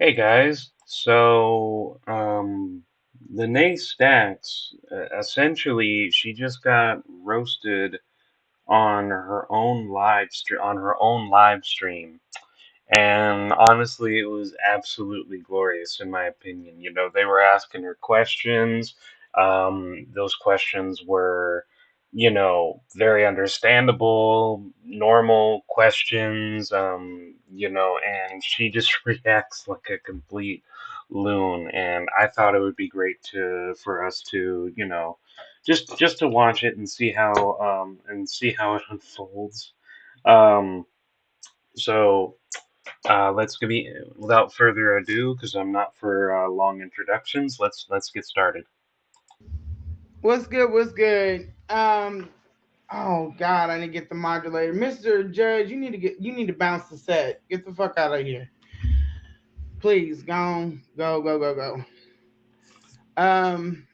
Hey guys, Lanae Stacks, essentially, she just got roasted on her own live stream, and honestly, it was absolutely glorious in my opinion. You know, they were asking her questions. Those questions were, very understandable, normal questions. And she just reacts like a complete loon. And I thought it would be great for us to, just to watch it and see how it unfolds. Um, so. Let's be without further ado, because I'm not for long introductions. Let's get started. What's good? What's good? Oh God, I didn't get the modulator, Mister Judge. You need to bounce the set. Get the fuck out of here, please. Go on, go. Um,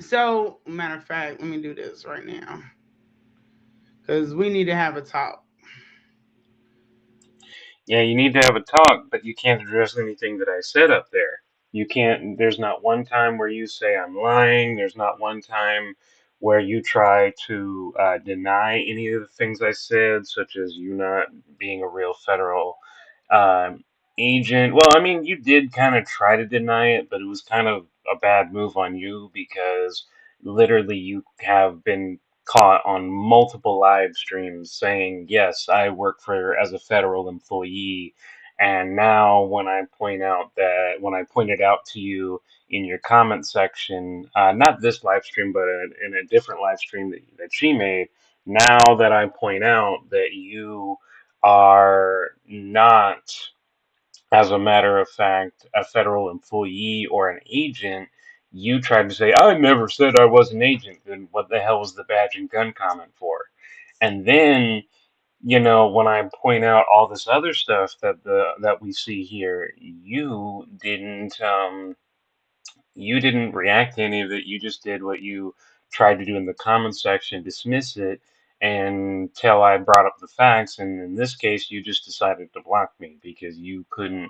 so matter of fact, let me do this right now because we need to have a talk. Yeah, you need to have a talk, but you can't address anything that I said up there. You can't. There's not one time where you say I'm lying. There's not one time where you try to deny any of the things I said, such as you not being a real federal um, agent. Well, I mean, you did kind of try to deny it, but it was kind of a bad move on you because literally you have been caught on multiple live streams saying, "Yes, I work for as a federal employee." And now, when I pointed out to you in your comment section, not this live stream, but in a different live stream that she made, now that I point out that you are not, as a matter of fact, a federal employee or an agent, you tried to say, I never said I was an agent. Then what the hell was the badge and gun comment for? And then, when I point out all this other stuff that we see here, you didn't react to any of it. You just did what you tried to do in the comments section, dismiss it until I brought up the facts. And in this case, you just decided to block me because you couldn't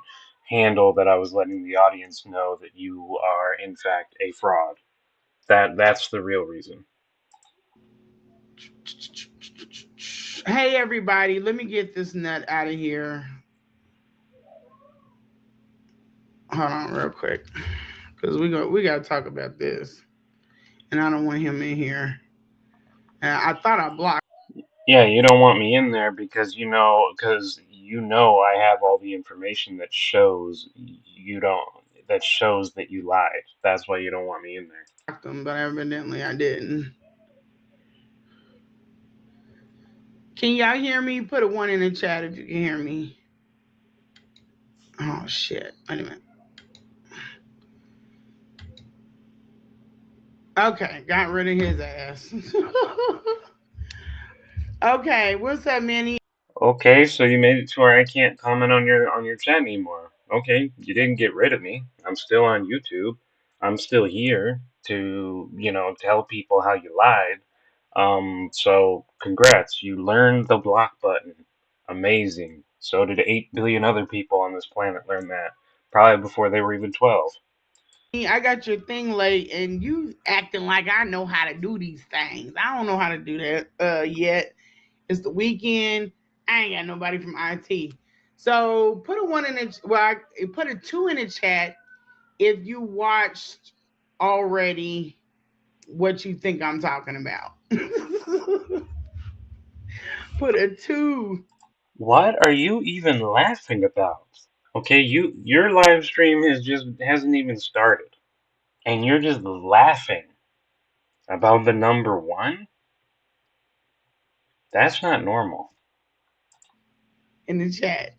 handle that I was letting the audience know that you are in fact a fraud. That's the real reason. Hey everybody, let me get this nut out of here. Hold on, real quick, because we got to talk about this, and I don't want him in here. And I thought I blocked. Yeah, you don't want me in there because I have all the information that shows that you lied. That's why you don't want me in there. Him, but evidently I didn't. Can y'all hear me? Put a one in the chat if you can hear me. Oh shit. Wait a minute. Okay, got rid of his ass. Okay, what's up, Manny? Okay, so you made it to where I can't comment on your chat anymore. Okay, you didn't get rid of me. I'm still on YouTube. I'm still here to, tell people how you lied. So congrats, you learned the block button. Amazing. So did 8 billion other people on this planet learn that, probably before they were even 12. I got your thing late, and you acting like I know how to do these things. I don't know how to do that yet. It's the weekend. I ain't got nobody from IT. So put a one in the put a two in the chat if you watched already what you think I'm talking about. Put a two. What are you even laughing about? Okay, your live stream hasn't even started, and you're just laughing about the number one? That's not normal. In the chat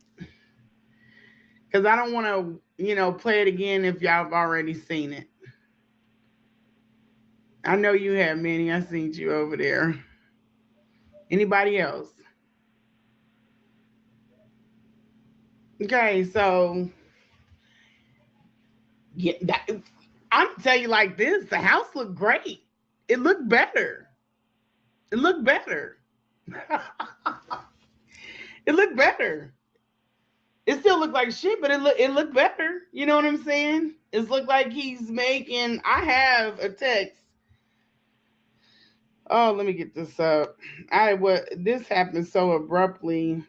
because I don't want to, play it again if y'all have already seen it. I know you have, Manny. I seen you over there. Anybody else? Okay, so yeah, I'm gonna tell you like this: the house looked great. It looked better. It looked better. It looked better. It still looked like shit, but it looked better. You know what I'm saying? It's looked like he's making. I have a text. Oh, let me get this up. I what this happened so abruptly.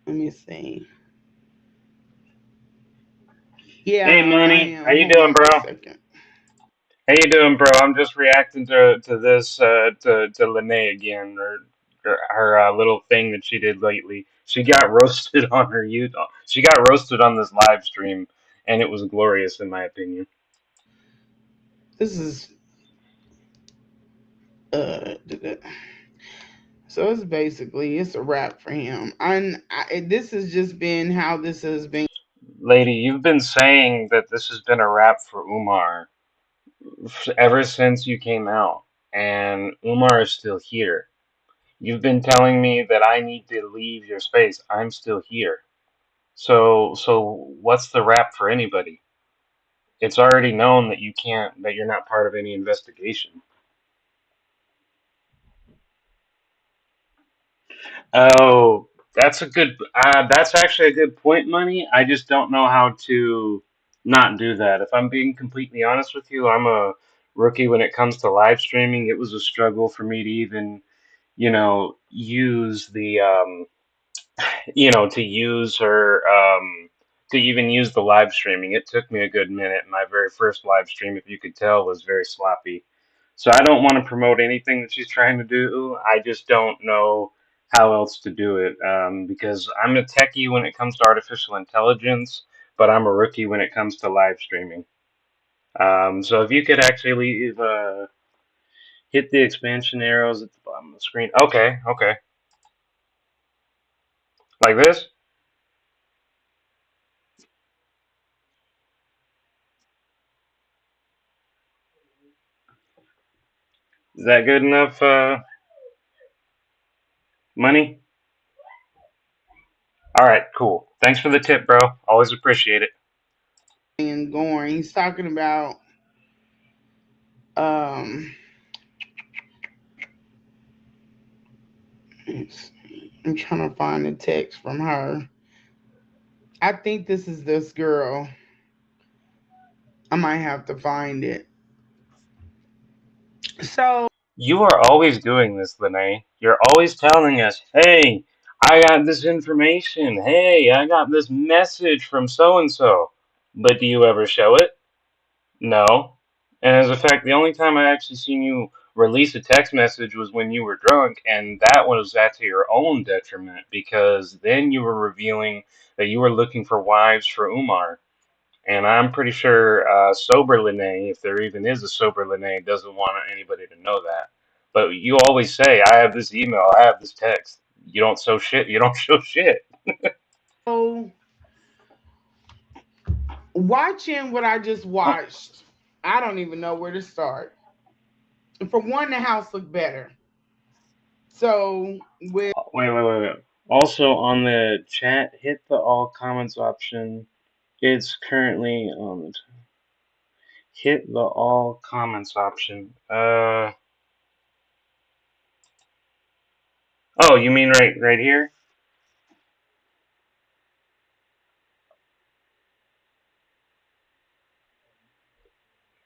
Let me see. Hey, Yeah, I money, how am. you Hold doing, on bro? one second. How you doing, bro? I'm just reacting to this to Lanae again, or her little thing that she did lately. She got roasted on her youth. She got roasted on this live stream, and it was glorious in my opinion. This is so it's basically it's a wrap for him. This has just been how this has been. Lady, you've been saying that this has been a wrap for Umar ever since you came out, and Umar is still here. You've been telling me that I need to leave your space. I'm still here. So what's the wrap for anybody? It's already known that that you're not part of any investigation. Oh, that's actually a good point, money. I just don't know how to not do that. If I'm being completely honest with you, I'm a rookie when it comes to live streaming. It was a struggle for me to even, use to use her, to even use the live streaming. It took me a good minute. My very first live stream, if you could tell, was very sloppy. So I don't want to promote anything that she's trying to do. I just don't know how else to do it, because I'm a techie when it comes to artificial intelligence, but I'm a rookie when it comes to live streaming. So if you could actually leave, hit the expansion arrows at the bottom of the screen. Okay, okay. Like this? Is that good enough, money? All right, cool. Thanks for the tip, bro. Always appreciate it. Going. He's talking about um. I'm trying to find the text from her. I think this is this girl. I might have to find it. So You are always doing this, Lanae. You're always telling us, hey, I got this information. Hey, I got this message from so and so. But do you ever show it? No. And as a fact, the only time I actually seen you release a text message was when you were drunk, and that was at to your own detriment because then you were revealing that you were looking for wives for Umar. And I'm pretty sure sober Lene, if there even is a sober Lene, doesn't want anybody to know that. But you always say, I have this email, I have this text. You don't show shit. You don't show shit. watching what I just watched, I don't even know where to start. For one, the house looked better. So with Wait. Also, on the chat, hit the all comments option. It's currently on the hit the all comments option. Oh, you mean right here?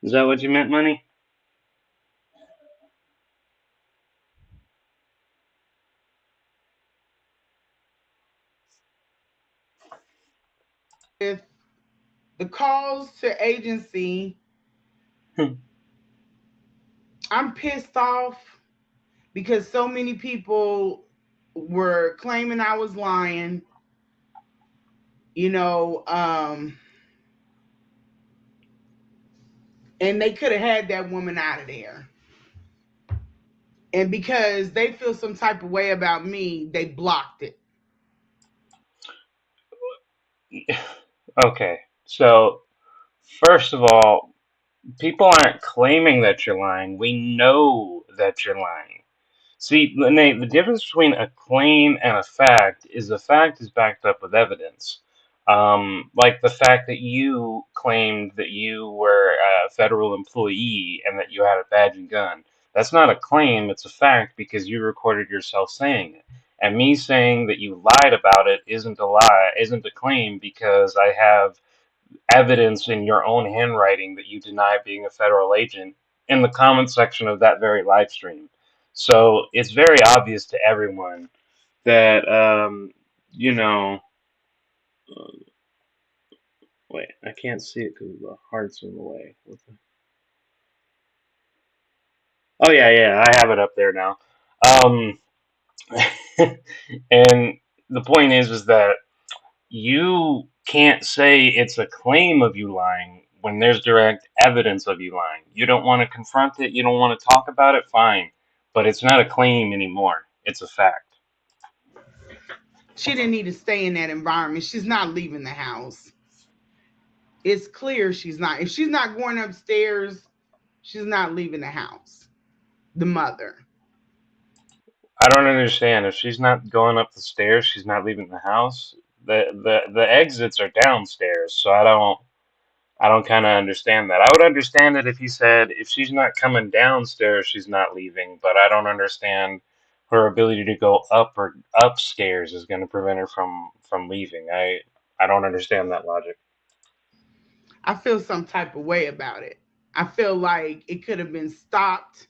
Is that what you meant, money? with the calls to agency, I'm pissed off because so many people were claiming I was lying. You know, and they could have had that woman out of there. And because they feel some type of way about me, they blocked it. Okay, so first of all, people aren't claiming that you're lying. We know that you're lying. See, Lene, the difference between a claim and a fact is the fact is backed up with evidence. Like the fact that you claimed that you were a federal employee and that you had a badge and gun. That's not a claim, it's a fact because you recorded yourself saying it. And me saying that you lied about it isn't a lie, isn't a claim because I have evidence in your own handwriting that you deny being a federal agent in the comment section of that very live stream. So it's very obvious to everyone that, you know, uh, wait, I can't see it because the heart's in the way. What the? Oh yeah, yeah, I have it up there now. Um, and the point is that you can't say it's a claim of you lying when there's direct evidence of you lying. You don't want to confront it, you don't want to talk about it, fine. But it's not a claim anymore. It's a fact. She didn't need to stay in that environment. She's not leaving the house. It's clear she's not. If she's not going upstairs, she's not leaving the house. The mother. I don't understand. If she's not going up the stairs, she's not leaving the house. The exits are downstairs, so I don't kind of understand that. I would understand it if you said if she's not coming downstairs, she's not leaving, but I don't understand her ability to go up or upstairs is going to prevent her from leaving. I don't understand that logic. I feel some type of way about it. I feel like it could have been stopped.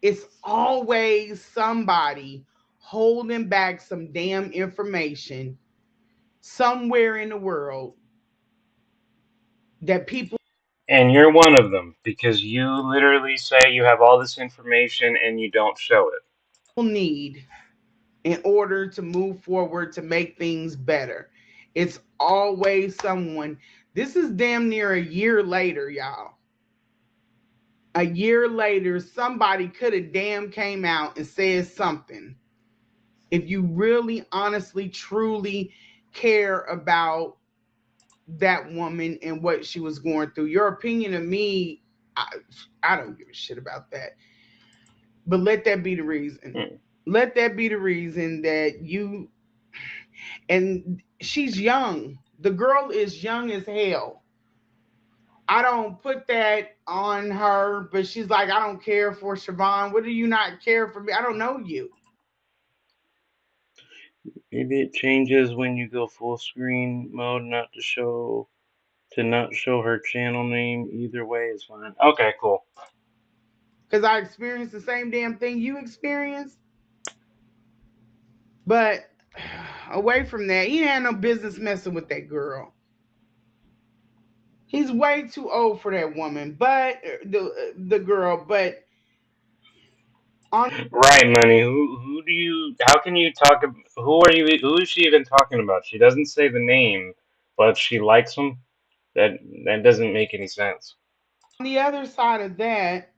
It's always somebody holding back some damn information somewhere in the world that people And you're one of them because you literally say you have all this information and you don't show it. need in order to move forward to make things better. It's always someone. This is damn near a year later, y'all. A year later, somebody could have damn came out and said something. If you really, honestly, truly care about that woman and what she was going through, your opinion of me, I don't give a shit about that. But let that be the reason. Hmm. Let that be the reason that you, and she's young. The girl is young as hell. I don't put that on her, but she's like, I don't care for Siobhan. What do you not care for me? I don't know you. Maybe it changes when you go full screen mode, not show her channel name. Either way is fine. Okay, cool. Because I experienced the same damn thing you experienced. But away from that, he had no business messing with that girl. He's way too old for that woman, but the girl. But on Right, money. Who do you? How can you talk? Who are you? Who is she even talking about? She doesn't say the name, but she likes him. That that doesn't make any sense. the other side of that,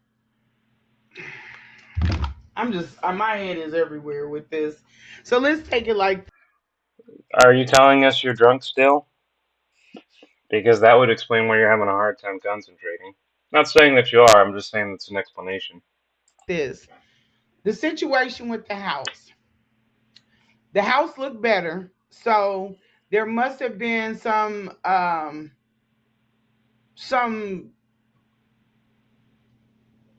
I'm just my head is everywhere with this. So let's take it like Are you telling us you're drunk still? Because that would explain why you're having a hard time concentrating. Not saying that you are. I'm just saying it's an explanation. this: the situation with the house. The house looked better, so there must have been some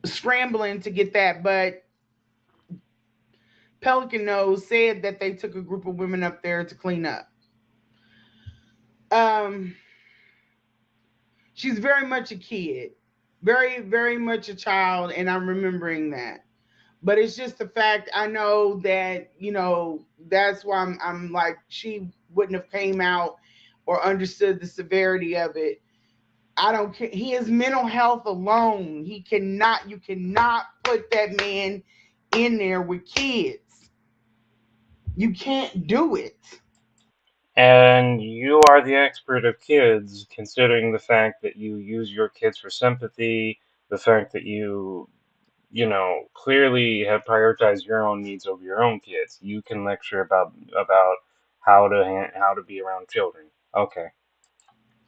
scrambling to get that, but Pelican Nose said that they took a group of women up there to clean up. Um, she's very much a kid, very, very much a child, and I'm remembering that. But it's just the fact I know that that's why I'm like she wouldn't have came out or understood the severity of it. I don't care. He is mental health alone. He cannot. You cannot put that man in there with kids. You can't do it. And you are the expert of kids, considering the fact that you use your kids for sympathy, the fact that you clearly have prioritized your own needs over your own kids. You can lecture about how to be around children. Okay.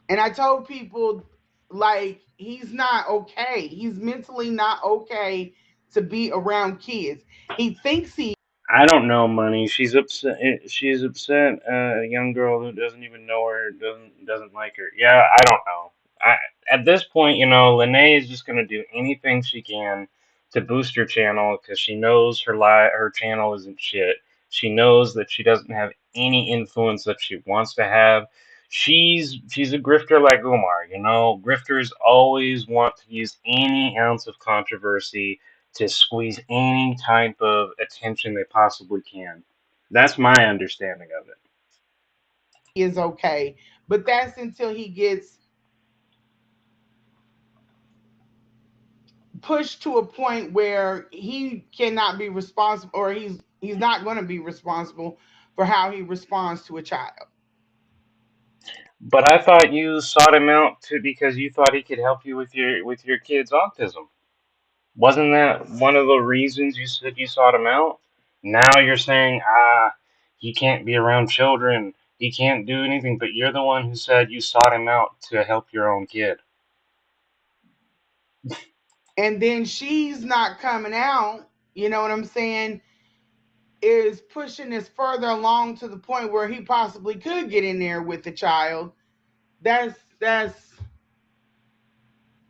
And I told people like he's not okay. He's mentally not okay to be around kids. He thinks he I don't know, money. She's upset. She's upset. A young girl who doesn't even know her doesn't like her. Yeah, I don't know. I At this point, Lanae is just gonna do anything she can to boost her channel because she knows her channel isn't shit. She knows that she doesn't have any influence that she wants to have. She's a grifter like Umar, you know. Grifters always want to use any ounce of controversy to squeeze any type of attention they possibly can. That's my understanding of it. Is okay. But that's until he gets pushed to a point where he cannot be responsible, or he's not going to be responsible for how he responds to a child. But I thought you sought him out to because you thought he could help you with your kid's autism. Wasn't that one of the reasons you said you sought him out? Now you're saying, he can't be around children. He can't do anything, but you're the one who said you sought him out to help your own kid. And then she's not coming out, you know what I'm saying, is pushing this further along to the point where he possibly could get in there with the child. That's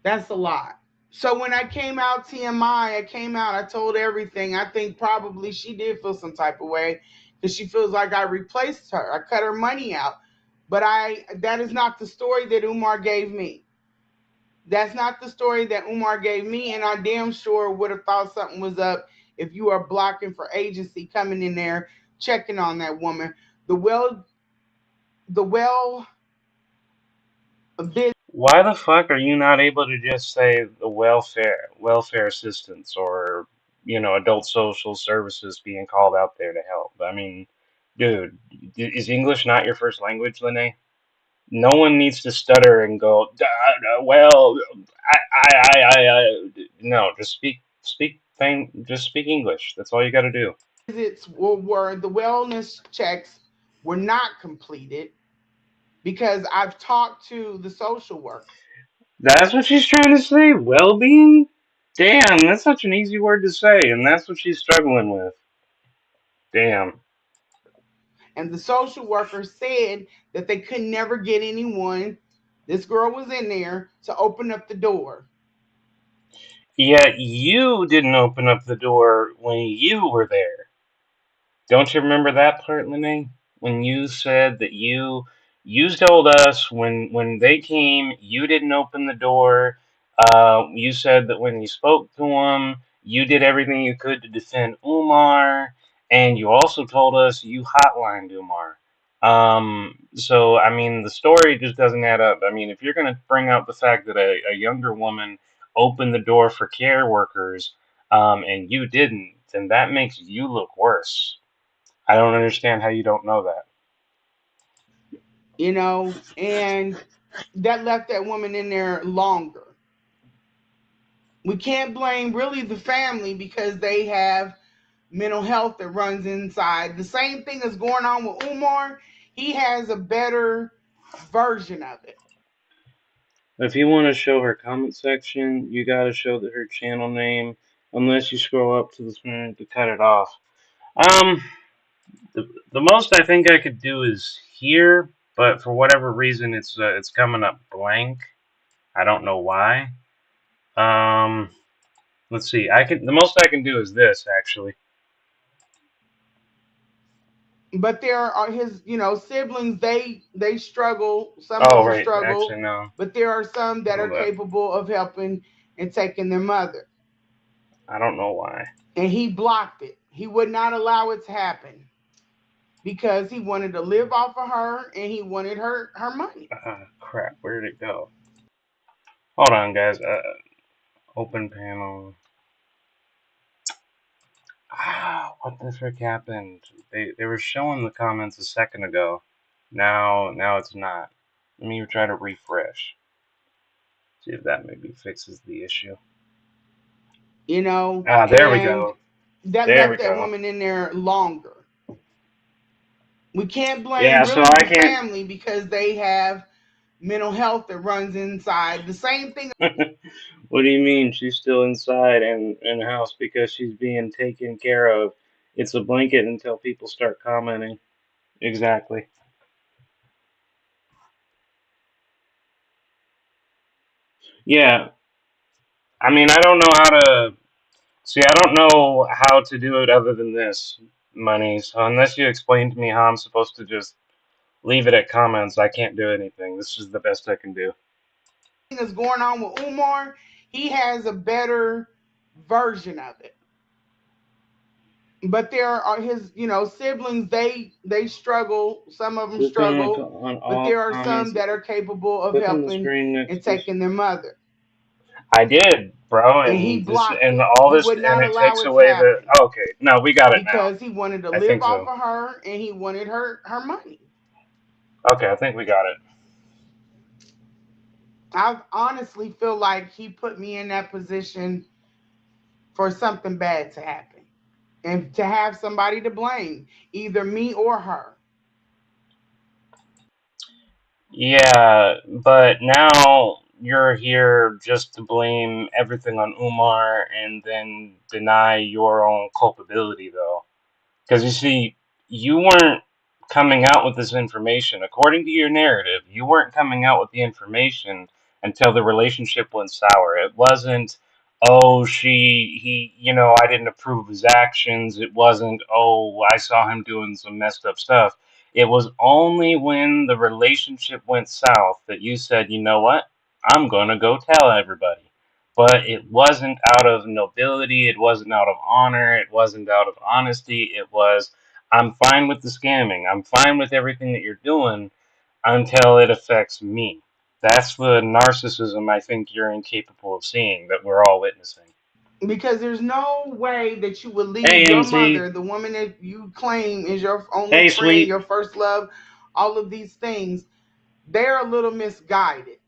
a lot. So when I came out TMI, I came out, I told everything. I think probably she did feel some type of way because she feels like I replaced her. I cut her money out. But that is not the story that Umar gave me. That's not the story that Umar gave me, and I damn sure would have thought something was up if you are blocking for agency coming in there checking on that woman. The well the well Why the fuck are you not able to just say the welfare assistance or, adult social services being called out there to help? I mean, dude, is English not your first language, Lene? No one needs to stutter and go, well, no, just just speak English. That's all you got to do. visits were the wellness checks were not completed because I've talked to the social worker. That's what she's trying to say. Well-being? Damn, that's such an easy word to say, and that's what she's struggling with. Damn. And the social worker said that they could never get anyone, this girl was in there, to open up the door. Yet you didn't open up the door when you were there. Don't you remember that part, Lene? When you said that you told us when they came, you didn't open the door. You said that when you spoke to them, you did everything you could to defend Umar, and you also told us you hotlined Umar. So I mean, the story just doesn't add up. I mean, if you're gonna bring out the fact that a younger woman opened the door for care workers, and you didn't, then that makes you look worse. I don't understand how you don't know that. And that left that woman in there longer. We can't blame really the family because they have mental health that runs inside. The same thing is going on with Umar. He has a better version of it. If you want to show her comment section, you gotta show her channel name, unless you scroll up to the screen to cut it off. Um, the most I think I could do is here, but for whatever reason, it's coming up blank. I don't know why. Um, let's see. The most I can do is this actually. But there are his, siblings. They struggle. Some of Oh them right, actually struggle, no, but there are some that are hold up. capable of helping and taking their mother. I don't know why. And he blocked it. He would not allow it to happen because he wanted to live off of her and he wanted her money. Crap, where did it go? Hold on, guys. Open panel. What the frick happened? They were showing the comments a second ago. Now it's not. Let me try to refresh. See if that maybe fixes the issue. There we And go. that There we left that go. woman in there longer. We can't blame Yeah, so really I the can't. family because they have mental health that runs inside. The same thing. What do you mean she's still inside and in the house because she's being taken care of? It's a blanket until people start commenting. Exactly. Yeah. I mean, I don't know how to see. I don't know how to do it other than this. money. So unless you explain to me how I'm supposed to just leave it at comments, I can't do anything. This is the best I can do. That's going on with Umar, he has a better version of it. But there are his, siblings. They struggle. Some of them Click on struggle, on but all there are some comments. that are capable of Click on the helping screen next and to. taking their mother. I did, bro, And he and this blocked and it. all He this, would and not it allow takes it to away the. happen Okay, no, we got it now. because he wanted to I live think off so. of her and he wanted her money. Okay, I think we got it. I honestly feel like he put me in that position for something bad to happen and to have somebody to blame, either me or her. Yeah, but now you're here just to blame everything on Umar and then deny your own culpability, though. Because you see, you weren't coming out with this information. According to your narrative, you weren't coming out with the information until the relationship went sour. It wasn't, oh, I didn't approve of his actions. It wasn't, oh, I saw him doing some messed up stuff. It was only when the relationship went south that you said, you know what? I'm going to go tell everybody. But it wasn't out of nobility, it wasn't out of honor, it wasn't out of honesty. It was, I'm fine with the scamming, I'm fine with everything that you're doing until it affects me. That's the narcissism I think you're incapable of seeing that we're all witnessing. Because there's no way that you would Hey, leave your MC. mother, the woman that you claim is your only Hey, friend, sweet. your first love, all of these things. They're a little misguided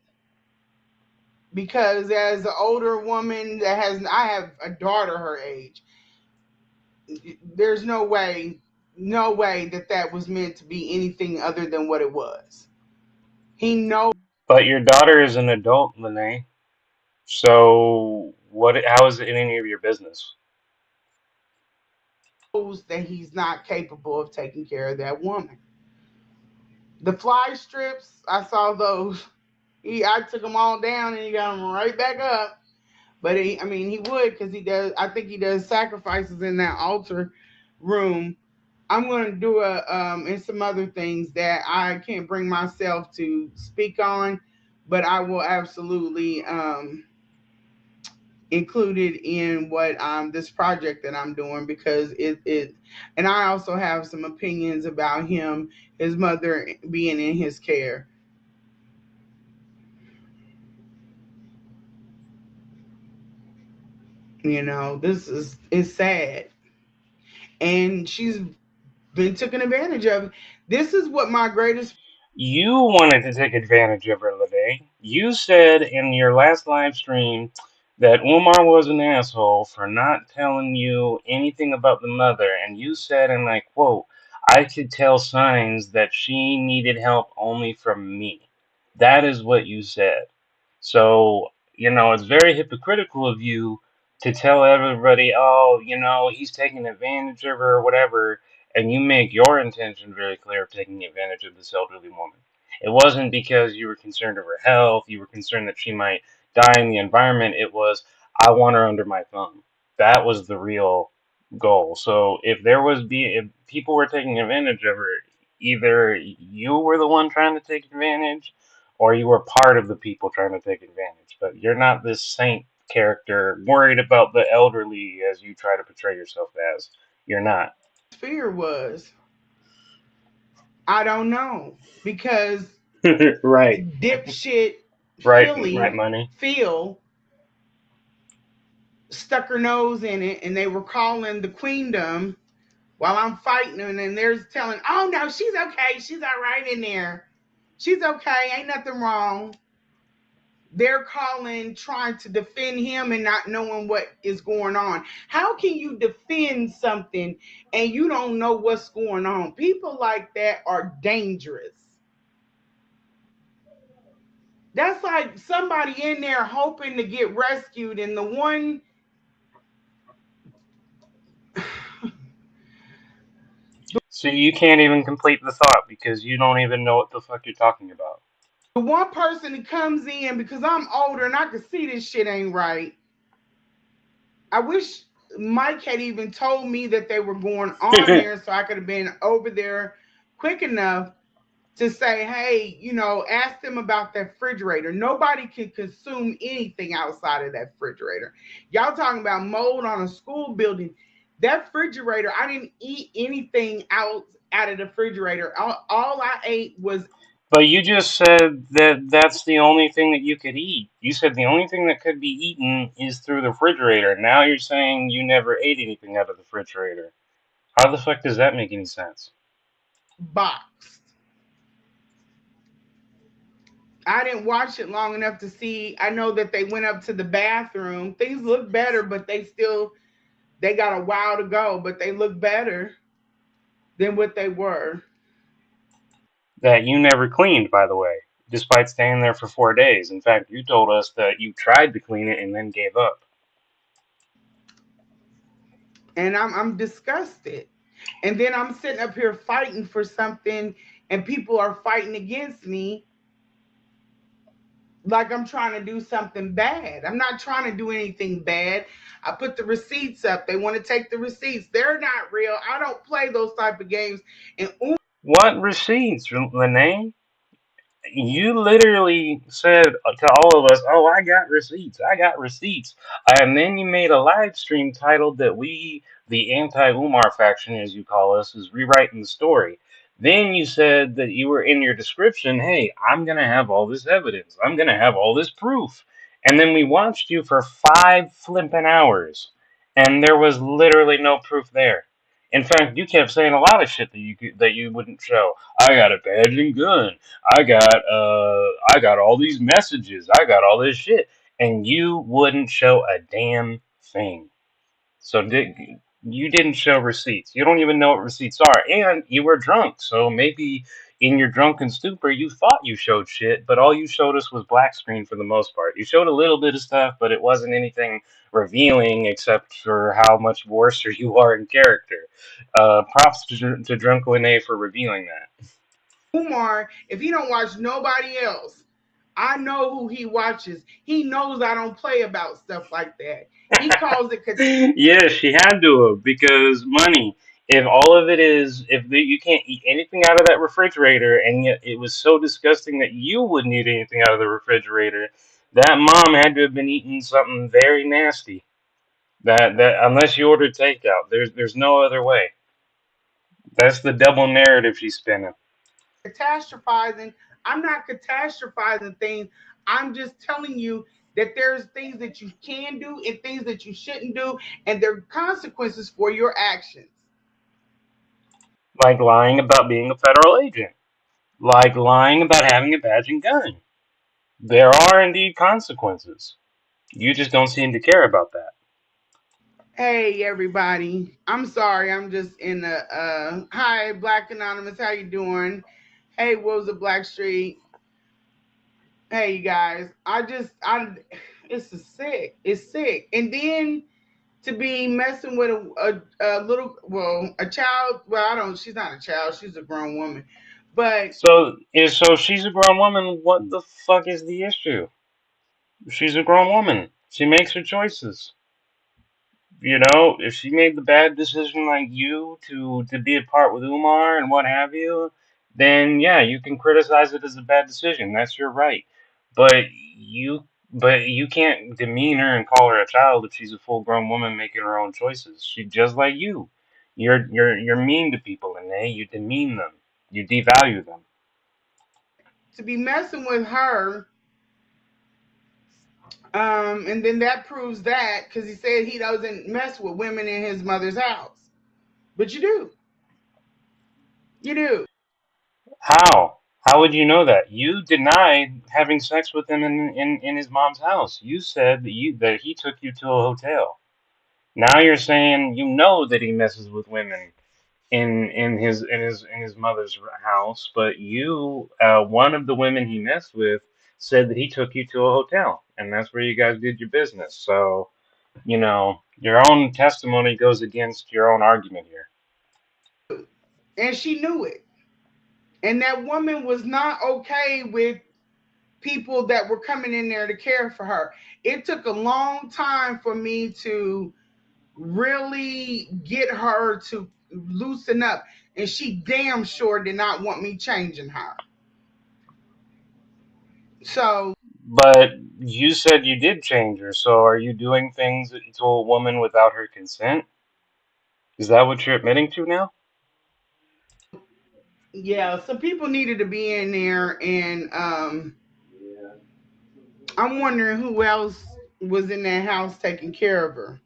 because as an older woman I have a daughter her age. There's no way that was meant to be anything other than what it was. He knows But your daughter is an adult, Lanae. So, how is it any of your business? that he's not capable of taking care of that woman. The fly strips, I saw those. I took them all down and he got them right back up. But he would because he does. I think he does sacrifices in that altar room. I'm going to do and some other things that I can't bring myself to speak on, but I will absolutely include it in what this project that I'm doing because it. And I also have some opinions about him, his mother being in his care. This is sad, and she's been taken advantage of. This is what my greatest You wanted to take advantage of her, Lede. You said in your last live stream that Umar was an asshole for not telling you anything about the mother, and you said, and I quote, I could tell signs that she needed help only from me. That is what you said. So, it's very hypocritical of you to tell everybody, oh, he's taking advantage of her or whatever, and you make your intention very clear of taking advantage of this elderly woman. It wasn't because you were concerned of her health, you were concerned that she might die in the environment. It was, I want her under my thumb. That was the real goal. So if people were taking advantage of her, either you were the one trying to take advantage or you were part of the people trying to take advantage. But you're not this saint character worried about the elderly as you try to portray yourself as. You're not. fear was. I don't know because Right. dipshit Right, money. Phil stuck her nose in it, and they were calling the queendom while I'm fighting them, and they're telling, "Oh no, she's okay, she's all right in there, she's okay, ain't nothing wrong." They're calling, trying to defend him and not knowing what is going on. How can you defend something and you don't know what's going on? People like that are dangerous. That's like somebody in there hoping to get rescued, and the one So you can't even complete the thought because you don't even know what the fuck you're talking about. the one person that comes in because I'm older and I can see this shit ain't right. I wish. Mike had even told me that they were going on there, so I could have been over there quick enough to say, hey, ask them about that refrigerator. Nobody can consume anything outside of that refrigerator. Y'all talking about mold on a school building. That refrigerator, I didn't eat anything out of the refrigerator. All I ate was But you just said that that's the only thing that you could eat. You said the only thing that could be eaten is through the refrigerator. Now you're saying you never ate anything out of the refrigerator. How the fuck does that make any sense? boxed. I didn't watch it long enough to see. I know that they went up to the bathroom. Things look better, but they got a while to go, but they look better than what they were. That you never cleaned, by the way, despite staying there for 4 days. In fact, you told us that you tried to clean it and then gave up. And I'm disgusted. And then I'm sitting up here fighting for something, and people are fighting against me like I'm trying to do something bad. I'm not trying to do anything bad. I put the receipts up. They want to take the receipts. They're not real. I don't play those type of games. And What receipts, Lanae? You literally said to all of us, "Oh, I got receipts. I got receipts." And then you made a live stream titled that we, the anti-Umar faction, as you call us, is rewriting the story. Then you said that you were in your description, "Hey, I'm gonna have all this evidence. I'm gonna have all this proof." And then we watched you for 5 flipping hours, and there was literally no proof there. In fact, you kept saying a lot of shit that you wouldn't show. I got a badge and gun. I got all these messages. I got all this shit, and you wouldn't show a damn thing. So you didn't show receipts. You don't even know what receipts are, and you were drunk. So maybe in your drunken stupor, you thought you showed shit, but all you showed us was black screen for the most part. You showed a little bit of stuff, but it wasn't anything revealing except for how much worse you are in character. Props to Drunk Lene for revealing that. Umar, if he don't watch nobody else, I know who he watches. He knows I don't play about stuff like that. He calls it Yes, she had to have because money. If all of it is, you can't eat anything out of that refrigerator, and yet it was so disgusting that you wouldn't eat anything out of the refrigerator, that mom had to have been eating something very nasty. That unless you ordered takeout, there's no other way. That's the double narrative she's spinning. catastrophizing. I'm not catastrophizing things. I'm just telling you that there's things that you can do and things that you shouldn't do, and there are consequences for your actions. Like lying about being a federal agent, like lying about having a badge and gun. There are indeed consequences. You just don't seem to care about that. Hey everybody, I'm sorry. I'm just in the hi Black Anonymous. How you doing? Hey Wolves of Black Street. Hey you guys. It's sick. It's sick. And then to be messing with a little, well, a child. Well, I don't. She's not a child. She's a grown woman. But So she's a grown woman. What the fuck is the issue? She's a grown woman. She makes her choices. You know, if she made the bad decision like you to be apart with Umar and what have you, then yeah, you can criticize it as a bad decision. That's your right. But you can't demean her and call her a child if she's a full grown woman making her own choices. She just like you. You're mean to people, and you demean them. You devalue them. to be messing with her, and then that proves that because he said he doesn't mess with women in his mother's house, but you do. You do. How? How would you know that? You denied having sex with him in his mom's house. You said that he took you to a hotel. Now you're saying you know that he messes with women in his mother's house, but you one of the women he messed with said that he took you to a hotel, and that's where you guys did your business. So, your own testimony goes against your own argument here. And she knew it. And that woman was not okay with people that were coming in there to care for her. It took a long time for me to really get her to loosen up, and she damn sure did not want me changing her. So But you said you did change her, so are you doing things to a woman without her consent? Is that what you're admitting to now? yeah, so people needed to be in there, and I'm wondering who else was in that house taking care of her,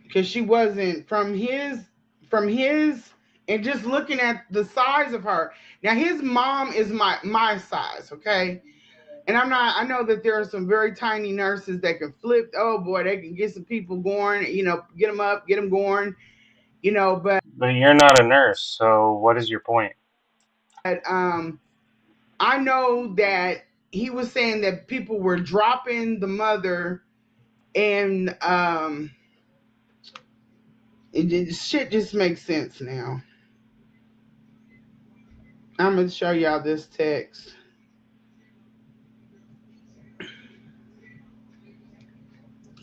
because she wasn't from his and just looking at the size of her. Now his mom is my size, okay? And I know that there are some very tiny nurses that can flip. Oh boy, they can get some people going, get them up, get them going, but But you're not a nurse, so what is your point? um I know that he was saying that people were dropping the mother, and shit just makes sense now. I'm gonna show y'all this text.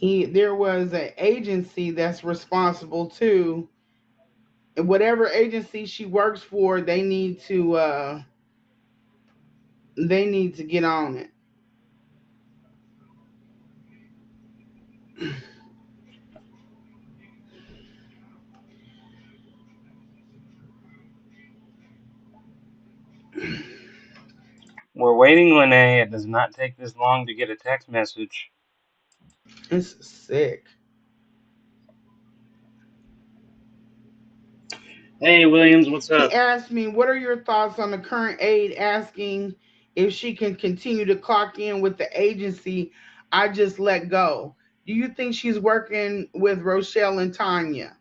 There was an agency that's responsible too, and whatever agency she works for, they need to get on it. We're waiting, Lanae. It does not take this long to get a text message. It's sick. Hey, Williams, what's He up? asked me, "What are your thoughts on the current aide asking if she can continue to clock in with the agency I just let go? Do you think she's working with Rochelle and Tanya?"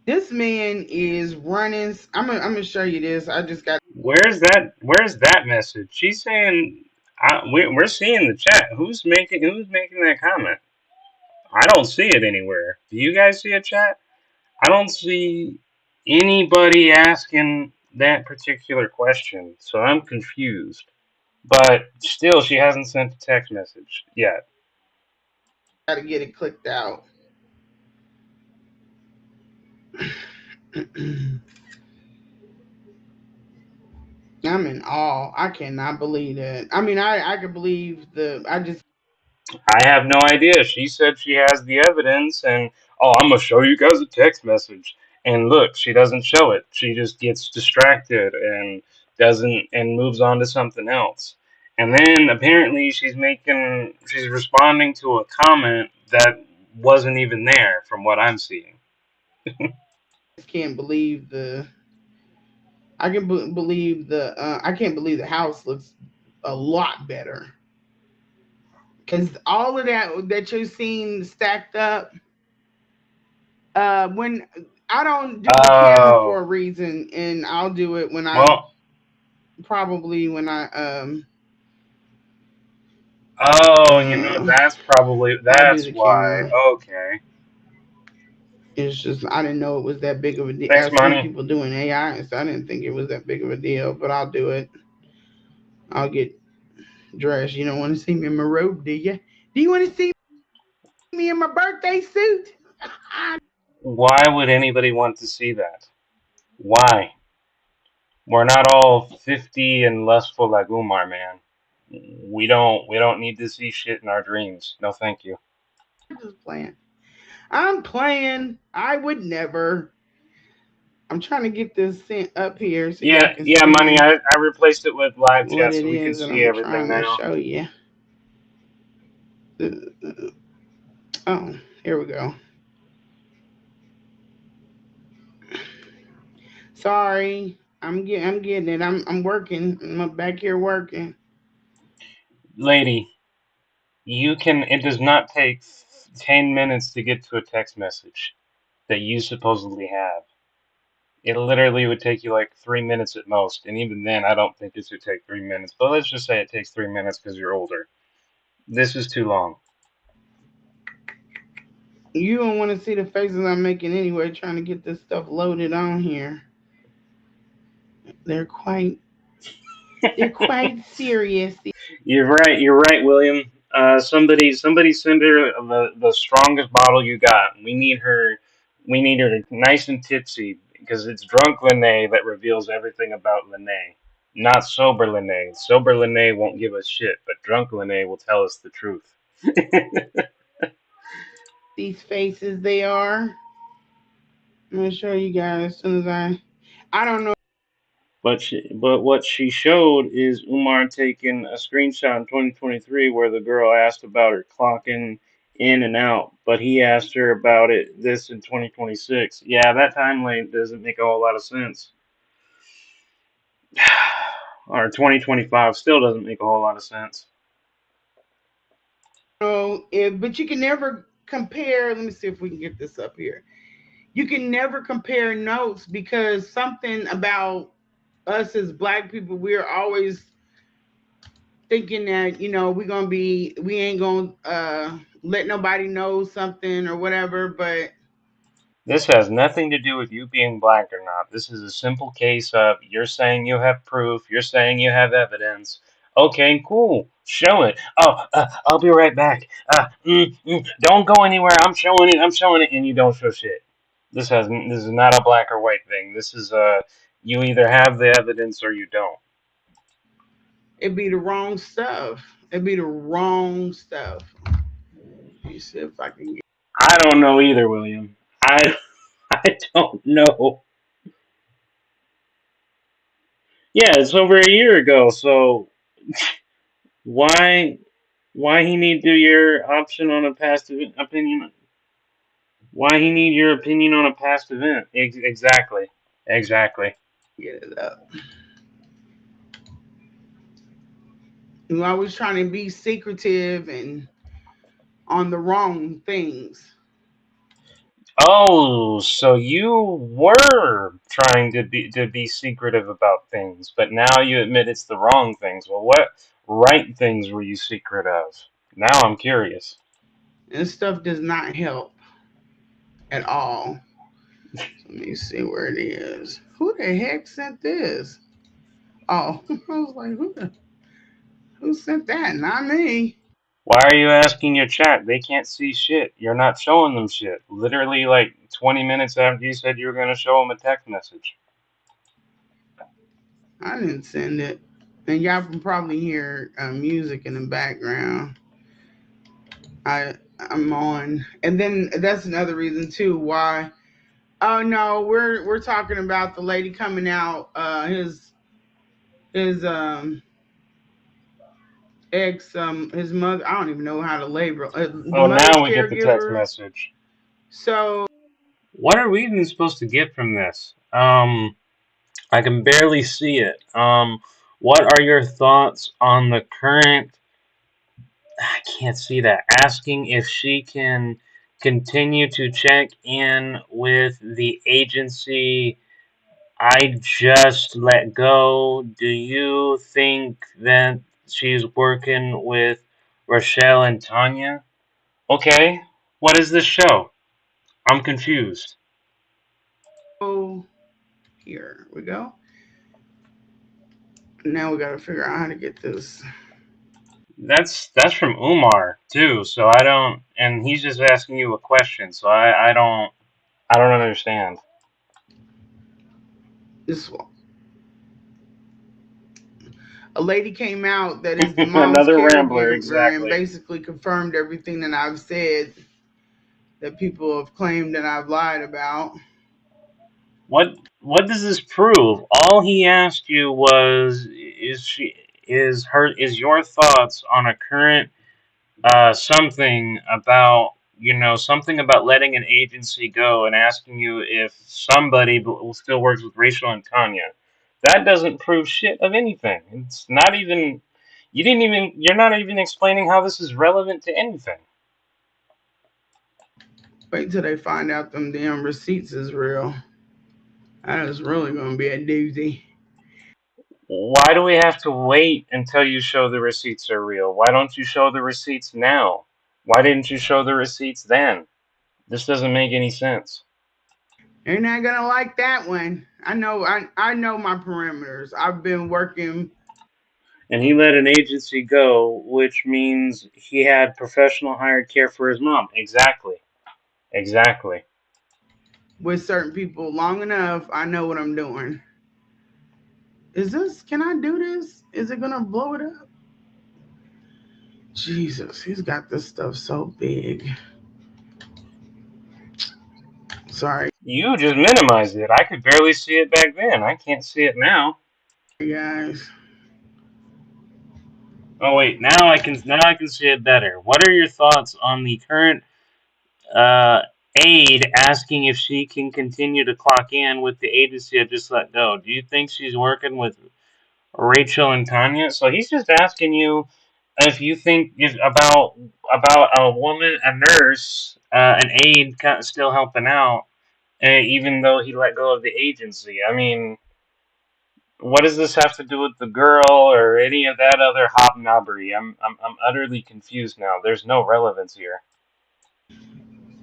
This man is running. I'm gonna show you this. I just got Where's that message? She's saying, we're seeing the chat. Who's making that comment? I don't see it anywhere. Do you guys see a chat? I don't see anybody asking that particular question, so I'm confused. But still, she hasn't sent a text message yet. to get it clicked out. I'm in awe. I cannot believe that. I mean, I could believe the. I just I have no idea. She said she has the evidence, and oh, I'm gonna show you guys a text message. And look, she doesn't show it. She just gets distracted and doesn't and moves on to something else. And then apparently she's responding to a comment that wasn't even there from what I'm seeing. can't believe the. I can believe the. I can't believe the house looks a lot better, because all of that you've seen stacked up. When I don't do the camera for Oh, a reason, and I'll do it when I well, probably when I oh, uh I'll do that's the why. camera. Okay. It's just I didn't know it was that big of a deal. Thanks, I've seen money. people doing AI, so I didn't think it was that big of a deal. But I'll do it. I'll get dressed. You don't want to see me in my robe, do you? Do you want to see me in my birthday suit? Why would anybody want to see that? Why? We're not all 50 and lustful like Umar, man. We don't need to see shit in our dreams. No, thank you. I'm just playing. I'm playing. I would never. I'm trying to get this sent up here so y'all Yeah, can yeah, money. see I replaced it with live what chat it so we can is that see I'm everything trying to now. show you. Oh, here we go. Sorry, I'm getting it. I'm working. I'm back here working. Lady, you can. It does not take 10 minutes to get to a text message that you supposedly have. It literally would take you like 3 minutes at most, and even then, I don't think it should take 3 minutes. But let's just say it takes 3 minutes because you're older. This is too long. You don't want to see the faces I'm making anyway, trying to get this stuff loaded on here. They're quite they're quite serious. You're right. You're right, William. Somebody send her the strongest bottle you got. We need her. We need her nice and tipsy because it's drunk Lanae that reveals everything about Lanae. Not sober Lanae. Sober Lanae won't give us shit, but drunk Lanae will tell us the truth. These faces they are. I'm gonna show you guys as soon as I don't know. But what she showed is Umar taking a screenshot in 2023 where the girl asked about her clocking in and out, but he asked her about it this in 2026. Yeah, that timeline doesn't make a whole lot of sense. Or 2025 still doesn't make a whole lot of sense. But you can never compare. Let me see if we can get this up here. You can never compare notes because something about us as black people, we're always thinking that we ain't gonna let nobody know something or whatever. But This has nothing to do with you being black or not. This is a simple case of you're saying you have proof, you're saying you have evidence. Okay, cool. Show it. Oh, I'll be right back. Don't go anywhere. I'm showing it. I'm showing it, and you don't show shit. This is not a black or white thing. This is you either have the evidence or you don't. it'd be the wrong stuff. It'd be the wrong stuff. Let me see if I can get. I don't know either, William. I I don't know. Yeah, it's over a year ago. So why why he need to your option on a opinion? Why he need your opinion on a past event? Exactly. Exactly. Get it up. You're always trying to be secretive and on the wrong things. Oh, so you were trying to be secretive about things, but now you admit it's the wrong things. Well, what right things were you secret of? Now I'm curious. And stuff does not help at all. So let me see where it is. Who the heck sent this? Oh, I was like, who sent that? Not me. Why are you asking your chat? They can't see shit. You're not showing them shit. Literally, like 20 minutes after you said you were going to show them a text message. I didn't send it. And y'all can probably hear music in the background. I'm on, and then that's another reason too why. Oh no, we're talking about the lady coming out. His ex his mother. I don't even know how to label the Oh, mother's now we get the text caregiver. message. So What are we even supposed to get from this? I can barely see it. What are your thoughts on the current? I can't see that. Asking if she can continue to check in with the agency I just let go. Do you think that she's working with Rochelle and Tanya? Okay, what is this show? I'm confused. here we go. Now we got to figure out how to get this. That's from Umar too, so I don't, and he's just asking you a question, so I don't understand. This a lady came out that is the mom's Another rambler, caregiver and exactly. basically confirmed everything that I've said that people have claimed that I've lied about. What does this prove? All he asked you was is your thoughts on a current something about something about letting an agency go and asking you if somebody still works with Rachel and Tanya. That doesn't prove shit of anything. It's not even you're not even explaining how this is relevant to anything. Wait till they find out them damn receipts is real. That is really going to be a doozy. Why do we have to wait until you show the receipts are real? Why don't you show the receipts now? Why didn't you show the receipts then? This doesn't make any sense. They're not going to like that one. I know my parameters. I've been working. And he let an agency go, which means he had professional hired care for his mom. Exactly. Exactly. with certain people long enough, I know what I'm doing. Is this, can I do this? Is it gonna blow it up? Jesus, he's got this stuff so big. Sorry, You just minimized it. I could barely see it back then. I can't see it now. guys. Oh wait, now I can see it better. What are your thoughts on the current uh, aide asking if she can continue to clock in with the agency I just let go? Do you think she's working with Rachel and Tanya? So he's just asking you if you think about a woman, a nurse, an aide still helping out, even though he let go of the agency. I mean, what does this have to do with the girl or any of that other hobnobbery? I'm utterly confused now. There's no relevance here.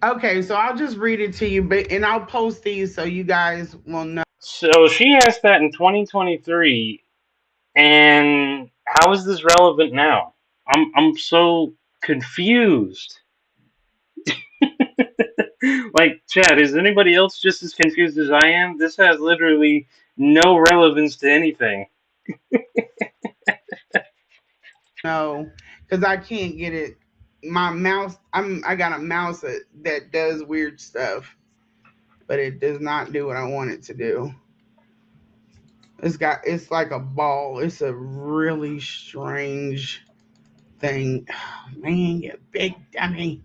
Okay, so I'll just read it to you, but and I'll post these so you guys will know. So she asked that in 2023, and how is this relevant now? I'm so confused. Like, Chad, is anybody else just as confused as I am? This has literally no relevance to anything. No, because I can't get it. My mouse, I got a mouse that does weird stuff, but it does not do what I want it to do. It's like a ball. It's a really strange thing. Man, you big dummy.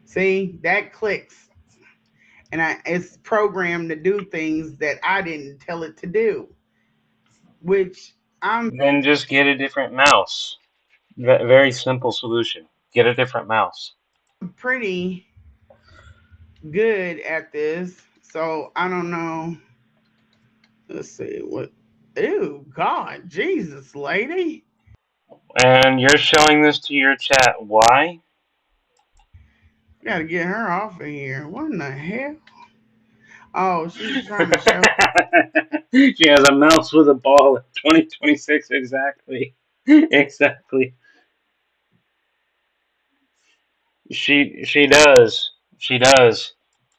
See, that clicks. And it's programmed to do things that I didn't tell it to do, which I'm Then just get a different mouse. Very simple solution. Get a different mouse. pretty good at this. So I don't know. Let's see what. Ew, God, Jesus, lady. And you're showing this to your chat. Why? Gotta get her off of here. What in the hell? Oh, she's trying to show. She has a mouse with a ball in 2026. Exactly. Exactly. She does. She does.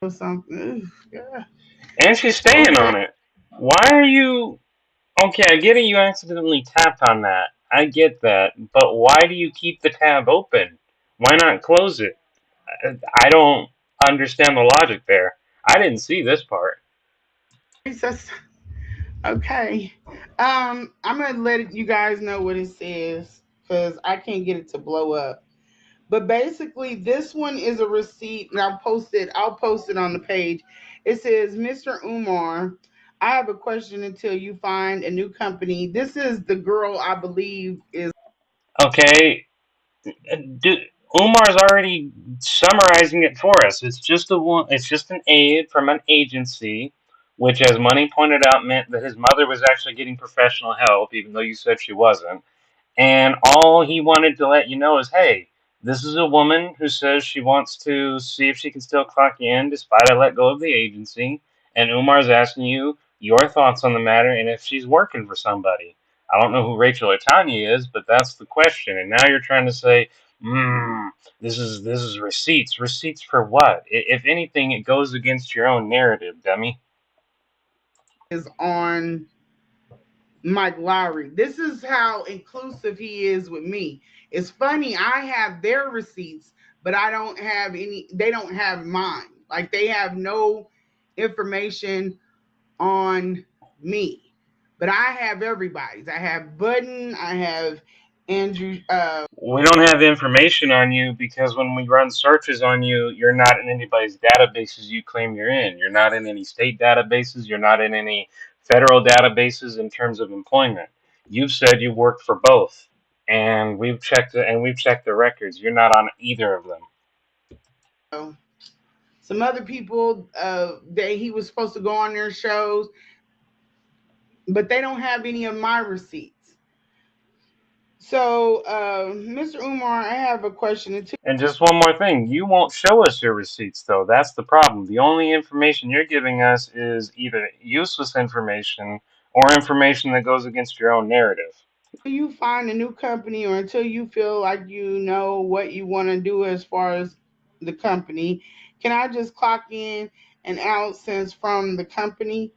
Something. Yeah. And she's staying Okay. on it. Why are you okay, I get it you accidentally tapped on that. I get that. But why do you keep the tab open? Why not close it? I don't understand the logic there. I didn't see this part. Recess. Okay. I'm gonna let you guys know what it says because I can't get it to blow up. But basically, this one is a receipt, and I'll post it on the page. It says, "Mr. Umar, I have a question until you find a new company." This is the girl I believe is Okay, do, Umar's already summarizing it for us. It's just a one. It's just an aid from an agency, which, as Money pointed out, meant that his mother was actually getting professional help, even though you said she wasn't. And all he wanted to let you know is, hey, this is a woman who says she wants to see if she can still clock in despite I let go of the agency. And Umar's asking you your thoughts on the matter and if she's working for somebody. I don't know who Rachel or Tanya is, but that's the question. And now you're trying to say, this is receipts. Receipts for what? If anything, it goes against your own narrative, dummy. on Mike Lowry. This is how inclusive he is with me. It's funny, I have their receipts, but I don't have any, they don't have mine. Like they have no information on me. But I have everybody's. I have Budden, I have Andrew We don't have information on you because when we run searches on you, you're not in anybody's databases you claim you're in. You're not in any state databases. You're not in any federal databases in terms of employment. You've said you worked for both, and we've checked the records. You're not on either of them. some other people that he was supposed to go on their shows, but they don't have any of my receipts. So, Mr. Umar, I have a question. And just one more thing, you won't show us your receipts though. That's the problem. The only information you're giving us is either useless information or information that goes against your own narrative. you find a new company or until you feel like you know what you want to do as far as the company, can I just clock in and out since from the company?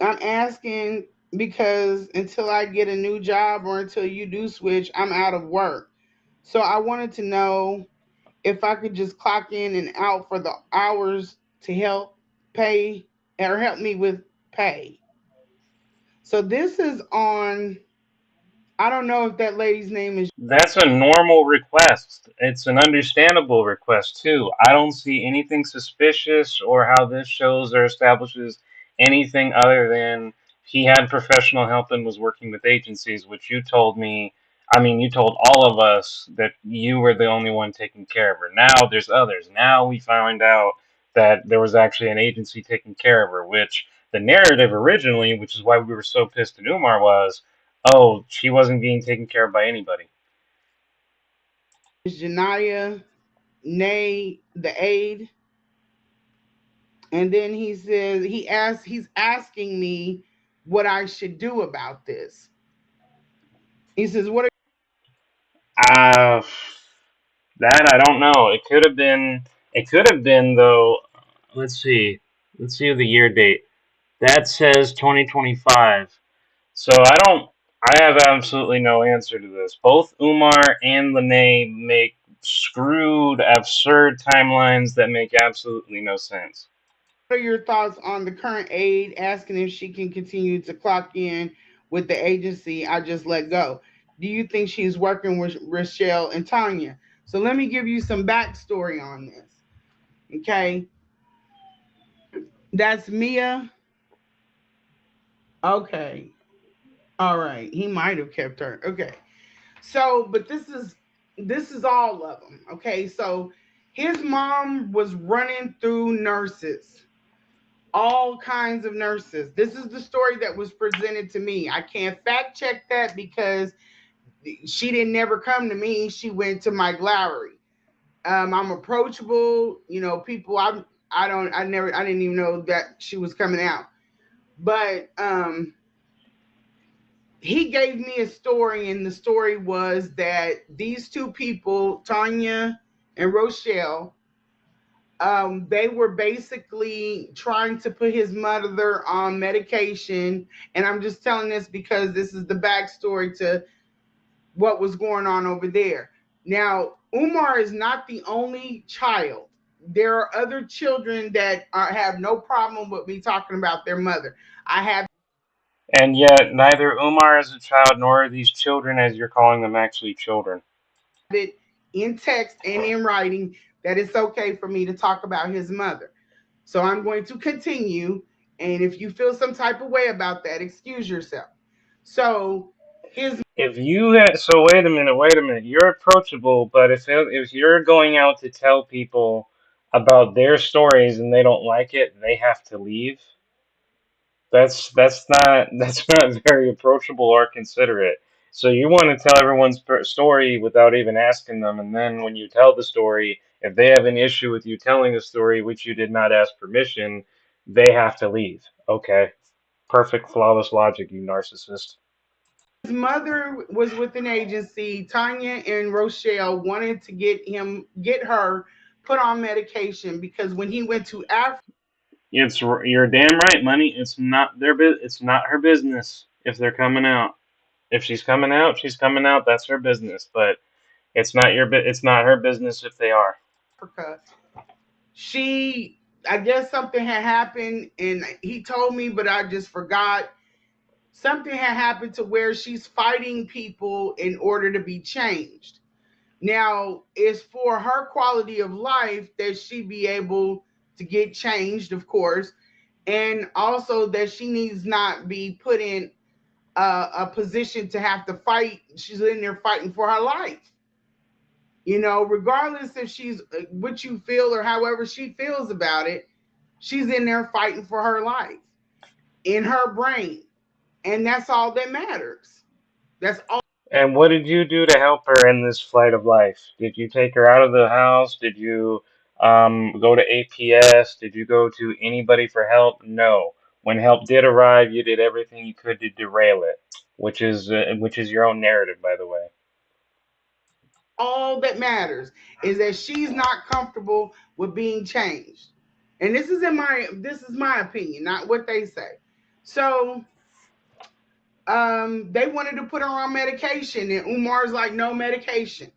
I'm asking because until I get a new job or until you do switch, I'm out of work. So I wanted to know if I could just clock in and out for the hours to help pay or help me with pay. So this is on, I don't know if that lady's name is That's a normal request. It's an understandable request too. I don't see anything suspicious or how this shows or establishes anything other than he had professional help and was working with agencies, which you told me. I mean, you told all of us that you were the only one taking care of her. Now there's others. Now we find out that there was actually an agency taking care of her, which the narrative originally, which is why we were so pissed at Umar, was, oh, she wasn't being taken care of by anybody. Janaya, nay the aide. And then he says he's asking me what I should do about this. He says, "What are Uh, that I don't know. It could have been. It could have been though. Let's see. Let's see the year date. That says 2025. So I don't. I have absolutely no answer to this. Both Umar and Lanae make screwed, absurd timelines that make absolutely no sense. your thoughts on the current aide asking if she can continue to clock in with the agency I just let go? Do you think she's working with Rochelle and Tanya?" So let me give you some backstory on this. Okay, that's Mia. Okay, all right. He might have kept her. Okay, so but this is all of them. Okay, so his mom was running through nurses, all kinds of nurses. This is the story that was presented to me. I can't fact check that because she didn't never come to me. She went to Mike Lowry. I'm approachable. You know, people. I didn't even know that she was coming out. But he gave me a story, and the story was that these two people, Tanya and Rochelle, they were basically trying to put his mother on medication. And I'm just telling this because this is the backstory to what was going on over there. Now, Umar is not the only child. There are other children that have no problem with me talking about their mother. I have And yet, neither Umar is a child nor are these children, as you're calling them, actually children. it in text and in writing that it's okay for me to talk about his mother. So I'm going to continue. And if you feel some type of way about that, excuse yourself. So his If you had, so wait a minute. You're approachable, but if you're going out to tell people about their stories and they don't like it, they have to leave. That's not very approachable or considerate. So you want to tell everyone's story without even asking them, and then when you tell the story, if they have an issue with you telling the story, which you did not ask permission, they have to leave. Okay, perfect, flawless logic, you narcissist. mother was with an agency. Tanya and Rochelle wanted to get her put on medication because when he went to Africa, You're damn right, money. It's not her business if they're coming out. If she's coming out, she's coming out. That's her business. But it's not her business if they are. she, I guess something had happened and he told me, but I just forgot. Something had happened to where she's fighting people in order to be changed. Now, it's for her quality of life that she be able to get changed, of course, and also that she needs not be put in a position to have to fight. She's in there fighting for her life. You know, regardless if she's what you feel or however she feels about it, she's in there fighting for her life in her brain. And that's all that matters. That's all. And what did you do to help her in this flight of life? Did you take her out of the house? Did you go to APS? Did you go to anybody for help? No. When help did arrive, you did everything you could to derail it. which is your own narrative, by the way. All that matters is that she's not comfortable with being changed. And this is my opinion, not what they say. So they wanted to put her on medication, and Umar's like, no medication.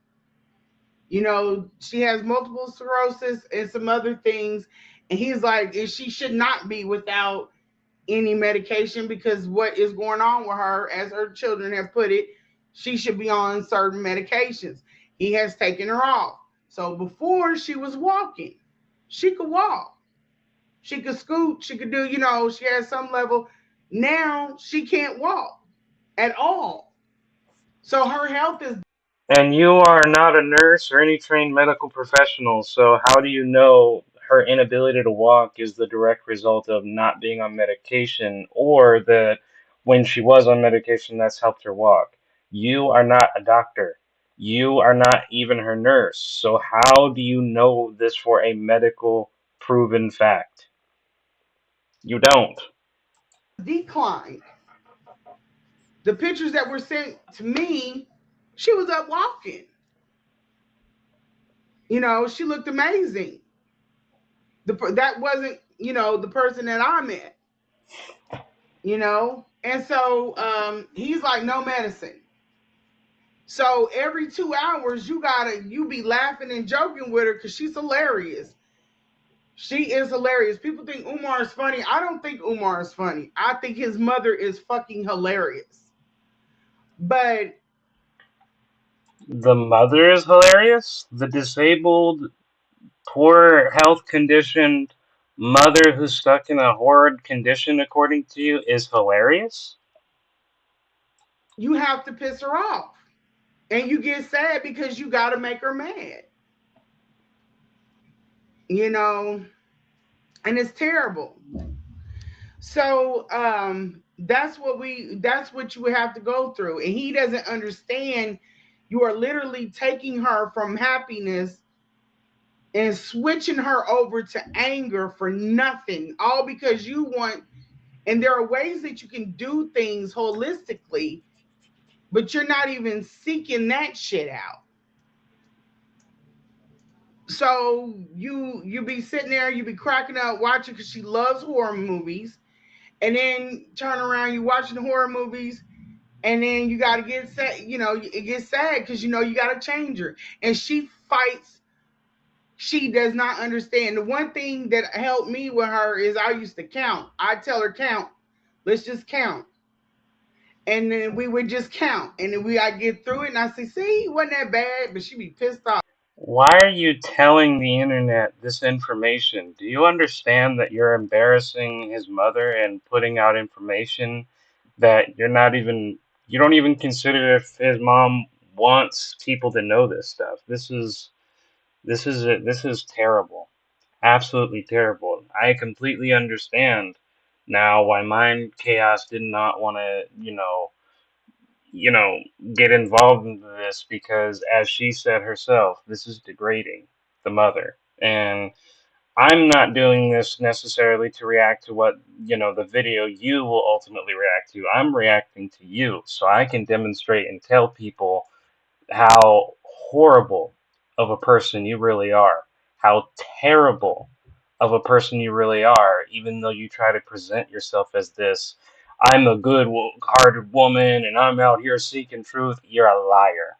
She has multiple sclerosis and some other things. And he's like, she should not be without any medication because what is going on with her, as her children have put it, she should be on certain medications. He has taken her off. So before she was walking, she could walk, she could scoot, she could do, she has some level. Now she can't walk at all. So her health is And you are not a nurse or any trained medical professional, so how do you know her inability to walk is the direct result of not being on medication, or that when she was on medication, that's helped her walk? You are not a doctor. You are not even her nurse. So how do you know this for a medical proven fact? You don't. declined. The pictures that were sent to me, she was up walking. She looked amazing. That wasn't, the person that I met. And so he's like, no medicine. So every 2 hours, you be laughing and joking with her because she's hilarious. She is hilarious. People think Umar is funny. I don't think Umar is funny. I think his mother is fucking hilarious. But The mother is hilarious. The disabled, poor health conditioned mother who's stuck in a horrid condition, according to you, is hilarious? you have to piss her off. And you get sad because you got to make her mad. You know, and it's terrible. So that's what you would have to go through. And he doesn't understand you are literally taking her from happiness and switching her over to anger for nothing, all because you want. And there are ways that you can do things holistically, but you're not even seeking that shit out. So you be sitting there, you be cracking up watching because she loves horror movies, and then turn around, you watching the horror movies, and then you got to get sad. It gets sad because you got to change her, and she fights. She does not understand. The one thing that helped me with her is I used to count. I tell her count. Let's just count. And then we would just count. And then I get through it and I say, see, it wasn't that bad, but she be pissed off. Why are you telling the internet this information? Do you understand that you're embarrassing his mother and putting out information that you don't even consider if his mom wants people to know this stuff? This is terrible. Absolutely terrible. I completely understand now why Mind Chaos did not want to, you know, get involved into this because, as she said herself, this is degrading the mother. And I'm not doing this necessarily to react to what, the video you will ultimately react to. I'm reacting to you so I can demonstrate and tell people how horrible of a person you really are, how terrible of a person you really are, even though you try to present yourself as this. I'm a good hearted woman and I'm out here seeking truth. You're a liar.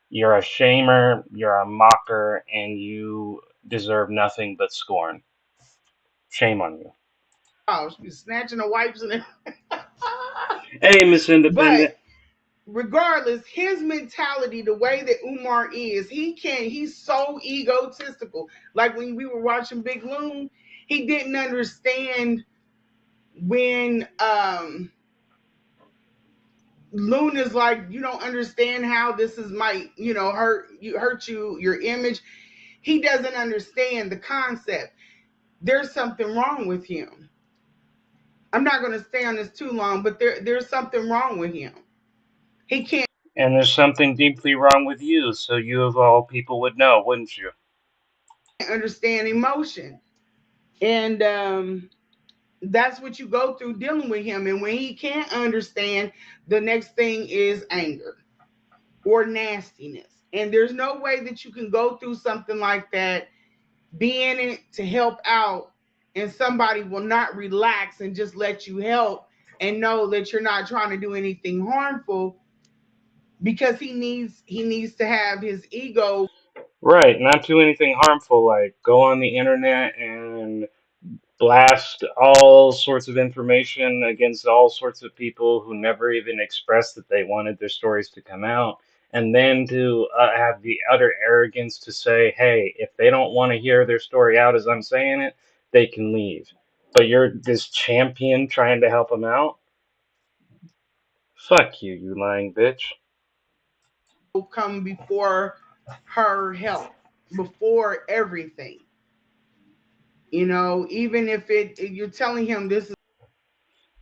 You're a shamer. You're a mocker. And you deserve nothing but scorn. Shame on you. Oh, she be snatching the wipes and Hey, Miss but Independent. regardless, his mentality, the way that Umar is, he's so egotistical. Like when we were watching Big Loon, he didn't understand when Loon is like, you don't understand how this is might, hurt your image. He doesn't understand the concept. There's something wrong with him. I'm not going to stay on this too long, but there's something wrong with him. He can't And there's something deeply wrong with you, so you of all people would know, wouldn't you? understand emotion. And That's what you go through dealing with him. And when he can't understand, the next thing is anger or nastiness. And there's no way that you can go through something like that, be in it to help out, and somebody will not relax and just let you help and know that you're not trying to do anything harmful, because he needs to have his ego Right, not do anything harmful like go on the internet and blast all sorts of information against all sorts of people who never even expressed that they wanted their stories to come out, and then to have the utter arrogance to say, hey, if they don't want to hear their story out as I'm saying it, they can leave. But you're this champion trying to help them out? Fuck you, you lying bitch. come before her health, before everything. Even if you're telling him this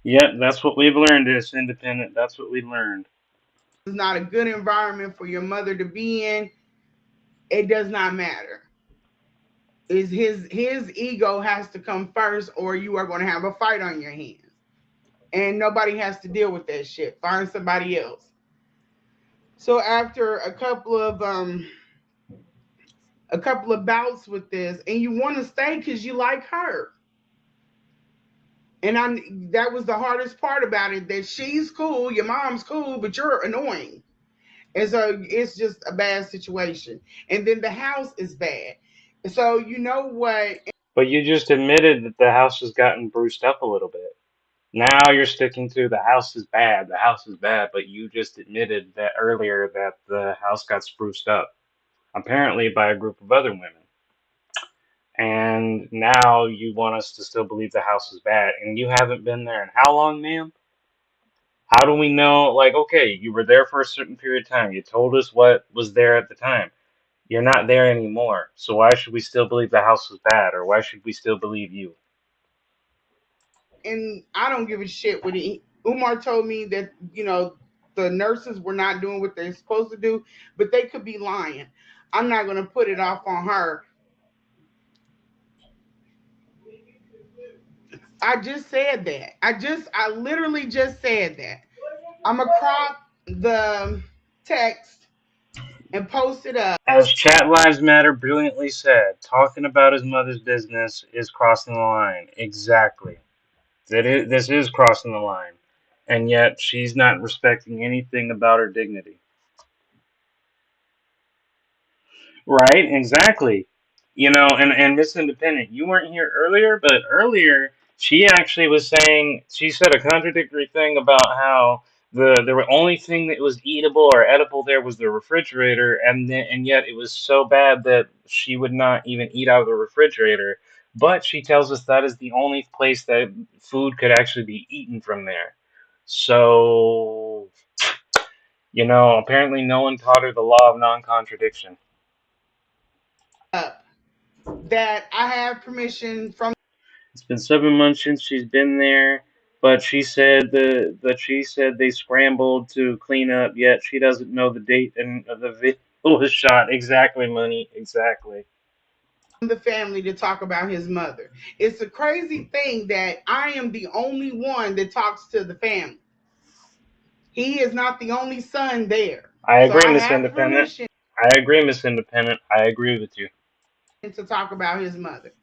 Yep, that's what we've learned as independent. That's what we learned. is not a good environment for your mother to be in, it does not matter. Is his ego has to come first, or you are going to have a fight on your hands. And nobody has to deal with that shit. Find somebody else. So after a couple of bouts with this, and you want to stay because you like her. And that was the hardest part about it, that she's cool, your mom's cool, but you're annoying. And so it's just a bad situation. And then the house is bad. So you know what? But you just admitted that the house has gotten bruised up a little bit. Now you're sticking to the house is bad, the house is bad, but you just admitted that earlier that the house got spruced up, apparently by a group of other women. And now you want us to still believe the house is bad, and you haven't been there in how long, ma'am? How do we know? Like, okay, you were there for a certain period of time. You told us what was there at the time. You're not there anymore. So why should we still believe the house was bad, or why should we still believe you? And I don't give a shit what Umar told me that the nurses were not doing what they're supposed to do, but they could be lying. I'm not going to put it off on her. I just said that. I literally just said that. I'm gonna crop the text and post it up. As Chat Lives Matter brilliantly said, talking about his mother's business is crossing the line. Exactly. This is crossing the line. And yet she's not respecting anything about her dignity. Right, exactly. And Miss Independent, you weren't here earlier, but earlier she actually was saying, she said a contradictory thing about how the only thing that was eatable or edible there was the refrigerator, and yet it was so bad that she would not even eat out of the refrigerator. But she tells us that is the only place that food could actually be eaten from there. So, apparently no one taught her the law of non-contradiction. Up that I have permission from It's been 7 months since she's been there, but she said they scrambled to clean up. Yet she doesn't know the date and the video was shot. Exactly, money. Exactly. the family to talk about his mother. It's a crazy thing that I am the only one that talks to the family. He is not the only son there. I So agree, I Miss have Independent. permission I agree, Miss Independent. I agree with you. to talk about his mother.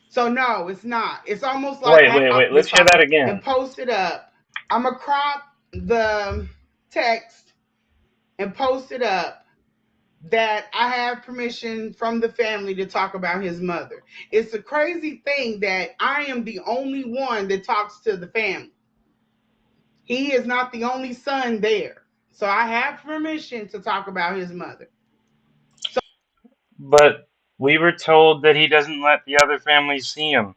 So no, it's not. It's almost like Wait, I wait, wait. crop Let's this hear off that and again. post it up. I'm gonna crop the text and post it up that I have permission from the family to talk about his mother. It's a crazy thing that I am the only one that talks to the family. He is not the only son there. So I have permission to talk about his mother. So But we were told that he doesn't let the other families see him.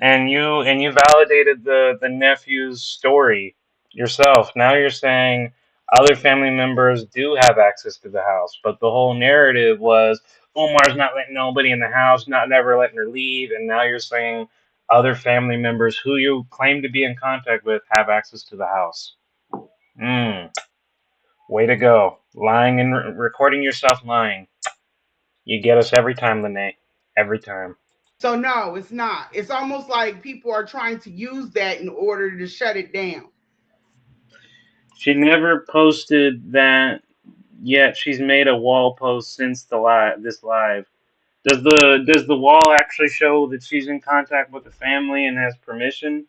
And you validated the nephew's story yourself. Now you're saying other family members do have access to the house, but the whole narrative was Omar's not letting nobody in the house, not never letting her leave, and now you're saying other family members who you claim to be in contact with have access to the house. Mm, way to go. Lying and recording yourself lying. You get us every time, Lanae. Every time. So no, it's not. It's almost like people are trying to use that in order to shut it down. She never posted that yet. She's made a wall post since the live this live. Does the wall actually show that she's in contact with the family and has permission?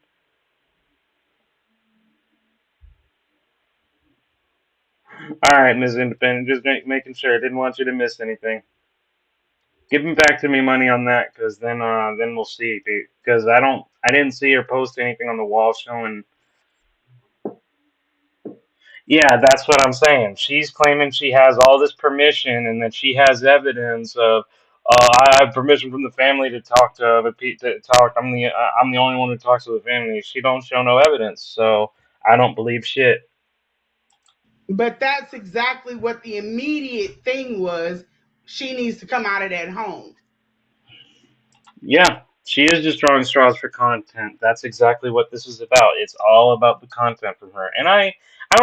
All right, Ms. Independent, just making sure. I didn't want you to miss anything. Give me back to me money on that, cause then we'll see. Because I didn't see her post anything on the wall showing. Yeah, that's what I'm saying. She's claiming she has all this permission and that she has evidence of. I have permission from the family to talk to talk. I'm the only one who talks to the family. She don't show no evidence, so I don't believe shit. But that's exactly what the immediate thing was. She needs to come out of that home. Yeah, she is just drawing straws for content. That's exactly what this is about. It's all about the content from her. And I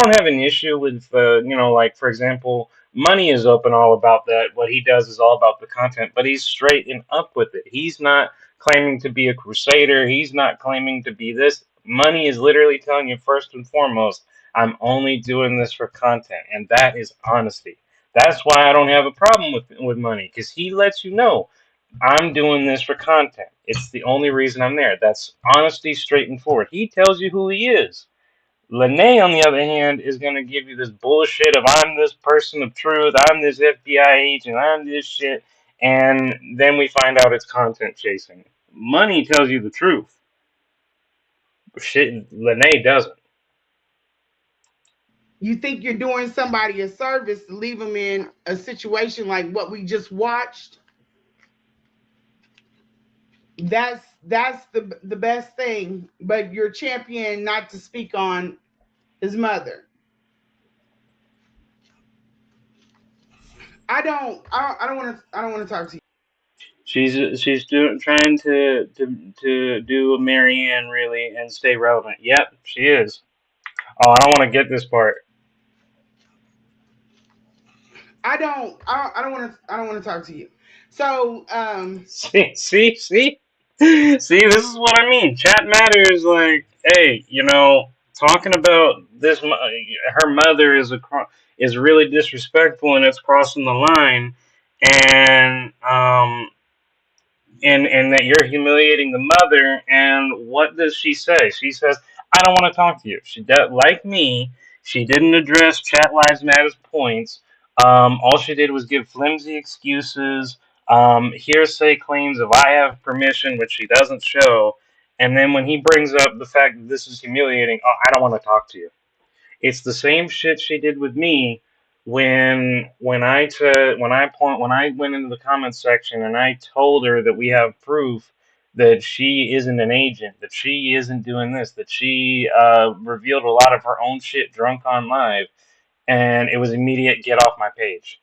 don't have an issue with, like, for example, Money is open all about that. What he does is all about the content, but he's straight and up with it. He's not claiming to be a crusader. He's not claiming to be this. Money is literally telling you, first and foremost, I'm only doing this for content. And that is honesty. That's why I don't have a problem with Money, because he lets you know I'm doing this for content. It's the only reason I'm there. That's honesty, straight and forward. He tells you who he is. Lanae, on the other hand, is going to give you this bullshit of I'm this person of truth, I'm this FBI agent, I'm this shit, and then we find out it's content chasing. Money tells you the truth. Shit, Lanae doesn't. You think you're doing somebody a service to leave them in a situation like what we just watched? That's the best thing. But you're champion not to speak on his mother. I don't want to talk to you. Trying to do a Marianne really and stay relevant. Yep, she is. Oh, I don't want to get this part. I don't want to talk to you. So See, this is what I mean. Chat matters. Like, hey, talking about this, her mother is really disrespectful and it's crossing the line, and and that you're humiliating the mother. And what does she say? She says, "I don't want to talk to you." She does, like me. She didn't address Chat Lives Matter's points. All she did was give flimsy excuses, hearsay claims of I have permission, which she doesn't show. And then when he brings up the fact that this is humiliating, oh, I don't want to talk to you. It's the same shit she did with me when I went into the comments section and I told her that we have proof that she isn't an agent, that she isn't doing this, that she revealed a lot of her own shit drunk on live, and it was immediate get off my page.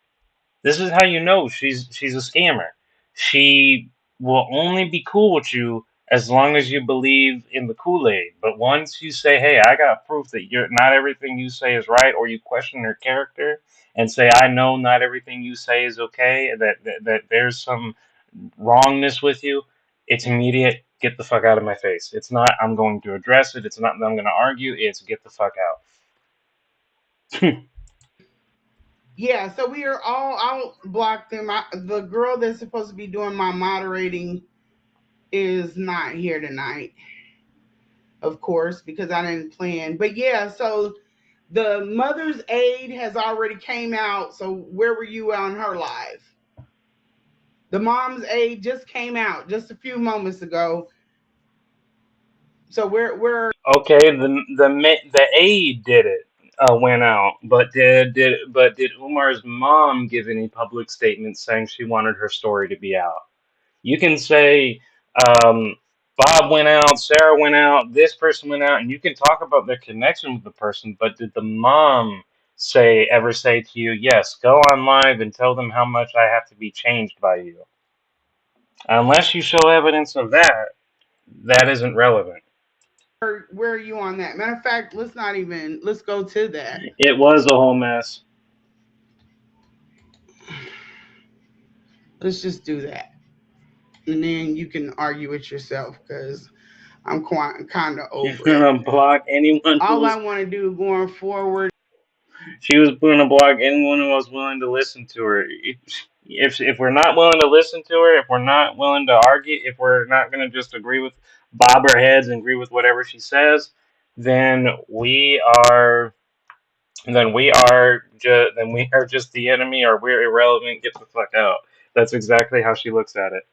This is how you know she's a scammer. She will only be cool with you as long as you believe in the Kool-Aid. But once you say, "Hey, I got proof that you're not everything you say is right," or you question her character and say, "I know not everything you say is okay, that there's some wrongness with you," it's immediate. Get the fuck out of my face. It's not I'm going to address it. It's not that I'm going to argue. It's get the fuck out. yeah, so we are all I'll block them. The girl that's supposed to be doing my moderating is not here tonight, of course, because I didn't plan. But yeah, so the mother's aid has already came out. So where were you on her live? The mom's aid just came out just a few moments ago. So where Okay, the aide did it, went out, but did Umar's mom give any public statements saying she wanted her story to be out? You can say um, Bob went out, Sarah went out, this person went out, and you can talk about their connection with the person. But did the mom ever say to you, "Yes, go on live and tell them how much I have to be changed by you"? Unless you show evidence of that, that isn't relevant. where are you on that? Matter of fact, let's go to that. It was a whole mess. Let's just do that. and then you can argue with yourself because I'm quite kind of She's over it. gonna block anyone who All I was. want to do going forward She was gonna block anyone who was willing to listen to her. If we're not willing to listen to her, if we're not willing to argue, if we're not gonna just agree with bob our heads and agree with whatever she says, then we are then we are just the enemy, or we're irrelevant. Get the fuck out. That's exactly how she looks at it.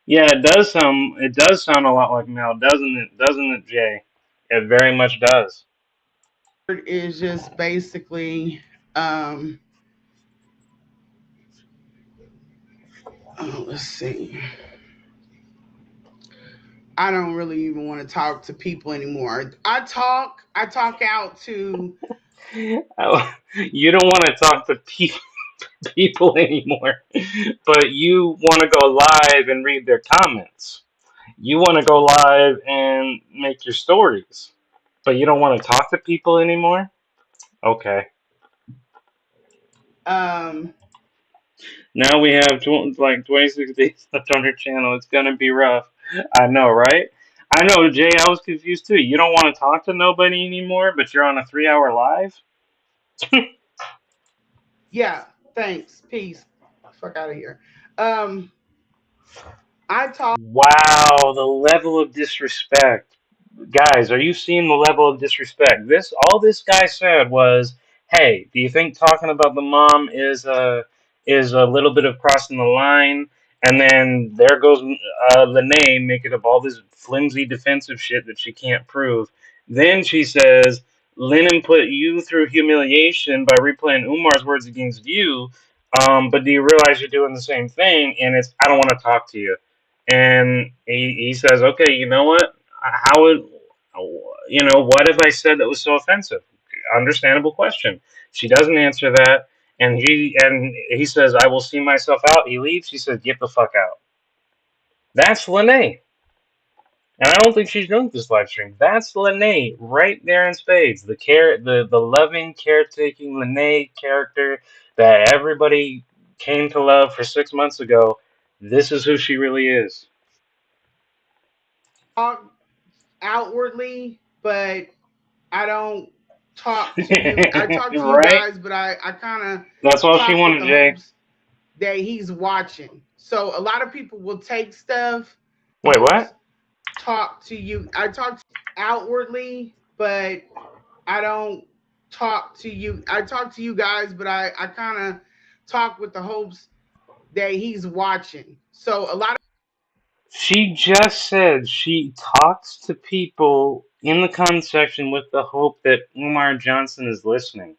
Yeah, it does sound a lot like Mel, doesn't it? Doesn't it, Jay? It very much does. is just basically, um, let's see. I don't really even want to talk to people anymore. I talk out to Oh, you don't want to talk to people anymore, but you want to go live and read their comments. You want to go live and make your stories, but you don't want to talk to people anymore. Okay. um, Now we have like 26 days left on her channel. It's gonna be rough. I know, right? I know, Jay. I was confused too. You don't want to talk to nobody anymore, but you're on a 3 hour live. yeah, thanks, peace, fuck out of here. Um, I talk Wow, the level of disrespect. Guys, are you seeing the level of disrespect? This guy said was, "Hey, do you think talking about the mom is a little bit of crossing the line?" And then there goes Lanae making up all this flimsy defensive shit that she can't prove. Then she says, "Lennon put you through humiliation by replaying Umar's words against you. But do you realize you're doing the same thing?" And it's, "I don't want to talk to you." And he says, "Okay, you know what? How would what have I said that was so offensive?" Understandable question. She doesn't answer that, and he says, "I will see myself out." He leaves. She says, "Get the fuck out." That's Lanae, and I don't think she's doing this live stream. That's Lanae right there in spades. The loving, caretaking Lanae character that everybody came to love for 6 months ago. This is who she really is. outwardly, but I don't talk to you. I talk to you Right? guys, but I kind of That's all she talk with wanted, the Jay. hopes that he's watching. So a lot of people will take stuff, Wait, what? talk to you. I talk outwardly, but I don't talk to you. I talk to you guys, but I kind of talk with the hopes that he's watching. So a lot She just said she talks to people in the comment section with the hope that Umar Johnson is listening.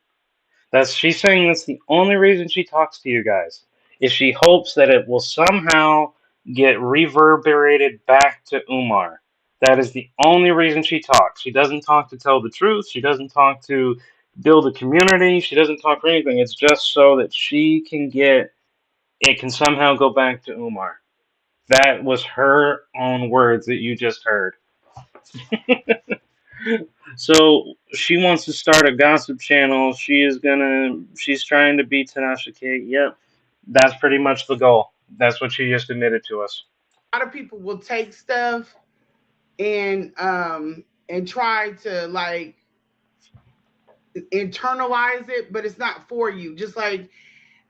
She's saying that's the only reason she talks to you guys. Is she hopes that it will somehow get reverberated back to Umar. That is the only reason she talks. She doesn't talk to tell the truth. She doesn't talk to build a community. She doesn't talk for anything. It's just so that she can get it can somehow go back to Umar. That was her own words that you just heard. So she wants to start a gossip channel. She's trying to be Tanasha K. Yep. That's pretty much the goal. That's what she just admitted to us. of people will take stuff and try to like internalize it, but it's not for you. Just like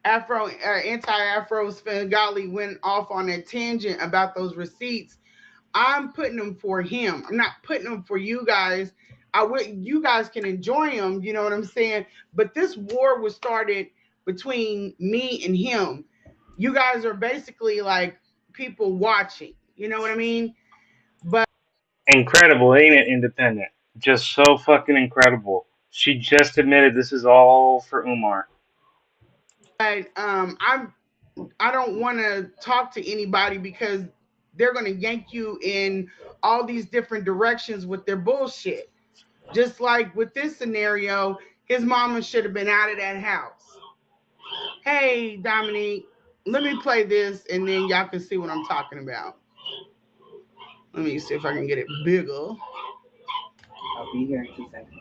anti-Afro Svengali went off on a tangent about those receipts. I'm putting them for him. I'm not putting them for you guys. I would you guys can enjoy them, you know what I'm saying? But this war was started between me and him. You guys are basically like people watching. You know what I mean? But Incredible, ain't it, Independent? Just so fucking incredible. She just admitted this is all for Umar. I don't want to talk to anybody because they're going to yank you in all these different directions with their bullshit. Just like with this scenario, his mama should have been out of that house. Hey, Dominique, let me play this and then y'all can see what I'm talking about. Let me see if I can get it bigger. I'll be here in 2 seconds.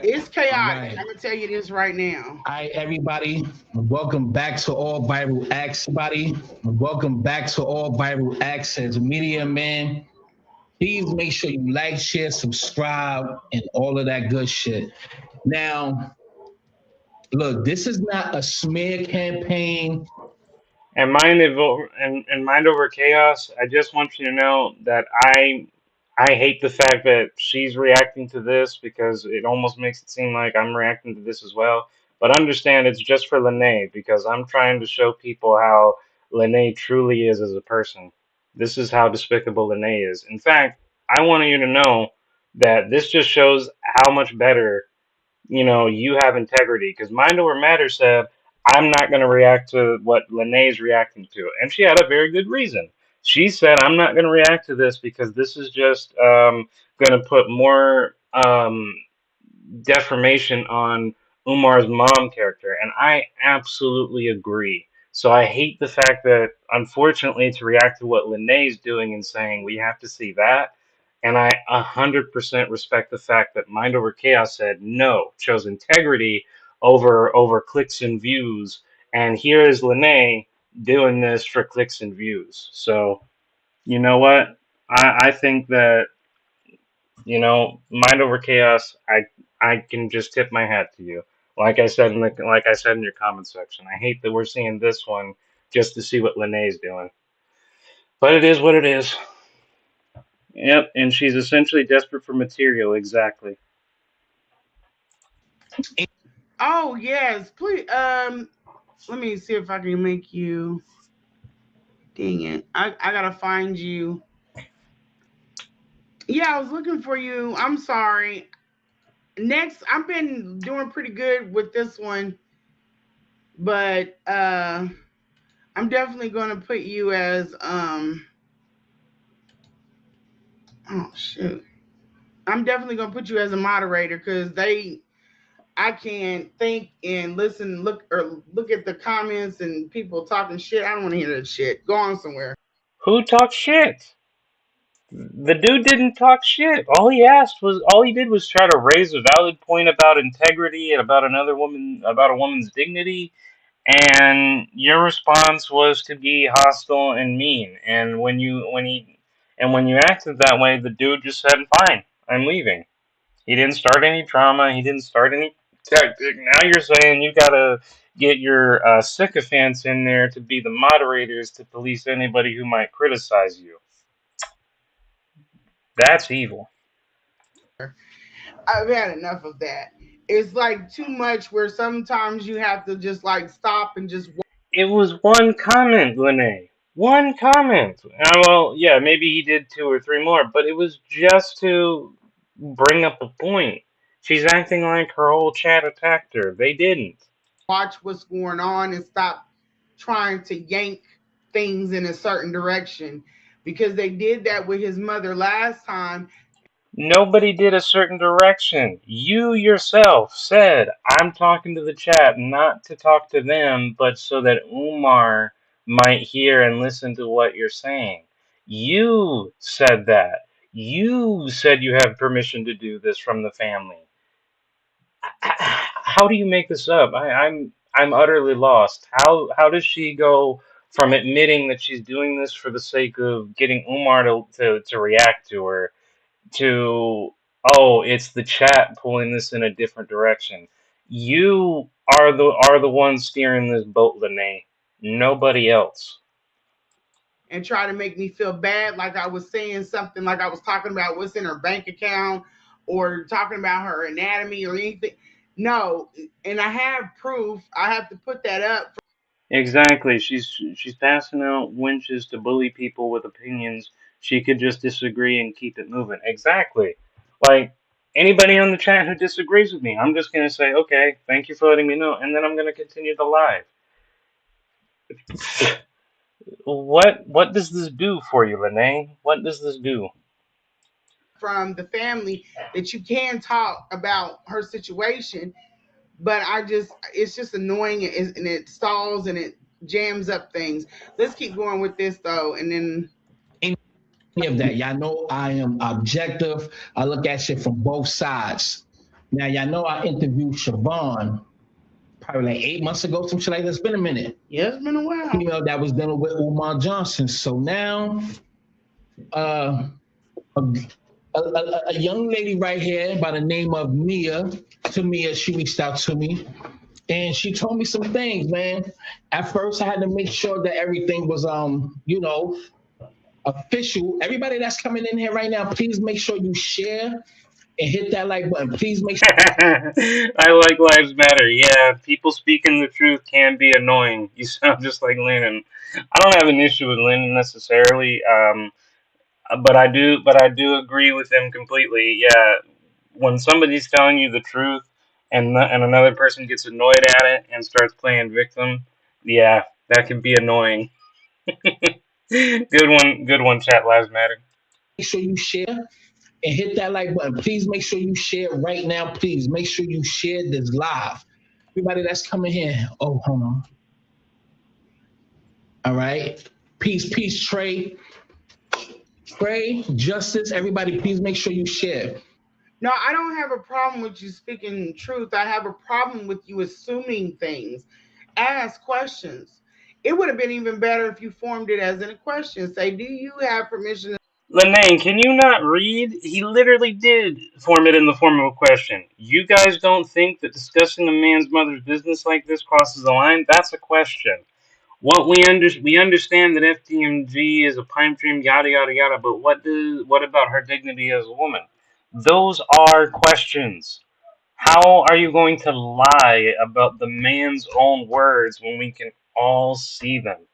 It's All chaotic. right. I'm gonna tell you this right now. All right, everybody. Welcome back to All Viral Acts, everybody. Welcome back to All Viral Acts as Media Man. Please make sure you like, share, subscribe, and all of that good shit. Now, look, this is not a smear campaign. And mind over chaos. I just want you to know that I hate the fact that she's reacting to this because it almost makes it seem like I'm reacting to this as well. But understand it's just for Lanae because I'm trying to show people how Lanae truly is as a person. This is how despicable Lanae is. In fact, I want you to know that this just shows how much better you have integrity. Because Mind Over Matter said, I'm not going to react to what Lanae's reacting to. And she had a very good reason. She said, I'm not going to react to this because this is just going to put more defamation on Umar's mom character. And I absolutely agree. So I hate the fact that, unfortunately, to react to what Lanae's doing and saying we have to see that, and I 100% respect the fact that Mind Over Chaos said no, chose integrity over clicks and views. And here is Lanae doing this for clicks and views. So you know what? I think that Mind Over Chaos. I can just tip my hat to you. Like I said in your comment section, I hate that we're seeing this one just to see what Lanae's doing. But it is what it is. Yep, and she's essentially desperate for material. Exactly. Oh yes, please. Let me see if I can make you. Dang it! I gotta find you. Yeah, I was looking for you. I'm sorry. Next, I've been doing pretty good with this one, but I'm definitely gonna put you as oh shoot. I'm definitely gonna put you as a moderator because I can't think and listen, look at the comments and people talking shit. I don't want to hear that shit. Go on somewhere. Who talks shit? The dude didn't talk shit. All he did was try to raise a valid point about integrity and about another woman, about a woman's dignity. And your response was to be hostile and mean. And when you acted that way, the dude just said, "Fine, I'm leaving." He didn't start any drama. He didn't start any tactic. Now you're saying you gotta get your sycophants in there to be the moderators to police anybody who might criticize you. That's evil. I've had enough of that. It's like too much where sometimes you have to just like stop and just It was one comment, Lene. One comment. Well, yeah, maybe he did two or three more, but it was just to bring up a point. She's acting like her whole chat attacked her. They didn't. watch what's going on and stop trying to yank things in a certain direction because they did that with his mother last time. Nobody did a certain direction. You yourself said, I'm talking to the chat, not to talk to them, but so that Umar might hear and listen to what you're saying. You said that. You said you have permission to do this from the family. How do you make this up? I'm utterly lost. How does she go from admitting that she's doing this for the sake of getting Umar to react to her to, oh, it's the chat pulling this in a different direction? You are the one steering this boat, Lene. Nobody else. And try to make me feel bad, like I was saying something, like I was talking about what's in her bank account or talking about her anatomy or anything. No, and I have proof. I have to put that up. Exactly. She's passing out winches to bully people with opinions. She could just disagree and keep it moving. Exactly. Like anybody on the chat who disagrees with me, I'm just gonna say, okay, thank you for letting me know, and then I'm gonna continue the live. What does this do for you, Lene? What does this do? From the family that you can talk about her situation, but it's just annoying and it stalls and it jams up things. Let's keep going with this though, and then Any of that. Y'all know I am objective. I look at shit from both sides. Now, y'all know I interviewed Siobhan probably like 8 months ago, some shit like that. It's been a minute. Yeah, it's been a while. Female that was dealing with Umar Johnson. So now, uh, a, a young lady right here by the name of Mia, she reached out to me and she told me some things, man. At first, I had to make sure that everything was, official. Everybody that's coming in here right now, please make sure you share and hit that like button. Please make I like Lives Matter. Yeah, people speaking the truth can be annoying. You sound just like Lennon. I don't have an issue with Lennon necessarily, but I do agree with him completely. Yeah, when somebody's telling you the truth and another person gets annoyed at it and starts playing victim, yeah, that can be annoying. Good one. Chat Lives Matter. sure you share and hit that like button. Please make sure you share right now. Please make sure you share this live. Everybody that's coming here. Oh, hold on. All right. Peace, Trey. Trey, Justice, everybody, please make sure you share. No, I don't have a problem with you speaking truth. I have a problem with you assuming things. Ask questions. It would have been even better if you formed it as in a question. Say, do you have permission? Lanae, can you not read? He literally did form it in the form of a question. You guys don't think that discussing a man's mother's business like this crosses the line? That's a question. We understand that FDMG is a pipe dream, yada yada yada. But what about her dignity as a woman? Those are questions. How are you going to lie about the man's own words when we can all see them?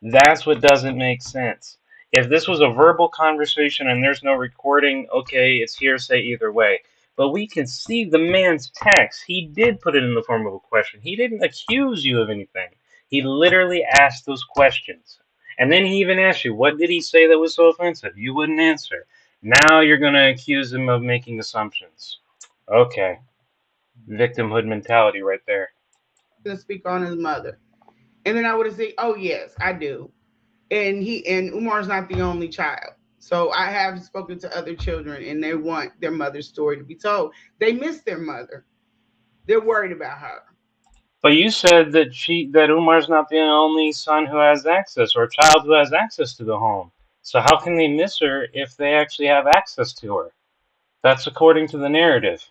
That's what doesn't make sense. If this was a verbal conversation and there's no recording, okay, it's hearsay either way. But we can see the man's text. He did put it in the form of a question. He didn't accuse you of anything. He literally asked those questions. And then he even asked you, what did he say that was so offensive? You wouldn't answer. Now you're going to accuse him of making assumptions. Okay. Victimhood mentality right there. To speak on his mother? And then I would have said, oh, yes, I do. And Umar's not the only child. So I have spoken to other children and they want their mother's story to be told. They miss their mother. They're worried about her. But you said that Umar's not the only son who has access or child who has access to the home. So how can they miss her if they actually have access to her? That's according to the narrative.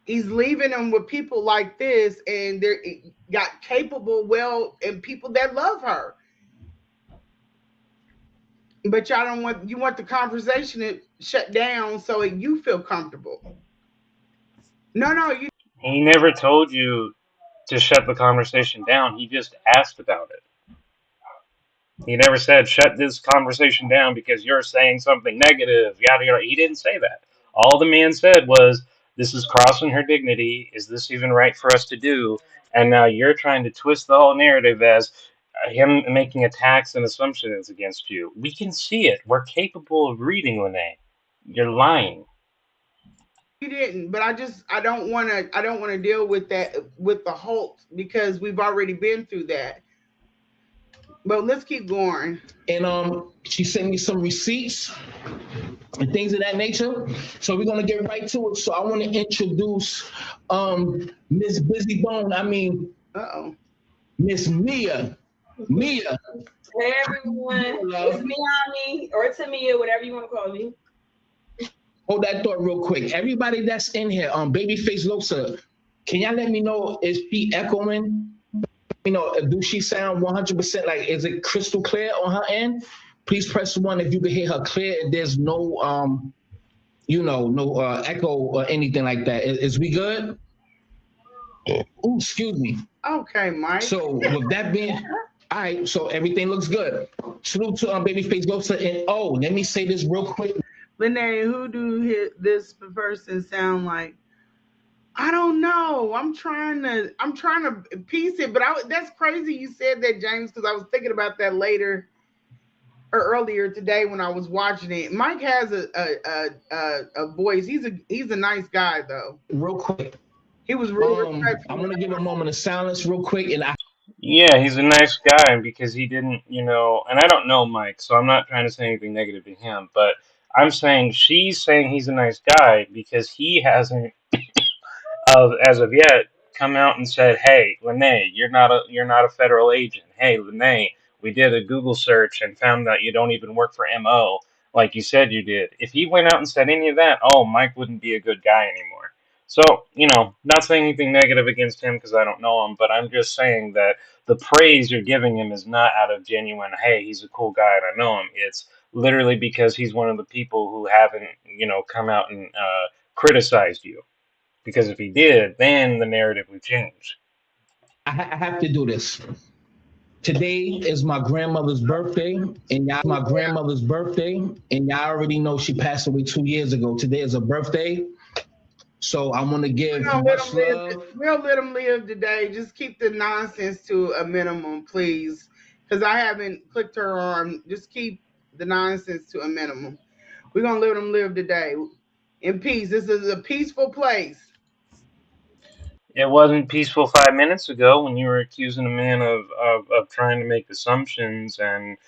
He's leaving them with people like this, and they're got capable, well, and people that love her. But y'all don't want you want the conversation to shut down so you feel comfortable. No, no, you He never told you to shut the conversation down. He just asked about it. He never said shut this conversation down because you're saying something negative. Yada yada. He didn't say that. All the man said was, "This is crossing her dignity. Is this even right for us to do?" And now you're trying to twist the whole narrative as him making attacks and assumptions against you. We can see it. We're capable of reading, Lanae. You're lying. didn't. But I don't want to deal with that with the Holt because we've already been through that. But let's keep going. And she sent me some receipts and things of that nature. So we're gonna get right to it. So I want to introduce Miss Busy Bone. I mean Uh-oh. Miss Mia. Mia. Hey everyone, it's Miami or Tamia, whatever you want to call me. Hold that thought real quick. Everybody that's in here, Babyface Losa, can y'all let me know, is she echoing? You know, do she sound 100% like, is it crystal clear on her end? Please press one if you can hear her clear. There's no, no echo or anything like that. Is we good? Ooh, excuse me. Okay, Mike. So with that being, all right, so everything looks good. Salute to Babyface Losa. And let me say this real quick. Lanae, who do this person sound like? I don't know. I'm trying to piece it, but that's crazy you said that, James, because I was thinking about that later or earlier today when I was watching it. Mike has a voice. He's a nice guy though. Real quick. He was really I'm gonna give a moment of silence real quick, and Yeah, he's a nice guy because he didn't, and I don't know Mike, so I'm not trying to say anything negative to him, but I'm saying she's saying he's a nice guy because he hasn't as of yet come out and said, "Hey, Lanae, you're not a federal agent. Hey, Lanae, we did a Google search and found that you don't even work for MO like you said you did." If he went out and said any of that, oh, Mike wouldn't be a good guy anymore. So, not saying anything negative against him because I don't know him, but I'm just saying that the praise you're giving him is not out of genuine, hey, he's a cool guy and I know him. It's literally because he's one of the people who haven't, come out and criticized you. Because if he did, then the narrative would change. I have to do this. Today is my grandmother's birthday, and y'all already know she passed away 2 years ago. Today is her birthday, so I want to give much love. We'll let them live today. Just keep the nonsense to a minimum, please. Because I haven't clicked her on. Just keep the nonsense to a minimum. We're gonna let them live today in peace. This is a peaceful place. It wasn't peaceful 5 minutes ago when you were accusing a man of trying to make assumptions and,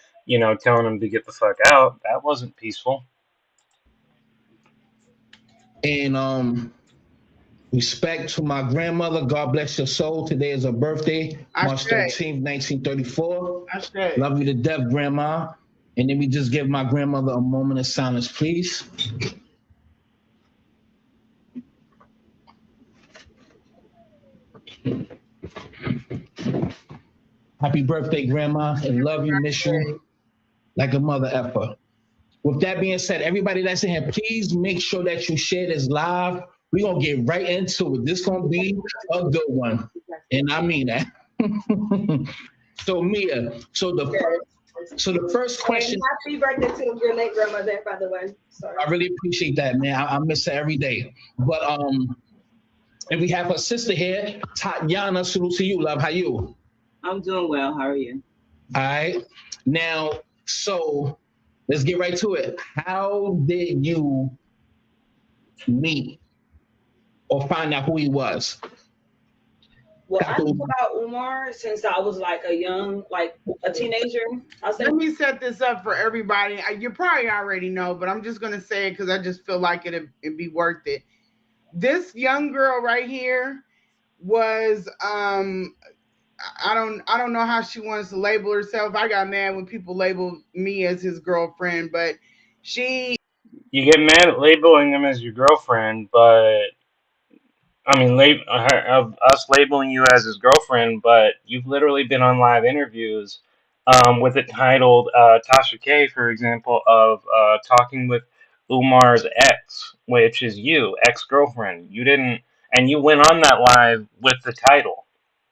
telling him to get the fuck out. That wasn't peaceful. And respect to my grandmother. God bless your soul. Today is her birthday, March 13th, 1934. Love you to death, Grandma. And then we just give my grandmother a moment of silence, please. Happy birthday, Grandma, and love you, miss you like a mother effer. With that being said, everybody that's in here, please make sure that you share this live. We're going to get right into it. This going to be a good one. And I mean that. So, Mia, the first question. And happy birthday to your late grandmother, by the way. Sorry. I really appreciate that, man. I miss her every day. But and we have her sister here, Tatiana. Salute to you, love. How you? I'm doing well. How are you? All right. Now, so let's get right to it. How did you meet or find out who he was? Well, I knew about Umar since I was like a teenager. Let me set this up for everybody. You probably already know, but I'm just gonna say it because I just feel like it'd be worth it. This young girl right here was I don't know how she wants to label herself. I got mad when people labeled me as his girlfriend, but she You get mad at labeling him as your girlfriend, but I mean, of us labeling you as his girlfriend, but you've literally been on live interviews with it titled Tasha K, for example, of talking with Umar's ex, which is you, ex-girlfriend. You didn't, and you went on that live with the title.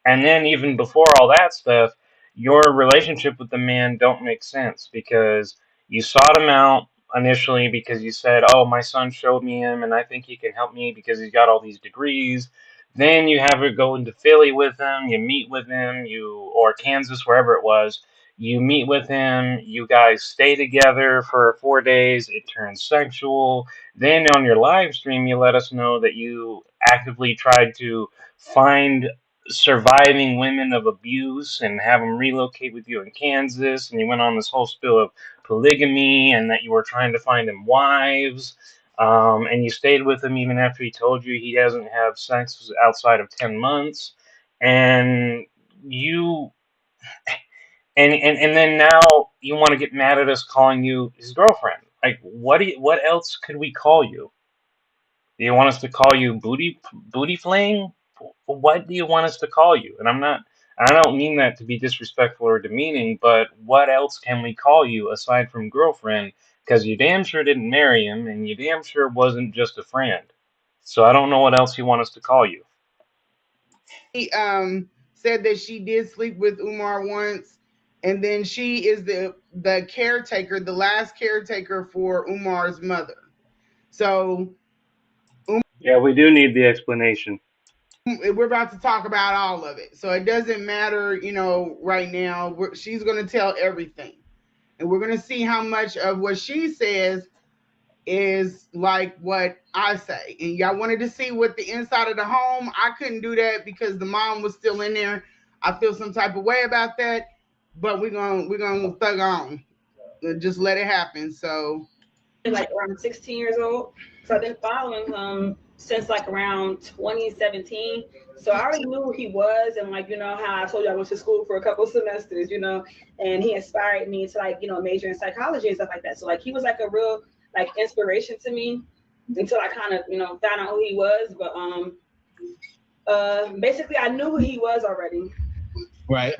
And then even before all that stuff, your relationship with the man don't make sense because you sought him out initially because you said, "Oh, my son showed me him, and I think he can help me because he's got all these degrees." Then you have her go into Philly with him. You meet with him, or Kansas, wherever it was. You meet with him. You guys stay together for 4 days. It turns sexual. Then on your live stream, you let us know that you actively tried to find surviving women of abuse and have them relocate with you in Kansas, and you went on this whole spill of polygamy and that you were trying to find him wives, and you stayed with him even after he told you he doesn't have sex outside of 10 months, and you and then now you want to get mad at us calling you his girlfriend. Like, what else could we call you? Do you want us to call you booty flaying? What do you want us to call you? And I don't mean that to be disrespectful or demeaning, but what else can we call you aside from girlfriend? Because you damn sure didn't marry him, and you damn sure wasn't just a friend. So I don't know what else you want us to call you. said that she did sleep with Umar once, and then she is the caretaker, the last caretaker for Umar's mother. So Yeah, we do need the explanation. we're about to talk about all of it. So it doesn't matter, right now. She's going to tell everything. And we're going to see how much of what she says is like what I say. And y'all wanted to see what the inside of the home. I couldn't do that because the mom was still in there. I feel some type of way about that, but we're gonna thug on and just let it happen. So like around 16 years old. So I've been following him since like around 2017. So I already knew who he was, and like how I told you I went to school for a couple semesters, and he inspired me to like major in psychology and stuff like that. So like he was like a real like inspiration to me until I kind of found out who he was. But basically I knew who he was already. Right.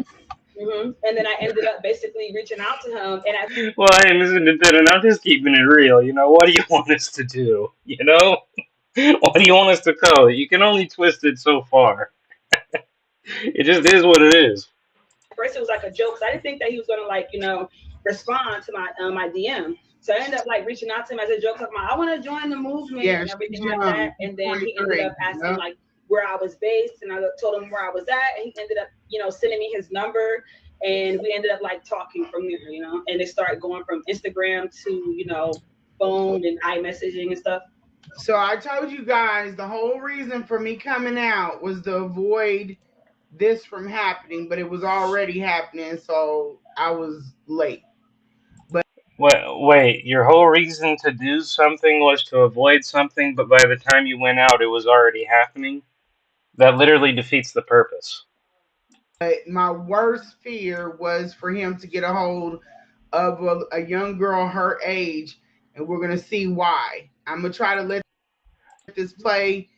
And then I ended up basically reaching out to him, and I Well, hey, Mr. Independent, I'm just keeping it real. What do you want us to do? What do you want us to call it? You can only twist it so far. It just is what it is. first it was like a joke because I didn't think that he was gonna like respond to my DM. So I ended up like reaching out to him as a joke, talking about I want to join the movement Yeah, and she's everything like that. young. And then he ended 23. up asking Yep. like where I was based, and I told him where I was at, and he ended up sending me his number, and we ended up like talking from there, and it started going from Instagram to phone and iMessaging and stuff. So I told you guys the whole reason for me coming out was to avoid this from happening, but it was already happening, so I was late. Wait, your whole reason to do something was to avoid something, but by the time you went out, it was already happening? That literally defeats the purpose. But my worst fear was for him to get a hold of a young girl her age, and we're gonna see why. I'm gonna try to let this play,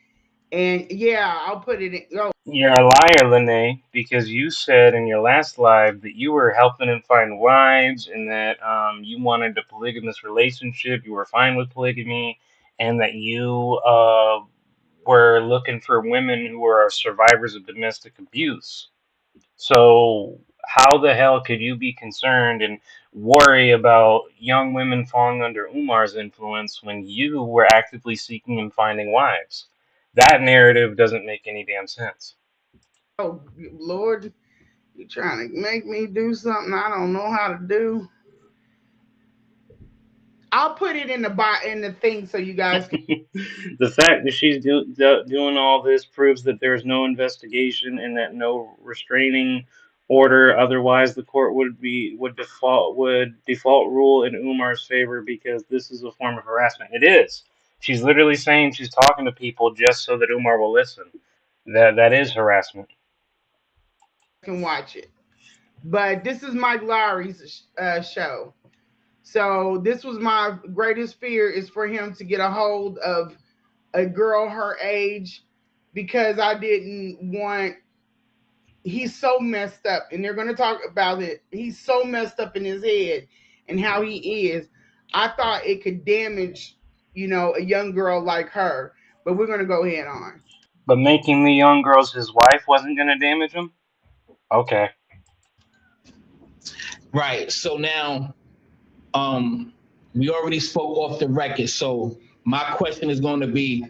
and yeah, I'll put it in. Oh, You're a liar, Lanae, because you said in your last live that you were helping him find wives and that you wanted a polygamous relationship, you were fine with polygamy, and that you were looking for women who are survivors of domestic abuse. So, how the hell could you be concerned and worry about young women falling under Umar's influence when you were actively seeking and finding wives? That narrative doesn't make any damn sense. oh, Lord, you trying to make me do something I don't know how to do? I'll put it in the thing so you guys can. The fact that she's doing all this proves that there's no investigation and that no restraining order. Otherwise, the court would default rule in Umar's favor because this is a form of harassment. It is. She's literally saying she's talking to people just so that Umar will listen. That is harassment. Can watch it. But this is Mike Lowry's show. So this was my greatest fear is for him to get a hold of a girl her age because I didn't want. He's so messed up, and they're going to talk about it. He's so messed up in his head and how he is. I thought it could damage, a young girl like her. But we're going to go ahead on. But making the young girls his wife wasn't going to damage him? Okay. Right. So now, um, we already spoke off the record. So my question is going to be,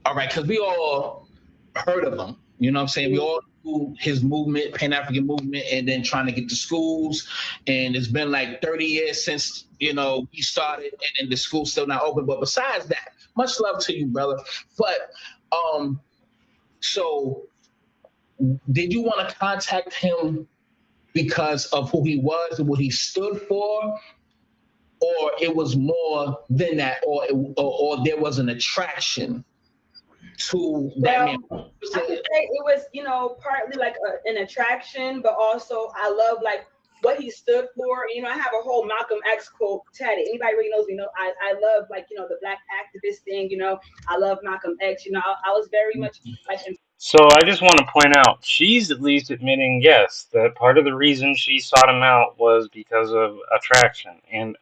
all right, because we all heard of him. You know what I'm saying? We all knew his movement, Pan African movement, and then trying to get to schools. And it's been like 30 years since, he started, and the school's still not open. But besides that, much love to you, brother. But so did you want to contact him because of who he was and what he stood for? Or it was more than that, or there was an attraction to that man? Well, I could say it was, partly like an attraction, but also I love like what he stood for. I have a whole Malcolm X quote tatted. Anybody really knows me know I love like the black activist thing. I love Malcolm X. I was very much like So I just want to point out, she's at least admitting, yes, that part of the reason she sought him out was because of attraction. And,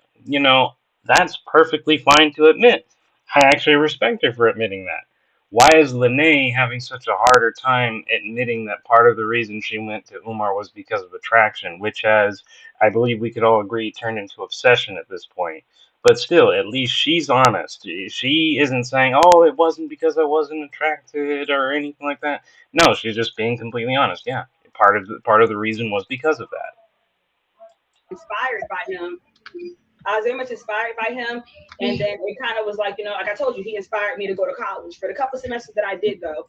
that's perfectly fine to admit. I actually respect her for admitting that. Why is Lanae having such a harder time admitting that part of the reason she went to Umar was because of attraction, which has, I believe we could all agree, turned into obsession at this point? But still, at least she's honest. She isn't saying, "Oh, it wasn't because I wasn't attracted" or anything like that. No, she's just being completely honest. Yeah, part of the reason was because of that. inspired by him. I was very much inspired by him, and then it kind of was like like I told you, he inspired me to go to college for the couple semesters that I did go.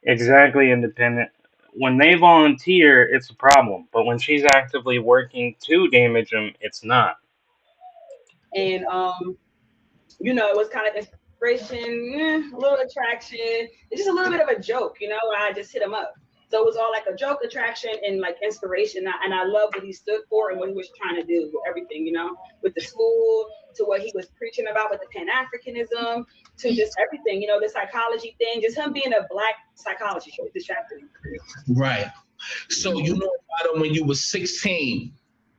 Exactly, independent. When they volunteer, it's a problem. But when she's actively working to damage them, it's not. And It was kind of inspiration, a little attraction. It's just a little bit of a joke, I just hit him up. So it was all like a joke, attraction, and like inspiration. And I love what he stood for and what he was trying to do with everything, with the school, to what he was preaching about with the Pan Africanism, to just everything, the psychology thing, just him being a black psychologist with this chapter. Right. So you know about him when you were 16.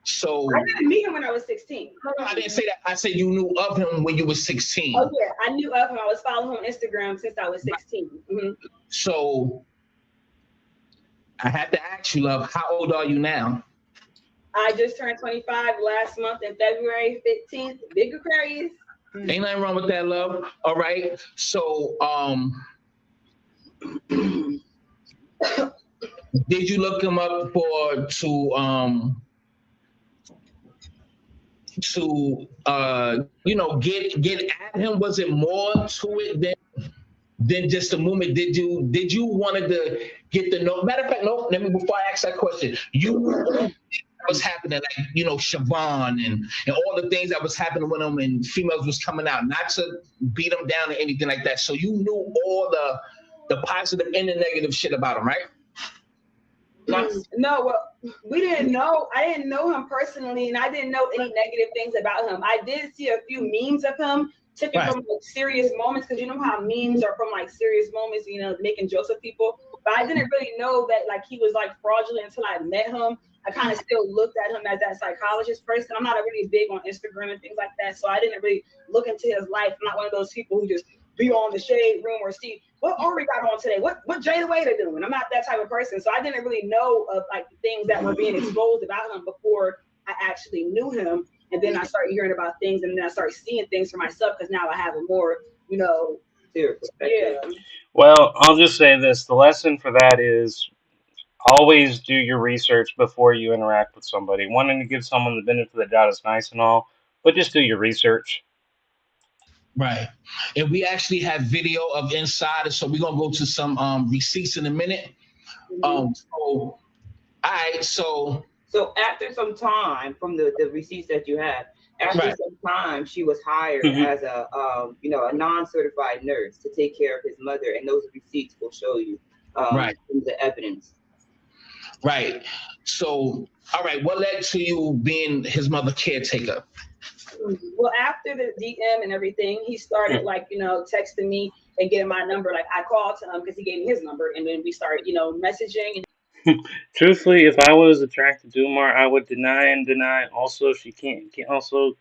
So I didn't meet him when I was 16. I didn't say that. I said you knew of him when you were 16. Oh yeah, I knew of him. I was following him on Instagram since I was 16. Mm-hmm. So I had to ask you, love, how old are you now? I just turned 25 last month in February 15th. Big Aquarius. Ain't nothing wrong with that, love. All right. So did you look him up to get at him? Was it more to it than just a movement? Did you wanted to get the know? Matter of fact, no. Let me before I ask that question. You knew was happening, like Siobhan and all the things that was happening with them, and females was coming out, not to beat them down or anything like that. So you knew all the positive and the negative shit about them, right? No, well, we didn't know. I didn't know him personally, and I didn't know any negative things about him. I did see a few memes of him taken from like serious moments, because you know how memes are from like serious moments, making jokes of people. But I didn't really know that like he was like fraudulent until I met him. I kind of still looked at him as that psychologist person. I'm not really big on Instagram and things like that, so I didn't really look into his life. I'm not one of those people who just be on the shade room or see what Ori got on today, what Jada Waiter doing. I'm not that type of person, so I didn't really know of like the things that were being exposed about him before I actually knew him. And then I started hearing about things, and then I started seeing things for myself because now I have a more, clear perspective. Yeah. Well, I'll just say this: the lesson for that is always do your research before you interact with somebody. Wanting to give someone the benefit of the doubt is nice and all, but just do your research. Right. And we actually have video of inside, so we're gonna go to some receipts in a minute. All right, so after some time from the receipts that you have, after some time, she was hired as a non-certified nurse to take care of his mother, and those receipts will show you the evidence. Right. So, all right, what led to you being his mother caretaker? Well, after the DM and everything, he started texting me and getting my number. Like I called to him because he gave me his number, and then we started messaging. Truthfully, if I was attracted to Umar, I would deny and deny. Also, she can't also,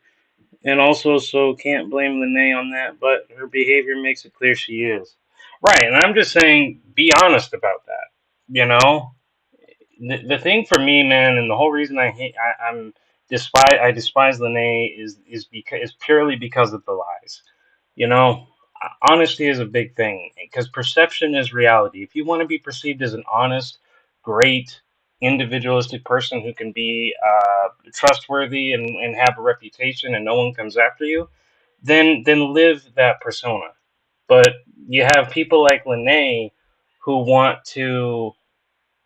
and also so can't blame Lanae on that. But her behavior makes it clear she is. Right, and I'm just saying, be honest about that. You know, the thing for me, man, and the whole reason I despise Lanae is purely because of the lies. You know, honesty is a big thing because perception is reality. If you want to be perceived as an honest, great, individualistic person who can be trustworthy and have a reputation and no one comes after you, then live that persona. But you have people like Lanae who want to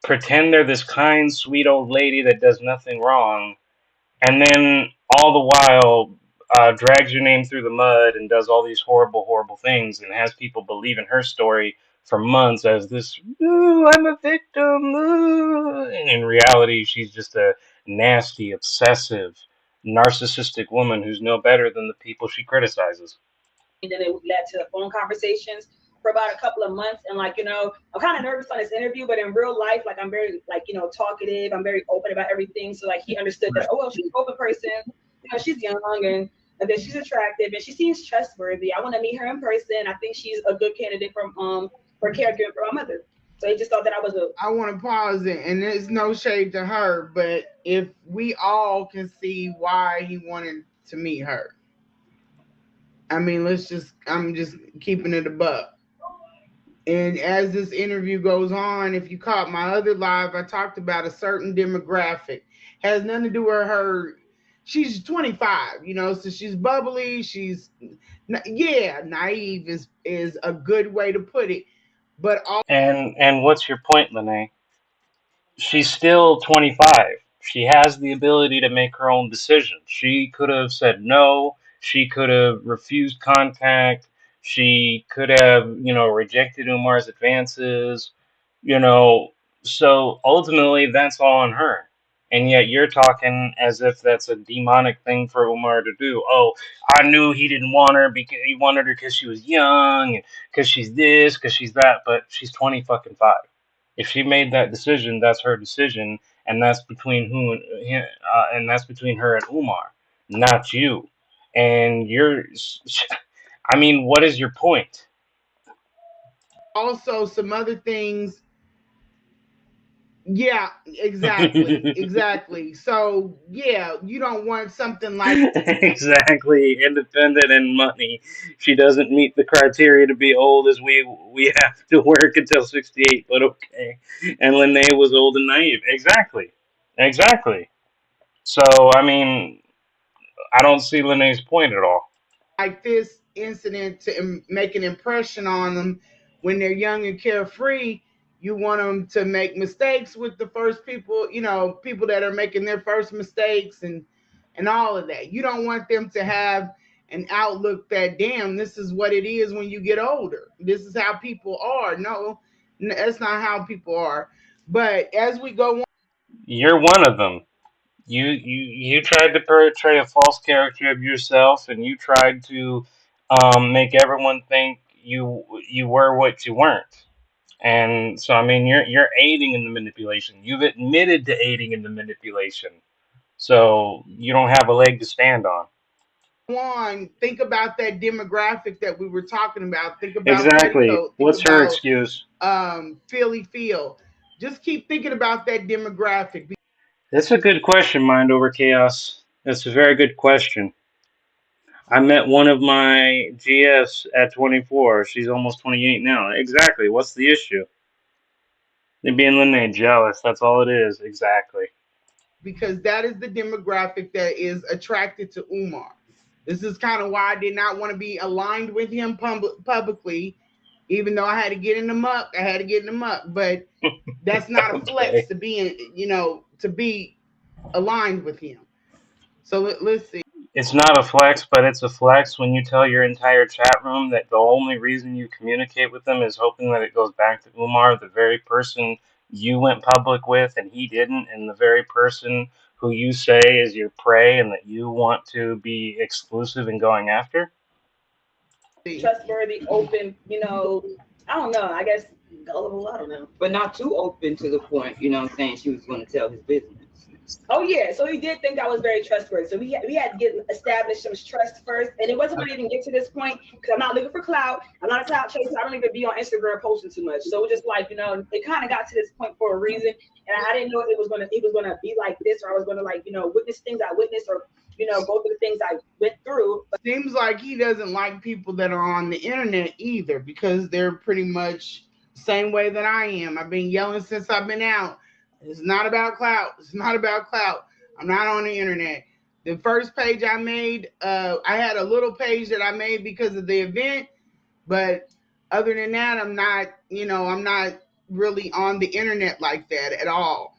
pretend they're this kind, sweet old lady that does nothing wrong, and then all the while drags your name through the mud and does all these horrible, horrible things and has people believe in her story for months as this, ooh, I'm a victim. Ooh. And in reality, she's just a nasty, obsessive, narcissistic woman who's no better than the people she criticizes. And then it led to phone conversations for about a couple of months. And I'm kind of nervous on this interview, but in real life, like I'm very talkative. I'm very open about everything. So like he understood that, oh well, she's an open person. She's young and then she's attractive and she seems trustworthy. I want to meet her in person. I think she's a good candidate for caregiving for my mother. So he just thought that I want to pause it, and there's no shade to her, but if we all can see why he wanted to meet her. I mean, I'm just keeping it a buck. And as this interview goes on, if you caught my other live, I talked about a certain demographic. Has nothing to do with her. She's 25, so she's bubbly. Naive is a good way to put it. But all And what's your point, Lanae? She's still 25. She has the ability to make her own decisions. She could have said no She could have refused contact. She could have, rejected Umar's advances, you know. So ultimately, that's all on her. And yet you're talking as if that's a demonic thing for Umar to do. Oh, I knew he didn't want her because he wanted her because she was young, and because she's this, because she's that. But she's 20 fucking 5. If she made that decision, that's her decision, and that's between and that's between her and Umar, not you. And you're, I mean, what is your point? Also, some other things. Yeah, exactly, exactly. So yeah, you don't want something like Exactly, independent and money. She doesn't meet the criteria to be old as we have to work until 68, but okay. And Lanae was old and naive. Exactly. Exactly. So, I mean, I don't see Lanae's point at all. this incident to make an impression on them when they're young and carefree. You want them to make mistakes with the first people, people that are making their first mistakes and all of that. You don't want them to have an outlook that, damn, this is what it is when you get older. This is how people are. No, that's not how people are. But as we go on, You're one of them. You tried to portray a false character of yourself, and you tried to make everyone think you were what you weren't. And so, I mean, you're aiding in the manipulation. You've admitted to aiding in the manipulation. So you don't have a leg to stand on. think about that demographic that we were talking about. Think about Exactly. Petticoat. Think What's her about excuse? Philly Phil. Just keep thinking about that demographic. That's a good question, Mind Over Chaos. That's a very good question. I met one of my GFs at 24. She's almost 28 now. Exactly. What's the issue? They're being Linae jealous. That's all it is. Exactly. Because that is the demographic that is attracted to Umar. This is kind of why I did not want to be aligned with him publicly, even though I had to get in the muck. I had to get in the muck, but that's not a flex Okay. to be in, to be aligned with him. So let's see. It's not a flex, but it's a flex when you tell your entire chat room that the only reason you communicate with them is hoping that it goes back to Umar, the very person you went public with and he didn't, and the very person who you say is your prey and that you want to be exclusive in going after. Trustworthy, open, I don't know. I guess gullible. I don't know. But not too open to the point, saying she was going to tell his business. Oh yeah, so he did think I was very trustworthy. So we had to get established some trust first, and it wasn't going to even get to this point because I'm not looking for clout. I'm not a clout chaser. I don't even be on Instagram posting too much. So it was just like it kind of got to this point for a reason, and I didn't know it was gonna be like this, or I was gonna witness things I witnessed, or go through the things I went through. But Seems like he doesn't like people that are on the internet either because they're pretty much the same way that I am. I've been yelling since I've been out. It's not about clout. It's not about clout. I'm not on the internet. The first page I made, I had a little page that I made because of the event, but other than that, I'm not really on the internet like that at all.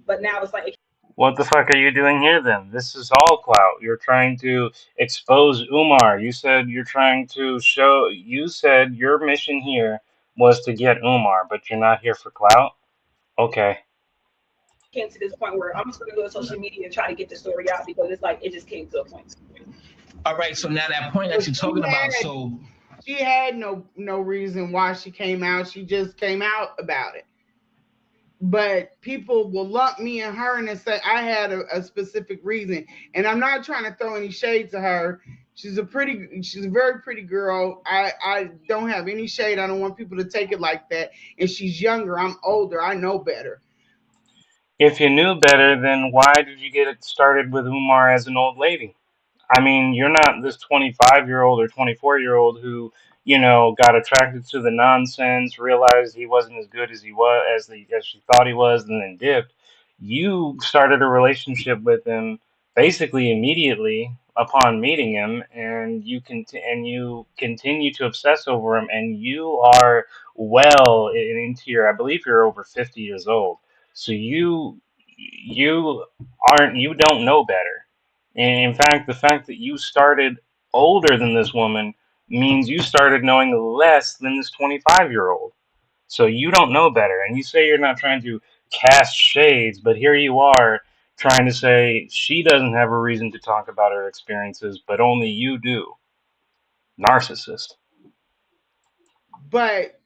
but now it's like What the fuck are you doing here then? This is all clout. You're trying to expose Umar. You said you're trying to show, you said your mission here was to get Umar, but you're not here for clout? Okay. came to this point where I'm just going to go to social media and try to get the story out because it's like it just came to a point. All right, so now that point that you're talking about, so She had no reason why she came out. She just came out about it. But people will lump me and her and say I had a specific reason. And I'm not trying to throw any shade to her. She's a very pretty girl. I don't have any shade. I don't want people to take it like that. And she's younger. I'm older. I know better. If you knew better, then why did you get it started with Umar as an old lady? I mean, you're not this 25-year-old or 24-year-old who, got attracted to the nonsense, realized he wasn't as good as he was as she thought he was, and then dipped. You started a relationship with him basically immediately upon meeting him, and you continue to obsess over him, and you are well into your, I believe you're over 50 years old. So you don't know better, And in fact, the fact that you started older than this woman means you started knowing less than this 25-year-old. So you don't know better. And you say you're not trying to cast shades, but here you are trying to say she doesn't have a reason to talk about her experiences, but only you do. Narcissist. But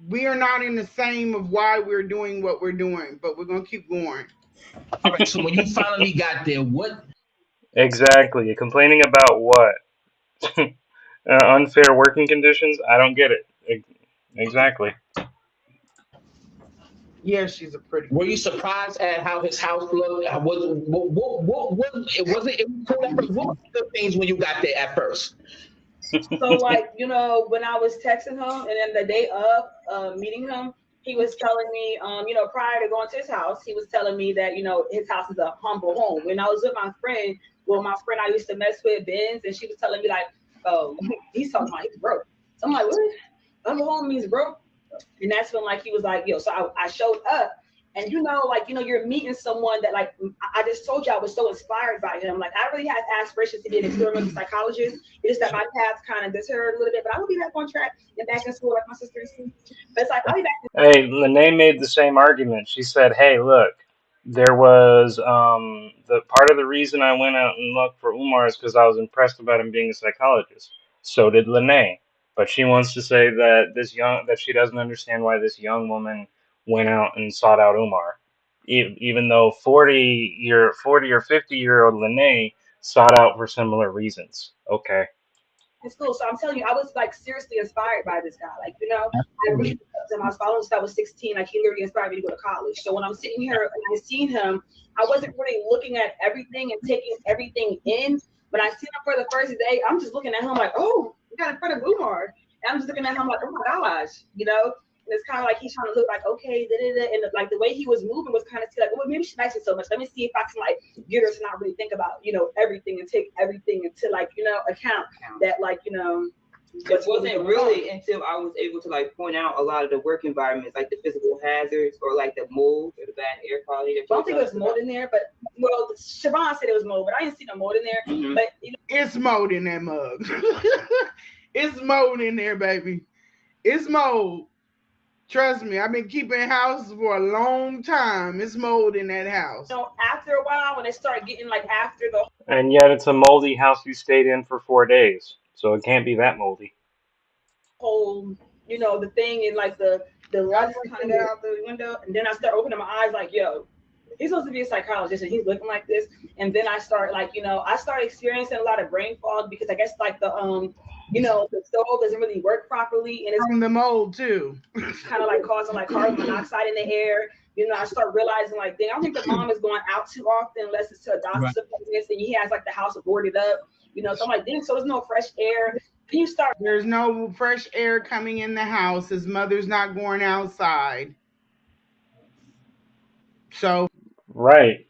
we are not in the same of why we're doing what we're doing, but we're gonna keep going. All right. So when you finally got there, what? Exactly. Complaining about what? Unfair working conditions? I don't get it. Exactly. Yeah, she's a pretty. Were you surprised at how his house looked? It wasn't. It was cool at first. What were the things when you got there at first? So like, when I was texting him and then the day of meeting him, he was telling me, prior to going to his house, he was telling me that, his house is a humble home. When I was with my friend, my friend I used to mess with, Benz, and she was telling me like, oh, he's talking about he's broke. So I'm like, what? Humble home means broke? And that's when like he was like, yo, so I showed up. And you're meeting someone that like I just told you I was so inspired by him. Like I really had aspirations to be an experimental psychologist. It is that my path kind of deterred a little bit, but I will be back on track and back in school like my sister in school. But it's like I'll be back. Hey, Lanae made the same argument. She said, "Hey, look, there was the part of the reason I went out and looked for Umar is because I was impressed about him being a psychologist. So did Lanae, but she wants to say that that she doesn't understand why this young woman went out and sought out Umar, even though 40 or 50-year-old Lanae sought out for similar reasons. Okay, In school. So I'm telling you, I was like seriously inspired by this guy. Like, I really looked up to him. I was following since I was 16. Like he literally inspired me to go to college. So when I'm sitting here and I seen him, I wasn't really looking at everything and taking everything in. When I seen him for the first day, I'm just looking at him like, oh, we got in front of Umar. And I'm just looking at him like, oh my gosh. And it's kind of like he's trying to look like, okay, and like the way he was moving was kind of like, well, maybe she likes it so much. Let me see if I can like get her to not really think about, everything and take everything into like, account that like, It wasn't really until I was able to like point out a lot of the work environments, like the physical hazards or like the mold or the bad air quality. I don't think it was mold in there, but Siobhan said it was mold, but I didn't see no mold in there. Mm-hmm. But it's mold in that mug. It's mold in there, baby. It's mold. Trust me, I've been keeping houses for a long time. It's mold in that house. After a while, when it started getting like after the and yet it's a moldy house you stayed in for 4 days, so it can't be that moldy." whole, the thing and like the lights kind of got out the window, and then I start opening my eyes like, yo, he's supposed to be a psychologist and he's looking like this. And then I start like, I started experiencing a lot of brain fog because I guess like the stove doesn't really work properly and it's from the mold too. kind of like causing like carbon monoxide in the air. I start realizing like, dang, I don't think the mom is going out too often unless it's to a doctor's appointment and he has like the house boarded up. So I'm like, dang, so there's no fresh air. Then you start. There's no fresh air coming in the house. His mother's not going outside. So Right.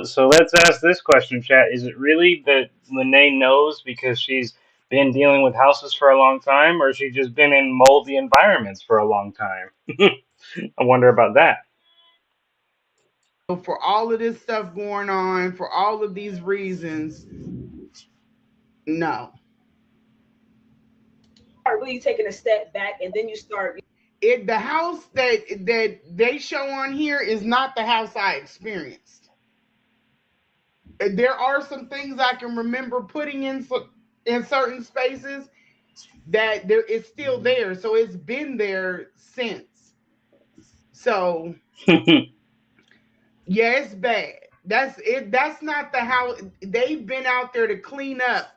So let's ask this question, chat. Is it really that Lanae knows because she's been dealing with houses for a long time, or she just been in moldy environments for a long time? I wonder about that. for all of this stuff going on, for all of these reasons, no. Really taking a step back and then you start. The house that they show on here is not the house I experienced. There are some things I can remember putting in certain spaces that there is still there, so it's been there since. So yeah, it's bad. That's it. That's not the house. They've been out there to clean up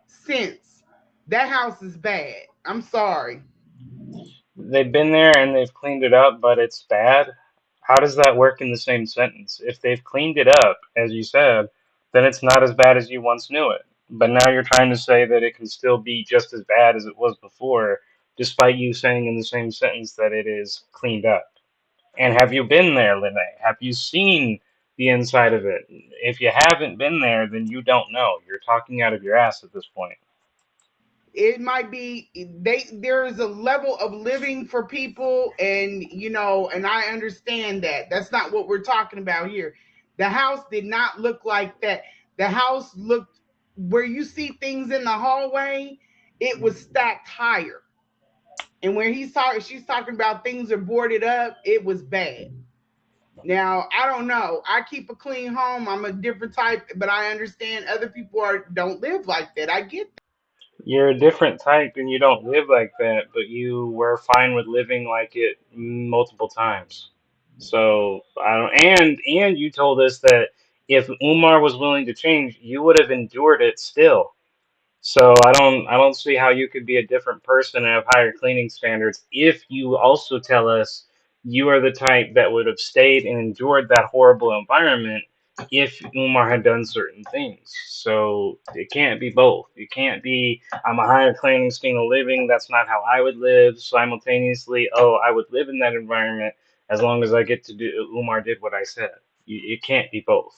since. That house is bad. I'm sorry. They've been there and they've cleaned it up, but it's bad. How does that work in the same sentence? If they've cleaned it up, as you said, then it's not as bad as you once knew it. But now you're trying to say that it can still be just as bad as it was before, despite you saying in the same sentence that it is cleaned up. And have you been there, Lene? Have you seen the inside of it? If you haven't been there, then you don't know. You're talking out of your ass at this point. It might be there is a level of living for people, and and I understand that. That's not what we're talking about here. The house did not look like that. The house looked, where you see things in the hallway, it was stacked higher. And where she's talking about things are boarded up, it was bad. Now, I don't know. I keep a clean home. I'm a different type, but I understand other people don't live like that. I get that. You're a different type and you don't live like that, but you were fine with living like it multiple times. So I don't, and you told us that if Umar was willing to change, you would have endured it still. So I don't see how you could be a different person and have higher cleaning standards if you also tell us you are the type that would have stayed and endured that horrible environment if Umar had done certain things. So it can't be both. You can't be I'm a higher cleaning standard of living. That's not how I would live. Simultaneously, oh, I would live in that environment as long as I get to do Umar did what I said. It can't be both.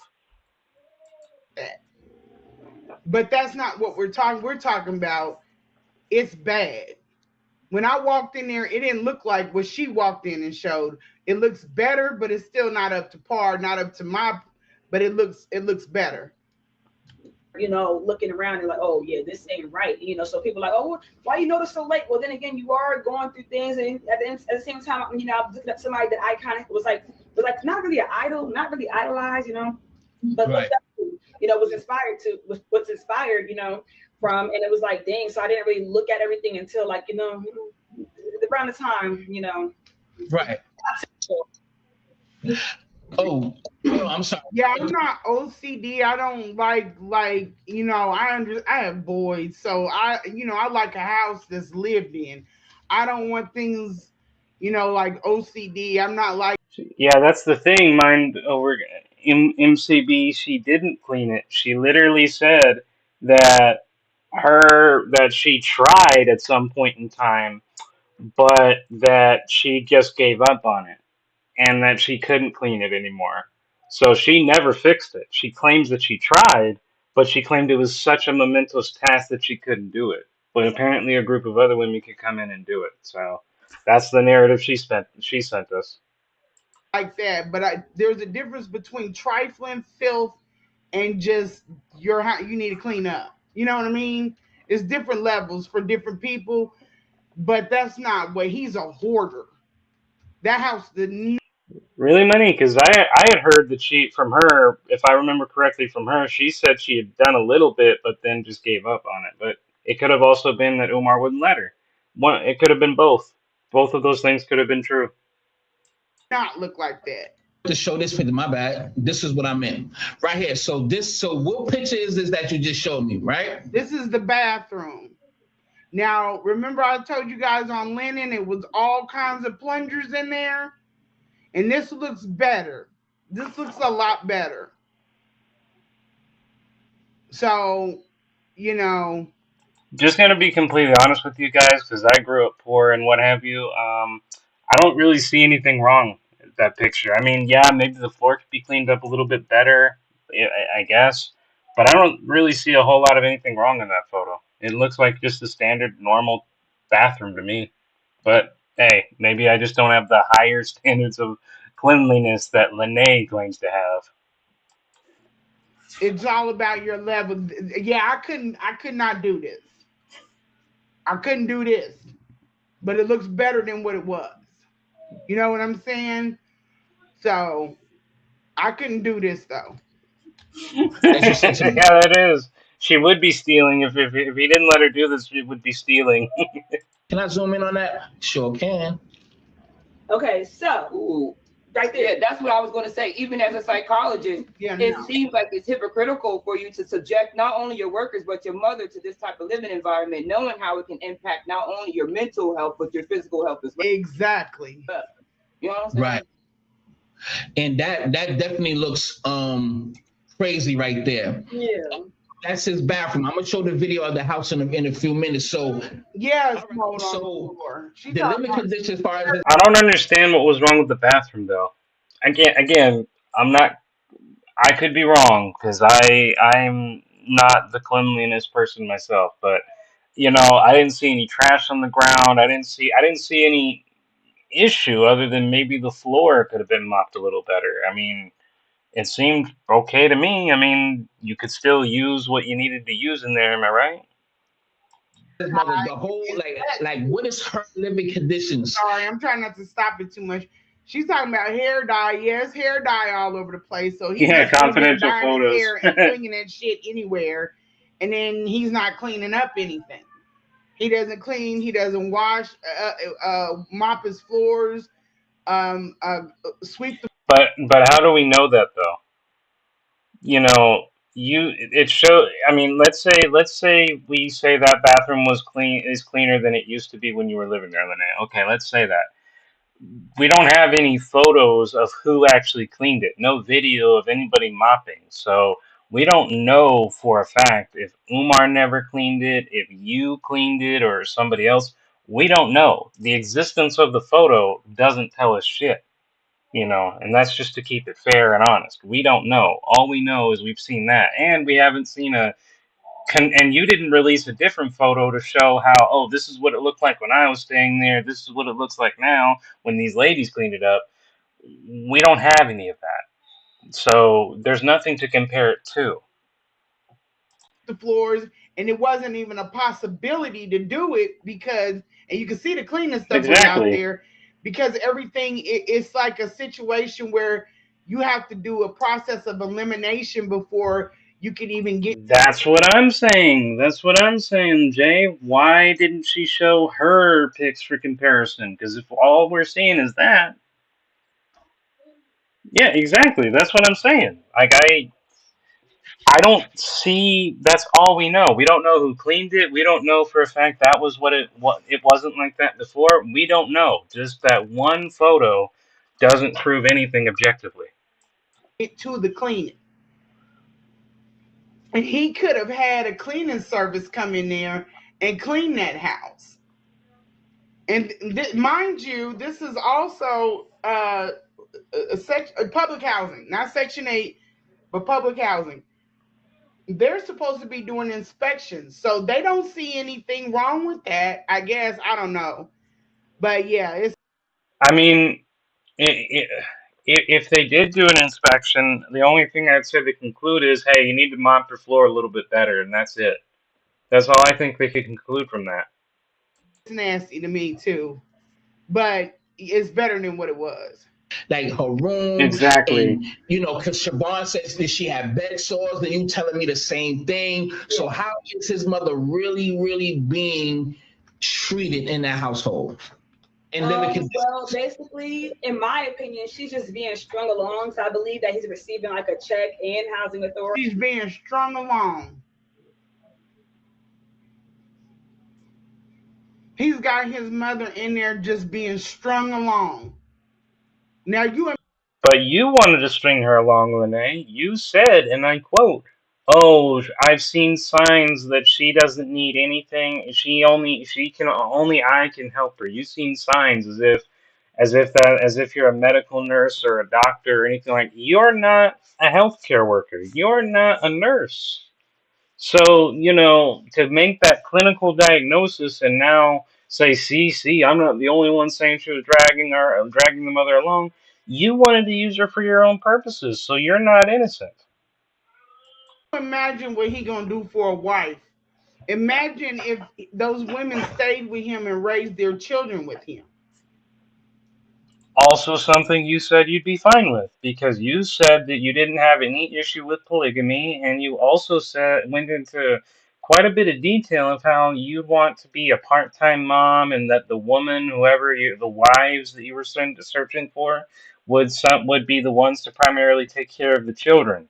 But that's not what we're talking. We're talking about it's bad. When I walked in there, it didn't look like what she walked in and showed. It looks better, but it's still not up to par, not up to my. But it looks better. Looking around and like, oh yeah, this ain't right. So people are like, oh, why you notice so late? Well, then again, you are going through things, and at the same time, I'm looking at somebody that I kind of was like not really an idol, not really idolized, but Right. was inspired what's inspired, from, and it was like, dang. So I didn't really look at everything until like, around the time, Right. Oh, I'm sorry. Yeah, I'm not OCD. I don't I have boys, so I like a house that's lived in. I don't want things, like OCD. I'm not like Yeah, that's the thing. Mine over MCB, she didn't clean it. She literally said that that she tried at some point in time, but that she just gave up on it and that she couldn't clean it anymore. So she never fixed it. She claims that she tried, but she claimed it was such a momentous task that she couldn't do it. But apparently, a group of other women could come in and do it. So that's the narrative she sent us. that. But there's a difference between trifling filth and just you need to clean up. You know what I mean? It's different levels for different people, but that's not what he's a hoarder. That house, the Really, Money? Because I had heard that from her, if I remember correctly from her, she said she had done a little bit, but then just gave up on it. But it could have also been that Umar wouldn't let her. It could have been both. Both of those things could have been true. not look like that. To show this picture, my bad. This is what I meant right here. So what picture is this that you just showed me, right? This is the bathroom. Now, remember I told you guys on linen it was all kinds of plungers in there? And this looks better. This looks a lot better. So, you know, Just gonna be completely honest with you guys, because I grew up poor and what have you. I don't really see anything wrong with that picture. I mean, yeah, maybe the floor could be cleaned up a little bit better, I guess, but I don't really see a whole lot of anything wrong in that photo. It looks like just a standard, normal bathroom to me. But hey, maybe I just don't have the higher standards of cleanliness that Lanae claims to have. it's all about your level. Yeah, I could not do this. I couldn't do this. But it looks better than what it was. You know what I'm saying? So, I couldn't do this though. That you said to me. Yeah, that is. She would be stealing if he didn't let her do this. She would be stealing. Can I zoom in on that? Sure can. Okay, so Ooh, right yeah, there. that's what I was going to say. Even as a psychologist, Yeah, it no. seems like it's hypocritical for you to subject not only your workers but your mother to this type of living environment, knowing how it can impact not only your mental health but your physical health as well. Exactly. You know what I'm saying? Right. And that definitely looks crazy right there. Yeah. That's his bathroom. I'm gonna show the video of the house in a few minutes. So Yes, all right, mold on the so floor. She the talking living about conditions as far as I don't understand what was wrong with the bathroom, though. Again, I'm not. I could be wrong because I'm not the cleanliness person myself, but I didn't see any trash on the ground. I didn't see any issue other than maybe the floor could have been mopped a little better. I mean, It seemed okay to me. I mean, you could still use what you needed to use in there. Am I right? His mother, the whole It's that like what is her living conditions? sorry, I'm trying not to stop it too much. She's talking about hair dye. Yes, hair dye all over the place. So he's Yeah, just in there confidential dyeing his photos. hair and flinging that shit anywhere. And then he's not cleaning up anything. He doesn't clean. He doesn't wash, mop his floors, sweep the But how do we know that though? You know, you it show. I mean, let's say we say that bathroom was cleaner than it used to be when you were living there, Lanae. Okay, let's say that. We don't have any photos of who actually cleaned it. No video of anybody mopping. So we don't know for a fact if Umar never cleaned it, if you cleaned it, or somebody else. We don't know. The existence of the photo doesn't tell us shit, and that's just to keep it fair and honest. We don't know. All we know is we've seen that, and we haven't seen and you didn't release a different photo to show how, oh, this is what it looked like when I was staying there. This is what it looks like now when these ladies cleaned it up. We don't have any of that. So there's nothing to compare it to. floors, and it wasn't even a possibility to do it because, and you can see the cleaning stuff was out Exactly. there because everything it's like a situation where you have to do a process of elimination before you can even get. That's what I'm saying. That's what I'm saying, Jay. Why didn't she show her pics for comparison? Because if all we're seeing is that, yeah, exactly. That's what I'm saying. Like I don't see. That's all we know. We don't know who cleaned it. We don't know for a fact that was what it wasn't like that before. We don't know. Just that one photo doesn't prove anything objectively. To the cleaning. And he could have had a cleaning service come in there and clean that house. And mind you, this is also a public housing, not Section 8, but public housing. They're supposed to be doing inspections, so they don't see anything wrong with that. I guess I don't know, but yeah, it's I mean, if they did do an inspection, the only thing I'd say to conclude is, hey, you need to mop your floor a little bit better, and that's it. That's all I think they could conclude from that. nasty to me too, but it's better than what it was. Like her room, Exactly. and because Siobhan says that she had bed sores, and you telling me the same thing. So how is his mother really, really being treated in that household? And living Well, conditions. basically, in my opinion, she's just being strung along. So I believe that he's receiving like a check and housing authority. She's being strung along. He's got his mother in there just being strung along. Now you But you wanted to string her along, Lene. You said, and I quote, "Oh, I've seen signs that she doesn't need anything. Only I can help her." You've seen signs as if you're a medical nurse or a doctor or anything like. You're not a healthcare worker. You're not a nurse. So, to make that clinical diagnosis and now say, see, I'm not the only one saying she was dragging the mother along. You wanted to use her for your own purposes, so you're not innocent. imagine what he gonna do for a wife. Imagine if those women stayed with him and raised their children with him. Also, something you said you'd be fine with because you said that you didn't have any issue with polygamy, and you also went into quite a bit of detail of how you want to be a part-time mom, and that the woman, the wives that you were searching for, would be the ones to primarily take care of the children.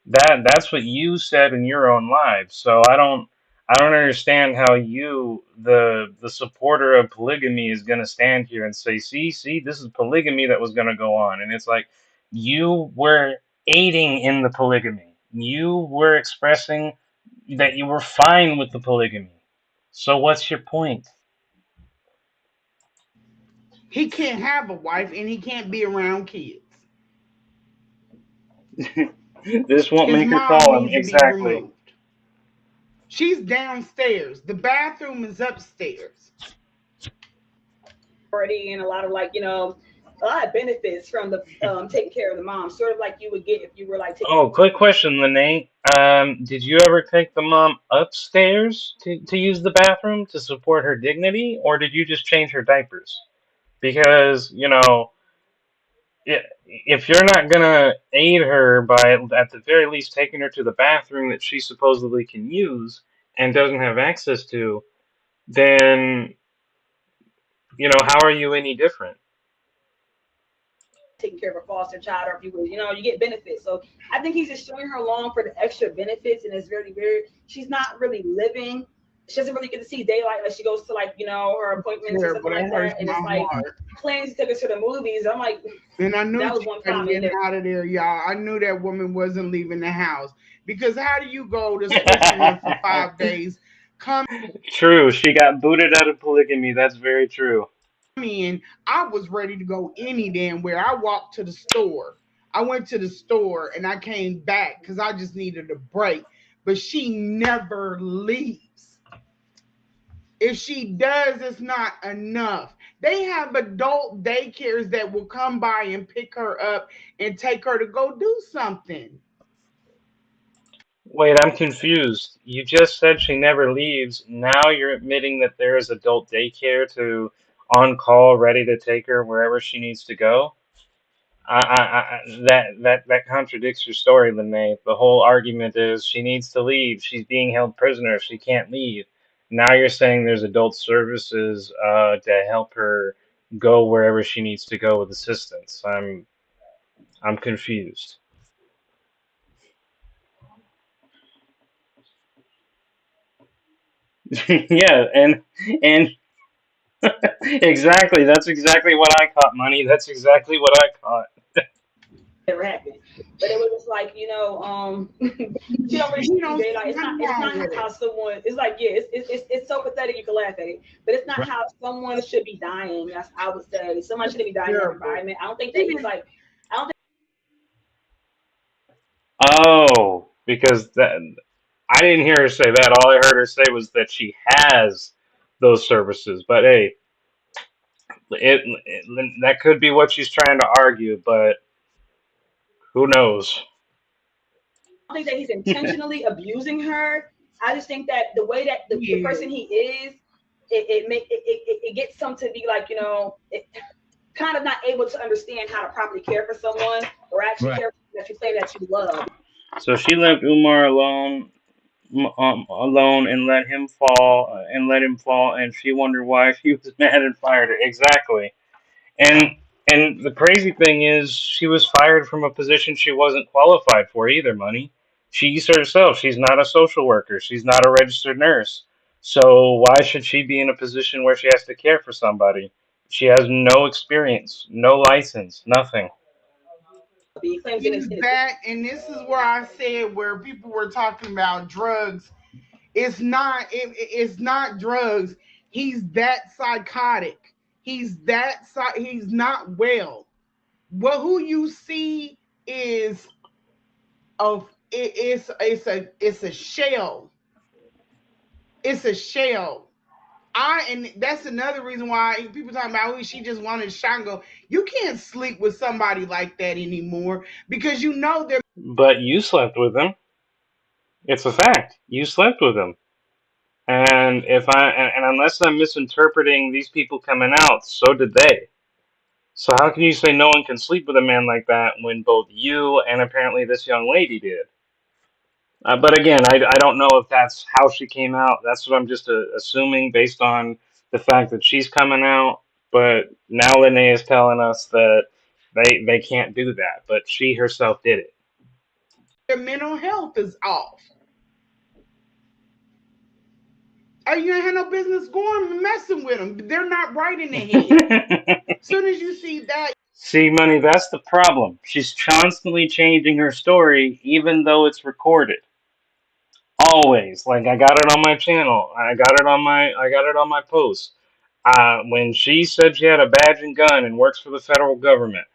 That's what you said in your own life. So I don't understand how you, the supporter of polygamy, is going to stand here and say, see, this is polygamy that was going to go on, and it's like you were aiding in the polygamy. You were expressing that you were fine with the polygamy. So what's your point? He can't have a wife and he can't be around kids. This won't His make her mom call him needs to be exactly. removed. She's downstairs. The bathroom is upstairs. And a lot of a lot of benefits from the taking care of the mom, sort of like you would get if you were like taking. Oh, quick question, Lanae. Did you ever take the mom upstairs to use the bathroom to support her dignity, or did you just change her diapers? Because, if you're not gonna aid her by at the very least taking her to the bathroom that she supposedly can use and doesn't have access to, then how are you any different? Taking care of a foster child, or if you would, you get benefits. So I think he's just showing her along for the extra benefits, and it's really weird. She's not really living. She doesn't really get to see daylight unless she goes to like her appointments and Yeah, stuff but it like hurts that. And my it's like heart. plans to take us to the movies. I'm like, And I knew that was she one wasn't problem in getting there. out of there, y'all. I knew that woman wasn't leaving the house. Because how do you go to Switzerland for 5 days, come True, she got booted out of polygamy. That's very true. in? I was ready to go any damn where. I walked to the store. I went to the store and I came back because I just needed a break. But she never leaves. If she does, it's not enough. They have adult daycares that will come by and pick her up and take her to go do something. Wait, I'm confused. You just said she never leaves. Now you're admitting that there is adult daycare to on call, ready to take her wherever she needs to go. That contradicts your story, Lene. The whole argument is she needs to leave. She's being held prisoner. She can't leave. Now you're saying there's adult services to help her go wherever she needs to go with assistance. I'm confused. Yeah, and exactly. That's exactly what I caught, money. That's exactly what I caught. Never happened. But it was just like, she don't really He see don't daylight. see It's not. nothing It's wrong not with how it. someone. It's like yeah. It's so pathetic you can laugh at it. But it's not Right. how someone should be dying. That's I would say someone shouldn't be dying in that Terrible. environment. I don't think that he's Even like. I don't Oh, because that I didn't hear her say that. All I heard her say was that she has those services. But hey, that could be what she's trying to argue, but who knows? think that he's intentionally abusing her. I just think that the way that the he person is. he is, it gets him to be like kind of not able to understand how to properly care for someone or actually Right. care for that you claim that you love. So she left Umar alone and let him fall, and she wondered why she was mad and fired her. Exactly. And and the crazy thing is, she was fired from a position she wasn't qualified for either. Money. She's herself. She's not a social worker. She's not a registered nurse. So why should she be in a position where she has to care for somebody? She has no experience, no license, nothing. He claims in He's his that, and this is where I said where people were talking about drugs. It's not drugs. He's that psychotic. He's not well. Well, who you see is it's a shell. It's a shell. And that's another reason why people talking about she just wanted to shot and go. You can't sleep with somebody like that anymore because you know they're But you slept with him. It's a fact. You slept with him. And unless I'm misinterpreting these people coming out, so did they. So how can you say no one can sleep with a man like that when both you and apparently this young lady did? But again, I don't know if that's how she came out. That's what I'm just assuming based on the fact that she's coming out. But now Lene is telling us that they can't do that, but she herself did their mental health is off. You ain't had no business going messing with them. They're not right in the head. it. As soon as you see that, See, money, that's the problem. She's constantly changing her story, even though it's recorded. Always. Like I got it on my channel. I got it on my post. When she said she had a badge and gun and works for the federal government,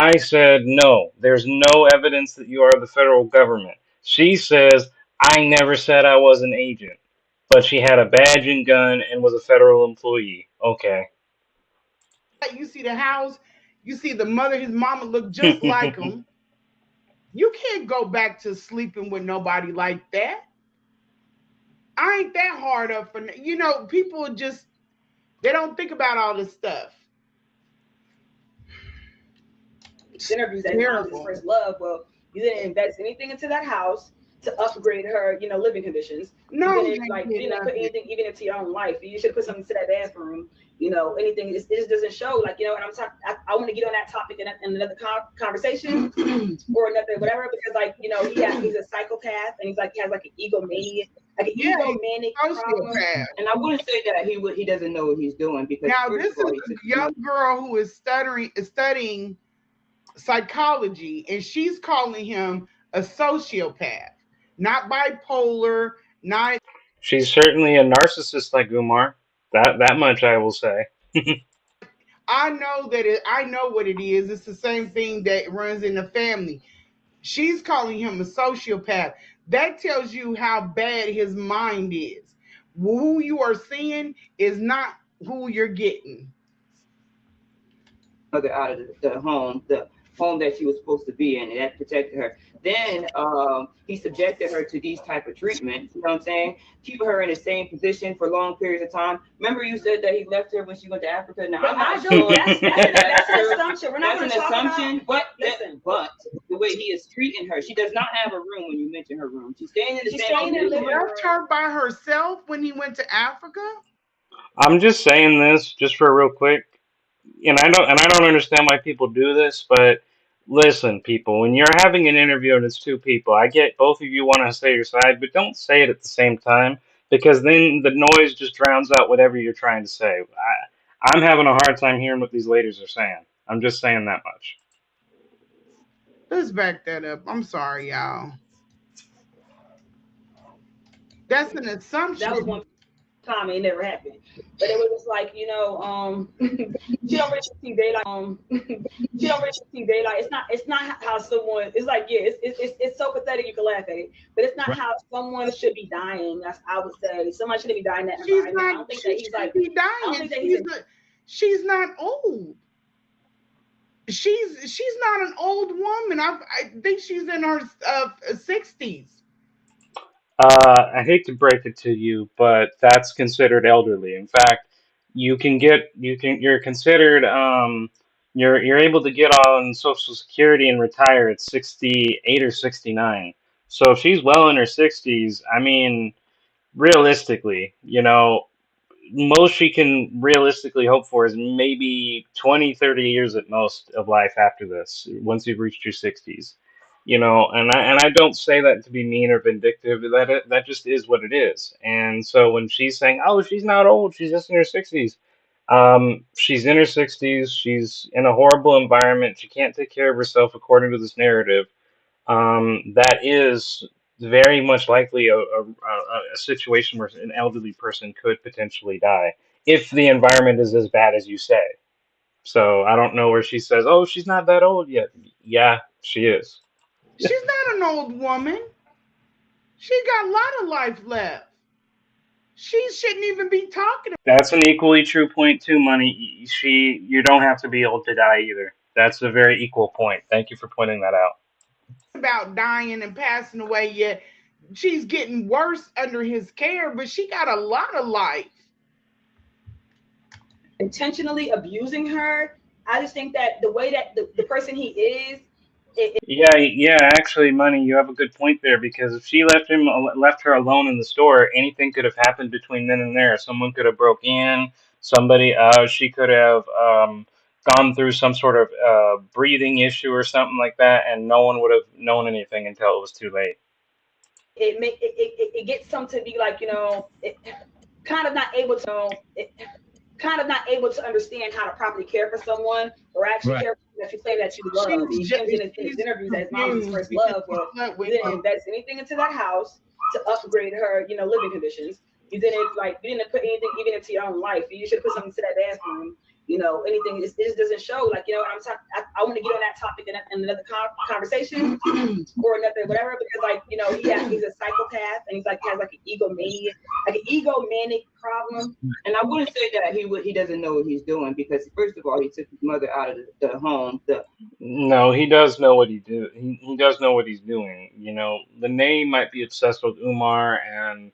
I said no. There's no evidence that you are the federal government. She says I never said I was an agent, but she had a badge and gun and was a federal employee. Okay. you see the house, You see the mother, his mama look just like him. You can't go back to sleeping with nobody like that. I ain't that hard up for people just they don't think about all this stuff. Interviews as mom's Terrible. first love. Well, you didn't invest anything into that house to upgrade her, living conditions. No, You didn't like you didn't put anything even into your own life. You should put something into that bathroom. Anything. It just doesn't show. Like, and I'm talking. I want to get on that topic in another conversation or another whatever, because he's a psychopath, and he has like an egomaniac, like an egomaniac problem. And I wouldn't say that he doesn't know what he's doing, because now this is a young girl who is studying psychology, and she's calling him a sociopath, not bipolar, not. She's certainly a narcissist like Umar. That much I will say. I know I know what it is. It's the same thing that runs in the family. She's calling him a sociopath. That tells you how bad his mind is. Who you are seeing is not who you're getting. Mother out of the home that she was supposed to be in, and that protected her. Then he subjected her to these type of treatments. You know what I'm saying? Keeping her in the same position for long periods of time. Remember, you said that he left her when she went to Africa. Now I'm not sure. That's an assumption. We're not That's an assumption. But the way he is treating her, she does not have a room when you mention her room. She's staying in the same room. He left her by herself when he went to Africa. I'm just saying this just for real quick, and I don't understand why people do this, but listen, people, when you're having an interview and it's two people, I get both of you want to say your side, but don't say it at the same time, because then the noise just drowns out whatever you're trying to say. I'm having a hard time hearing what these ladies are saying. I'm just saying that much. Let's back that up. I'm sorry, y'all. That's an assumption. That was one time, it never happened. But it was just like, she don't really see daylight. She don't really see daylight. It's not how someone. It's like, yeah, it's so pathetic you can laugh at it, but it's not how someone should be dying. I would say someone shouldn't be dying that environment. I don't think that he's like dying. I don't think that she's not old. She's not an old woman. I think she's in her 60s. I hate to break it to you, but that's considered elderly. In fact, you're considered you're able to get on Social Security and retire at 68 or 69. So if she's well in her 60s, I mean, realistically, most she can realistically hope for is maybe 20, 30 years at most of life after this, once you've reached your 60s. And I don't say that to be mean or vindictive. That just is what it is. And so when she's saying, "Oh, she's not old, she's just in her 60s," she's in her 60s. She's in a horrible environment. She can't take care of herself according to this narrative. That is very much likely a situation where an elderly person could potentially die if the environment is as bad as you say. So I don't know where she says, "Oh, she's not that old yet." Yeah, she is. She's not an old woman. She got a lot of life left. She shouldn't even be talking That's an equally true point too, Money. You don't have to be old to die either. That's a very equal point. Thank you for pointing that out. about dying and passing away yet. She's getting worse under his care, but she got a lot of life. intentionally abusing her. I just think that the way that the person he is, Yeah. Actually, Money, you have a good point there because if she left her alone in the store, anything could have happened between then and there. Someone could have broke in. She could have gone through some sort of breathing issue or something like that, and no one would have known anything until it was too late. it gets some to be like, kind of not able to kind of not able to understand how to properly care for someone or actually care for that you claim that you love. He comes in his interviews as mom's first love. Well, you didn't invest anything into that house to upgrade her, living conditions. You didn't put anything even into your own life. You should put something into that bathroom. anything. It just doesn't show. Like, I'm talking. I want to get on that topic in another conversation or another whatever, because like, he's a psychopath, and he's like has like an egomanic problem. And I wouldn't say that he doesn't know what he's doing, because first of all, he took his mother out of the home. No, he does know what he do. He does know what he's doing. Lanae might be obsessed with Umar and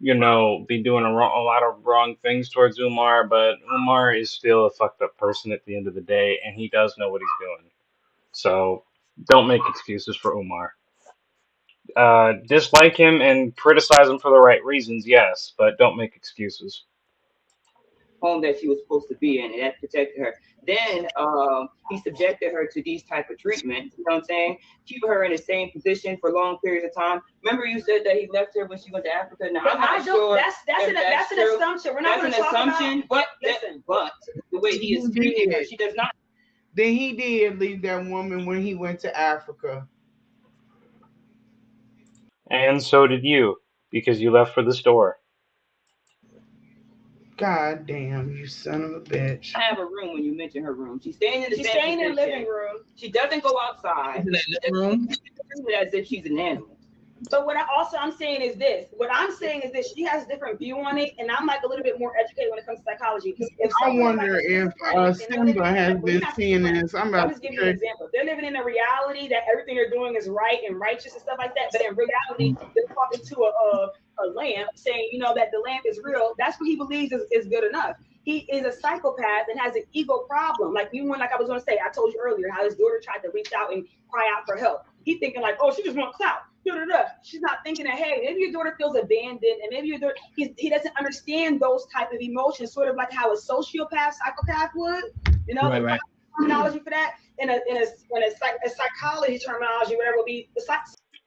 be doing a lot of wrong things towards Umar, but Umar is still a fucked up person at the end of the day, and he does know what he's doing. So don't make excuses for Umar. Dislike him and criticize him for the right reasons, yes, but don't make excuses. Home that she was supposed to be in, and that protected her. Then he subjected her to these type of treatments. You know what I'm saying? Keep her in the same position for long periods of time. Remember, you said that he left her when she went to Africa. Now, I'm not sure. That's an assumption. We're not going to talk assumption, about. But the way he is treating her, she does not. Then he did leave that woman when he went to Africa. And so did you, because you left for the store. God damn, you son of a bitch. I have a room when you mention her room. She's staying in the living room. She doesn't go outside. Room? As if she's an animal. But I'm saying is this. What I'm saying is this. She has a different view on it, and I'm like a little bit more educated when it comes to psychology. I wonder if Simba has been seeing this. I'm just giving you an example. They're living in a reality that everything they're doing is right and righteous and stuff like that. But in reality, they're talking to a lamp, saying, that the lamp is real. That's what he believes is good enough. He is a psychopath and has an ego problem. Like I was going to say, I told you earlier how his daughter tried to reach out and cry out for help. He's thinking like, oh, she just wants clout. She's not thinking that, hey, maybe your daughter feels abandoned, and maybe your daughter, he doesn't understand those type of emotions, sort of like how a psychopath would. Right. Terminology for that in a psychology terminology, whatever would be.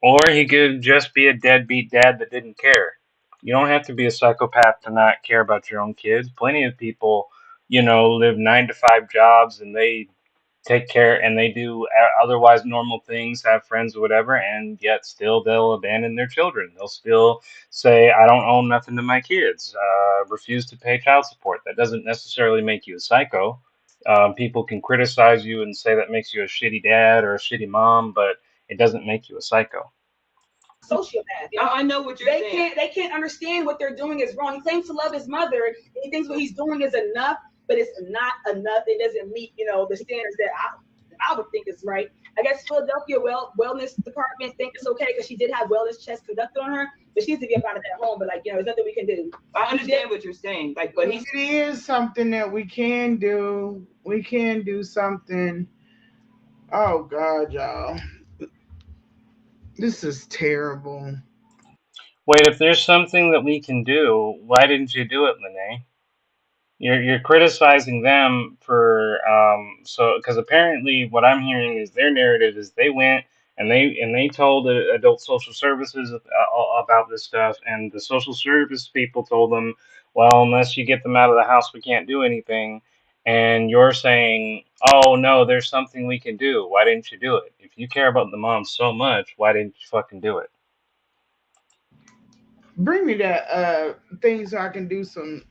Or he could just be a deadbeat dad that didn't care. You don't have to be a psychopath to not care about your own kids. Plenty of people, live 9 to 5 jobs and they take care and they do otherwise normal things, have friends or whatever, and yet still they'll abandon their children. They'll still say, I don't own nothing to my kids, refuse to pay child support. That doesn't necessarily make you a psycho. People can criticize you and say that makes you a shitty dad or a shitty mom, but it doesn't make you a psycho. Sociopath. I know what you're saying. They can't understand what they're doing is wrong. He claims to love his mother. He thinks what he's doing is enough, but it's not enough. It doesn't meet, the standards that I would think is right. I guess Philadelphia wellness department think it's okay because she did have wellness checks conducted on her, but she needs to be up out of that home. But there's nothing we can do. I understand what you're saying. But it is something that we can do. We can do something. Oh God, y'all. This is terrible. Wait, if there's something that we can do, why didn't you do it, Lanae? You're criticizing them for because apparently what I'm hearing is their narrative is they went and they told the adult social services about this stuff, and the social service people told them, well, unless you get them out of the house, we can't do anything. And you're saying, oh no, there's something we can do. Why didn't you do it? If you care about the mom so much, why didn't you fucking do it? Bring me that thing so I can do some.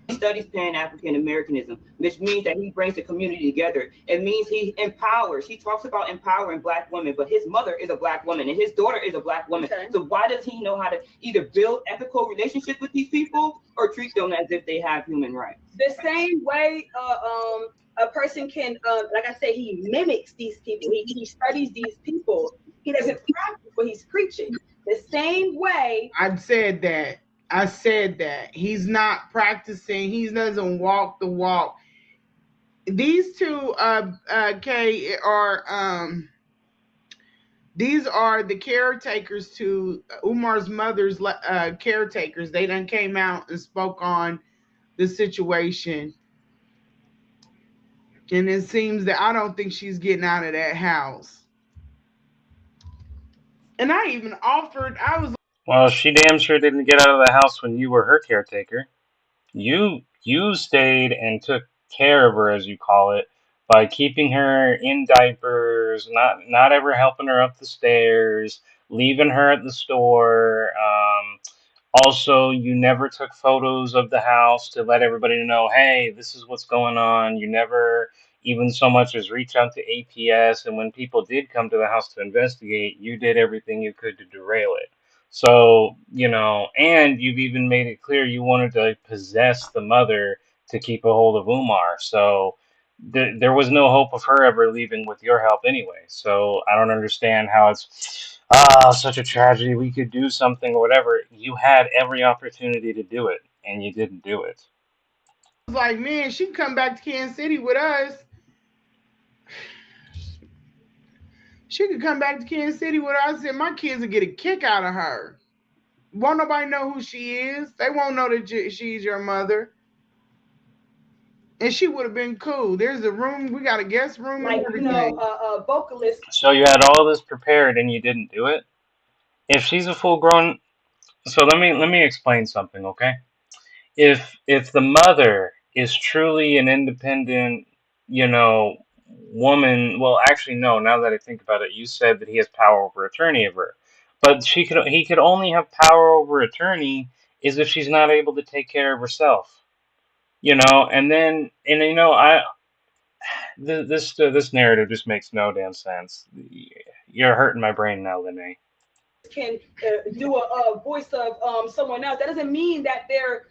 He studies Pan-African Americanism, which means that he brings the community together. It means he empowers. He talks about empowering Black women, but his mother is a Black woman and his daughter is a Black woman. Okay. So why does he know how to either build ethical relationships with these people or treat them as if they have human rights? The same way a person can, like I say, he mimics these people. He studies these people. He doesn't practice what he's preaching. The same way. I said that he's not practicing. He doesn't walk the walk. These two K are these are the caretakers to Umar's mother's caretakers. They done came out and spoke on the situation, and it seems that I don't think she's getting out of that house. And I even offered. Well, she damn sure didn't get out of the house when you were her caretaker. You stayed and took care of her, as you call it, by keeping her in diapers, not ever helping her up the stairs, leaving her at the store, Also, you never took photos of the house to let everybody know, hey, this is what's going on. You never even so much as reach out to APS. And when people did come to the house to investigate, you did everything you could to derail it. So, and you've even made it clear you wanted to possess the mother to keep a hold of Umar. So there was no hope of her ever leaving with your help anyway. So I don't understand how it's such a tragedy. We could do something or whatever. You had every opportunity to do it, and you didn't do it. I was like, man, she can come back to Kansas City with us. She could come back to Kansas City with us, and my kids would get a kick out of her. Won't nobody know who she is. They won't know that she's your mother. And she would have been cool. There's a room. We got a guest room and Like, everything. vocalist. So you had all this prepared, and you didn't do it. If she's a full grown, so let me explain something, okay? If the mother is truly an independent, you know, woman, well, actually, no. Now that I think about it, you said that he has power over attorney of her, but he could only have power over attorney is if she's not able to take care of herself, And then, I this narrative just makes no damn sense. You're hurting my brain now, Lanae. Can do a voice of someone else. That doesn't mean that they're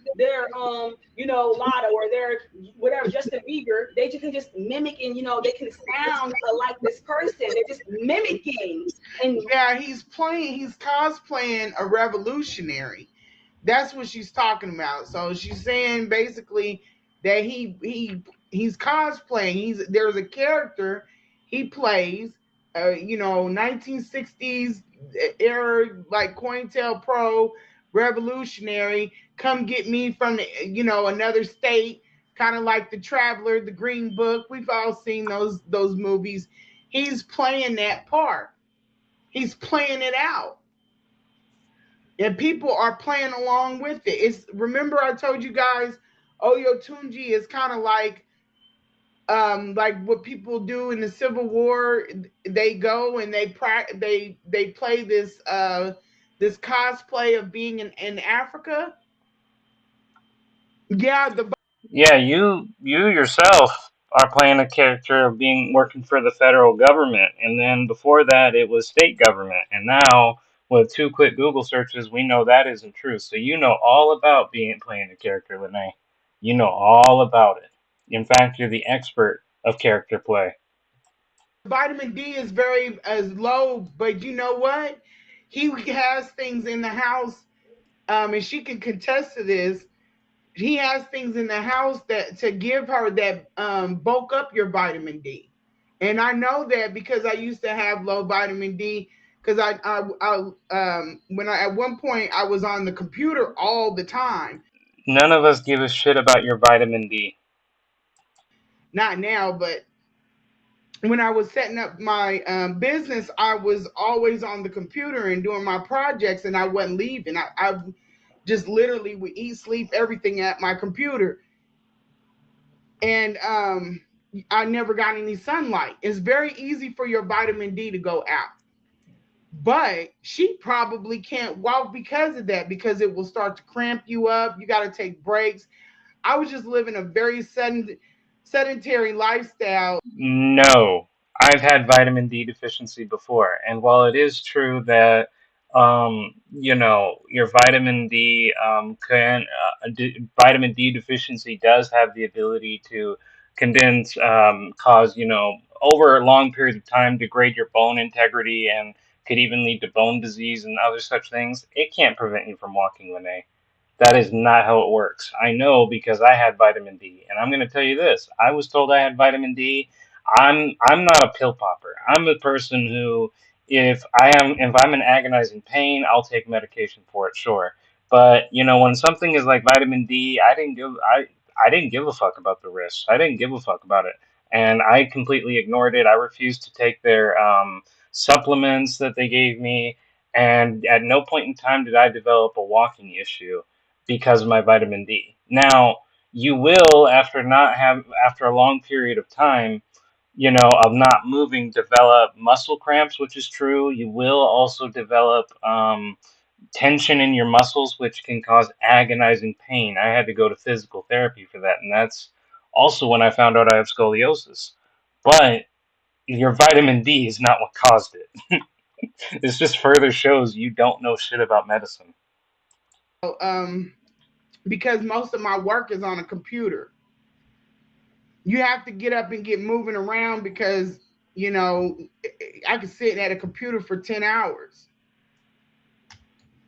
Lotto or they're whatever Justin Bieber. They just can just mimic, and they can sound like this person. They're just mimicking. And Yeah, he's cosplaying a revolutionary. That's what she's talking about. So she's saying basically that he's cosplaying. There's a character he plays, 1960s era, like COINTELPRO revolutionary. Come get me from another state, kind of like the Traveler, the Green Book. We've all seen those movies. He's playing that part. He's playing it out, and people are playing along with it. It's Remember I told you guys, Oyo Tunji is kind of like what people do in the Civil War. They go and they play this cosplay of being in Africa. Yeah, the Yeah, you yourself are playing a character of being working for the federal government, and then before that it was state government, and now with two quick Google searches, we know that isn't true. So you know all about being playing a character, Lene. You know all about it. In fact, you're the expert of character play. vitamin D is very as low, but you know what? He has things in the house, and she can contest to this. He has things in the house that to give her that bulk up your vitamin D. And I know that because I used to have low vitamin D because when I at one point I was on the computer all the time. None of us give a shit about your vitamin D. Not now, but when I was setting up my business, I was always on the computer and doing my projects, and I wasn't leaving. I just literally would eat, sleep, everything at my computer, and I never got any sunlight. It's very easy for your vitamin D to go out, but she probably can't walk because of that, because it will start to cramp you up. You got to take breaks. I was just living a very sedentary lifestyle. No, I've had vitamin D deficiency before, and while it is true that your vitamin D vitamin D deficiency does have the ability to condense, cause over long periods of time degrade your bone integrity and could even lead to bone disease and other such things. It can't prevent you from walking, Lene. That is not how it works. I know because I had vitamin D, and I'm going to tell you this. I was told I had vitamin D. I'm not a pill popper. I'm a person who, if I'm in agonizing pain, I'll take medication for it, sure. But when something is like vitamin D, I didn't give a fuck about the risks. I didn't give a fuck about it, and I completely ignored it. I refused to take their supplements that they gave me, and at no point in time did I develop a walking issue because of my vitamin D. Now, you will, after a long period of time, of not moving, develop muscle cramps, which is true. You will also develop tension in your muscles, which can cause agonizing pain. I had to go to physical therapy for that, and that's also when I found out I have scoliosis. But your vitamin D is not what caused it. This just further shows you don't know shit about medicine. um, because most of my work is on a computer. You have to get up and get moving around because you know I could sit at a computer for 10 hours.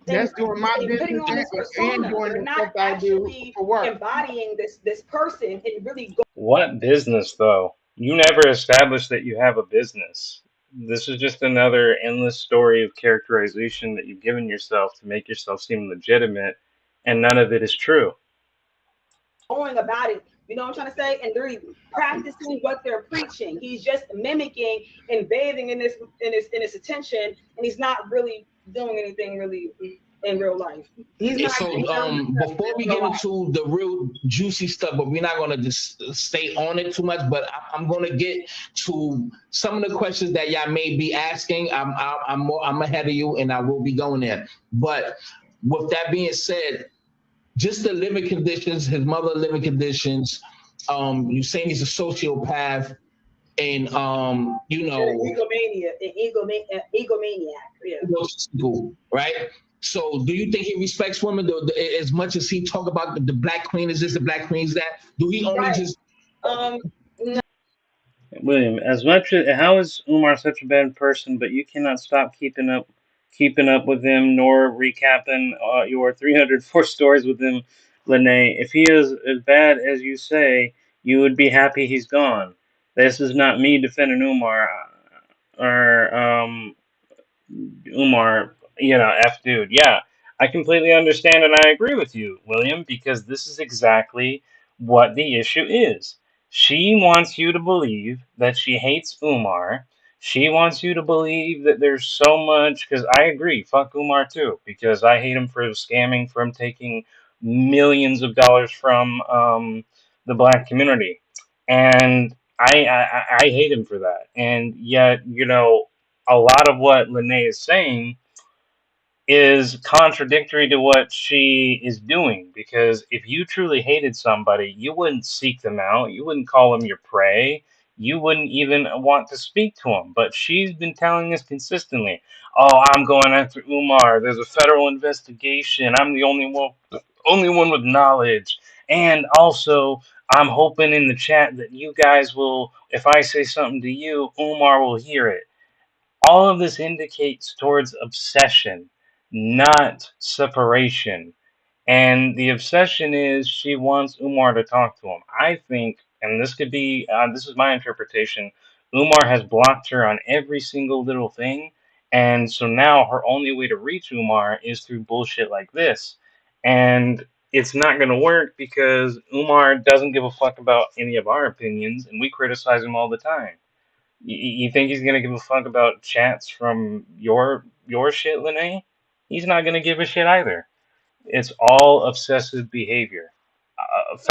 That's doing my They're putting business on this and persona. doing They're the not stuff I do actually for work. embodying this person and really What business, though? You never established that you have a business. This is just another endless story of characterization that you've given yourself to make yourself seem legitimate, and none of it is true. going about it. You know what I'm trying to say? And they're practicing what they're preaching. He's just mimicking and bathing in this attention, and he's not really doing anything really in real life. He's not. So before we get into the real juicy stuff, but we're not gonna just stay on it too much. But I'm gonna get to some of the questions that y'all may be asking. I'm ahead of you, and I will be going there. But with that being said, just the living conditions, his mother living conditions. You saying he's a sociopath, and Egomaniac. Yeah. Right? So, do you think he respects women as much as he talk about the black queen is this, the black queen is that? Do he only just? No. William, as much as how is Umar such a bad person, but you cannot stop keeping up with him, nor recapping your 304 stories with him, Lanae. If he is as bad as you say, you would be happy he's gone. This is not me defending Umar, or Umar, F dude. Yeah, I completely understand and I agree with you, William, because this is exactly what the issue is. She wants you to believe that she hates Umar. She wants you to believe that there's so much, because I agree, fuck Umar too, because I hate him for scamming, from taking millions of dollars from the black community. And I hate him for that. And yet, a lot of what Lanae is saying is contradictory to what she is doing. Because if you truly hated somebody, you wouldn't seek them out, you wouldn't call them your prey, you wouldn't even want to speak to them. But she's been telling us consistently, "Oh, I'm going after Umar. There's a federal investigation. I'm the only one with knowledge. And also, I'm hoping in the chat that you guys will, if I say something to you, Umar will hear it." All of this indicates towards obsession, not separation. And the obsession is she wants Umar to talk to him. I think, and this is my interpretation, Umar has blocked her on every single little thing. And so now her only way to reach Umar is through bullshit like this. And it's not going to work because Umar doesn't give a fuck about any of our opinions, and we criticize him all the time. You think he's gonna give a fuck about chats from your shit, Lanae? He's not gonna give a shit either. It's all obsessive behavior,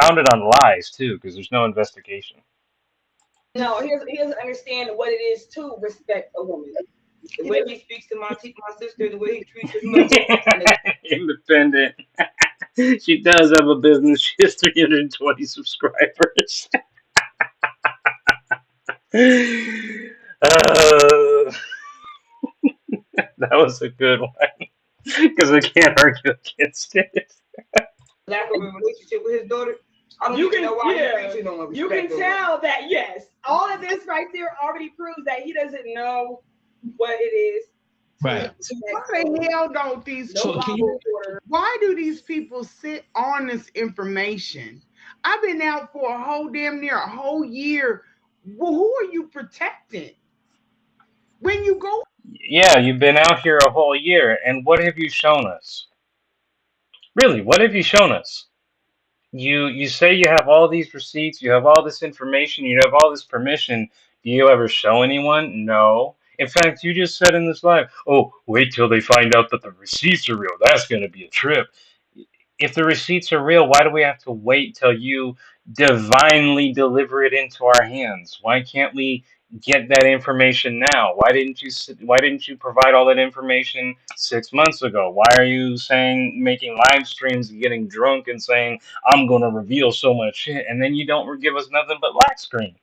founded on lies too, because there's no investigation. No, he doesn't understand what it is to respect a woman. The way he speaks to my sister, the way he treats his mother. Independent. She does have a business. She has 320 subscribers. uh, that was a good one because I can't argue against it. Lack of a relationship with his daughter. I don't even know why he's preaching on you can tell that, yes, all of this right there already proves that he doesn't know what it is. Right. Why the hell don't these why do these people sit on this information? I've been out for a whole damn near a whole year. Well, who are you protecting? When you go, Yeah, you've been out here a whole year, and what have you shown us? Really, what have you shown us? You say you have all these receipts, you have all this information, you have all this permission. Do you ever show anyone? No. In fact, you just said in this live, "Oh, wait till they find out that the receipts are real. That's going to be a trip." If the receipts are real, why do we have to wait till you divinely deliver it into our hands? Why can't we get that information now? Why didn't you provide all that information 6 months ago? Why are you saying making live streams and getting drunk and saying I'm gonna reveal so much shit and then you don't give us nothing but black screen?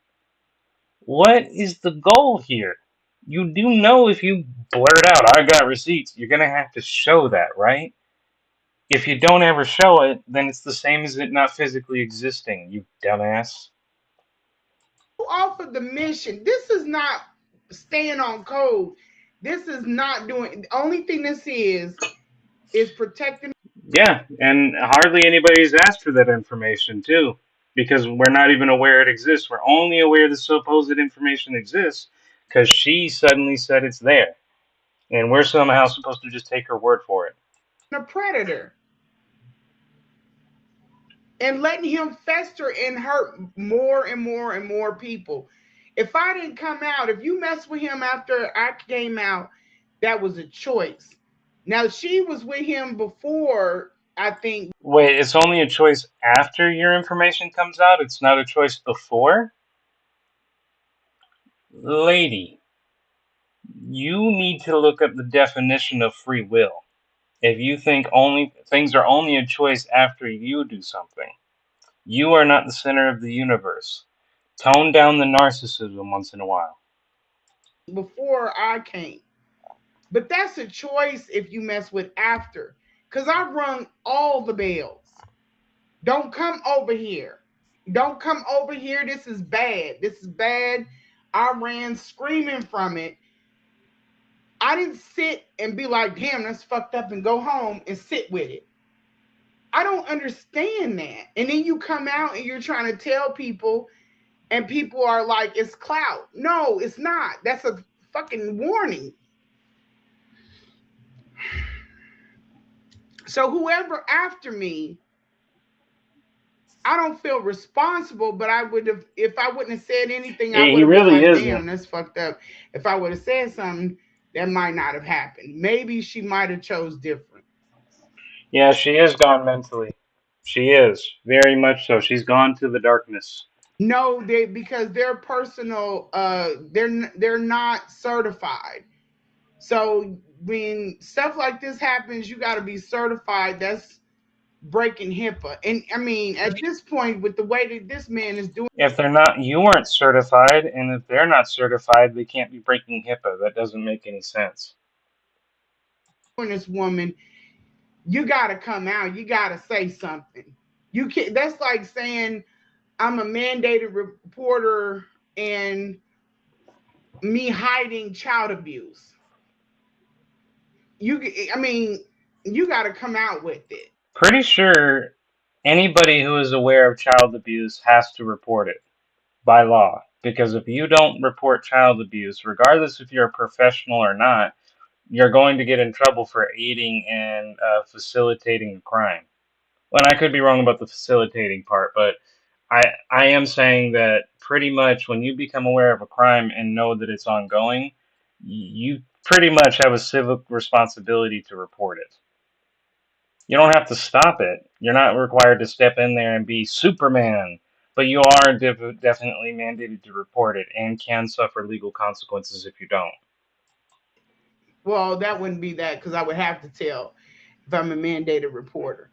What is the goal here? You do know if you blurt out I got receipts, you're gonna have to show that, right? If you don't ever show it, then it's the same as it not physically existing, you dumbass. Off of the mission. This is not staying on code. This is not doing. The only thing this is protecting. Yeah, and hardly anybody's asked for that information too, because we're not even aware it exists. We're only aware the supposed information exists because she suddenly said it's there, and we're somehow supposed to just take her word for it. A predator and letting him fester and hurt more and more and more people. If I didn't come out, if you mess with him after I came out, that was a choice. Now she was with him before, I think. Wait, it's only a choice after your information comes out? It's not a choice before? Lady, you need to look up the definition of free will. If you think only things are only a choice after you do something, you are not the center of the universe. Tone down the narcissism once in a while. Before I came. But that's a choice if you mess with after. Because I rung all the bells. Don't come over here. Don't come over here. This is bad. This is bad. I ran screaming from it. I didn't sit and be like, damn, that's fucked up and go home and sit with it. I don't understand that. And then you come out and you're trying to tell people, and people are like, it's clout. No, it's not. That's a fucking warning. So whoever after me, I don't feel responsible, but I would have, if I wouldn't have said anything, I would He have been really like, isn't. damn, that's fucked up. If I would have said something, that might not have happened. Maybe she might have chose different. Yeah, she is gone mentally. She is. Very much so. She's gone to the darkness. No, they because they're personal, they're not certified. So when stuff like this happens, you gotta be certified. That's breaking HIPAA. And I mean, at this point, with the way that this man is doing If they're not, you weren't certified, and if they're not certified, they can't be breaking HIPAA. That doesn't make any sense. this woman, you gotta come out. You gotta say something. You can't. That's like saying I'm a mandated reporter and me hiding child abuse. I mean, you got to come out with it. Pretty sure anybody who is aware of child abuse has to report it by law. Because if you don't report child abuse, regardless if you're a professional or not, you're going to get in trouble for aiding and facilitating a crime. And I could be wrong about the facilitating part, but I I am saying that pretty much when you become aware of a crime and know that it's ongoing, you pretty much have a civic responsibility to report it. You don't have to stop it. You're not required to step in there and be Superman, but you are definitely mandated to report it and can suffer legal consequences if you don't. Well, that wouldn't be that because I would have to tell if I'm a mandated reporter.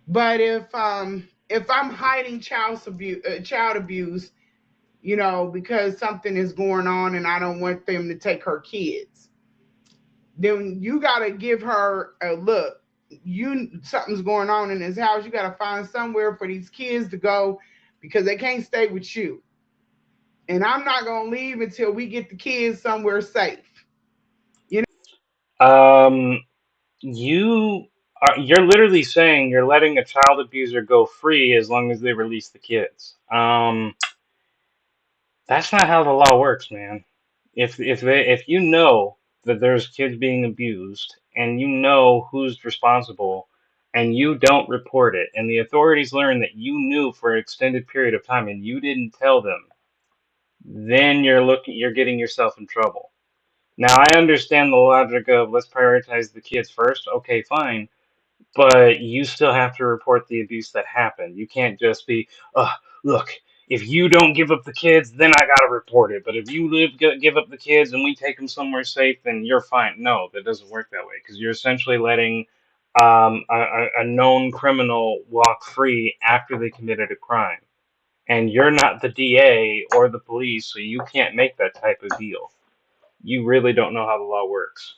But if I'm hiding child abuse, because something is going on and I don't want them to take her kids, then you got to give her a look. Something's going on in this house. You got to find somewhere for these kids to go because they can't stay with you. And I'm not gonna leave until we get the kids somewhere safe. You Um, you're literally saying you're letting a child abuser go free as long as they release the kids. That's not how the law works, man. If you know that there's kids being abused and you know who's responsible and you don't report it and the authorities learn that you knew for an extended period of time and you didn't tell them, then you're getting yourself in trouble. Now I understand the logic of let's prioritize the kids first. Okay, fine. But you still have to report the abuse that happened. You can't just be, oh, look, if you don't give up the kids, then I gotta report it. But if you give up the kids and we take them somewhere safe, then you're fine. No, that doesn't work that way because you're essentially letting a known criminal walk free after they committed a crime. And you're not the DA or the police, so you can't make that type of deal. You really don't know how the law works.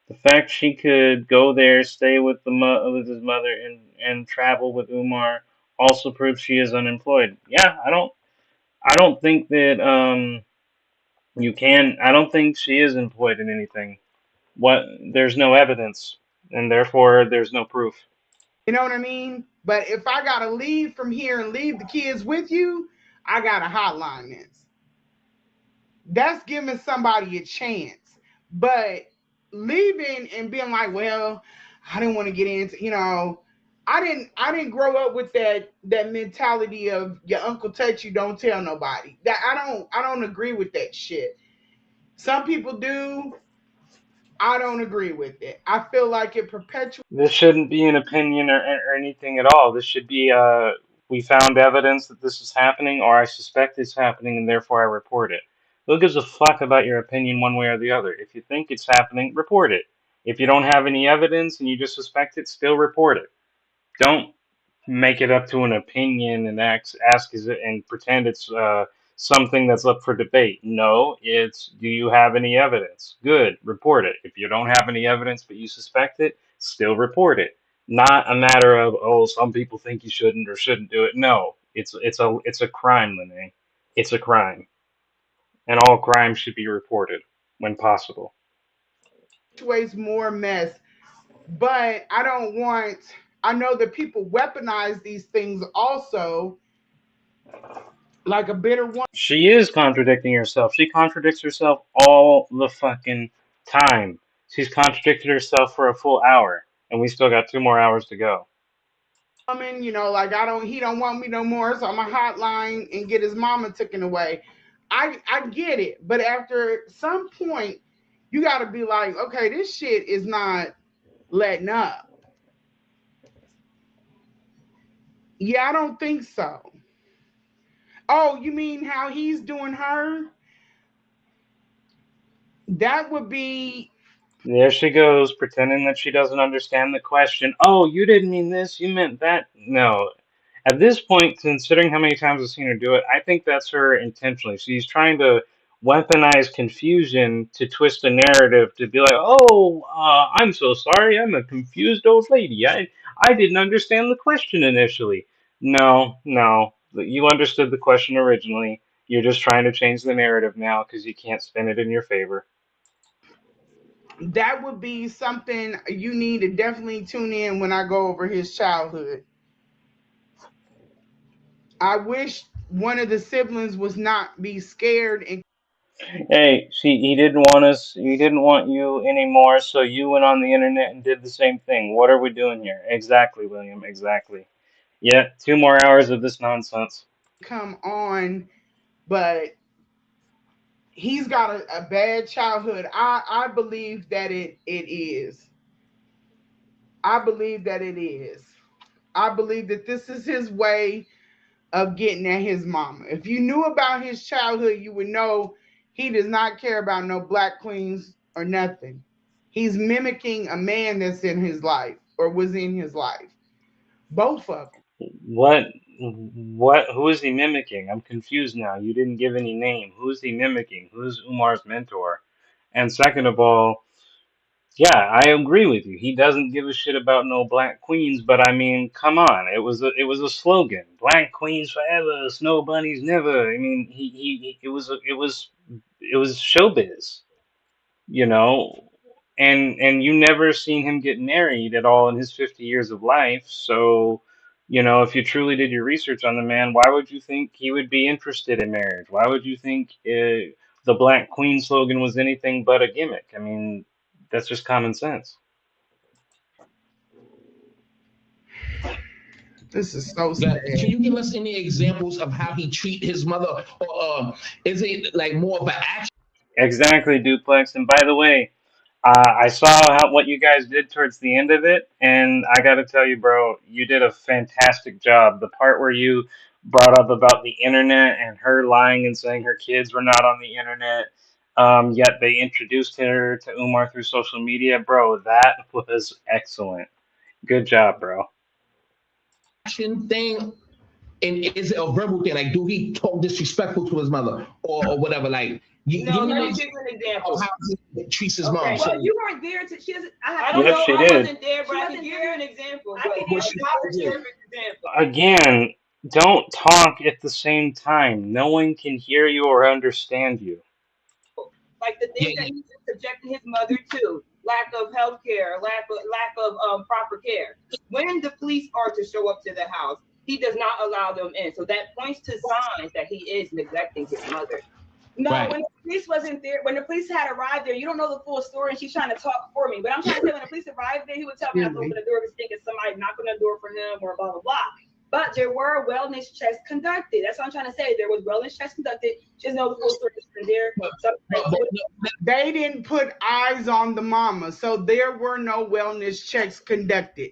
The fact she could go there, stay with with his mother, and travel with Umar also proves she is unemployed. Yeah, I don't think that you can. I don't think she is employed in anything. What There's no evidence, and therefore there's no proof. You know what I mean? But if I gotta leave from here and leave the kids with you, I gotta hotline this. That's giving somebody a chance. But leaving and being like, well, I didn't want to get into, I didn't grow up with that mentality of your uncle touch you, don't tell nobody. That I don't agree with that shit. Some people do. I don't agree with it. I feel like it perpetuates. This shouldn't be an opinion or anything at all. This should be we found evidence that this is happening, or I suspect it's happening, and therefore I report it. Who gives a fuck about your opinion one way or the other? If you think it's happening, report it. If you don't have any evidence and you just suspect it, still report it. Don't make it up to an opinion and ask is it and pretend it's something that's up for debate. No, it's do you have any evidence? Good, report it. If you don't have any evidence but you suspect it, still report it. Not a matter of some people think you shouldn't or shouldn't do it. No, it's a crime, Lanae. It's a crime, and all crimes should be reported when possible. More mess. But I don't want. I know that people weaponize these things also, like a bitter one. She is contradicting herself. She contradicts herself all the fucking time. She's contradicted herself for a full hour, and we still got 2 more hours to go. Woman, like he don't want me no more, so I'm a hotline and get his mama taken away. I get it, but after some point, you got to be like, okay, this shit is not letting up. Yeah, I don't think so. Oh, you mean how he's doing her? That would be. There she goes, pretending that she doesn't understand the question. Oh, you didn't mean this, you meant that. No. At this point, considering how many times I've seen her do it, I think that's her intentionally. She's trying to weaponize confusion to twist a narrative to be like, oh, I'm so sorry, I'm a confused old lady. I didn't understand the question initially. No, no. You understood the question originally. You're just trying to change the narrative now because you can't spin it in your favor. That would be something you need to definitely tune in when I go over his childhood. I wish one of the siblings was not be scared and Hey, see, he didn't want us, he didn't want you anymore, so you went on the internet and did the same thing. What are we doing here? Exactly, William, exactly. Yeah, 2 more hours of this nonsense. come on, but he's got a bad childhood. I believe that it is. I believe that it is. I believe that this is his way of getting at his mama. If you knew about his childhood, you would know he does not care about no black queens or nothing. He's mimicking a man that's in his life or was in his life. Both of them. What, who is he mimicking? I'm confused now. You didn't give any name. Who is he mimicking? Who's Umar's mentor? And second of all, yeah, I agree with you. He doesn't give a shit about no black queens, but I mean, come on. It was a slogan. Black queens forever, snow bunnies never. I mean, it was showbiz, you know. And you never seen him get married at all in his 50 years of life. So, if you truly did your research on the man, why would you think he would be interested in marriage? Why would you think the Black Queen slogan was anything but a gimmick? I mean, that's just common sense. This is so Yeah, sad. can you give us any examples of how he treat his mother, or is it like more of an action? Exactly, Duplex. And by the way, I saw what you guys did towards the end of it, and I got to tell you, bro, you did a fantastic job. The part where you brought up about the internet and her lying and saying her kids were not on the internet. Yet they introduced her to Umar through social media. Bro, that was excellent. Good job, bro. Action thing, and is it a verbal thing? Like, do he talk disrespectful to his mother or whatever? Like, No, give me let an me give you an example of example. how he treats his Okay. mom. So, Well, you weren't there to. She doesn't. I don't Yep, know. she I did. wasn't there, but She I can wasn't give there. you an example. I But can what it's she not a did. perfect example. Again, don't talk at the same time. No one can hear you or understand you. Like the Yeah, things that yeah. he's subjecting his mother to, lack of health care, lack of proper care. When the police are to show up to the house, he does not allow them in. So that points to signs that he is neglecting his mother. No, Right. when the police wasn't there, when the police had arrived there, you don't know the full story, and she's trying to talk for me. But I'm trying to say, when the police arrived there, he would tell me I have to open the door because thinking somebody knocking on the door for him or blah blah blah. But there were wellness checks conducted. That's what I'm trying to say. There was wellness checks conducted. She doesn't know the full story there. So They didn't put eyes on the mama, so there were no wellness checks conducted.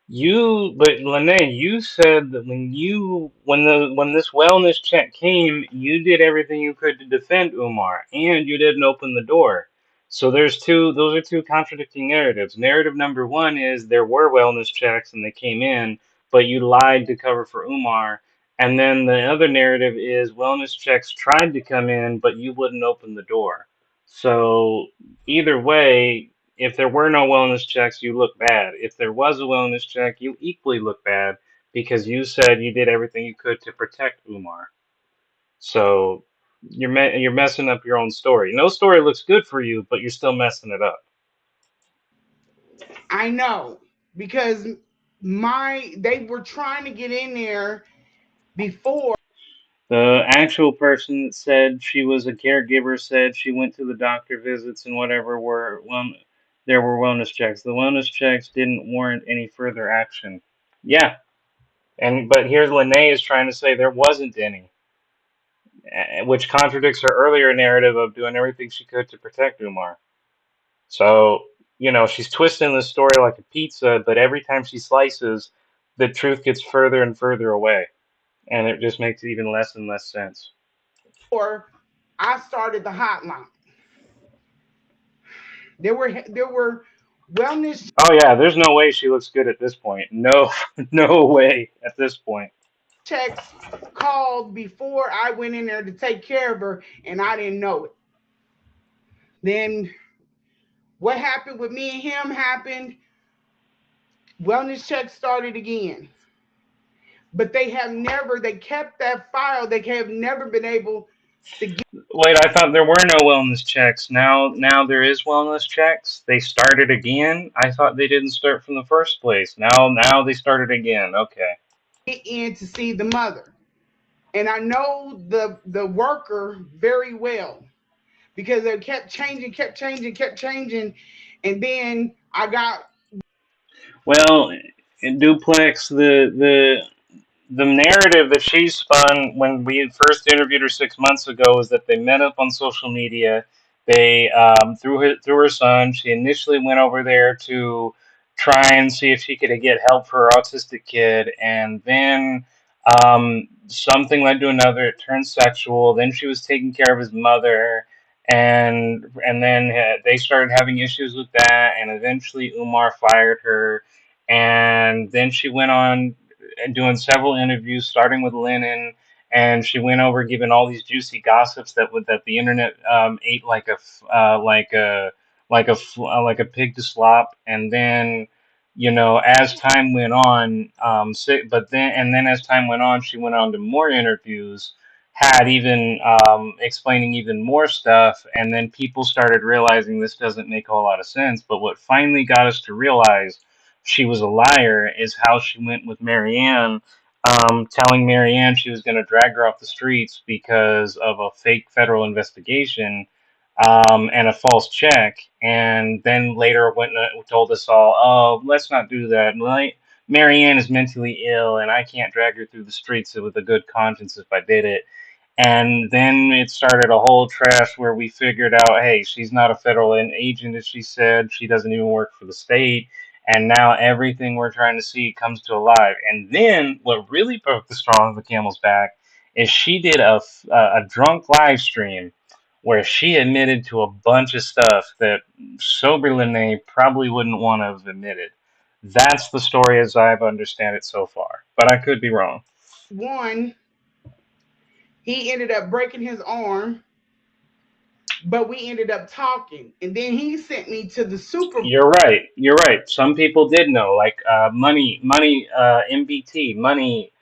But Lanae, you said that when this wellness check came, you did everything you could to defend Umar, and you didn't open the door. So those are two contradicting narratives. Narrative number one is there were wellness checks and they came in, but you lied to cover for Umar. And then the other narrative is wellness checks tried to come in, but you wouldn't open the door. So either way, if there were no wellness checks, you look bad. If there was a wellness check, you equally look bad because you said you did everything you could to protect Umar. So you're messing up your own story. No story looks good for you, but you're still messing it up. I know because they were trying to get in there before. The actual person that said she was a caregiver said she went to the doctor visits and whatever there were wellness checks. The wellness checks didn't warrant any further action. Yeah, but here's Lanae is trying to say there wasn't any, which contradicts her earlier narrative of doing everything she could to protect Umar. So, she's twisting the story like a pizza, but every time she slices, the truth gets further and further away, and it just makes even less and less sense. I started the hotline. There were wellness Oh yeah, there's no way she looks good at this point. No, no way at this point. checks called before I went in there to take care of her, and I didn't know it. Then what happened with me and him happened. Wellness checks started again, but they kept that file. They have never been able to get. Wait, I thought there were no wellness checks. Now there is wellness checks. They started again. I thought they didn't start from the first place. Now they started again. Okay. In to see the mother. And I know the worker very well because they kept changing, and then I got. Well, in Duplex, the narrative that she spun when we first interviewed her 6 months ago was that they met up on social media. They through her son. She initially went over there to try and see if she could get help for her autistic kid, and then something led to another. It turned sexual. Then she was taking care of his mother, and then they started having issues with that, and eventually Umar fired her, and then she went on doing several interviews, starting with Lennon, and she went over giving all these juicy gossips that the internet ate like a pig to slop, and then as time went on, but then as time went on, she went on to more interviews, had even explaining even more stuff, and then people started realizing this doesn't make a whole lot of sense. But what finally got us to realize she was a liar is how she went with Marianne, telling Marianne she was going to drag her off the streets because of a fake federal investigation, and a false check, and then later went and told us all, "Oh, let's not do that. Marianne is mentally ill, and I can't drag her through the streets with a good conscience if I did it." And then it started a whole trash where we figured out, hey, she's not a federal agent, as she said. She doesn't even work for the state. and now everything we're trying to see comes to alive. And then what really broke the straw of the camel's back is she did a drunk live stream where she admitted to a bunch of stuff that sober Lanae probably wouldn't want to have admitted. That's the story as I've understand it so far, but I could be wrong. One, he ended up breaking his arm, but we ended up talking. And then he sent me to the supervisor. You're right. You're right. Some people did know, like MBT, Money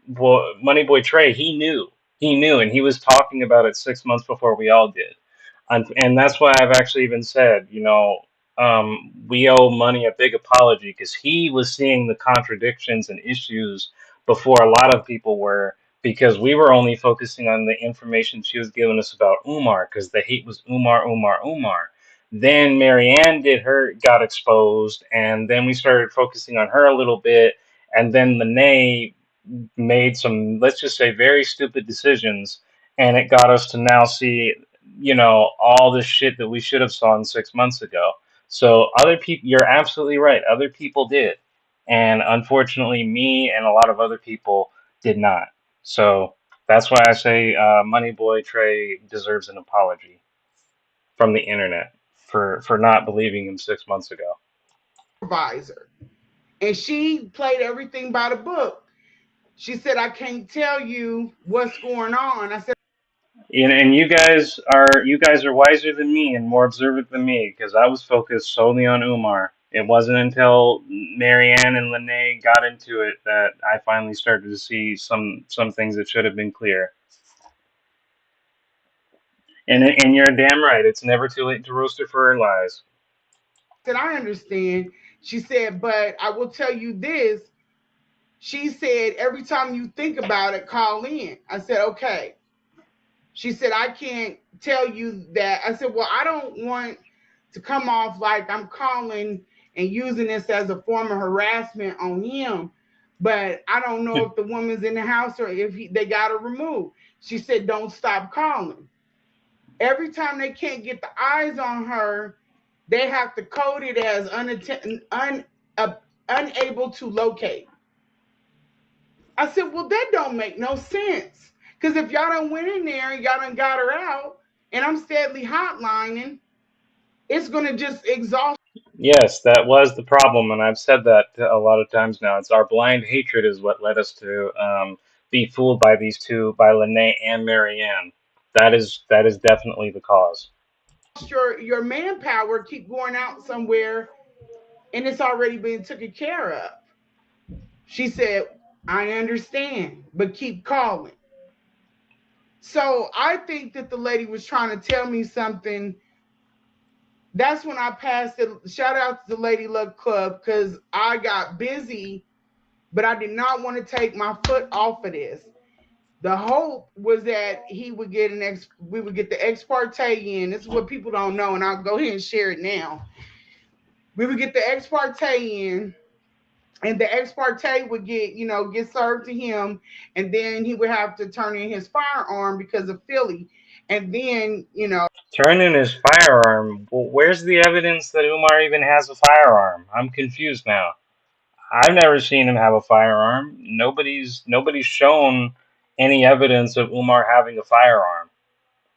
Boy Trey. He knew, and he was talking about it 6 months before we all did, and that's why I've actually even said, we owe Money a big apology because he was seeing the contradictions and issues before a lot of people were. Because we were only focusing on the information she was giving us about Umar, because the hate was Umar, Umar, Umar. Then Marianne got exposed, and then we started focusing on her a little bit, and then Lanae made some, let's just say, very stupid decisions, and it got us to now see, all the shit that we should have saw 6 months ago. So other people, you're absolutely right. Other people did, and unfortunately, me and a lot of other people did not. So that's why I say Money Boy Trey deserves an apology from the internet for not believing him 6 months ago. Supervisor. And she played everything by the book. She said, I can't tell you what's going on. I said, And you guys are wiser than me and more observant than me because I was focused solely on Umar. It wasn't until Marianne and Lanae got into it that I finally started to see some things that should have been clear. And you're damn right. It's never too late to roast her for her lies. I understand. She said, but I will tell you this. She said, every time you think about it, call in. I said, okay. She said, I can't tell you that. I said, well, I don't want to come off like I'm calling and using this as a form of harassment on him. But I don't know if the woman's in the house or if they got her removed. She said, don't stop calling. Every time they can't get the eyes on her, they have to code it as unable to locate. I said, well, that don't make no sense. Because if y'all done went in there and y'all done got her out, and I'm steadily hotlining, it's going to just exhaust. Yes, that was the problem, and I've said that a lot of times now. It's our blind hatred is what led us to be fooled by these two, by Lanae and Marianne. That is definitely the cause. Your manpower, keep going out somewhere, and it's already been taken care of. She said, I understand, but keep calling. So I think that the lady was trying to tell me something. That's when I passed it. Shout out to the Lady Luck Club because I got busy, but I did not want to take my foot off of this. The hope was that we would get the ex parte in. This is what people don't know, and I'll go ahead and share it now. We would get the ex parte in, and the ex parte would get served to him, and then he would have to turn in his firearm because of Philly, and then Turn in his firearm. Well, where's the evidence that Umar even has a firearm? I'm confused now. I've never seen him have a firearm. Nobody's shown any evidence of Umar having a firearm.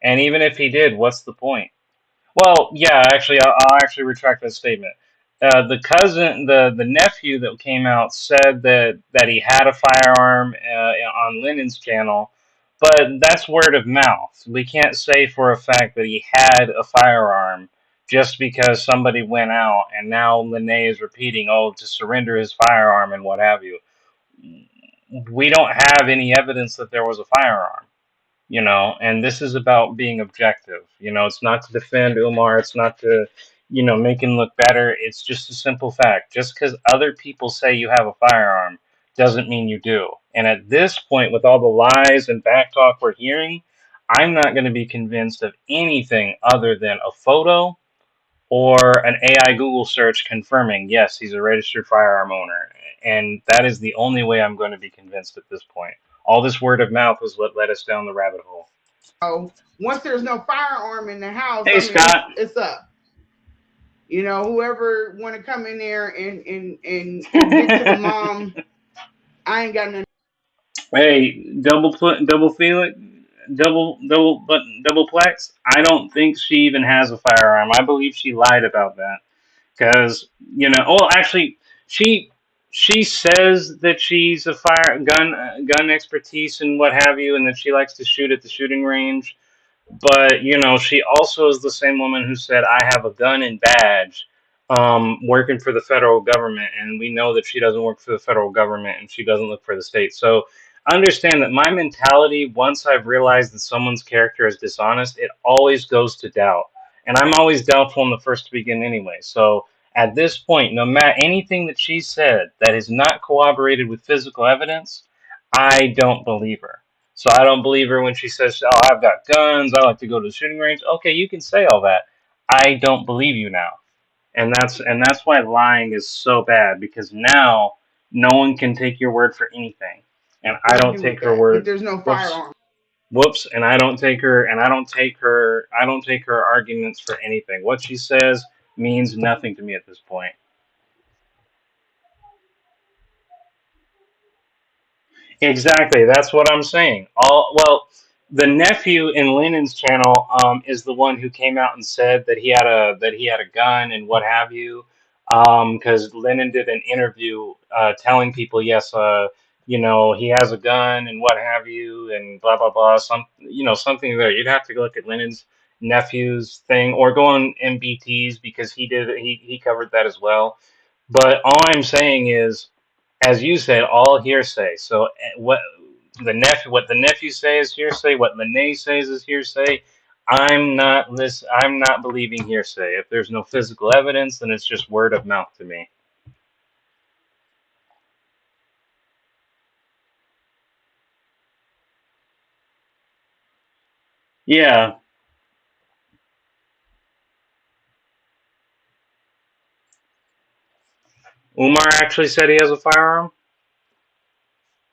And even if he did, what's the point? Well, yeah, actually, I'll actually retract that statement. The cousin, the nephew that came out said that he had a firearm on Lennon's channel, but that's word of mouth. We can't say for a fact that he had a firearm just because somebody went out and now Lene is repeating, oh, to surrender his firearm and what have you. We don't have any evidence that there was a firearm, and this is about being objective. It's not to defend Umar, it's not to, make him look better. It's just a simple fact. Just because other people say you have a firearm doesn't mean you do. And at this point, with all the lies and backtalk we're hearing, I'm not going to be convinced of anything other than a photo or an AI Google search confirming, yes, he's a registered firearm owner. And that is the only way I'm going to be convinced at this point. All this word of mouth is what led us down the rabbit hole. once there's no firearm in the house, Hey, I mean Scott. it's up. Whoever want to come in there and get to the mom, I ain't got nothing. Hey, double feel it, double plex. I don't think she even has a firearm. I believe she lied about that because well, actually, she she says that she's a gun expertise and what have you, and that she likes to shoot at the shooting range. But she also is the same woman who said, "I have a gun and badge, working for the federal government," and we know that she doesn't work for the federal government and she doesn't look for the state. So understand that my mentality, once I've realized that someone's character is dishonest, it always goes to doubt, and I'm always doubtful in the first to begin anyway. So at this point, no matter anything that she said that is not corroborated with physical evidence, I don't believe her. So I don't believe her when she says, "Oh, I've got guns. I like to go to the shooting range." Okay, you can say all that. I don't believe you now, and that's why lying is so bad because now no one can take your word for anything, and I don't To do take with her that if word. there's no Whoops, firearm. whoops, and I don't take her, and I don't take her arguments for anything. What she says means nothing to me at this point. Exactly, that's what I'm saying. The nephew in Lennon's channel is the one who came out and said that he had a gun and what have you. Because Lennon did an interview telling people, yes, he has a gun and what have you, and blah blah blah. Something there. You'd have to look at Lennon's nephew's thing or go on MBT's because he covered that as well. But all I'm saying is, as you said, all hearsay. So what the nephew says is hearsay. What Lanae says is hearsay. I'm not believing hearsay. If there's no physical evidence, then it's just word of mouth to me. Yeah, Umar actually said he has a firearm.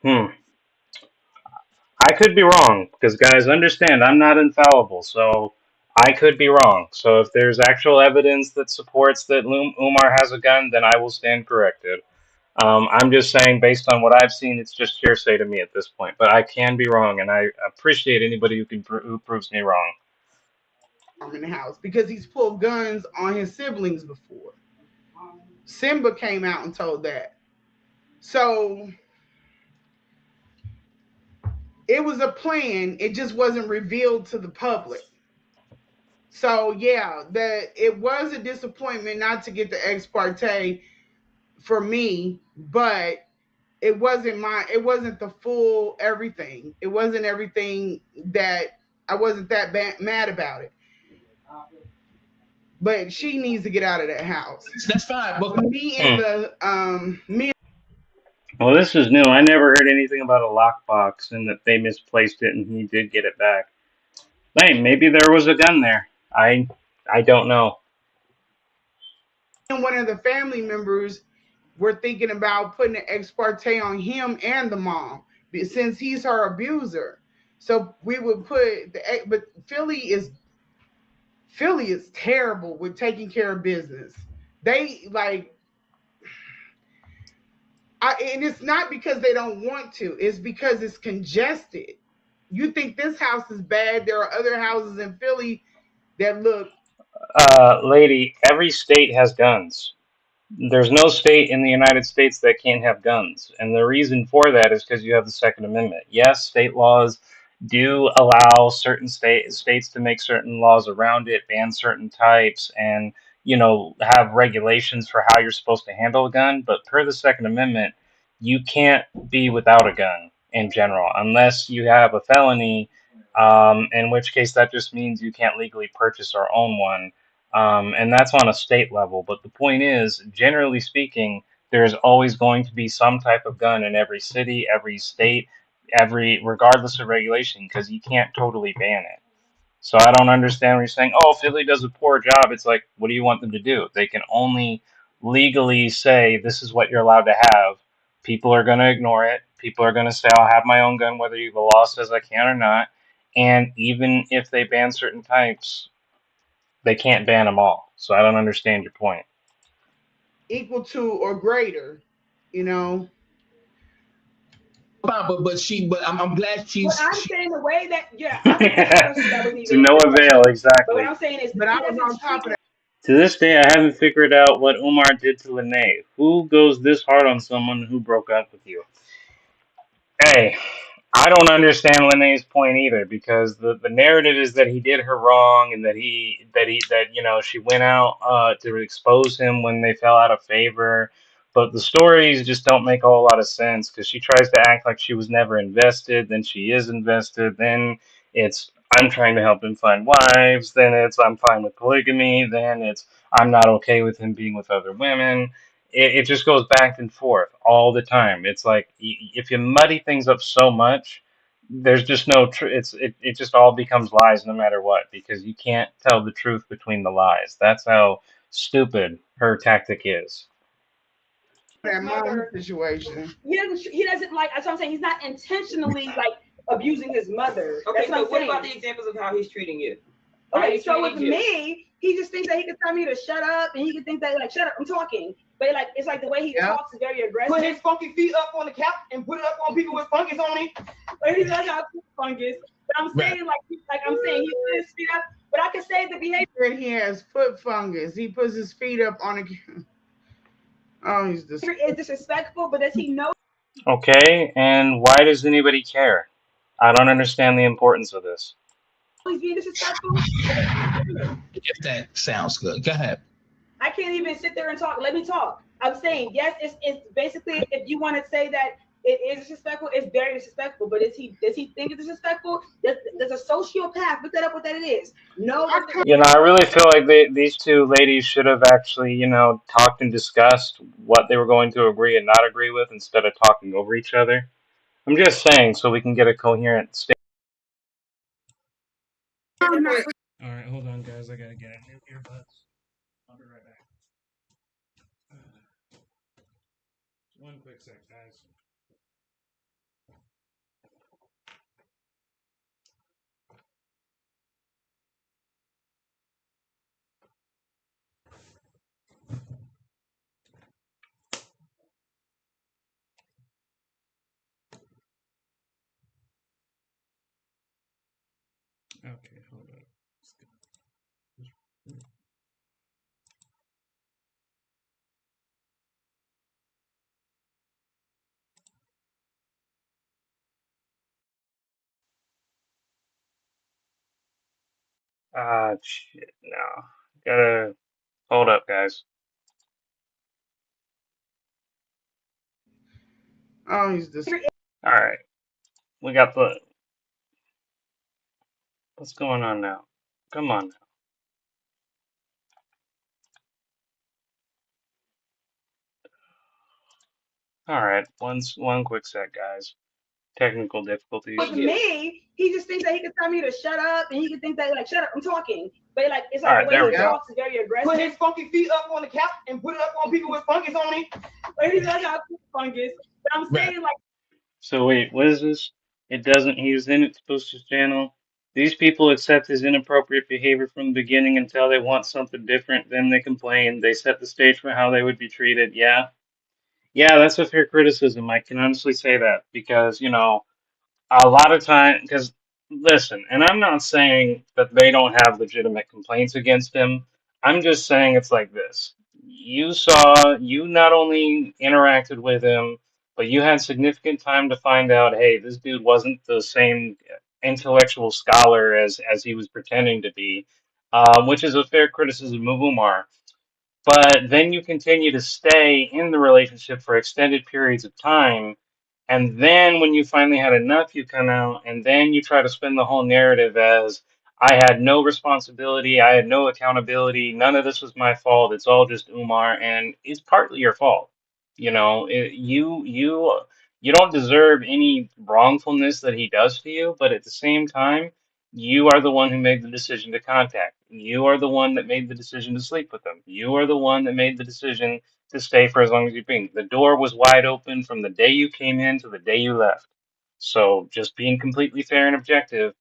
Hmm. I could be wrong because guys, understand I'm not infallible, so I could be wrong. So if there's actual evidence that supports that Umar has a gun, then I will stand corrected. I'm just saying, based on what I've seen, it's just hearsay to me at this point. But I can be wrong, and I appreciate anybody who proves me wrong. In the house because he's pulled guns on his siblings before. Simba came out and told that. So it was a plan. It just wasn't revealed to the public. So yeah, that it was a disappointment not to get the ex parte for me, but it wasn't the full everything. It wasn't everything that I wasn't that mad about it. But she needs to get out of that house. That's fine. But Me and Hmm. the me Well, this is new. I never heard anything about a lockbox and that they misplaced it and he did get it back. Hey, maybe there was a gun there. I don't know. and one of the family members were thinking about putting an ex parte on him and the mom since he's her abuser. So we would put but Philly is terrible with taking care of business. They like and it's not because they don't want to. It's because it's congested. You think this house is bad? There are other houses in Philly that look. Lady, every state has guns. There's no state in the United States that can't have guns. And the reason for that is because you have the Second Amendment. Yes, state laws do allow certain states to make certain laws around it, ban certain types, and have regulations for how you're supposed to handle a gun. But per the Second Amendment, you can't be without a gun in general unless you have a felony. In which case, that just means you can't legally purchase or own one, and that's on a state level. But the point is, generally speaking, there's always going to be some type of gun in every city, every state, regardless of regulation, because you can't totally ban it. So I don't understand when you're saying, "Oh, Philly does a poor job." It's like, what do you want them to do? They can only legally say this is what you're allowed to have. People are going to ignore it. People are going to say, "I'll have my own gun," whether the law says I can or not. And even if they ban certain types, they can't ban them all. So I don't understand your point. Equal to or greater, you know. But I'm glad What I'm she saying, the way that, yeah, I think that's a question that wasn't To even no the avail, question. But what exactly. I'm saying is, But I he was doesn't on treat top of him. that. To this day, I haven't figured out what Umar did to Lanae. Who goes this hard on someone who broke up with you? Hey, I don't understand Lanae's point either because the narrative is that he did her wrong and that you know she went out to expose him when they fell out of favor. But the stories just don't make a whole lot of sense because she tries to act like she was never invested, then she is invested, then it's I'm trying to help him find wives, then it's I'm fine with polygamy, then it's I'm not okay with him being with other women. It just goes back and forth all the time. It's like if you muddy things up so much, there's just no it just all becomes lies no matter what because you can't tell the truth between the lies. That's how stupid her tactic is. His That mom mother, situation. he doesn't like, that's what I'm saying. He's not intentionally like abusing his mother. Okay, That's what so I'm what saying. about the examples of how he's treating you? How Okay, he's so with treating you? me, he just thinks that he can tell me to shut up, and he can think that like, shut up, I'm talking. But like, it's like the way he Yeah. talks is very aggressive. Put his funky feet up on the couch and put it up on people with fungus on it. But he's like, I put fungus. But I'm saying I'm saying he put his feet up. But I can say the behavior. That he has foot fungus. He puts his feet up on a. Oh, he's Is disrespectful, but does he know Okay, and why does anybody care? I don't understand the importance of this. he's being disrespectful? if that sounds good. Go ahead. I can't even sit there and talk. Let me talk. I'm saying yes. It's basically, if you want to say that it is disrespectful, it's very disrespectful. But does he think it's disrespectful? There's a sociopath. Look that up. What that it is. No, that's You know, I really feel like these two ladies should have actually, you know, talked and discussed what they were going to agree and not agree with instead of talking over each other. I'm just saying so we can get a coherent statement. All right, hold on, guys. I gotta get a new earbuds. I'll be right back. One quick sec, guys. Okay, hold on. Ah, shit, no. Gotta hold up, guys. Oh, he's this. All right, we got the. What's going on now? Come on now. All right, one quick sec, guys. Technical difficulties. with me. He just thinks that he can tell me to shut up, and he can think that like, shut up, I'm talking. But like, it's like All right, the way there he we go. talks is very aggressive. Put his funky feet up on the couch and put it up on people with fungus on it. But he's like, I put fungus. But I'm saying like. So wait, what is this? It doesn't. He was in it to boost his channel. These people accept his inappropriate behavior from the beginning until they want something different. Then they complain. They set the stage for how they would be treated. Yeah, yeah, that's a fair criticism. I can honestly say that because you know a lot of time because listen, and I'm not saying that they don't have legitimate complaints against him. I'm just saying it's like this. You not only interacted with him, but you had significant time to find out, hey, this dude wasn't the same intellectual scholar as he was pretending to be, which is a fair criticism of Umar. But then you continue to stay in the relationship for extended periods of time. And then when you finally had enough, you come out and then you try to spin the whole narrative as I had no responsibility, I had no accountability, none of this was my fault. It's all just Umar, and it's partly your fault. You know, you don't deserve any wrongfulness that he does to you, but at the same time, you are the one who made the decision to contact. You are the one that made the decision to sleep with them. You are the one that made the decision to stay for as long as you've been. The door was wide open from the day you came in to the day you left. So just being completely fair and objective,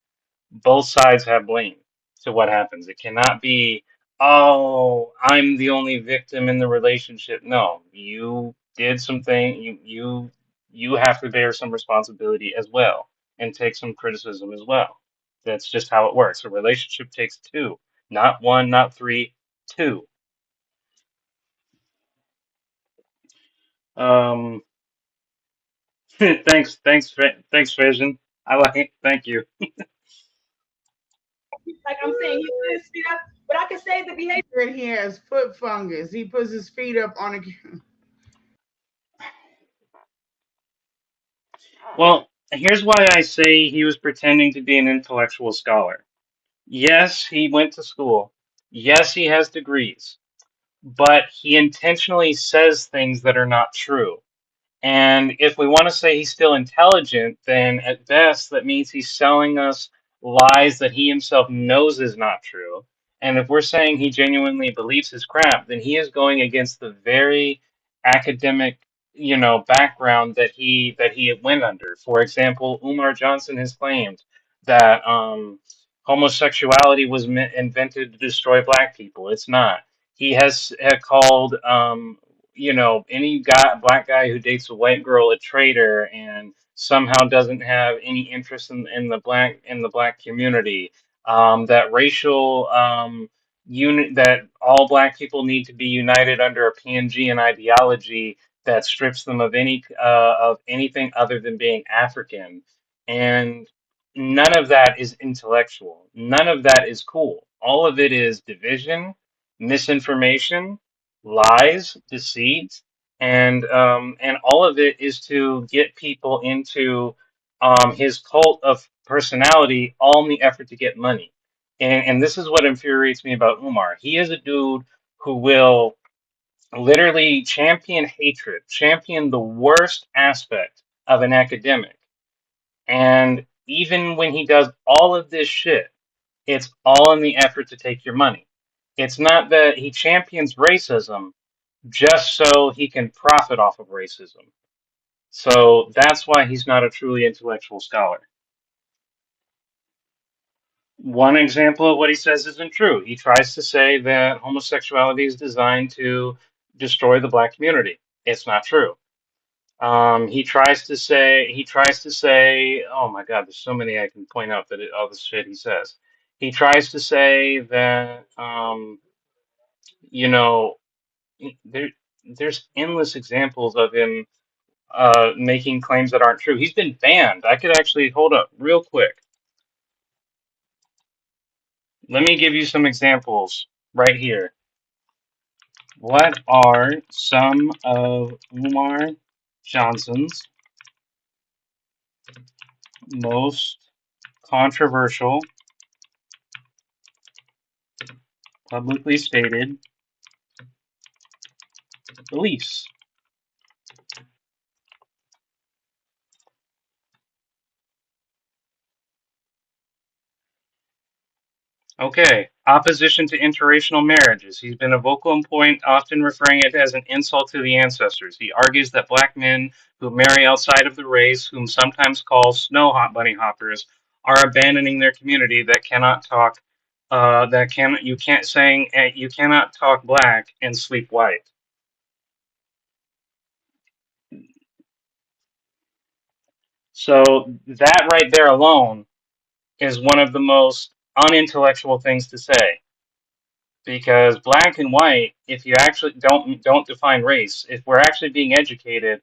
both sides have blame to what happens. It cannot be, oh, I'm the only victim in the relationship. No, you did something. You have to bear some responsibility as well and take some criticism as well. That's just how it works. A relationship takes two, not one, not three, two. Um, thanks, Vision. I like it. Thank you. Like I'm saying, he put his feet up, but I can say the behavior. Right here has foot fungus. He puts his feet up on a. Well, here's why I say he was pretending to be an intellectual scholar. Yes, he went to school. Yes, he has degrees, but he intentionally says things that are not true. And if we want to say he's still intelligent, then at best that means he's selling us lies that he himself knows is not true. And if we're saying he genuinely believes his crap, then he is going against the very academic, background that he went under. For example, Umar Johnson has claimed that homosexuality was invented to destroy black people. It's not. He has had called any black guy who dates a white girl a traitor and somehow doesn't have any interest in the black community. That racial unit that all black people need to be united under a PNG and ideology that strips them of anything other than being African. And none of that is intellectual. None of that is cool. All of it is division, misinformation, lies, deceit, and all of it is to get people into his cult of personality, all in the effort to get money. And this is what infuriates me about Umar. He is a dude who will literally champion hatred, champion the worst aspect of an academic. And even when he does all of this shit, it's all in the effort to take your money. It's not that he champions racism just so he can profit off of racism. So that's why he's not a truly intellectual scholar. One example of what he says isn't true. He tries to say that homosexuality is designed to destroy the black community. It's not true. He tries to say, oh my God, there's so many I can point out all the shit he says. He tries to say that, you know, there, there's endless examples of him making claims that aren't true. He's been banned. I could actually hold up real quick. Let me give you some examples right here. What are some of Umar Johnson's most controversial, publicly stated beliefs? Okay, opposition to interracial marriages. He's been a vocal point, often referring it as an insult to the ancestors. He argues that black men who marry outside of the race, whom sometimes call snow hot bunny hoppers, are abandoning their community. That cannot talk. That can you can't saying you cannot talk black and sleep white. So that right there alone is one of the most unintellectual things to say. Because black and white, if you actually don't define race, if we're actually being educated,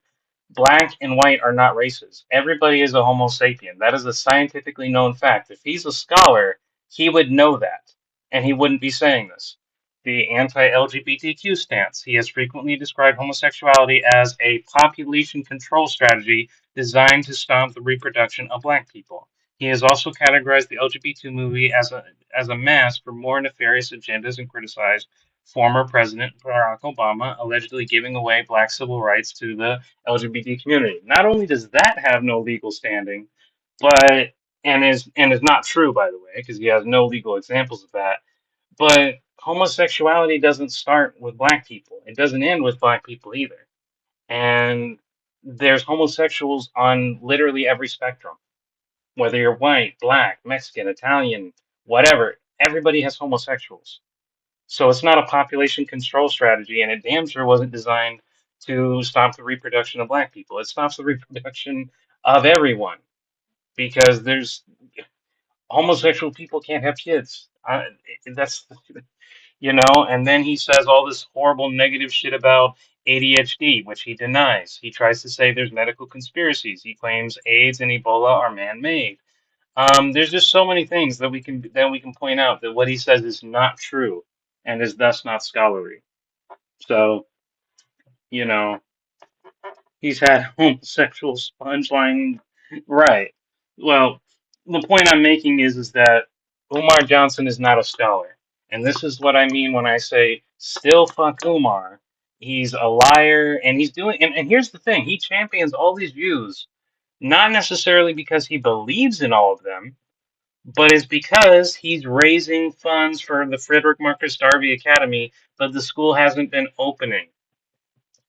black and white are not races. Everybody is a homo sapien. That is a scientifically known fact. If he's a scholar, he would know that, and he wouldn't be saying this. The anti-LGBTQ stance. He has frequently described homosexuality as a population control strategy designed to stop the reproduction of black people. He has also categorized the LGBT movie as a mask for more nefarious agendas and criticized former President Barack Obama, allegedly giving away black civil rights to the LGBT community. Not only does that have no legal standing, but and is not true, by the way, because he has no legal examples of that. But homosexuality doesn't start with black people. It doesn't end with black people either. And there's homosexuals on literally every spectrum, whether you're white, black, Mexican, Italian, whatever. Everybody has homosexuals. So it's not a population control strategy, and it damn sure wasn't designed to stop the reproduction of black people. It stops the reproduction of everyone because there's homosexual people can't have kids. That's and then he says all this horrible negative shit about ADHD, which he denies. He tries to say there's medical conspiracies. He claims AIDS and Ebola are man-made. There's just so many things that we can point out that what he says is not true and is thus not scholarly. So, you know, he's had homosexual sponge lining, right? Well, the point I'm making is that Umar Johnson is not a scholar, and this is what I mean when I say still fuck Umar. He's a liar, and he's doing. And here's the thing: he champions all these views, not necessarily because he believes in all of them, but it's because he's raising funds for the Frederick Marcus Garvey Academy, but the school hasn't been opening.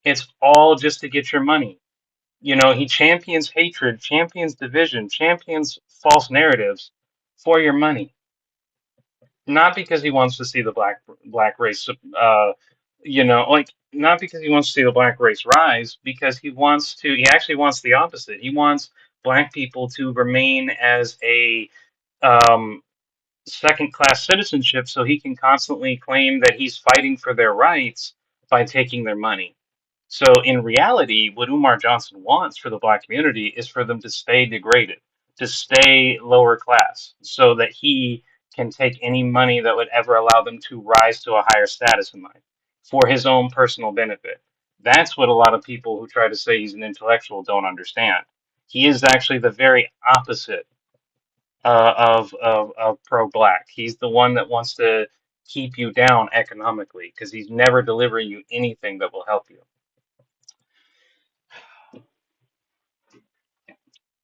It's all just to get your money. He champions hatred, champions division, champions false narratives for your money, not because he wants to see the black race, like not because he wants to see the black race rise, because he actually wants the opposite. He wants black people to remain as a um, second class citizenship so he can constantly claim that he's fighting for their rights by taking their money. So in reality, what Umar Johnson wants for the black community is for them to stay degraded, to stay lower class, so that he can take any money that would ever allow them to rise to a higher status in life for his own personal benefit. That's what a lot of people who try to say he's an intellectual don't understand. He is actually the very opposite of pro-black. He's the one that wants to keep you down economically because he's never delivering you anything that will help you.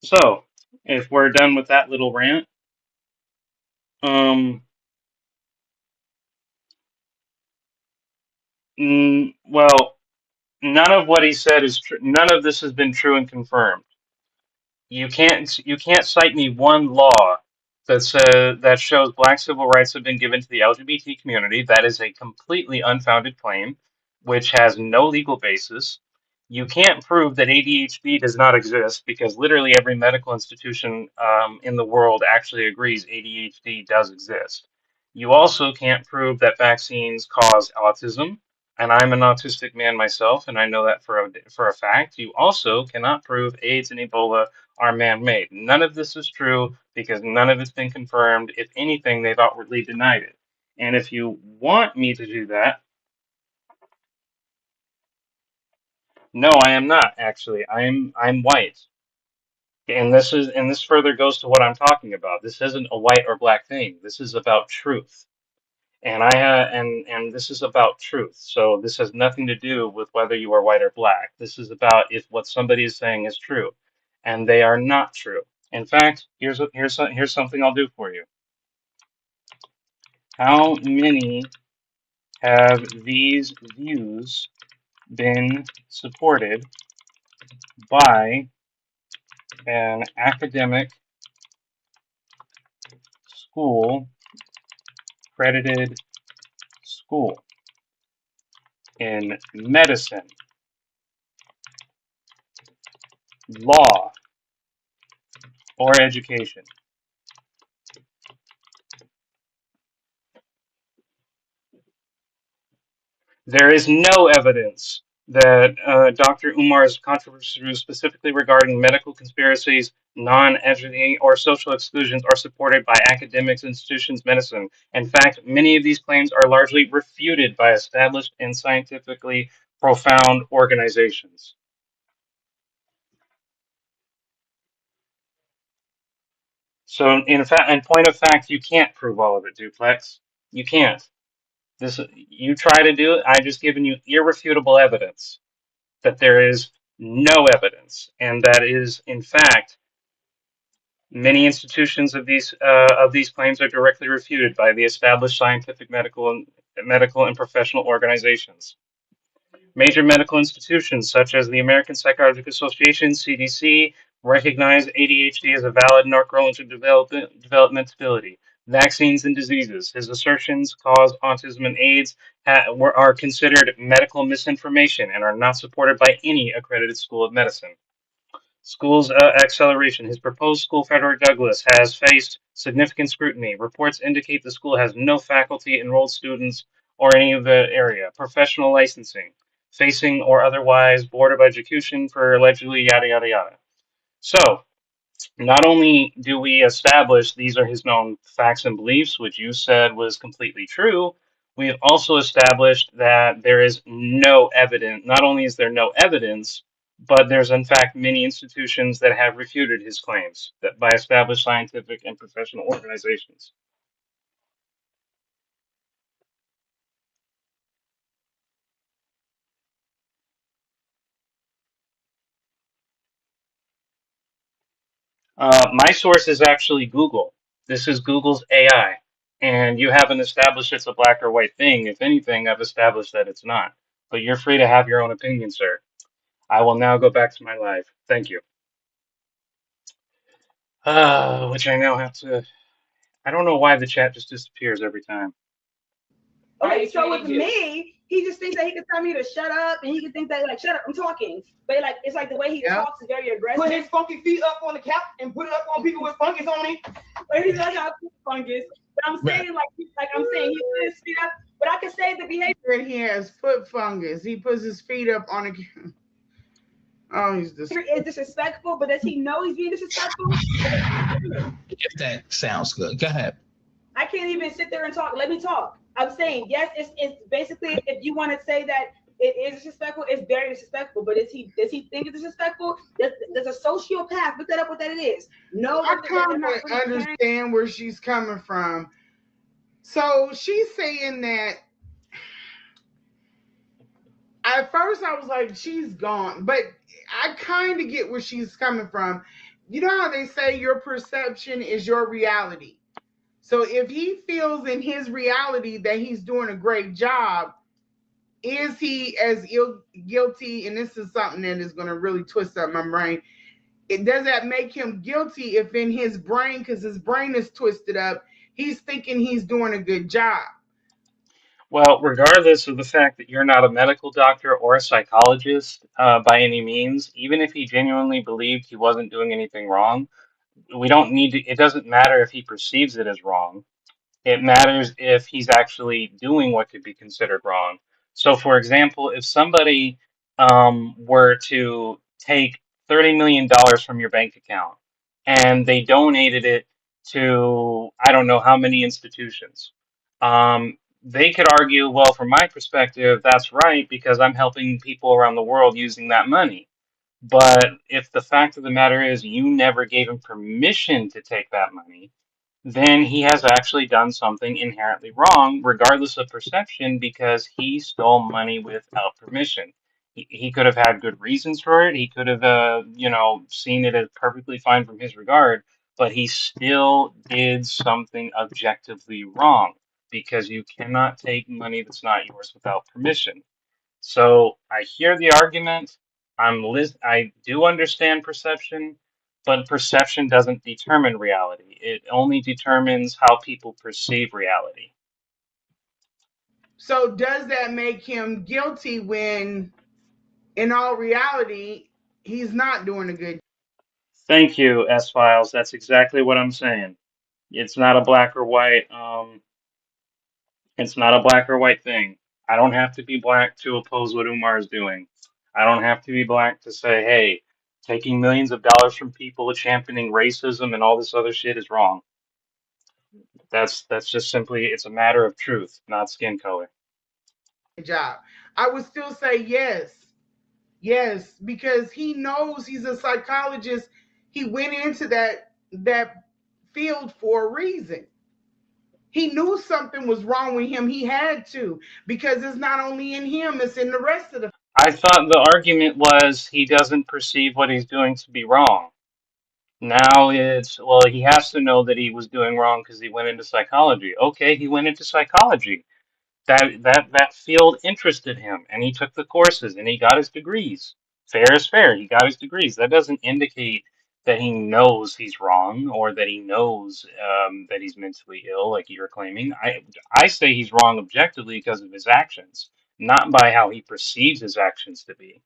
So, if we're done with that little rant, um, well, none of what he said is true. None of this has been true and confirmed. You can't cite me one law that shows black civil rights have been given to the LGBT community. That is a completely unfounded claim, which has no legal basis. You can't prove that ADHD does not exist because literally every medical institution in the world actually agrees ADHD does exist. You also can't prove that vaccines cause autism, and I'm an autistic man myself, and I know that for a fact. You also cannot prove AIDS and Ebola are man-made. None of this is true because none of it's been confirmed. If anything, they've outwardly denied it. And if you want me to do that, no, I am not actually. I'm white. And this further goes to what I'm talking about. This isn't a white or black thing. This is about truth. And this is about truth. So this has nothing to do with whether you are white or black. This is about if what somebody is saying is true, and they are not true. In fact, here's something I'll do for you. How many have these views been supported by an academic school, credited school in medicine, law, or education? There is no evidence that Dr. Umar's controversies specifically regarding medical conspiracies, non-educating, or social exclusions are supported by academics, institutions, medicine. In fact, many of these claims are largely refuted by established and scientifically profound organizations. So, in point of fact, you can't prove all of it, Duplex. You can't. You try to do it. I've just given you irrefutable evidence that there is no evidence, and that is, in fact, many institutions of these claims are directly refuted by the established scientific, medical and professional organizations. Major medical institutions such as the American Psychological Association (CDC) recognize ADHD as a valid neurological development ability. Vaccines and diseases. His assertions cause autism and AIDS are considered medical misinformation and are not supported by any accredited school of medicine. School's acceleration. His proposed school, Frederick Douglass, has faced significant scrutiny. Reports indicate the school has no faculty, enrolled students, or any of the area. Professional licensing, facing or otherwise Board of Education for allegedly yada yada yada. So, not only do we establish these are his known facts and beliefs, which you said was completely true, we have also established that there is no evidence. Not only is there no evidence, but there's in fact many institutions that have refuted his claims that by established scientific and professional organizations. My source is actually Google. This is Google's AI. And you haven't established it's a black or white thing. If anything, I've established that it's not. But you're free to have your own opinion, sir. I will now go back to my life. Thank you. Which I now have to. I don't know why the chat just disappears every time. Okay, so with me, he just thinks that he can tell me to shut up, and he can think that like, shut up, I'm talking. But like, it's like the way he talks is very aggressive. Put his funky feet up on the couch and put it up on people with fungus on it. But he's like, I put fungus. But I'm saying like I'm saying he put his feet up. But I can say the behavior. He has foot fungus. He puts his feet up on a. Oh, he's disrespectful. But does he know he's being disrespectful? If that sounds good, go ahead. I can't even sit there and talk. Let me talk. I'm saying yes. It's basically if you want to say that it is disrespectful, it's very disrespectful. But does he think it's disrespectful? There's a sociopath. Look that up. What that it is. No, I kind of understand where she's coming from. So she's saying that. At first, I was like, she's gone, but I kind of get where she's coming from. You know how they say your perception is your reality. So if he feels in his reality that he's doing a great job, is he as guilty? And this is something that is going to really twist up my brain. Does that make him guilty if in his brain, because his brain is twisted up, he's thinking he's doing a good job? Well, regardless of the fact that you're not a medical doctor or a psychologist by any means, even if he genuinely believed he wasn't doing anything wrong, we don't need to, it doesn't matter if he perceives it as wrong. It matters if he's actually doing what could be considered wrong. So, for example, if somebody were to take $30 million from your bank account and they donated it to, I don't know how many institutions, they could argue, well, from my perspective, that's right because I'm helping people around the world using that money. But if the fact of the matter is you never gave him permission to take that money, then he has actually done something inherently wrong, regardless of perception, because he stole money without permission. He could have had good reasons for it. He could have, seen it as perfectly fine from his regard, but he still did something objectively wrong because you cannot take money that's not yours without permission. So I hear the argument. I do understand perception, but perception doesn't determine reality. It only determines how people perceive reality. So does that make him guilty when, in all reality, he's not doing a good job? Thank you, S Files. That's exactly what I'm saying. It's not a black or white. It's not a black or white thing. I don't have to be black to oppose what Umar is doing. I don't have to be black to say, hey, taking millions of dollars from people championing racism and all this other shit is wrong. That's just simply it's a matter of truth, not skin color. Job. I would still say yes. Yes, because he knows he's a psychologist. He went into that field for a reason. He knew something was wrong with him. He had to, because it's not only in him, it's in the rest of the. I thought the argument was he doesn't perceive what he's doing to be wrong. Now it's, well, he has to know that he was doing wrong because he went into psychology. Okay, he went into psychology. That field interested him, and he took the courses and he got his degrees. Fair is fair. He got his degrees. That doesn't indicate that he knows he's wrong or that he knows that he's mentally ill, like you're claiming. I say he's wrong objectively because of his actions, not by how he perceives his actions to be.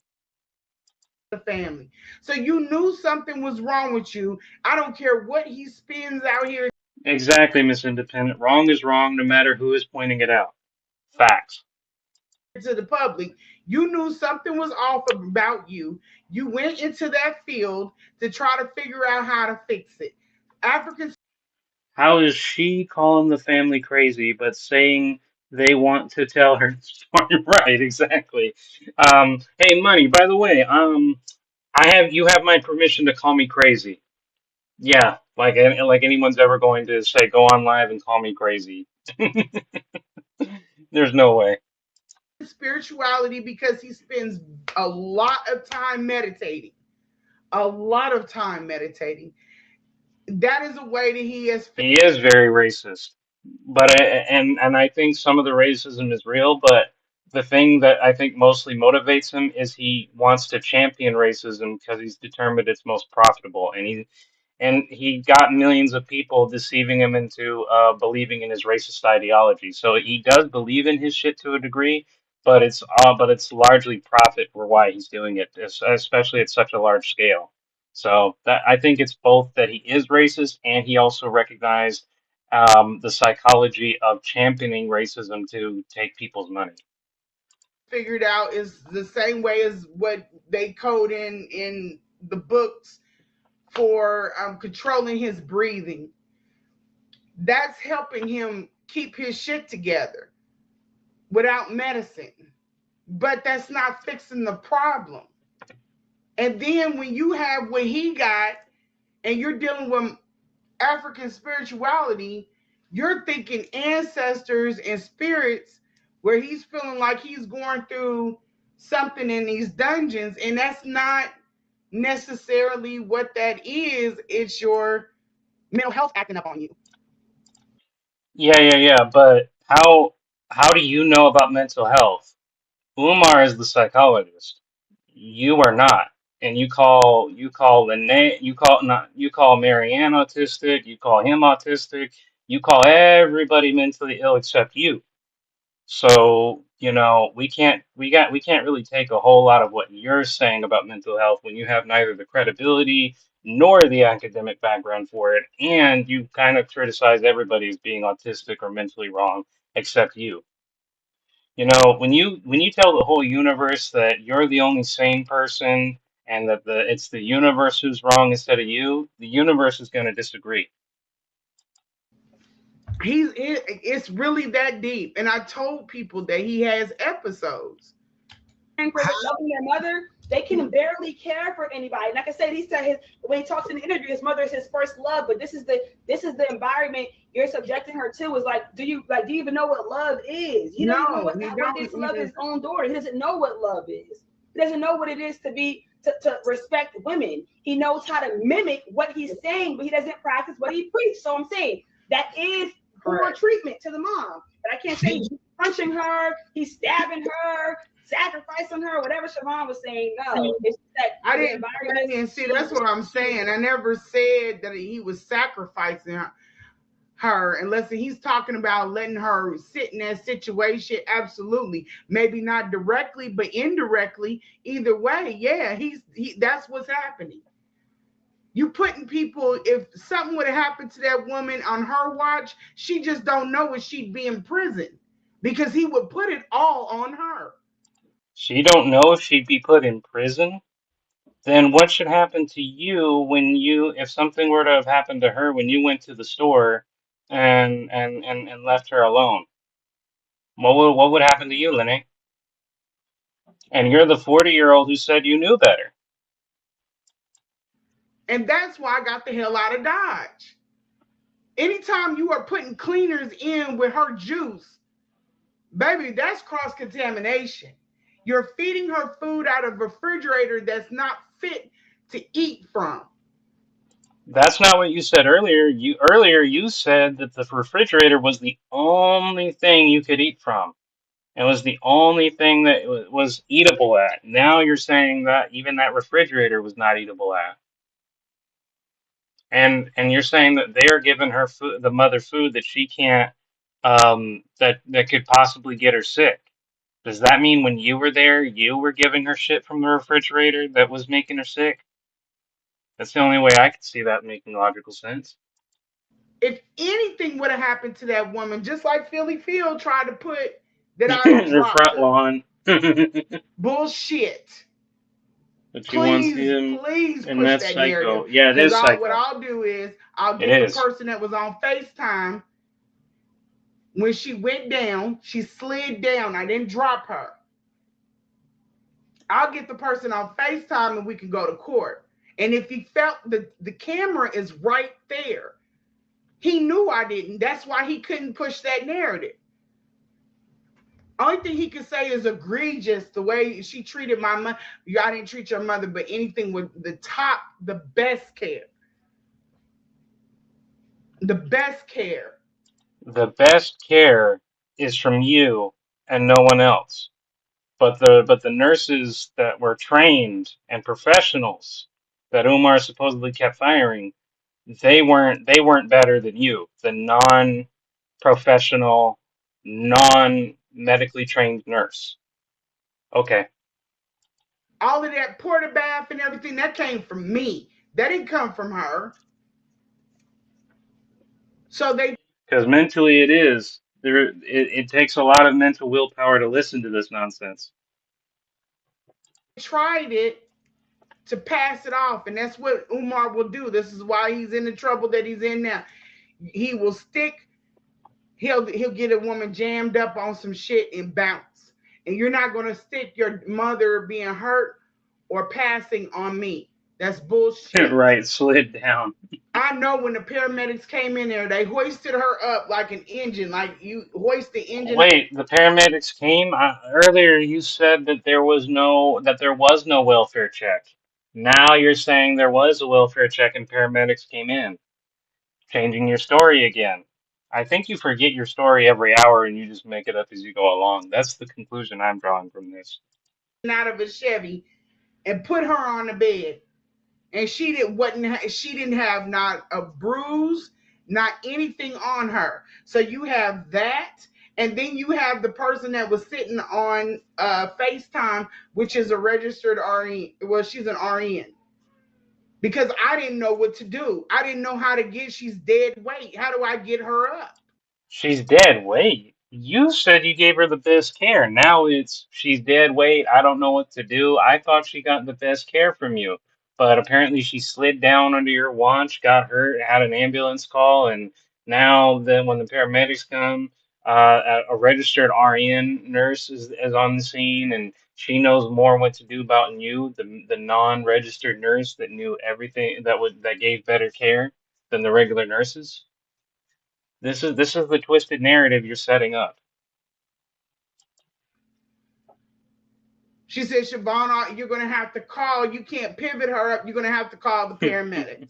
The family. So you knew something was wrong with you. I don't care what he spins out here Exactly, Miss Independent. Wrong is wrong, no matter who is pointing it out. Facts. to the public. You knew something was off about you. You went into that field to try to figure out how to fix it. African How is she calling the family crazy, but saying they want to tell her story? Right, exactly. Hey, Money, by the way, you have my permission to call me crazy. Yeah, like anyone's ever going to say, go on live and call me crazy. There's no way. spirituality because he spends a lot of time meditating. A lot of time meditating. That is a way that he has. He is very racist, and I think some of the racism is real, but the thing that I think mostly motivates him is he wants to champion racism because he's determined it's most profitable, and he got millions of people deceiving him into believing in his racist ideology. So he does believe in his shit to a degree, but it's largely profit for why he's doing it, especially at such a large scale. So that I think it's both that he is racist and he also recognized the psychology of championing racism to take people's money. Figured out is the same way as what they code in the books for controlling his breathing. That's helping him keep his shit together without medicine. But that's not fixing the problem. And then when you have what he got and you're dealing with African spirituality, you're thinking ancestors and spirits where he's feeling like he's going through something in these dungeons. And that's not necessarily what that is. It's your mental health acting up on you. Yeah. But how do you know about mental health? Umar is the psychologist. You are not. And you call Lanae, you call Marianne autistic, you call him autistic, you call everybody mentally ill except you. So, we can't really take a whole lot of what you're saying about mental health when you have neither the credibility nor the academic background for it, and you kind of criticize everybody as being autistic or mentally wrong except you. When you tell the whole universe that you're the only sane person and that it's the universe who's wrong instead of you, the universe is going to disagree. It's really that deep. And I told people that he has episodes. For loving their mother, they can barely care for anybody. Like I said, he said when he talks in the interview, his mother is his first love. But this is the environment you're subjecting her to. Is like, do you even know what love is? He doesn't know what is love his own daughter. He doesn't know what love is. He doesn't know what it is to respect women. He knows how to mimic what he's saying, but he doesn't practice what he preached. So I'm saying that is poor treatment to the mom. But I can't say he's punching her, he's stabbing her, sacrificing her, whatever Siobhan was saying. No, it's that I didn't see. That's what I'm saying. I never said that he was sacrificing her unless he's talking about letting her sit in that situation. Absolutely, maybe not directly, but indirectly. Either way, yeah, that's what's happening. You putting people, if something would have happened to that woman on her watch, she just don't know if she'd be in prison because he would put it all on her. She don't know if she'd be put in prison. Then what should happen to you if something were to have happened to her when you went to the store and left her alone? What would happen to you, Lene? And you're the 40-year-old who said you knew better. And that's why I got the hell out of Dodge. Anytime you are putting cleaners in with her juice, baby, that's cross contamination. You're feeding her food out of a refrigerator that's not fit to eat from. That's not what you said earlier. You said that the refrigerator was the only thing you could eat from. It was the only thing that was eatable at. Now you're saying that even that refrigerator was not eatable at. And you're saying that they are giving her food, the mother food that she can't, that could possibly get her sick. Does that mean when you were there, you were giving her shit from the refrigerator that was making her sick? That's the only way I could see that making logical sense. If anything would have happened to that woman, just like Philly Phil tried to put that I Her dropped front her. lawn. But Bullshit. you want to see Please, them, please and push that's that psycho. narrative. Yeah, it Because is what psycho. I'll do is I'll It get the is. person that was on FaceTime when she went down, she slid down. I didn't drop her. I'll get the person on FaceTime and we can go to court. And if he felt the camera is right there, he knew I didn't. That's why he couldn't push that narrative. Only thing he could say is egregious the way she treated my mother. I didn't treat your mother, but anything with the best care. The best care. The best care is from you and no one else. But the nurses that were trained and professionals that Umar supposedly kept firing, they weren't better than you, the non-professional, non-medically trained nurse. Okay. All of that porta bath and everything that came from me. That didn't come from her. So they Because mentally it is. It takes a lot of mental willpower to listen to this nonsense. tried it to pass it off, and that's what Umar will do. This is why he's in the trouble that he's in now. He will stick. He'll get a woman jammed up on some shit and bounce. And you're not gonna stick your mother being hurt or passing on me. That's bullshit. Right, slid down. I know when the paramedics came in there, they hoisted her up like an engine, like you hoist the engine. Wait, the paramedics came? Earlier you said that there was no welfare check. Now you're saying there was a welfare check and paramedics came in, changing your story again. I think you forget your story every hour and you just make it up as you go along. That's the conclusion I'm drawing from this. Out of a Chevy and put her on the bed. And she didn't have not a bruise, not anything on her. So you have that, and then you have the person that was sitting on FaceTime, which is a registered RN. Well, she's an RN. Because I didn't know what to do. I didn't know how to get. She's dead weight. How do I get her up? She's dead weight. You said you gave her the best care. Now it's she's dead weight. I don't know what to do. I thought she got the best care from you. But apparently she slid down under your watch, got hurt, had an ambulance call, and now then when the paramedics come, a registered RN nurse is on the scene and she knows more what to do about you, the non-registered nurse that knew everything that gave better care than the regular nurses. This is the twisted narrative you're setting up. She said, Shabana, you're going to have to call. You can't pivot her up. You're going to have to call the paramedics.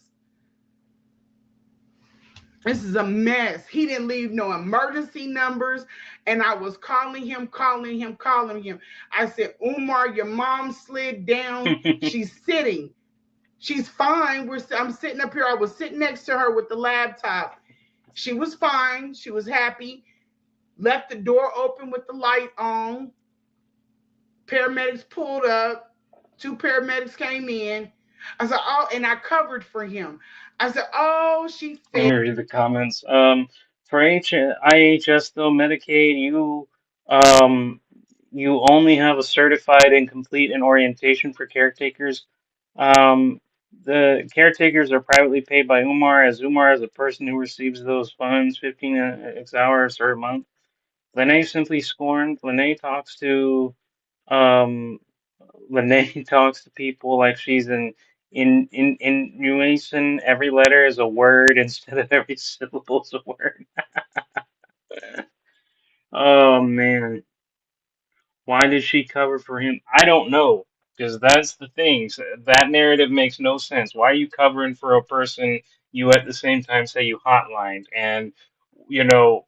This is a mess. He didn't leave no emergency numbers. And I was calling him. I said, Umar, your mom slid down. She's sitting. She's fine. I'm sitting up here. I was sitting next to her with the laptop. She was fine. She was happy. Left the door open with the light on. Paramedics pulled up. 2 paramedics came in. I said, oh, and I covered for him. I said, oh, she Let fell. me read the comments. For IHS though, Medicaid, um, you only have a certified and complete an orientation for caretakers. Um, the caretakers are privately paid by Umar, as Umar is a person who receives those funds 15 X hours or a month. Lanae simply scorned. Um, Lanae talks to people like she's in unison. Every letter is a word instead of every syllable is a word. Oh man, why did she cover for him? I don't know, because that's the thing. That narrative makes no sense. Why are you covering for a person you at the same time say you hotlined? And you know,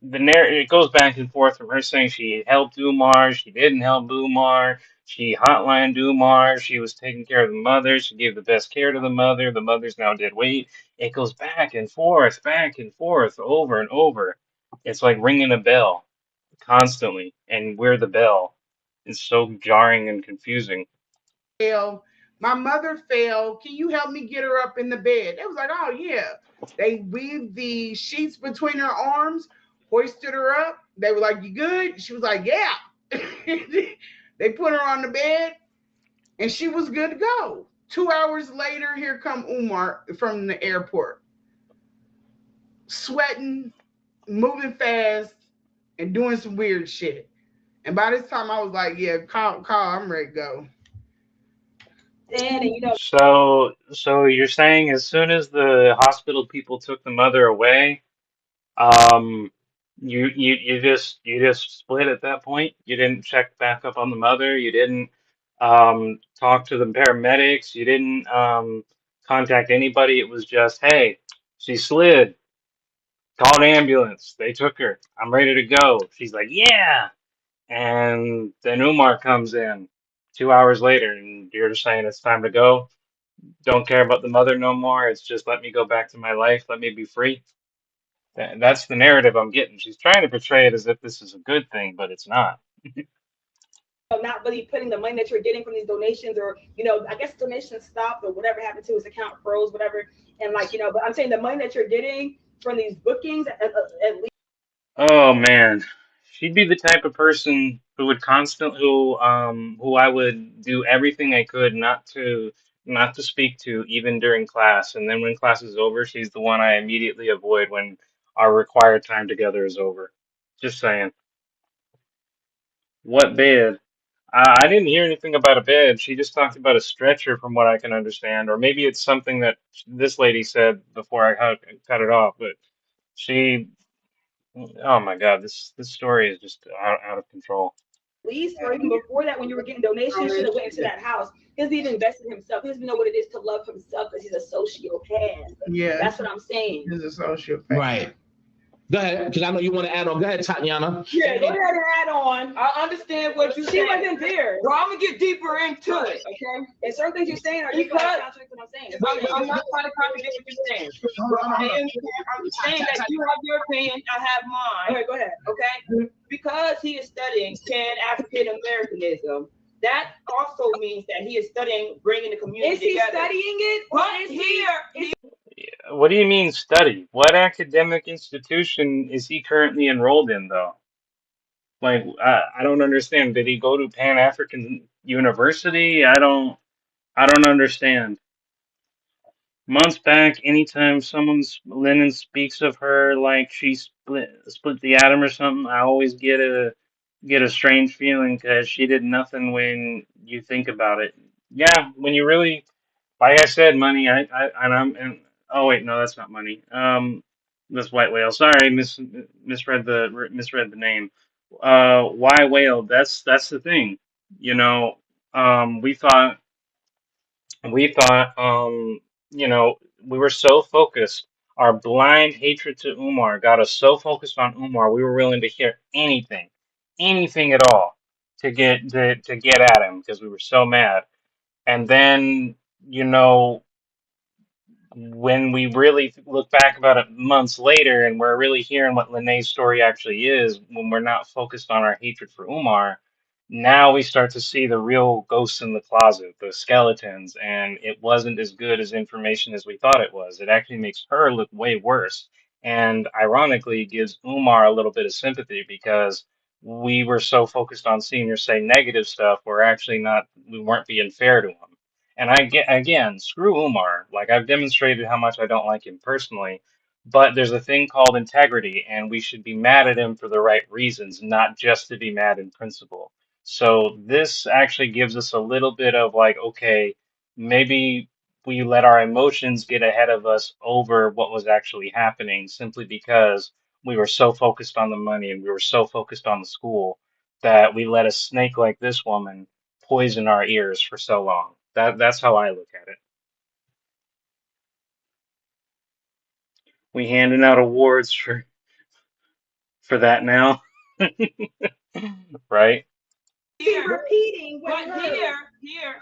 the narrative it goes back and forth from her saying she helped Umar, she didn't help Umar. She hotlined Umar. She was taking care of the mother. She gave the best care to the mother. The mother's now dead weight. It goes back and forth, over and over. It's like ringing a bell constantly, and we're the bell. It's so jarring and confusing. Fell. My mother fell. Can you help me get her up in the bed? They was like, oh yeah. They weaved the sheets between her arms, hoisted her up. They were like, you good? She was like, yeah. They put her on the bed and she was good to go. 2 hours later, here come Umar from the airport, sweating, moving fast, and doing some weird shit. And by this time, I was like, yeah, call, I'm ready to go. And you know, So you're saying as soon as the hospital people took the mother away, um, you just split at that point? You didn't check back up on the mother. You didn't talk to the paramedics. You didn't contact anybody. It was just, hey, she slid. Call an ambulance. They took her. I'm ready to go. She's like, yeah. And then Umar comes in 2 hours later, and you're just saying it's time to go. Don't care about the mother no more. It's just let me go back to my life. Let me be free. That's the narrative I'm getting. She's trying to portray it as if this is a good thing, but it's not. not really putting the money that you're getting from these donations, or I guess donations stopped or whatever happened to his account froze, whatever. And but I'm saying the money that you're getting from these bookings at least. Oh man, she'd be the type of person who would who I would do everything I could not to speak to even during class. And then when class is over, she's the one I immediately avoid when our required time together is over. Just saying. What bed? I didn't hear anything about a bed. She just talked about a stretcher, from what I can understand, or maybe it's something that this lady said before I cut it off. But she, oh my God, this story is just out of control. Least, or even before that, when you were getting donations, should have went into that house. He doesn't even invest in himself. He doesn't even know what it is to love himself because he's a sociopath. Yeah, that's what I'm saying. He's a sociopath. Right. Go ahead, because I know you want to add on. Go ahead, Tatiana. Yeah, go ahead and add on. I understand what you're She saying. wasn't there. Well, I'm gonna get deeper into it, okay? And certain things you're saying are just contradicting what I'm saying. I'm not trying to contradict what you're saying. I'm saying that you have your opinion, I have mine. Okay, go ahead. Okay? Because he is studying Pan African Americanism, that also means that he is studying bringing the community together. Is he together. studying it? But What do you mean study? What academic institution is he currently enrolled in, though? Like, I don't understand. Did he go to Pan African University? I don't understand. Months back, anytime Lennon speaks of her like she split the atom or something, I always get a strange feeling because she did nothing when you think about it. Yeah, when you really, like I said, money. And oh wait, no, that's not money. This white whale. Sorry, misread the name. Why whale? That's the thing. You know, um, we thought we thought, we were so focused. Our blind hatred to Umar got us so focused on Umar, we were willing to hear anything at all to get at him because we were so mad. And then, you know, when we really look back about it months later and we're really hearing what Lanae's story actually is, when we're not focused on our hatred for Umar, now we start to see the real ghosts in the closet, the skeletons, and it wasn't as good as information as we thought it was. It actually makes her look way worse. And ironically, gives Umar a little bit of sympathy because we were so focused on seeing her say negative stuff, we weren't being fair to him. And I get again, screw Umar. Like I've demonstrated how much I don't like him personally, but there's a thing called integrity, and we should be mad at him for the right reasons, not just to be mad in principle. So this actually gives us a little bit of like, okay, maybe we let our emotions get ahead of us over what was actually happening simply because we were so focused on the money and we were so focused on the school that we let a snake like this woman poison our ears for so long. That's how I look at it. We handing out awards for that now, right? Be repeating what But here,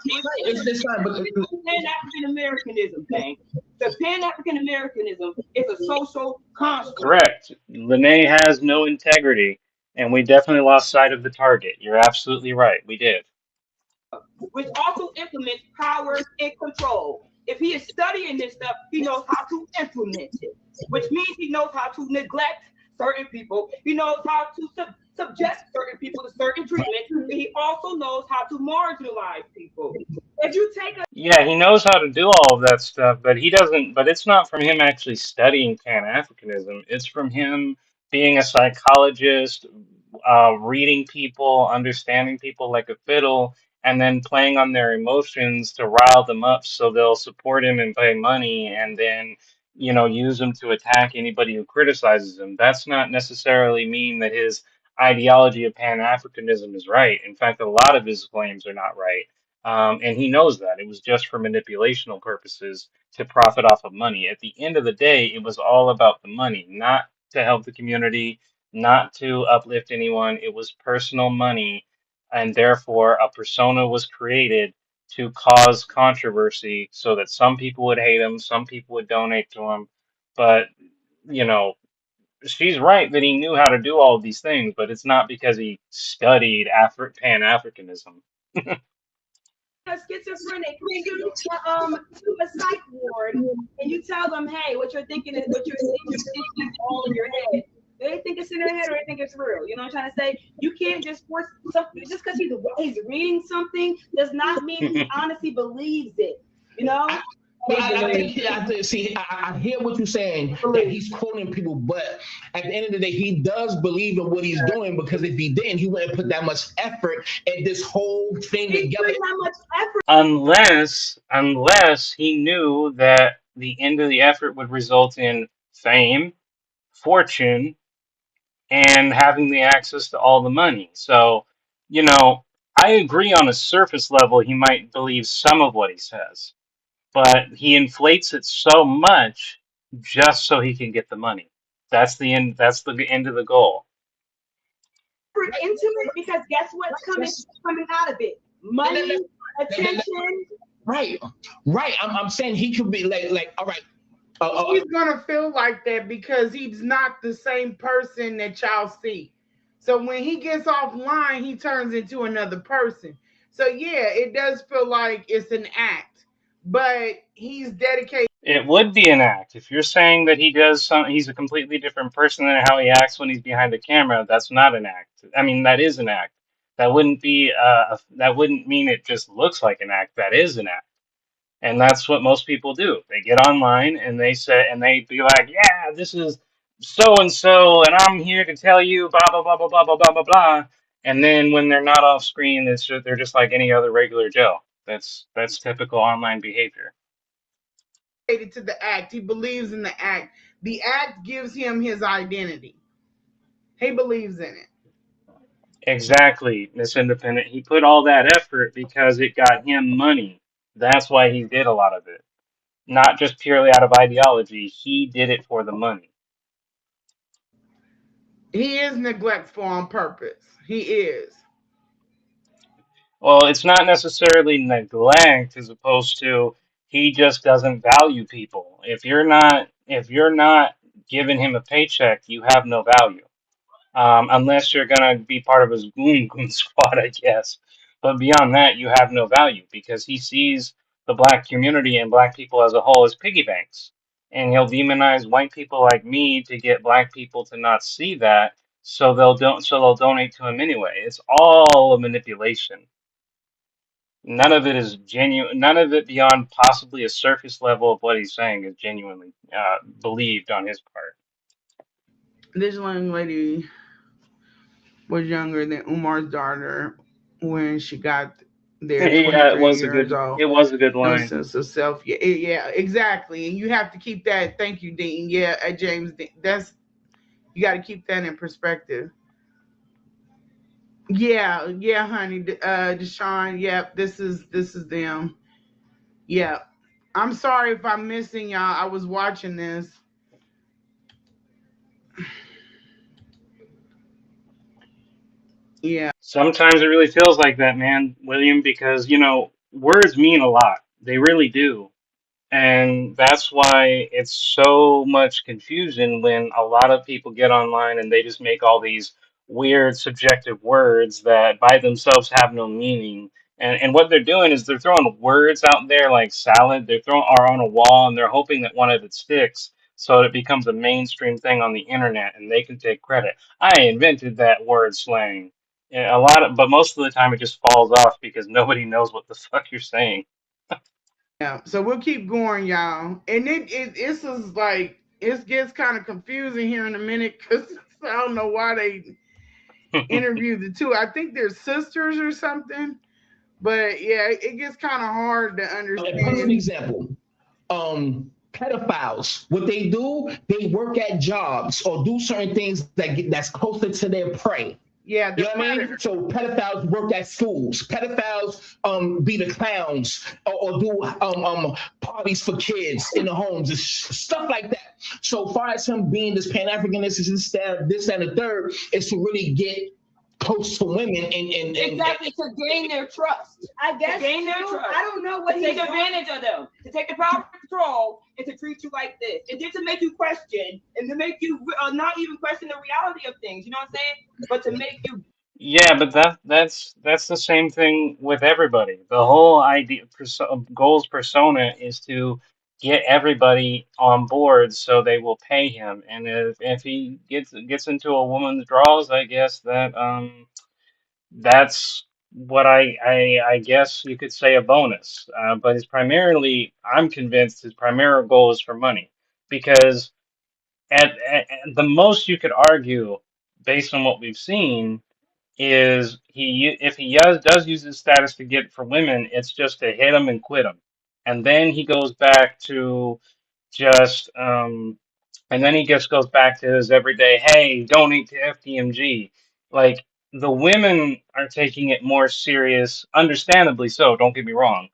It's this time, but it's the Pan African Americanism thing. The Pan African Americanism is a social construct, Correct. Lanae has no integrity, and we definitely lost sight of the target. You're absolutely right. We did. which also implements powers and control. If he is studying this stuff, he knows how to implement it, which means he knows how to neglect certain people. He knows how to subject certain people to certain treatment. And he also knows how to marginalize people. If you take a Yeah, he knows how to do all of that stuff, but he doesn't. But it's not from him actually studying Pan-Africanism. It's from him being a psychologist, reading people, understanding people like a fiddle, and then playing on their emotions to rile them up so they'll support him and pay money, and then use him to attack anybody who criticizes him. That's not necessarily mean that his ideology of Pan-Africanism is right. In fact, a lot of his claims are not right. And he knows that. It was just for manipulational purposes to profit off of money. At the end of the day, it was all about the money, not to help the community, not to uplift anyone. It was personal money, and therefore a persona was created to cause controversy so that some people would hate him, some people would donate to him. But, you know, she's right that he knew how to do all of these things, but it's not because he studied Pan-Africanism. schizophrenic to a psych ward and you tell them, hey, what you're thinking is what you're thinking is all in your head. Do they think it's in their head or they think it's real? You know what I'm trying to say? You can't just force something just because he's reading something does not mean he honestly believes it. You know? I hear what you're saying, that he's quoting people, but at the end of the day, he does believe in what he's doing, because if he didn't, he wouldn't put that much effort in this whole thing together. Unless he knew that the end of the effort would result in fame, fortune, and having the access to all the money. So, I agree on a surface level, he might believe some of what he says, but he inflates it so much just so he can get the money. That's the end. That's the end of the goal. Into it because guess what's coming out of it? Money, attention. Right. I'm saying he could be like, all right. He's gonna feel like that because he's not the same person that y'all see. So when he gets offline, he turns into another person. So yeah, it does feel like it's an act, but he's dedicated. It would be an act. If you're saying that he does something, he's a completely different person than how he acts when he's behind the camera. That's not an act. I mean, that is an act. That wouldn't be that wouldn't mean it just looks like an act. That is an act. And that's what most people do. They get online and they say, and they be like, yeah, this is so and so, and I'm here to tell you blah blah blah blah blah blah blah blah blah. And then when they're not off screen, they're just like any other regular Joe. That's typical online behavior. To the act. He believes in the act. The act gives him his identity. He believes in it. Exactly, Miss Independent. He put all that effort because it got him money. That's why he did a lot of it. Not just purely out of ideology. He did it for the money. He is neglectful on purpose. He is. Well, it's not necessarily neglect as opposed to he just doesn't value people. If you're not giving him a paycheck, you have no value. Unless you're gonna be part of his goon goon squad, I guess. But beyond that, you have no value because he sees the black community and black people as a whole as piggy banks, and he'll demonize white people like me to get black people to not see that, so they'll donate to him anyway. It's all a manipulation. None of it is genuine. None of it beyond possibly a surface level of what he's saying is genuinely believed on his part. This young lady was younger than Umar's daughter when she got there, Yeah, 23 years old. it was a good No line. sense of self. Yeah, yeah, exactly. And you have to keep that. Thank you, Dean. Yeah, James. That's you got to keep that in perspective. Yeah, yeah, honey. Deshaun. Yep. This is them. Yeah. I'm sorry if I'm missing y'all. I was watching this. Yeah. Sometimes it really feels like that, man, William, because, words mean a lot. They really do. And that's why it's so much confusion when a lot of people get online and they just make all these weird subjective words that by themselves have no meaning. And what they're doing is they're throwing words out there like salad. They're throwing are on a wall and they're hoping that one of it sticks so it becomes a mainstream thing on the internet and they can take credit. I invented that word slang. Yeah, but most of the time it just falls off because nobody knows what the fuck you're saying. Yeah. So we'll keep going, y'all. And it's just like it gets kind of confusing here in a minute because I don't know why they interviewed the two. I think they're sisters or something. But yeah, it gets kind of hard to A perfect understand. example. Pedophiles, what they do, they work at jobs or do certain things that's closer to their prey. Yeah, You the know what I mean? predator. So pedophiles work at schools. Pedophiles be the clowns or do parties for kids in the homes and stuff like that. So far as him being this Pan Africanist, this and the third, is to really get close to women Exactly, to gain their trust. I guess To gain their too, trust. I don't know what To he's take doing. advantage of them, to take the power of control, and to treat you like this, and then to make you question, and to make you not even question the reality of things. You know what I'm saying? But to make you. Yeah, but that's the same thing with everybody. The whole goals persona is to get everybody on board so they will pay him. And if he gets into a woman's draws, I guess that's what I guess you could say a bonus. But it's primarily, I'm convinced his primary goal is for money because at the most you could argue based on what we've seen is if he does use his status to get for women, it's just to hit them and quit them, and then he goes back to just and then he just goes back to his everyday, hey, donate to FDMG. Like the women are taking it more serious, understandably so. Don't get me wrong,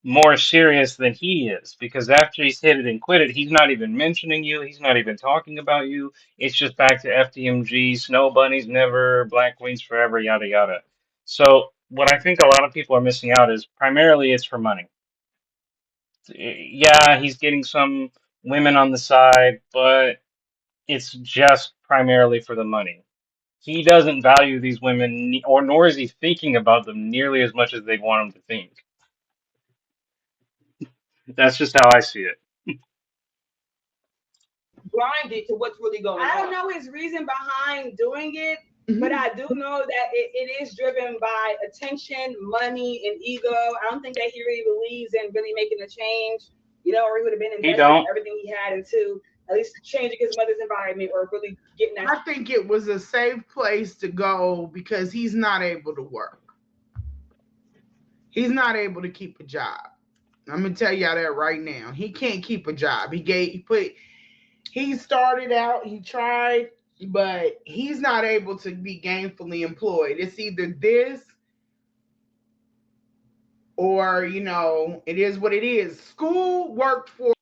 more serious than he is because after he's hit it and quit it, he's not even mentioning you. He's not even talking about you. It's just back to FDMG, Snow Bunnies never, Black Queens forever, yada yada. So what I think a lot of people are missing out is primarily it's for money. Yeah, he's getting some women on the side, but it's just primarily for the money. He doesn't value these women, or nor is he thinking about them nearly as much as they want him to think. That's just how I see it. Blinded to what's really going on. I don't know his reason behind doing it, but I do know that it is driven by attention, money, and ego. I don't think that he really believes in really making a change, or he would have been He invested don't. everything he had into at least changing his mother's environment or really getting that. I think it was a safe place to go because he's not able to work. He's not able to keep a job. I'm gonna tell y'all that right now. He can't keep a job. He started out, he tried, but he's not able to be gainfully employed. It's either this or, it is what it is. School worked for.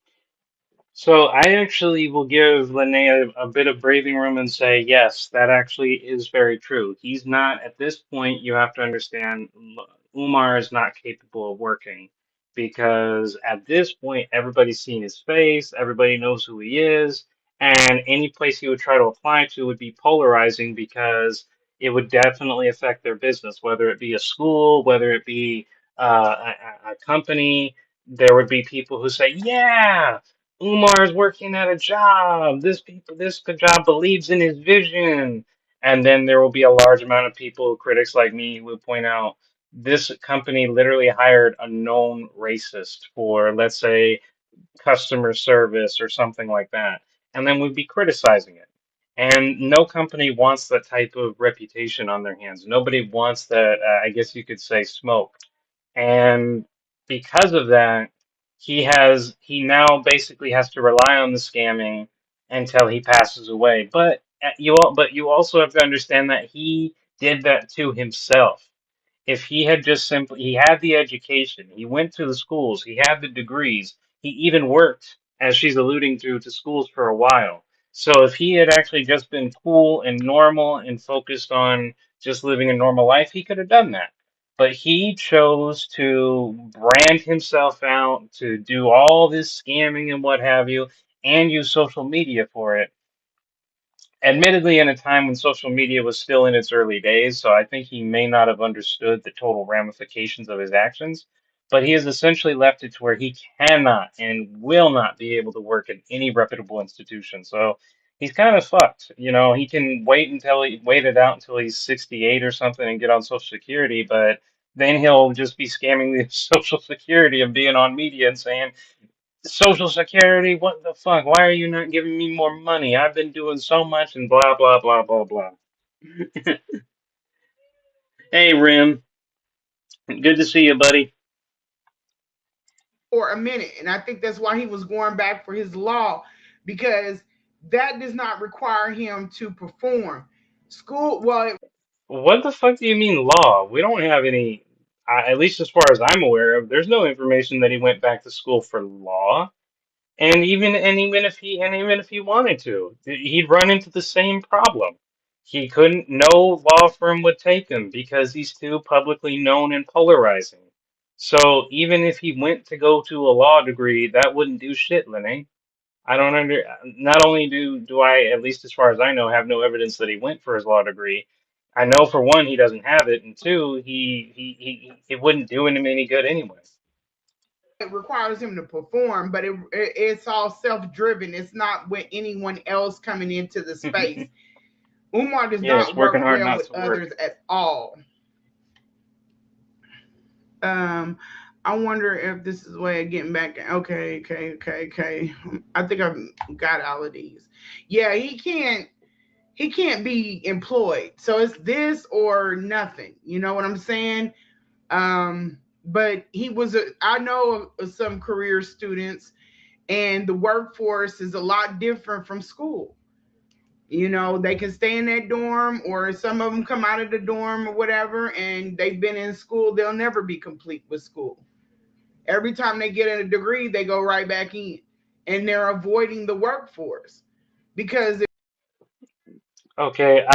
So I actually will give Lanae a bit of breathing room and say, yes, that actually is very true. He's not, at this point, you have to understand, Umar is not capable of working because at this point, everybody's seen his face, everybody knows who he is, and any place he would try to apply to would be polarizing because it would definitely affect their business, whether it be a school, whether it be a company. There would be people who say, yeah. Umar's working at a job. This job believes in his vision. And then there will be a large amount of people, critics like me, who will point out this company literally hired a known racist for, let's say, customer service or something like that. And then we'd be criticizing it. And no company wants that type of reputation on their hands. Nobody wants that, I guess you could say, smoke. And because of that, he now basically has to rely on the scamming until he passes away. But you also have to understand that he did that to himself. If he had just simply he had the education, he went to the schools, he had the degrees, he even worked, as she's alluding to schools for a while. So if he had actually just been cool and normal and focused on just living a normal life, he could have done that. But he chose to brand himself out, to do all this scamming and what have you, and use social media for it, admittedly in a time when social media was still in its early days, so I think he may not have understood the total ramifications of his actions, but he has essentially left it to where he cannot and will not be able to work at any reputable institution. So he's kind of fucked. You know, he can wait it out until he's 68 or something and get on Social Security, but then he'll just be scamming the Social Security and being on media and saying, Social Security, what the fuck? Why are you not giving me more money? I've been doing so much and blah blah blah blah blah. Hey Rim, good to see you, buddy. For a minute. And I think that's why he was going back for his law, because that does not require him to perform. School, well, it What the fuck do you mean law? We don't have any, at least as far as I'm aware of, there's no information that he went back to school for law. And even if he wanted to, he'd run into the same problem. He couldn't. No law firm would take him because he's too publicly known and polarizing. So even if he went to go to a law degree, that wouldn't do shit, Lene. I don't under. Not only do I, at least as far as I know, have no evidence that he went for his law degree. I know for one he doesn't have it, and two, it wouldn't do him any good anyway. requires him to perform, but it's all self driven. It's not with anyone else coming into the space. Umar does Yes, not working work hard well not with to work. others at all. Um, I wonder if this is a way of getting back. Okay. I think I've got all of these. Yeah, he can't be employed. So it's this or nothing. You know what I'm saying? But I know of some career students, and the workforce is a lot different from school. You know, they can stay in that dorm, or some of them come out of the dorm or whatever, and they've been in school. They'll never be complete with school. Every time they get a degree, they go right back in, and they're avoiding the workforce because Okay,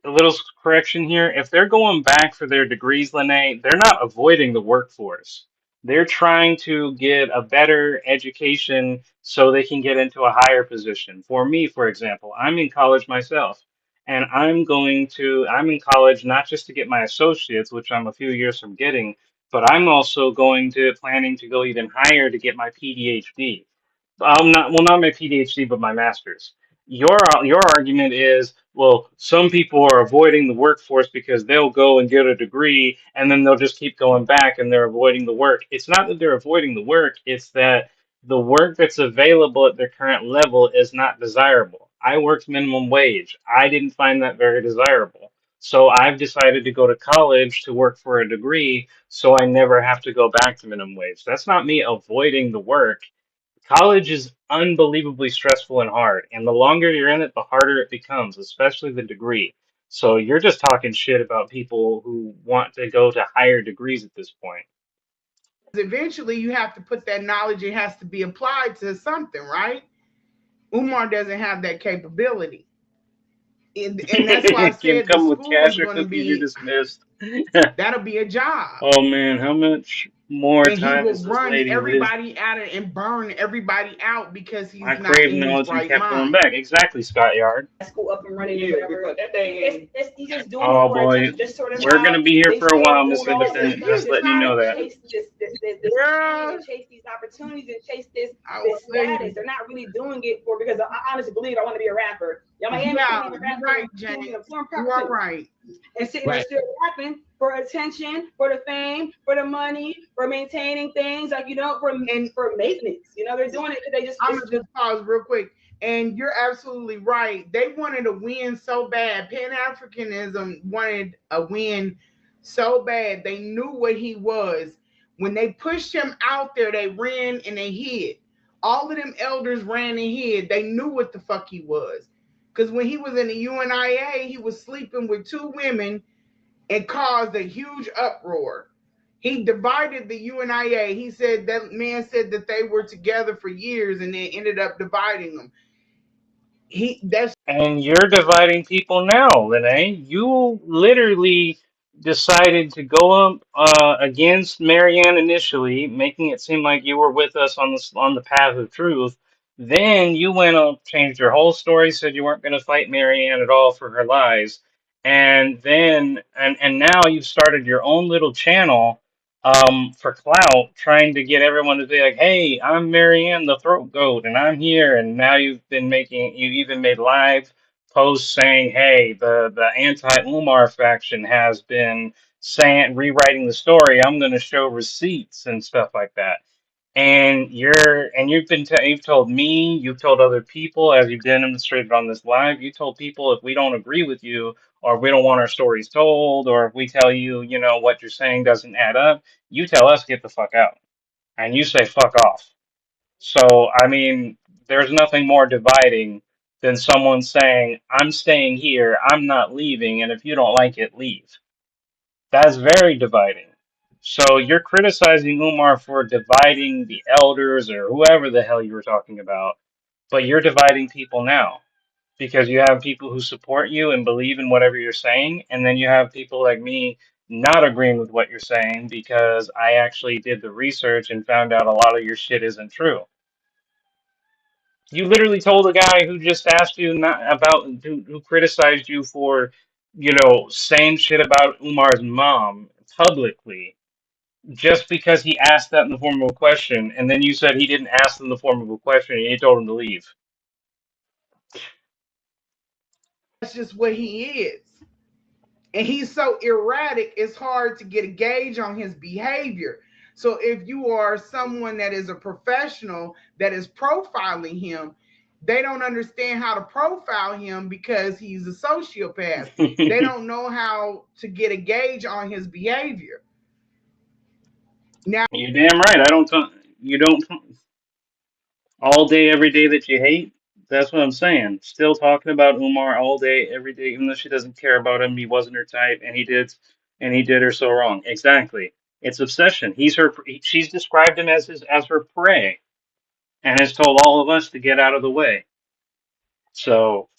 a little correction here. If they're going back for their degrees, Lene, they're not avoiding the workforce. They're trying to get a better education so they can get into a higher position. For me, for example, I'm in college myself, and I'm in college not just to get my associates, which I'm a few years from getting, but I'm also planning to go even higher to get my PhD. Not my PhD, but my master's. Your argument is, well, some people are avoiding the workforce because they'll go and get a degree and then they'll just keep going back and they're avoiding the work. It's not that they're avoiding the work, it's that the work that's available at their current level is not desirable. I worked minimum wage. I didn't find that very desirable. So I've decided to go to college to work for a degree so I never have to go back to minimum wage. That's not me avoiding the work. College is unbelievably stressful and hard, and the longer you're in it, the harder it becomes, especially the degree. So you're just talking shit about people who want to go to higher degrees at this point. eventually you have to put that knowledge, it has to be applied to something, right? Umar doesn't have that capability. And that's why I Can said the come with school is cash or going to cookies, you're be, dismissed. that'll be a job. Oh man, how much more And he time will does this run lady live? everybody out of, and burn everybody out because I he's not crave in his knowledge and right kept going mind. back. Exactly, Scott Yard. School up and running or Yeah, whatever. because that thing He's just doing it Oh for boy, attention, just sort of we're how gonna be here they for a still while, doing Miss all this Independent. stuff, Just just letting you trying know to that. chase this fame Girl, and chase these opportunities and chase this I this was status. saying, They're not really doing it for, because I honestly believe I want to be a rapper. Y'all might hear me yeah, can't even rap you're for right, can't James. even perform You proper are too. right. And sitting there Right. still rapping for attention, for the fame, for the money, for maintaining things, like, for maintenance. They're doing it because they just I'm gonna just pause real quick. And you're absolutely right. They wanted a win so bad. Pan Africanism wanted a win so bad. They knew what he was. When they pushed him out there, they ran and they hid. All of them elders ran and hid. They knew what the fuck he was. Because when he was in the UNIA, he was sleeping with two women and caused a huge uproar. He divided the UNIA. He said that man said that they were together for years and then ended up dividing them. he that's And you're dividing people now, Lene. You literally decided to go up against Marianne initially, making it seem like you were with us on the path of truth. Then you went up, changed your whole story, said you weren't going to fight Marianne at all for her lies, and now you've started your own little channel for clout, trying to get everyone to be like, "Hey, I'm Marianne the Throat Goat, and I'm here." And now you even made live posts saying, "Hey, the anti-Umar faction has been saying rewriting the story. I'm going to show receipts and stuff like that." You've told me, you've told other people, as you've demonstrated on this live, you told people if we don't agree with you, or if we don't want our stories told, or if we tell you, what you're saying doesn't add up, you tell us get the fuck out, and you say fuck off. So, I mean, there's nothing more dividing than someone saying, I'm staying here, I'm not leaving, and if you don't like it, leave. That's very dividing. So you're criticizing Umar for dividing the elders or whoever the hell you were talking about, but you're dividing people now because you have people who support you and believe in whatever you're saying, and then you have people like me not agreeing with what you're saying because I actually did the research and found out a lot of your shit isn't true. You literally told a guy who just asked you not about who criticized you for, saying shit about Umar's mom publicly just because he asked that in the form of a question, and then you said he didn't ask in the form of a question, and you told him to leave. just what he is. And he's so erratic, it's hard to get a gauge on his behavior. So if you are someone that is a professional that is profiling him, they don't understand how to profile him because he's a sociopath. They don't know how to get a gauge on his behavior. Now, You're damn right. I don't. You don't all day, every day that you hate. That's what I'm saying. Still talking about Umar all day, every day, even though she doesn't care about him. He wasn't her type, and he did her so wrong. Exactly. It's obsession. She's described him as her prey, and has told all of us to get out of the way. So,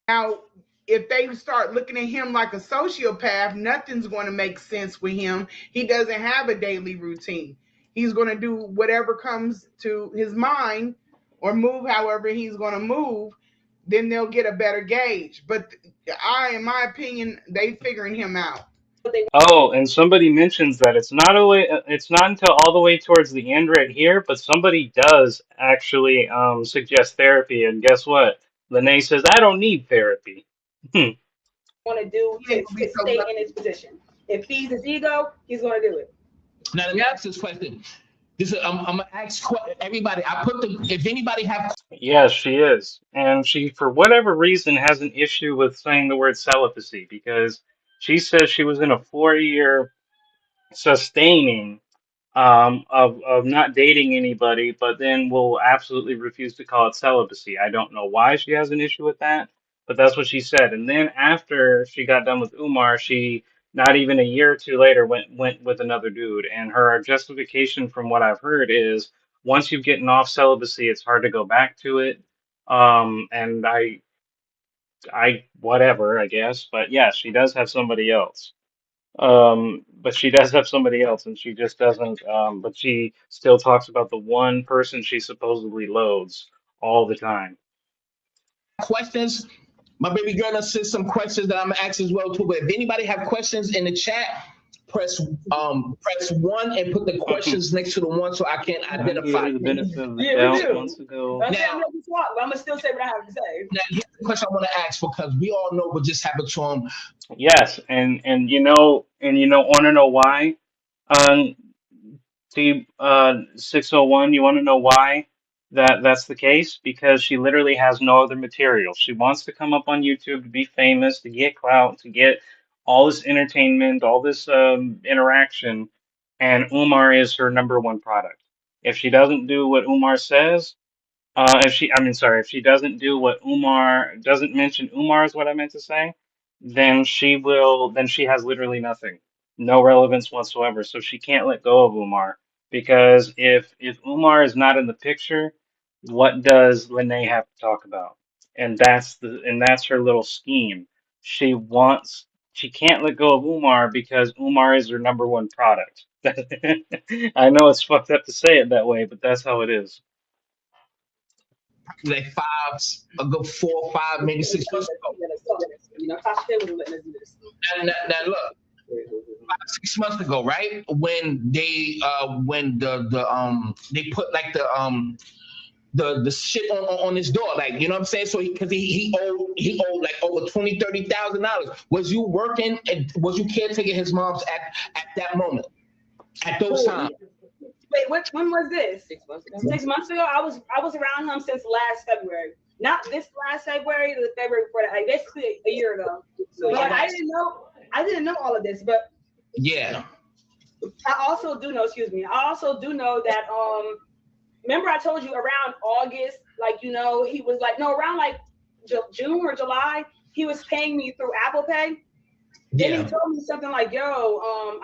now, if they start looking at him like a sociopath, nothing's going to make sense with him. He doesn't have a daily routine. He's going to do whatever comes to his mind or move however he's going to move. Then they'll get a better gauge. But in my opinion, they figuring him out. oh, and somebody mentions that it's not until all the way towards the end right here, but somebody does actually suggest therapy, and guess what? Lanae says, I don't need therapy. Want to do He ain't gonna be to so stay in lucky. his position. It feeds his ego, he's going to do it. Now let me ask this question. I'm gonna ask everybody. I put the if anybody have Yes, she is. And she, for whatever reason, has an issue with saying the word celibacy because she says she was in a 4 year sustaining of not dating anybody, but then will absolutely refuse to call it celibacy. I don't know why she has an issue with that, but that's what she said. And then after she got done with Umar, she not even a year or two later went with another dude. And her justification, from what I've heard, is once you've gotten off celibacy, it's hard to go back to it. And I whatever, I guess, but yeah, she does have somebody else. But she does have somebody else, and she just doesn't. But she still talks about the one person she supposedly loathes all the time. questions, my baby girl has sent some questions that I'm gonna ask as well too. But if anybody have questions in the chat, press one and put the questions next to the one so I can I gave identify. her the benefit of the Yeah, we doubt do. months ago. I'm Now- going to still say what I have to say. Now here's the question I want to ask because we all know what just happened to him. Yes, and want to know why? Um, 601, you want to know why that's the case? Because she literally has no other material. She wants to come up on YouTube to be famous, to get clout, to get all this entertainment, all this interaction, and Umar is her number one product. If she doesn't do what Umar says, if she doesn't do what Umar doesn't mention Umar is what I meant to say, then she has literally nothing, no relevance whatsoever. So she can't let go of Umar because if Umar is not in the picture, What does Lanae have to talk about? And that's her little scheme. She wants she can't let go of Umar because Umar is her number one product. I know it's fucked up to say it that way, but that's how it is. Like five, a good 4, 5, maybe 6 months ago. Tasha was letting us do this. Now look, 5, 6 months ago, right when they put like the shit on his door, like, you know what I'm saying? So because he owed like over 20, 30 thousand dollars. Was you working and was you caretaking his mom's at that moment, at those times? Wait, when was this? 6 months ago. 6 months ago. I was around him since last February. Not this last February, the February before that. Like basically a year ago. So But I didn't know. I didn't know all of this. But Yeah, I also do know. Excuse me. I also do know that. Remember I told you around August, like he was like no around like June or July, he was paying me through Apple Pay. Then he yeah, told me something like, "Yo,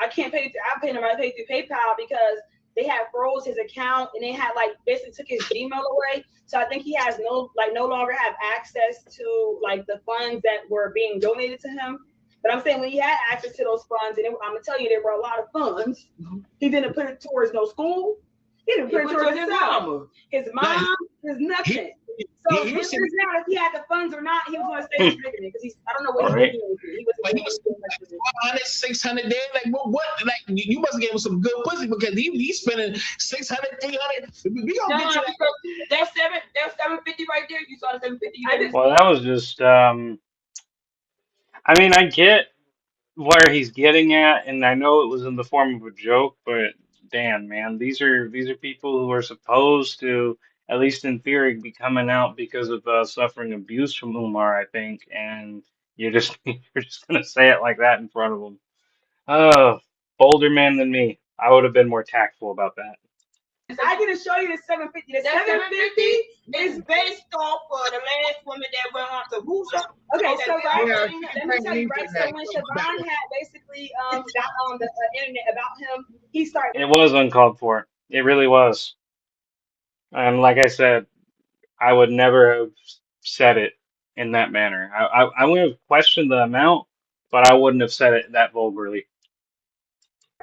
I can't pay through Apple Pay, no, I pay through PayPal because they had froze his account and they had like basically took his Gmail away. So I think he has no longer have access to like the funds that were being donated to him. But I'm saying when he had access to those funds, and I'm gonna tell you there were a lot of funds, he didn't put it towards no school. He didn't put it towards himself. His mom, his nothing. So he it was was not if he had the funds or not, he was going to stay distributing it because I don't know what All he was right. doing with it. He was like he was 500, 600 days. Like what? Like you must have gave him some good pussy because he's spending 600, 300. We gonna get to that. That's 750 right there. You saw the 750. Well, that was just I mean, I get where he's getting at, and I know it was in the form of a joke, but damn, man, these are people who are supposed to, at least in theory, be coming out because of suffering abuse from Umar, I think, and you're just you're just gonna say it like that in front of them. Oh, bolder man than me. I would have been more tactful about that. I can show you the 750. The That 750 is based off of the last woman that went on to Hoosa. Okay, so right, Yeah, let me tell you, right? So when Siobhan had basically got on the internet about him, he started. It was uncalled for. It really was. And like I said, I would never have said it in that manner. I would have questioned the amount, but I wouldn't have said it that vulgarly.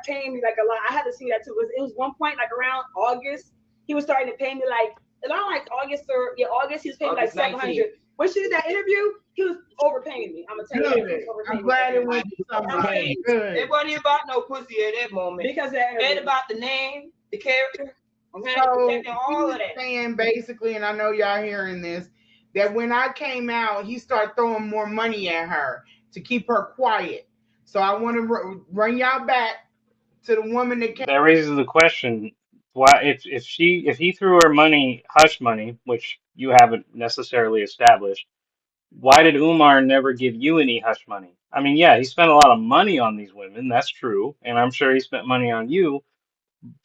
Paying me like a lot. I had to see that too. It was one point like around August, he was starting to pay me like around like August or August, he was paying me like August 19th. 700. When she did that interview, he was overpaying me. I'm gonna tell you, he was Good. overpaying I'm me. glad it went to somebody good. It wasn't about no pussy at that moment. Because of that It interview. about the name, the character, okay, So protecting all of he's that. saying basically, and I know y'all hearing this, that when I came out, he started throwing more money at her to keep her quiet. So I want to run y'all back to the woman that came. That raises the question, why if he threw her money, hush money, which you haven't necessarily established, why did Umar never give you any hush money? I mean, yeah, he spent a lot of money on these women, that's true, and I'm sure he spent money on you,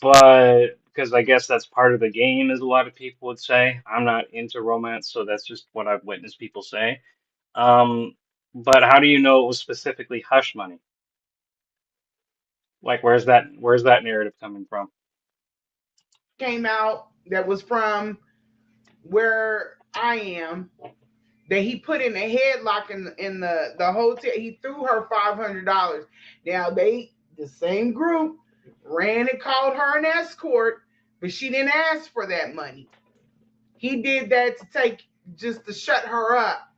but because I guess that's part of the game, as a lot of people would say. I'm not into romance, so that's just what I've witnessed people say. Um, but how do you know it was specifically hush money? Like, where's that narrative coming from? Came out that was from where I am, that he put in a headlock in the hotel. He threw her $500. Now the same group ran and called her an escort, but she didn't ask for that money. He did that to take just to shut her up.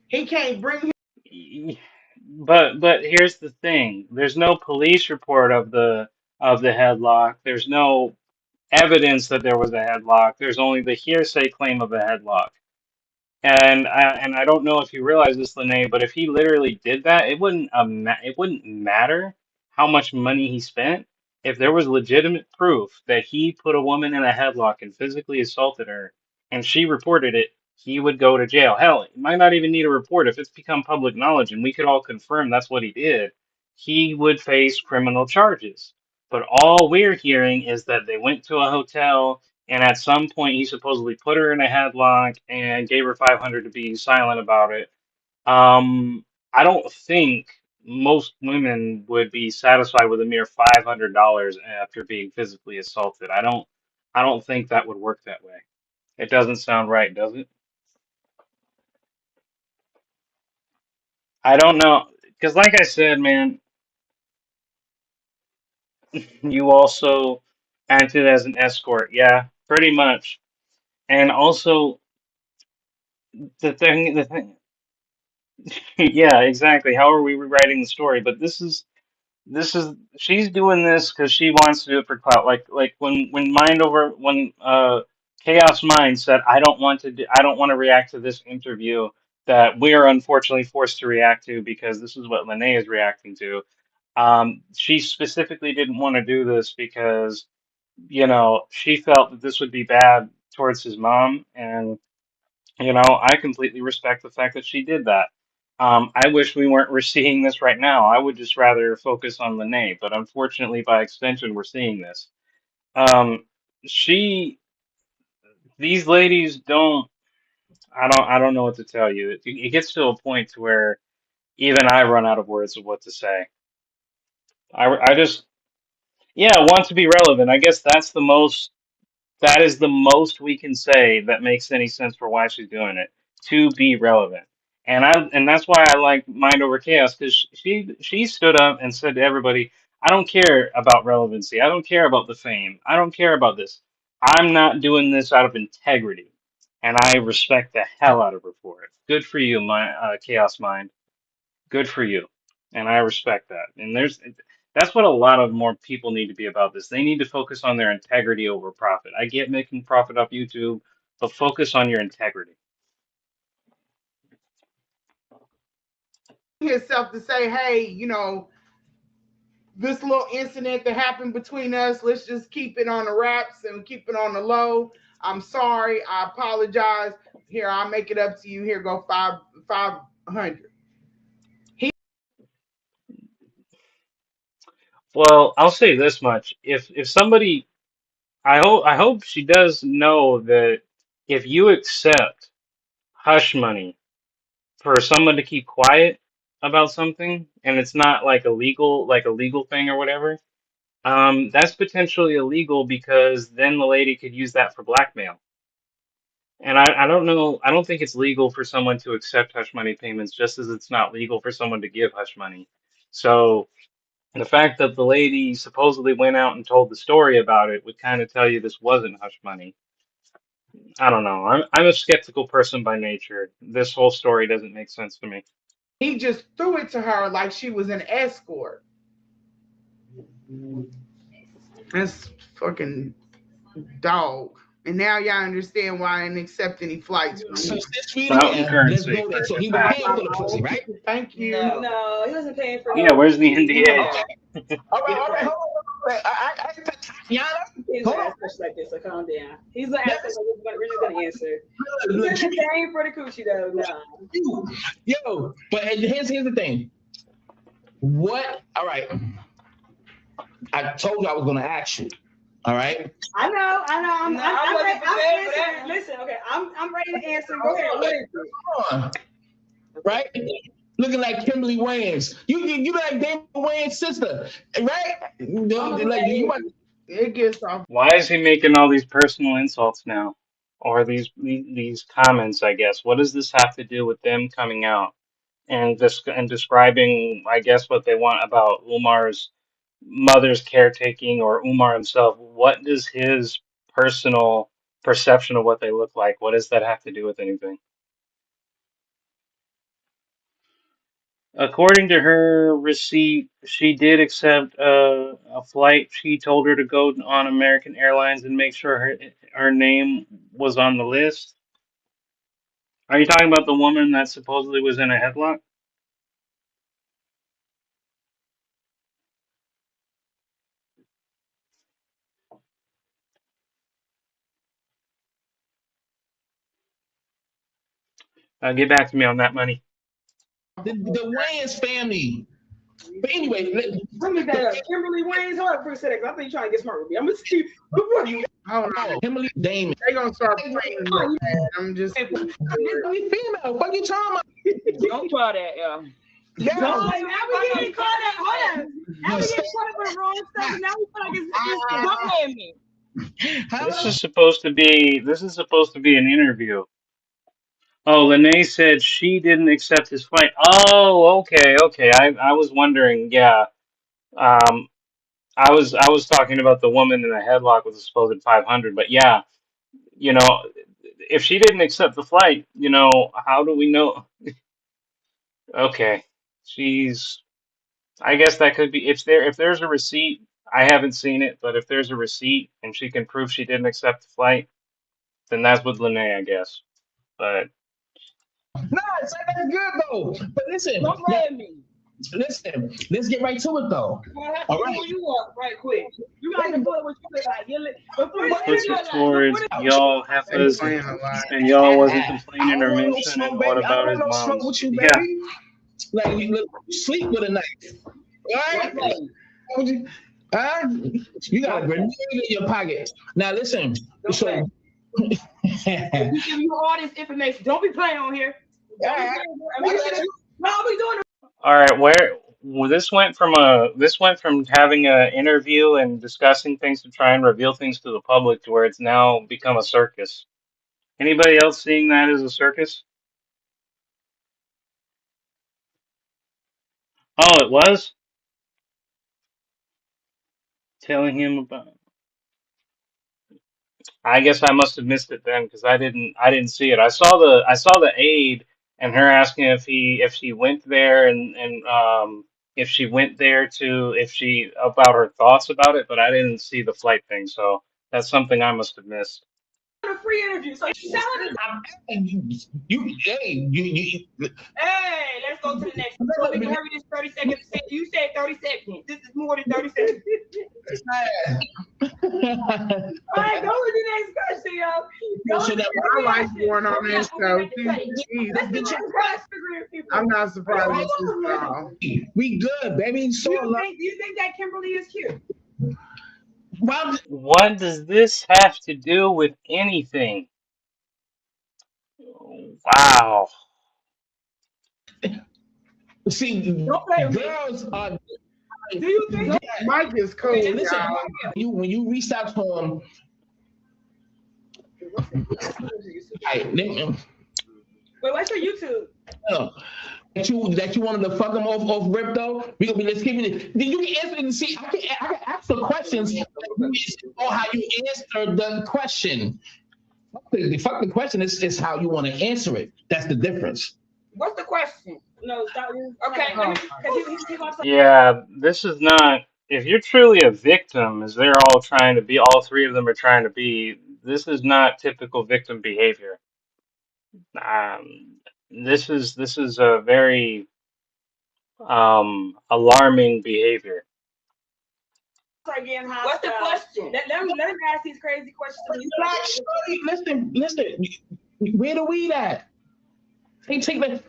He can't bring him. But here's the thing. There's no police report of the headlock. There's no evidence that there was a headlock. There's only the hearsay claim of a headlock. And I don't know if you realize this, Lene, but if he literally did that, it wouldn't matter how much money he spent. If there was legitimate proof that he put a woman in a headlock and physically assaulted her, and she reported it, he would go to jail. Hell, he might not even need a report if it's become public knowledge, and we could all confirm that's what he did. He would face criminal charges. But all we're hearing is that they went to a hotel and at some point, he supposedly put her in a headlock and gave her 500 to be silent about it. I don't think most women would be satisfied with a mere $500 after being physically assaulted. I don't think that would work that way. It doesn't sound right, does it? I don't know. Because, like I said, man, you also acted as an escort. Yeah, pretty much. And also, the thing, yeah, exactly. How are we rewriting the story? But this is she's doing this because she wants to do it for clout. Like when Chaos Mind said, I don't want to react to this interview that we are unfortunately forced to react to because this is what Lanae is reacting to. She specifically didn't want to do this because she felt that this would be bad towards his mom, and I completely respect the fact that she did that. I wish we weren't seeing this right now. I would just rather focus on Lanae, but unfortunately, by extension, we're seeing this. Um, she, these ladies don't. I don't know what to tell you. It gets to a point to where even I run out of words of what to say. I just, yeah, want to be relevant. I guess that is the most we can say that makes any sense for why she's doing it, to be relevant. And that's why I like Mind Over Chaos, because she stood up and said to everybody, I don't care about relevancy. I don't care about the fame. I don't care about this. I'm not doing this out of integrity. And I respect the hell out of her for it. Good for you, my Chaos Mind. Good for you. And I respect that. And that's what a lot of more people need to be about this. They need to focus on their integrity over profit. I get making profit off YouTube, but focus on your integrity. Himself to say, hey, this little incident that happened between us, let's just keep it on the wraps and keep it on the low. I'm sorry. I apologize. Here, I'll make it up to you. Here go 500. Well, I'll say this much. If somebody I hope she does know that if you accept hush money for someone to keep quiet about something and it's not like a legal thing or whatever, that's potentially illegal because then the lady could use that for blackmail. And I don't know, I don't think it's legal for someone to accept hush money payments, just as it's not legal for someone to give hush money. So the fact that the lady supposedly went out and told the story about it would kind of tell you this wasn't hush money. I don't know. I'm a skeptical person by nature. This whole story doesn't make sense to me. He just threw it to her like she was an escort. That's fucking dog. And now y'all understand why I didn't accept any flights from So him. since we Fountain there, let's currency go there. for So he was impact. paying for the pussy, right? Thank you. No, he wasn't paying for Yeah, no. where's the NDA? Okay. All right. Hold on. Tatiana, He's hold gonna on. ask questions like this, so calm down. He's gonna ask us like we're just gonna answer. He Look, said the same for the coochie though. No. yo, but here's the thing. What? All right. I told you I was going to ask you. All right. I know. I'm wasn't prepared for that. Listen, okay, I'm ready to answer. Go ahead. What is it? Come on. Right? Looking like Kimberly Wayans. You like Damon Wayans' sister, right? It gets off. Why is he making all these personal insults now? Or these comments, I guess. What does this have to do with them coming out and describing, I guess, what they want about Umar's mother's caretaking or Umar himself? What does his personal perception of what they look like, what does that have to do with anything? According to her receipt, she did accept a flight. She told her to go on American Airlines and make sure her name was on the list. Are you talking about the woman that supposedly was in a headlock? Get back to me on that money. The Wayans family. But anyway, Let me back up. Kimberly Wayans, hold up for a second. I think you're trying to get smart with me. I'm gonna see. Hold on. Kimberly Damon. They gonna start playing real bad. I'm just. Kimberly female. What you talking about? Don't try that, yeah. Yeah. No, now we getting caught up. Hold on. Now we getting caught up in the wrong stuff. And now we feel like it's Don't blame me. This Huh? is supposed to be an interview. Oh, Lanae said she didn't accept his flight. Oh, okay, okay. I was wondering. Yeah. Um, I was talking about the woman in the headlock with the supposed 500. But yeah, you know, if she didn't accept the flight, how do we know? Okay, she's. I guess that could be if there's a receipt. I haven't seen it, but if there's a receipt and she can prove she didn't accept the flight, then that's with Lanae, I guess. But No, it's that's good though. But listen, Don't blame me. listen. Let's get right to it though. Well, I have All to right. pull you up right quick. You got to put what you look like. Before you puts look it like, towards y'all They heifas playing a lot. and y'all wasn't I complaining don't or want no mentioning smoke, what baby. I don't about want his no smoke mom's. with you, Yeah. baby. Like you sleep with a knife. All right? You got a grenade in your pocket. Now listen. Don't So play. We give you all this information. Don't be playing on here. Don't be playing. No, we doing it. All right, this went from having an interview and discussing things to try and reveal things to the public to where it's now become a circus. Anybody else seeing that as a circus? Oh, it was telling him about. I guess I must have missed it then because I didn't see it. I saw the aide and her asking if she went there and if she went there to if she about her thoughts about it, but I didn't see the flight thing, so that's something I must have missed. A free interview. So you telling us, hey, let's go to the next one. So we can hurry this 30 seconds. You said 30 seconds. This is more than 30 seconds. All right, go with the next question, yo. Go So with that the I like next question. going on Okay, this okay, show. let's say. Jeez, Let's get your question. I'm not surprised at this y'all. we good, baby. So Do you think that Kimberly is cute? well, What does this have to do with anything? Wow. see, Don't play with me. girls are. Do you think? Mike is cool, Okay, Listen, y'all. when you reach out to them, Wait, what's your YouTube? that you wanted to fuck them off rip though. We gonna be let's keep it. Then you can answer and see. I can ask the questions or how you answer the question. Fuck the question is how you want to answer it. That's the difference. What's the question? No, stop. Okay, because he wants to. Yeah, this is not. If you're truly a victim, as they're all trying to be, all three of them are trying to be, this is not typical victim behavior. This is a very alarming behavior. Again, what's the question? Let him ask these crazy questions. Listen. Where the weed at? Hey, take that.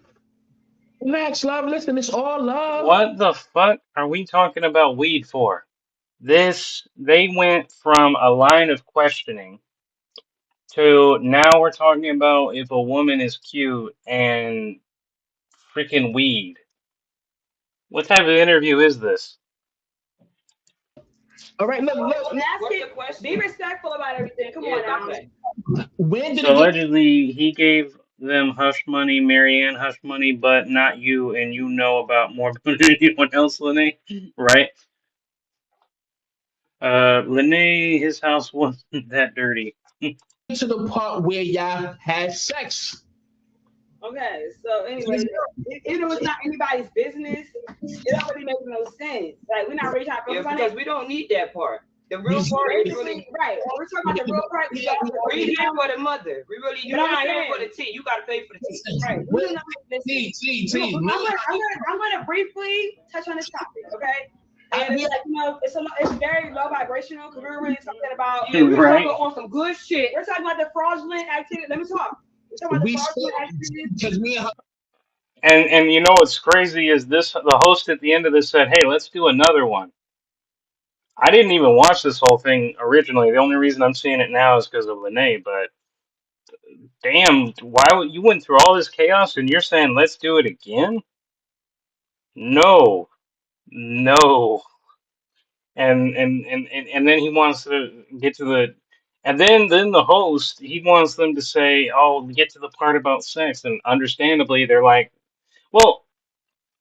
Relax, love. Listen, it's all love. What the fuck are we talking about weed for? They went from a line of questioning to now we're talking about if a woman is cute and freaking weed. What type of interview is this? All right, look. Be respectful about everything. Come on now. When did So allegedly he gave them hush money, Marianne hush money, but not you, and you know about more than anyone else, Lanae, right? Lanae, his house wasn't that dirty. to the part where y'all had sex? Okay, so anyway, even though it's not anybody's business, it don't really make no sense. Like we're not really trying to focus on because it. we don't need that part. The real part is really Right. When we're talking about the real part, we here for the mother. We really you're But I'm not here saying- for the tea. You gotta pay for the tea. right. We're not listen. I'm gonna briefly touch on this topic, okay? And it's like, it's very low vibrational because we're really talking about we're Right. talking on some good shit. We're talking about the fraudulent activity. Let me talk. We're talking about the fraudulent activity. Because me and her. And you know what's crazy is this the host at the end of this said, "Hey, let's do another one." I didn't even watch this whole thing originally. The only reason I'm seeing it now is because of Lanae, but damn, why you went through all this chaos and you're saying let's do it again? No. No. and then he wants to get to the, and then the host, he wants them to say, oh, get to the part about sex, and understandably they're like, well,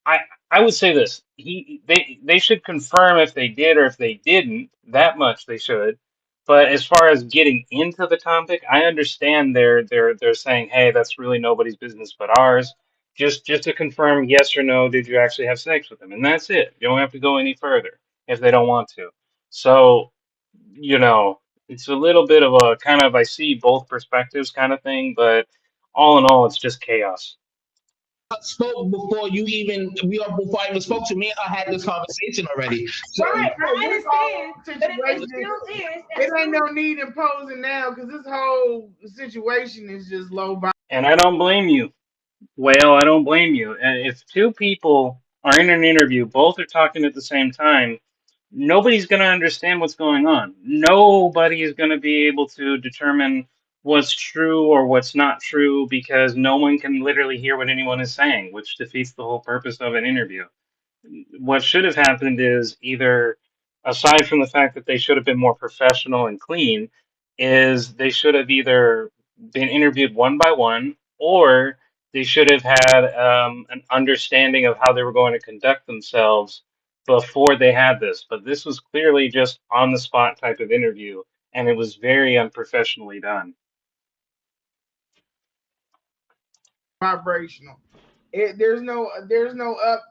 I I would say this. They should confirm if they did or if they didn't. That much they should. But as far as getting into the topic, I understand they're saying, hey, that's really nobody's business but ours. Just to confirm yes or no, did you actually have sex with them? And that's it. You don't have to go any further if they don't want to. So, you know, it's a little bit of a kind of I see both perspectives kind of thing, but all in all, it's just chaos. Spoke before you even before I even spoke to me. I had this conversation already. So, Right, I understand, but it Situation. still is. It ain't no need in posing now because this whole situation is just low vibe. And I don't blame you. Well, I don't blame you. And if two people are in an interview, both are talking at the same time, nobody's going to understand what's going on. Nobody is going to be able to determine what's true or what's not true because no one can literally hear what anyone is saying, which defeats the whole purpose of an interview. What should have happened is either, aside from the fact that they should have been more professional and clean, is they should have either been interviewed one by one, or they should have had an understanding of how they were going to conduct themselves before they had this. But this was clearly just on the spot type of interview, and it was very unprofessionally done. Vibrational. There's no up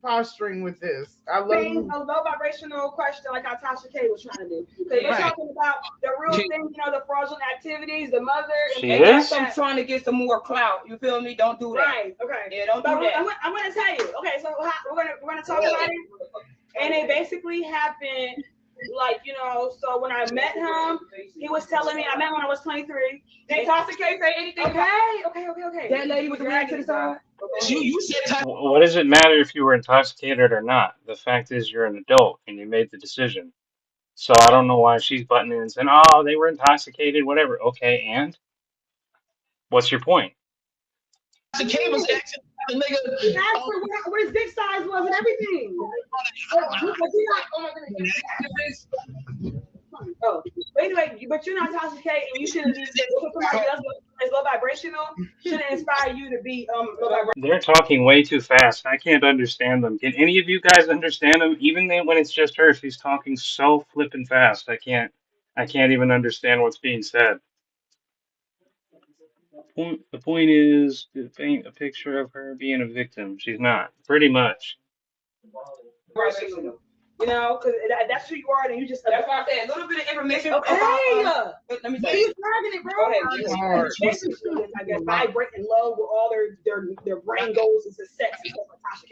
posturing with this. I love Thing, a low vibrational question like how Tasha K was trying to do. Because you're talking about the real thing, the fraudulent activities, the mother. She and is? I'm trying to get some more clout. You feel me? Don't do that. Right. Okay. Yeah, don't But do that. I'm gonna tell you. Okay, so we're gonna talk about it, and it basically happened. Like, so when I met him, he was telling me I met him when I was 23. Did Tasha K say anything? Okay. That lady with the ring to the side. you said What does it matter if you were intoxicated or not? The fact is, you're an adult and you made the decision. So I don't know why she's butting in and saying, "Oh, they were intoxicated, whatever." Okay, and what's your point? Tasha K was asking the nigga. That's where his dick size was and everything. Oh, but anyway, but you're not Tasha K, and you shouldn't be somebody else is low vibrational. Shouldn't inspire you to be low vibrational. They're talking way too fast. I can't understand them. Can any of you guys understand them? Even when it's just her, she's talking so flippin' fast. I can't even understand what's being said. The point is to paint a picture of her being a victim. She's not. Pretty much. Because that's who you are, and you just That's why I said a little bit of information. okay. Let me But say. he's dragging it, bro. hard. I guess vibrating low with all their brain goes into sex and stuff like Tasha K.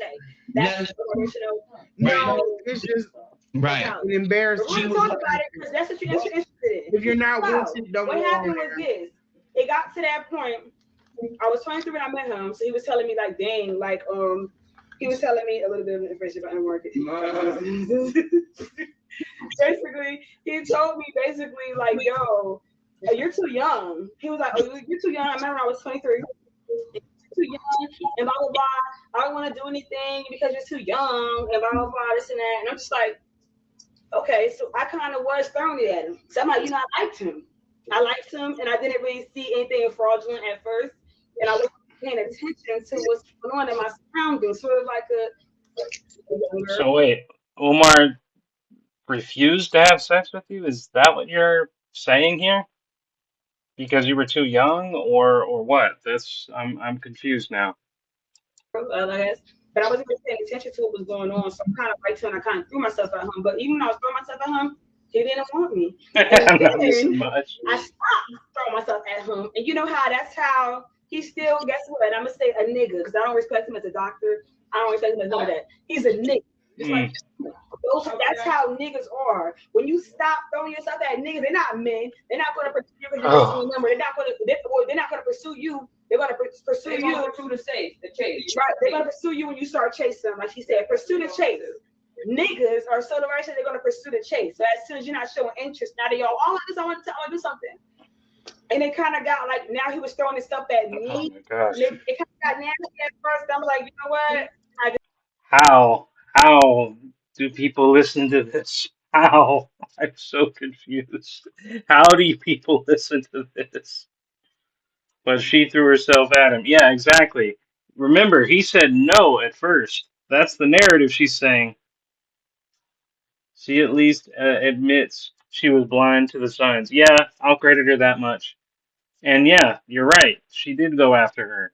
That's vibrational. No, It's just Right. an embarrassing. We're gonna talk about it because that's what you're interested in. If you're not So, with it, don't what go happened on was there. this. It got to that point. I was 23 when I met him, so he was telling me like, dang, like he was telling me a little bit of information about the market. Basically, he told me like, yo, you're too young. He was like, oh, you're too young. I remember I was 23. You're too young, and blah blah blah. I don't want to do anything because you're too young, and blah blah blah, this and that. And I'm just like, okay, so I kind of was throwing it at him. So I'm like, I liked him. And I didn't really see anything fraudulent at first, and I wasn't paying attention to what's going on in my surroundings, sort of like a So wait, Umar refused to have sex with you? Is that what you're saying here? Because you were too young, or what? I'm confused now. I guess. But I wasn't really paying attention to what was going on, so I kind of liked him, and I kind of threw myself at him. But even when I was throwing myself at him, he didn't want me. And Not this then much. I stopped throwing myself at him. And you know how that's how he still, guess what? I'm going to say a nigga because I don't respect him as a doctor. I don't respect him as none of that. He's a nigga. Just like that's how niggas are. When you stop throwing yourself at niggas, they're not men. They're not going to pursue you because you're missing a number. They're not going to pursue you. They're going to pursue you. The chase. Right. They're going to pursue you when you start chasing them. Like she said, pursue the chase. Niggas are so direction they're going to pursue the chase. So as soon as you're not showing interest, now they all, I want to do something. And it kind of got like, now he was throwing this stuff at me. Oh my gosh. It kind of got nasty at first. I'm like, you know what? How do people listen to this? How? I'm so confused. How do you people listen to this? But she threw herself at him. Yeah, exactly. Remember, he said no at first. That's the narrative she's saying. She at least admits she was blind to the signs. Yeah, I'll credit her that much. And yeah, you're right. She did go after her.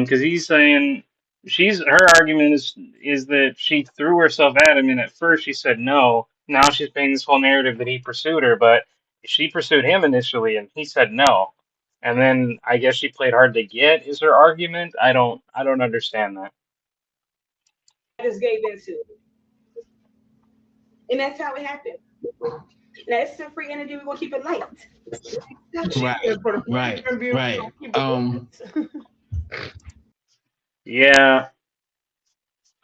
Because he's saying her argument is that she threw herself at him, and at first she said no. Now she's painting this whole narrative that he pursued her, but she pursued him initially, and he said no. And then I guess she played hard to get is her argument. I don't understand that. I just gave into. And that's how it happened. Now it's some free energy. We're gonna keep it light. Right. Yeah,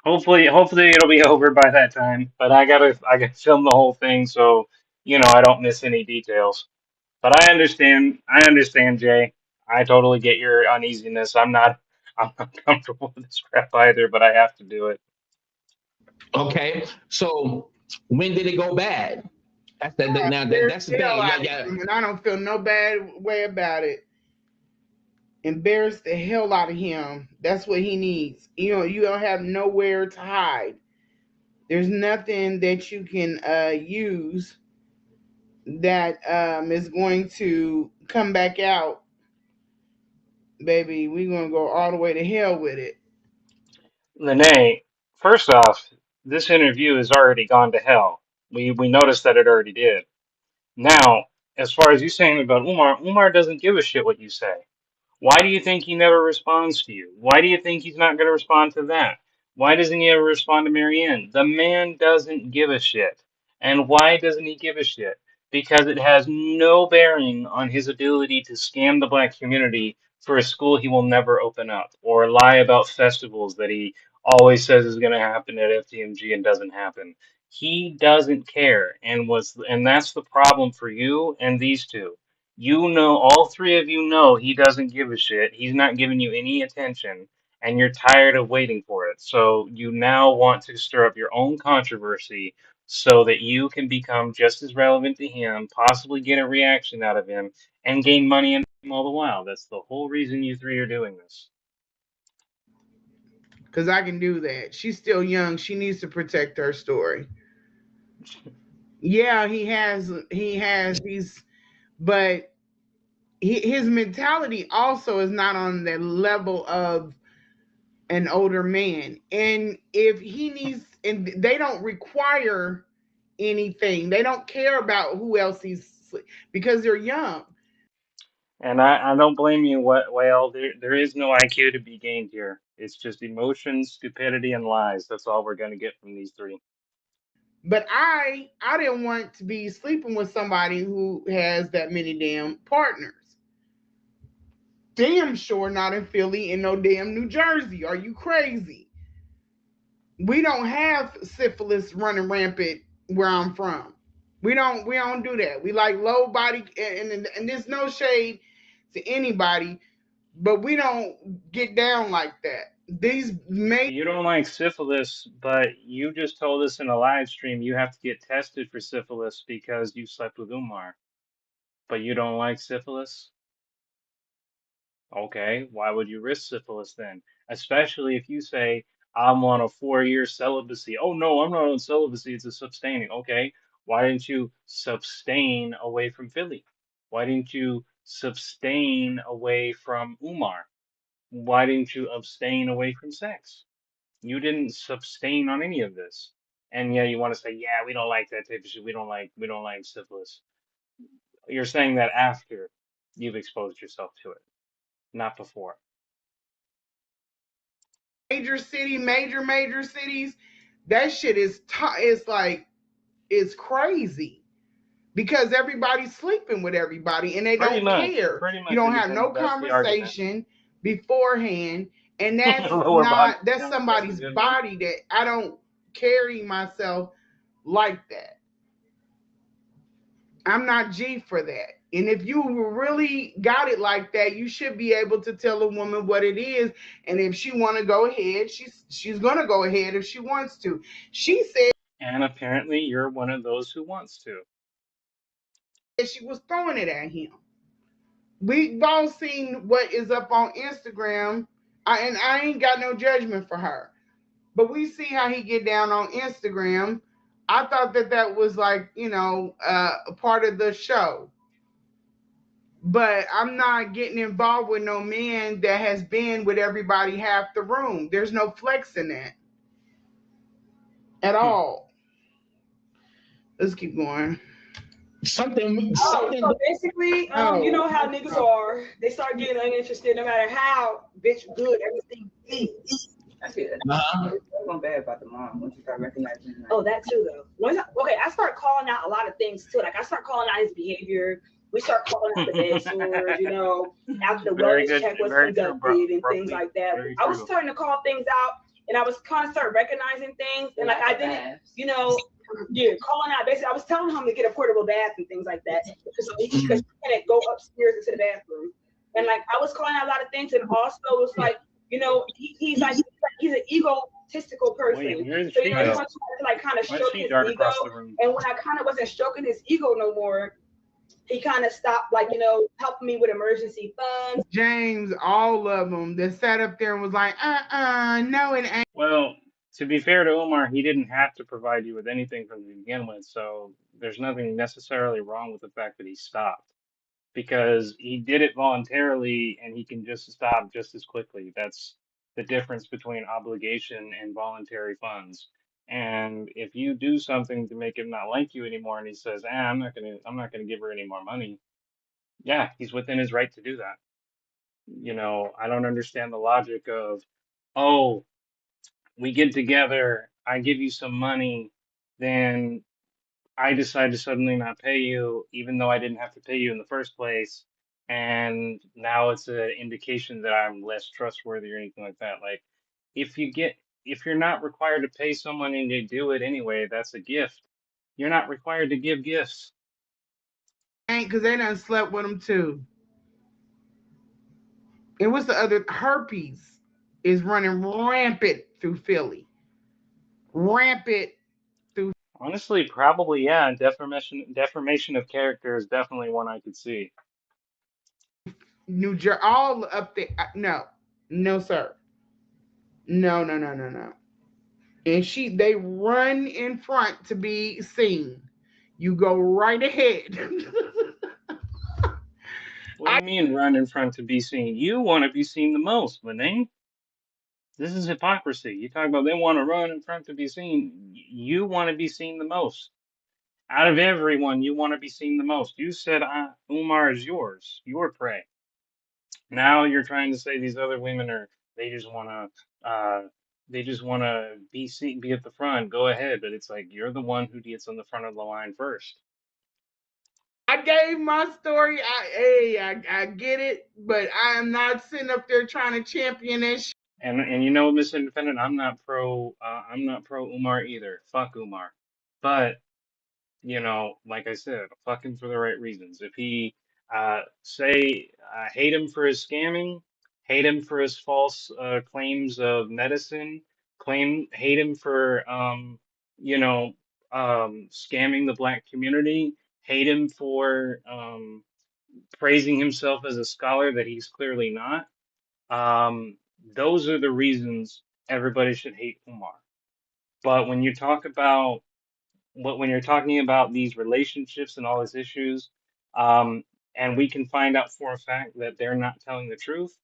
hopefully it'll be over by that time. But I gotta film the whole thing so I don't miss any details. But I understand, Jay. I totally get your uneasiness. I'm not comfortable with this crap either, but I have to do it. Okay. So when did it go bad? That's the thing. Yeah. And I don't feel no bad way about it. Embarrass the hell out of him. That's what he needs. You don't have nowhere to hide. There's nothing that you can use that is going to come back out. Baby, we're going to go all the way to hell with it. Lanae, first off, this interview has already gone to hell. We noticed that it already did. Now, as far as you saying about Umar doesn't give a shit what you say. Why do you think he never responds to you? Why do you think he's not going to respond to that? Why doesn't he ever respond to Marianne? The man doesn't give a shit. And why doesn't he give a shit? Because it has no bearing on his ability to scam the black community for a school he will never open up, or lie about festivals that he always says is going to happen at FTMG and doesn't happen. He doesn't care, and that's the problem for you and these two. All three of you know he doesn't give a shit. He's not giving you any attention, and you're tired of waiting for it. So you now want to stir up your own controversy so that you can become just as relevant to him, possibly get a reaction out of him, and gain money in him all the while. That's the whole reason you three are doing this. Because I can do that. She's still young. She needs to protect her story. Yeah, he has these, but his mentality also is not on the level of an older man. And if he needs, and they don't require anything, they don't care about who else because they're young. And I don't blame you, well, there is no IQ to be gained here. It's just emotions, stupidity, and lies. That's all we're going to get from these three. But I didn't want to be sleeping with somebody who has that many damn partners. Damn sure not in Philly and no damn New Jersey. Are you crazy? We don't have syphilis running rampant where I'm from. We don't do that. We like low body, and there's no shade to anybody, but we don't get down like that. These major You don't like syphilis, but you just told us in a live stream you have to get tested for syphilis because you slept with Umar. But you don't like syphilis? Okay, why would you risk syphilis then? Especially if you say, I'm on a 4 year celibacy. Oh no, I'm not on celibacy, it's a sustaining. Okay, why didn't you sustain away from Philly? Why didn't you sustain away from Umar? Why didn't you abstain away from sex? You didn't sustain on any of this. And yeah, you want to say, yeah, we don't like that type of shit. We don't like syphilis. You're saying that after you've exposed yourself to it, not before. major cities, that shit is like it's crazy because everybody's sleeping with everybody and they Pretty don't much, care. pretty You much, don't have no that's the argument. conversation beforehand, and Lower body that's count, that's a somebody's good one. body that I don't carry myself like that. I'm not G for that. And if you really got it like that, you should be able to tell a woman what it is. And if she want to go ahead, she's gonna go ahead if she wants to. She said And apparently you're one of those who wants to. She was throwing it at him. We've all seen what is up on Instagram, and I ain't got no judgment for her. But we see how he get down on Instagram. I thought that was like, a part of the show. But I'm not getting involved with no man that has been with everybody half the room. There's no flex in that at all. Let's keep going. Something. So basically, you know how niggas are. They start getting uninterested no matter how bitch good everything is. I feel that. I'm going bad about the mom once you start recognizing that. Oh, that too, though. I start calling out a lot of things too. Like I start calling out his behavior. We start calling out the bed sores, after the wellness check was conducted and things like that. I was starting to call things out, and I was kind of start recognizing things, and like I didn't, calling out. Basically, I was telling him to get a portable bath and things like that because he couldn't go upstairs into the bathroom, and like I was calling out a lot of things, and also it was like, he's an egotistical person. So he wants to like kind of stroke his ego, and when I kind of wasn't stroking his ego no more, he kind of stopped, like, helping me with emergency funds. James, all of them that sat up there and was like, no, it ain't. Well, to be fair to Umar, he didn't have to provide you with anything from the begin with, so there's nothing necessarily wrong with the fact that he stopped. Because he did it voluntarily and he can just stop just as quickly. That's the difference between obligation and voluntary funds. And if you do something to make him not like you anymore and he says, I'm not gonna give her any more money, yeah, he's within his right to do that. I don't understand the logic of, oh, we get together, I give you some money, then I decide to suddenly not pay you, even though I didn't have to pay you in the first place, and now it's an indication that I'm less trustworthy or anything like that. Like, if you're not required to pay someone and they do it anyway, that's a gift. You're not required to give gifts. Ain't because they done slept with him too. And what's the other? Herpes is running rampant through Philly. Rampant through. Honestly, probably, yeah. Deformation of character is definitely one I could see. New Jersey, all up there. No, sir. No. And they run in front to be seen. You go right ahead. What do you mean run in front to be seen? You want to be seen the most, Lanae. This is hypocrisy. You talk about they want to run in front to be seen. You want to be seen the most. Out of everyone, you want to be seen the most. You said Umar is yours, your prey. Now you're trying to say these other women they just want to be seen, be at the front. Go ahead, but it's like you're the one who gets on the front of the line first. I gave my story. I get it, but I am not sitting up there trying to champion this. And Mr. Independent, I'm not pro Umar either. Fuck Umar. But like I said, fuck him for the right reasons. If he hate him for his scamming, hate him for his false claims of medicine, hate him for scamming the black community, hate him for praising himself as a scholar that he's clearly not. Those are the reasons everybody should hate Umar. But when you talk about when you're talking about these relationships and all these issues, and we can find out for a fact that they're not telling the truth,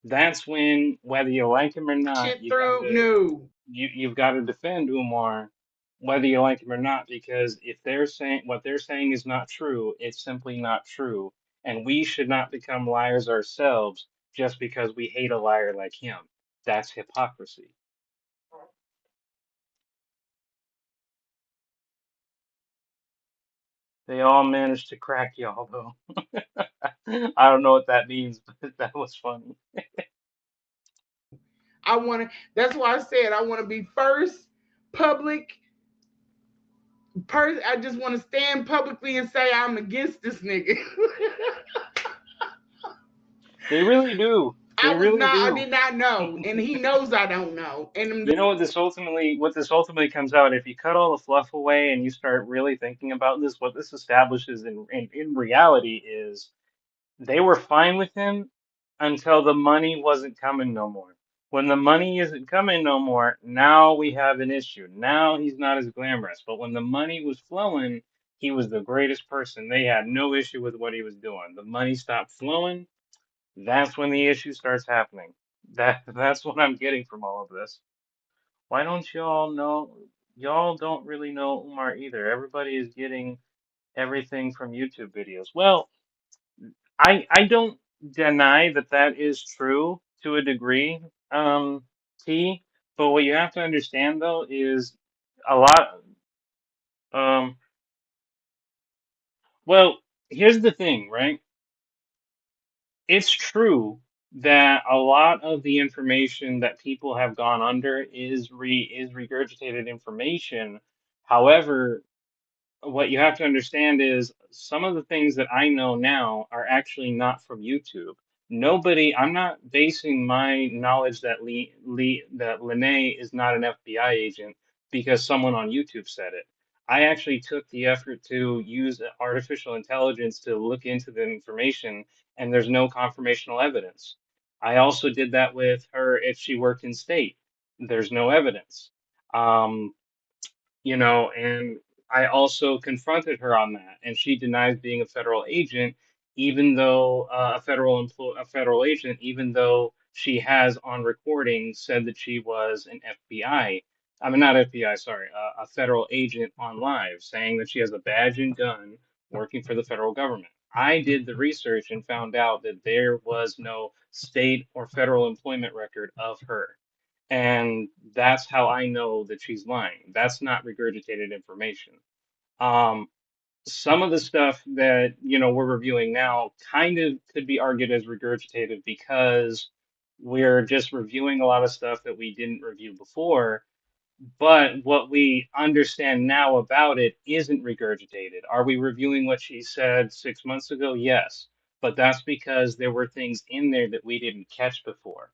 that's when, whether you like him or not, you've got to defend Umar, whether you like him or not, because if they're saying what they're saying is not true, it's simply not true, and we should not become liars ourselves just because we hate a liar like him. That's hypocrisy. They all managed to crack y'all, though. I don't know what that means, but that was funny. That's why I said I want to be first public person. I just want to stand publicly and say I'm against this nigga. They really do. They really I do. did not know, and he knows I don't know. And You know what this ultimately comes out, if you cut all the fluff away and you start really thinking about this, what this establishes in reality is they were fine with him until the money wasn't coming no more. When the money isn't coming no more, now we have an issue. Now he's not as glamorous. But when the money was flowing, he was the greatest person. They had no issue with what he was doing. The money stopped flowing. That's when the issue starts happening. That's what I'm getting from all of this. Why don't y'all know? Y'all don't really know Umar either. Everybody is getting everything from YouTube videos. Well, I don't deny that that is true to a degree, T. But what you have to understand though is a lot. Um, well, here's the thing, right? It's true that a lot of the information that people have gone under is regurgitated information. However, what you have to understand is some of the things that I know now are actually not from YouTube. I'm not basing my knowledge that that Lanae is not an FBI agent because someone on YouTube said it. I actually took the effort to use artificial intelligence to look into the information, and there's no confirmational evidence. I also did that with her if she worked in state. There's no evidence. Um, and I also confronted her on that, and she denies being a federal agent, even though a federal agent, even though she has on recording said that she was an FBI. I mean, not FBI, sorry, a federal agent on live, saying that she has a badge and gun working for the federal government. I did the research and found out that there was no state or federal employment record of her. And that's how I know that she's lying. That's not regurgitated information. Um, some of the stuff that, we're reviewing now kind of could be argued as regurgitated because we're just reviewing a lot of stuff that we didn't review before. But what we understand now about it isn't regurgitated. Are we reviewing what she said 6 months ago? Yes. But that's because there were things in there that we didn't catch before.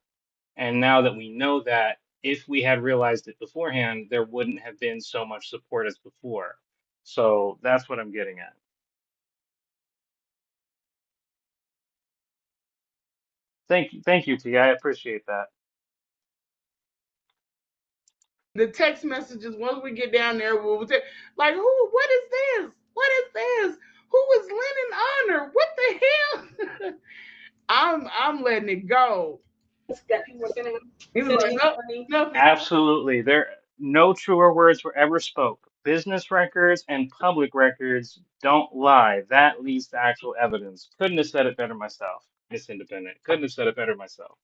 And now that we know that, if we had realized it beforehand, there wouldn't have been so much support as before. So that's what I'm getting at. Thank you, T. I appreciate that. the text messages once we get down there, like, who? What is this? What is this? Who is Lennon Honor? What the hell? I'm letting it go. That people were sending He was like, no, money. nothing. Absolutely. No truer words were ever spoke. Business records and public records don't lie. That leads to actual evidence. Couldn't have said it better myself. Miss Independent. Couldn't have said it better myself.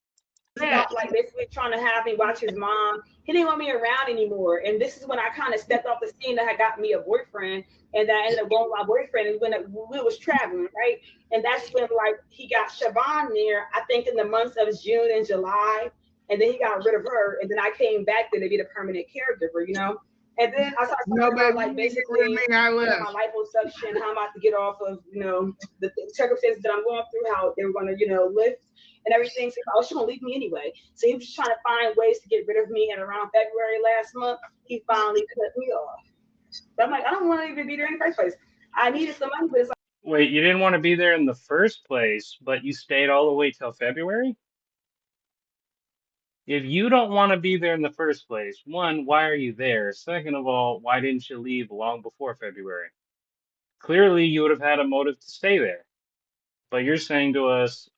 Stopped like basically trying to have me watch his mom. He didn't want me around anymore. And this is when I kind of stepped off the scene that had got me a boyfriend. And that I ended up going with my boyfriend and when we was traveling, right? And that's when like he got Siobhan there, I think in the months of June and July. And then he got rid of her. And then I came back there to be the permanent caregiver. And then I started talking about like basically my liposuction, how I'm about to get off of, the circumstances that I'm going through, how they were going to, lift and everything. So I was going to leave me anyway. So he was just trying to find ways to get rid of me. And around February last month, he finally cut me off. But I'm like, I don't want to even be there in the first place. I needed some money, but it's like, Wait, you didn't want to be there in the first place, but you stayed all the way till February? If you don't want to be there in the first place, one, why are you there? Second of all, why didn't you leave long before February? Clearly, you would have had a motive to stay there. But you're saying to us,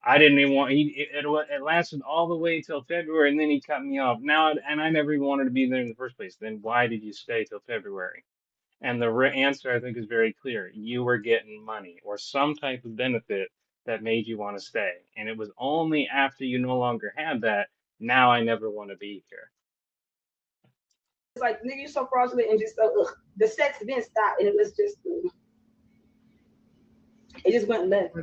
I didn't even want. It lasted all the way till February, and then he cut me off. Now, and I never even wanted to be there in the first place. Then why did you stay till February? And the answer, I think, is very clear. You were getting money or some type of benefit that made you want to stay. And it was only after you no longer had that, now I never want to be here. nigga, you're so fraudulent and just the sex didn't stop, and it was just it just went left.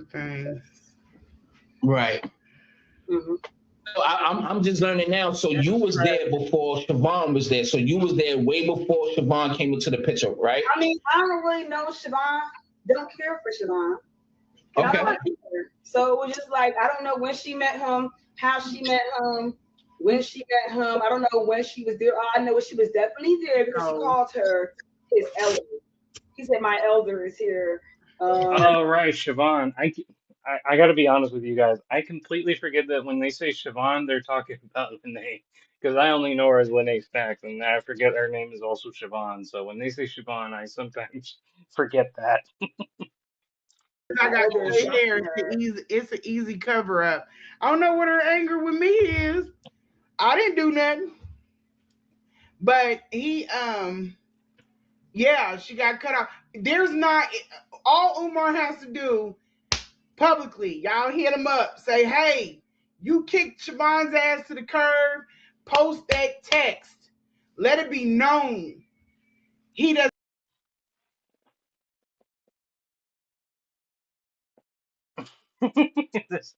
Right. Mm-hmm. I'm just learning now. So you was there before Siobhan was there. So you was there way before Siobhan came into the picture, right? I mean, I don't really know Siobhan. Don't care for Siobhan. Okay. I don't like her. So it was just like, I don't know when she met him, how she met him, when she met him. I don't know when she was there. All I know is she was definitely there because he called her his elder. He said, "My elder is here." Oh, right, Siobhan. I got to be honest with you guys. I completely forget that when they say Siobhan, they're talking about Lanae. Because I only know her as Lanae Stack, and I forget her name is also Siobhan. So when they say Siobhan, I sometimes forget that. I My got elder is straight hair. watching her. It's an easy cover up. I don't know what her anger with me is. I didn't do nothing. But yeah, she got cut off. There's not all Umar has to do publicly. Y'all hit him up. Say, hey, you kicked Siobhan's ass to the curb. Post that text. Let it be known. He does. This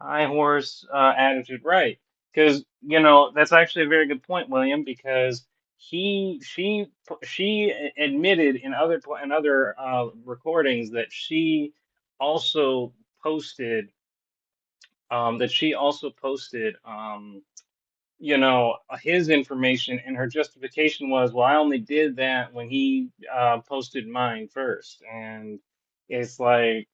high horse attitude, right? Because that's actually a very good point, William. Because she admitted in other recordings that also posted she also posted his information, and her justification was, well, I only did that when he posted mine first. And it's like,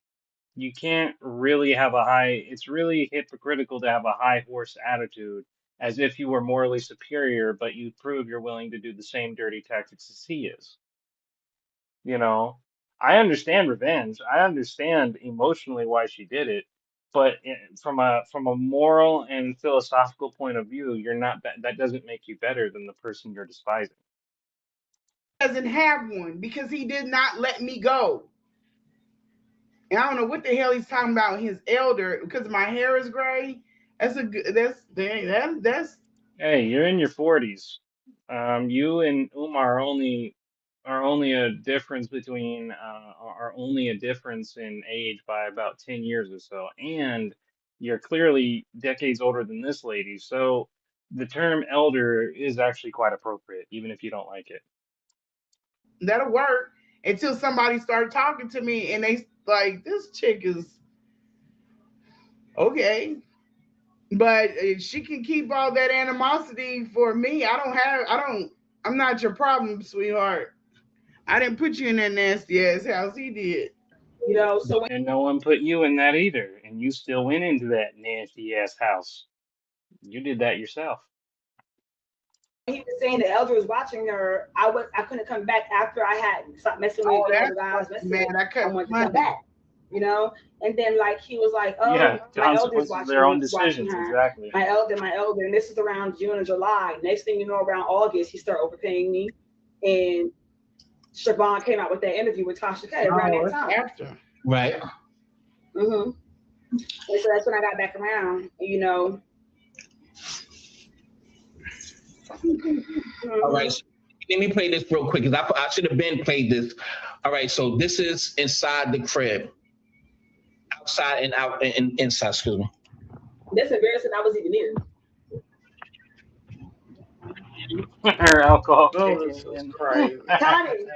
you can't really have it's really hypocritical to have a high horse attitude as if you were morally superior, but you prove you're willing to do the same dirty tactics as he is. You know, I understand revenge. I understand emotionally why she did it, but from a moral and philosophical point of view, you're not that doesn't make you better than the person you're despising. Doesn't have one because he did not let me go. And I don't know what the hell he's talking about. His elder because my hair is gray. That's a good. That's. Hey, you're in your 40s. You and Umar are only a difference between are only a difference in age by about 10 years or so, and you're clearly decades older than this lady. So the term elder is actually quite appropriate, even if you don't like it. That'll work until somebody started talking to me and they like this chick is okay, but she can keep all that animosity for me. I'm not your problem, sweetheart. I didn't put you in that nasty ass house. He did. So And no one put you in that either, and you still went into that nasty ass house. You did that yourself. when he was saying the elder was watching her, I couldn't come back after I had stopped messing with the guy I was messing Man, with. I I couldn't wanted to find come back, And then like he was like, Yeah, "Oh, my elder's consequences of their own watching decisions, her. exactly. My elder." And this is around June or July. Next thing you know, around August, he started overpaying me, and Siobhan came out with that interview with Tasha K around that time. After. Right. And so that's when I got back around, All right. So let me play this real quick because I should have been played this. All right. So this is inside the crib, outside and out and inside. Excuse me. That's embarrassing. I was even near. Her alcohol Oh, kicking this is in. crazy. Tommy.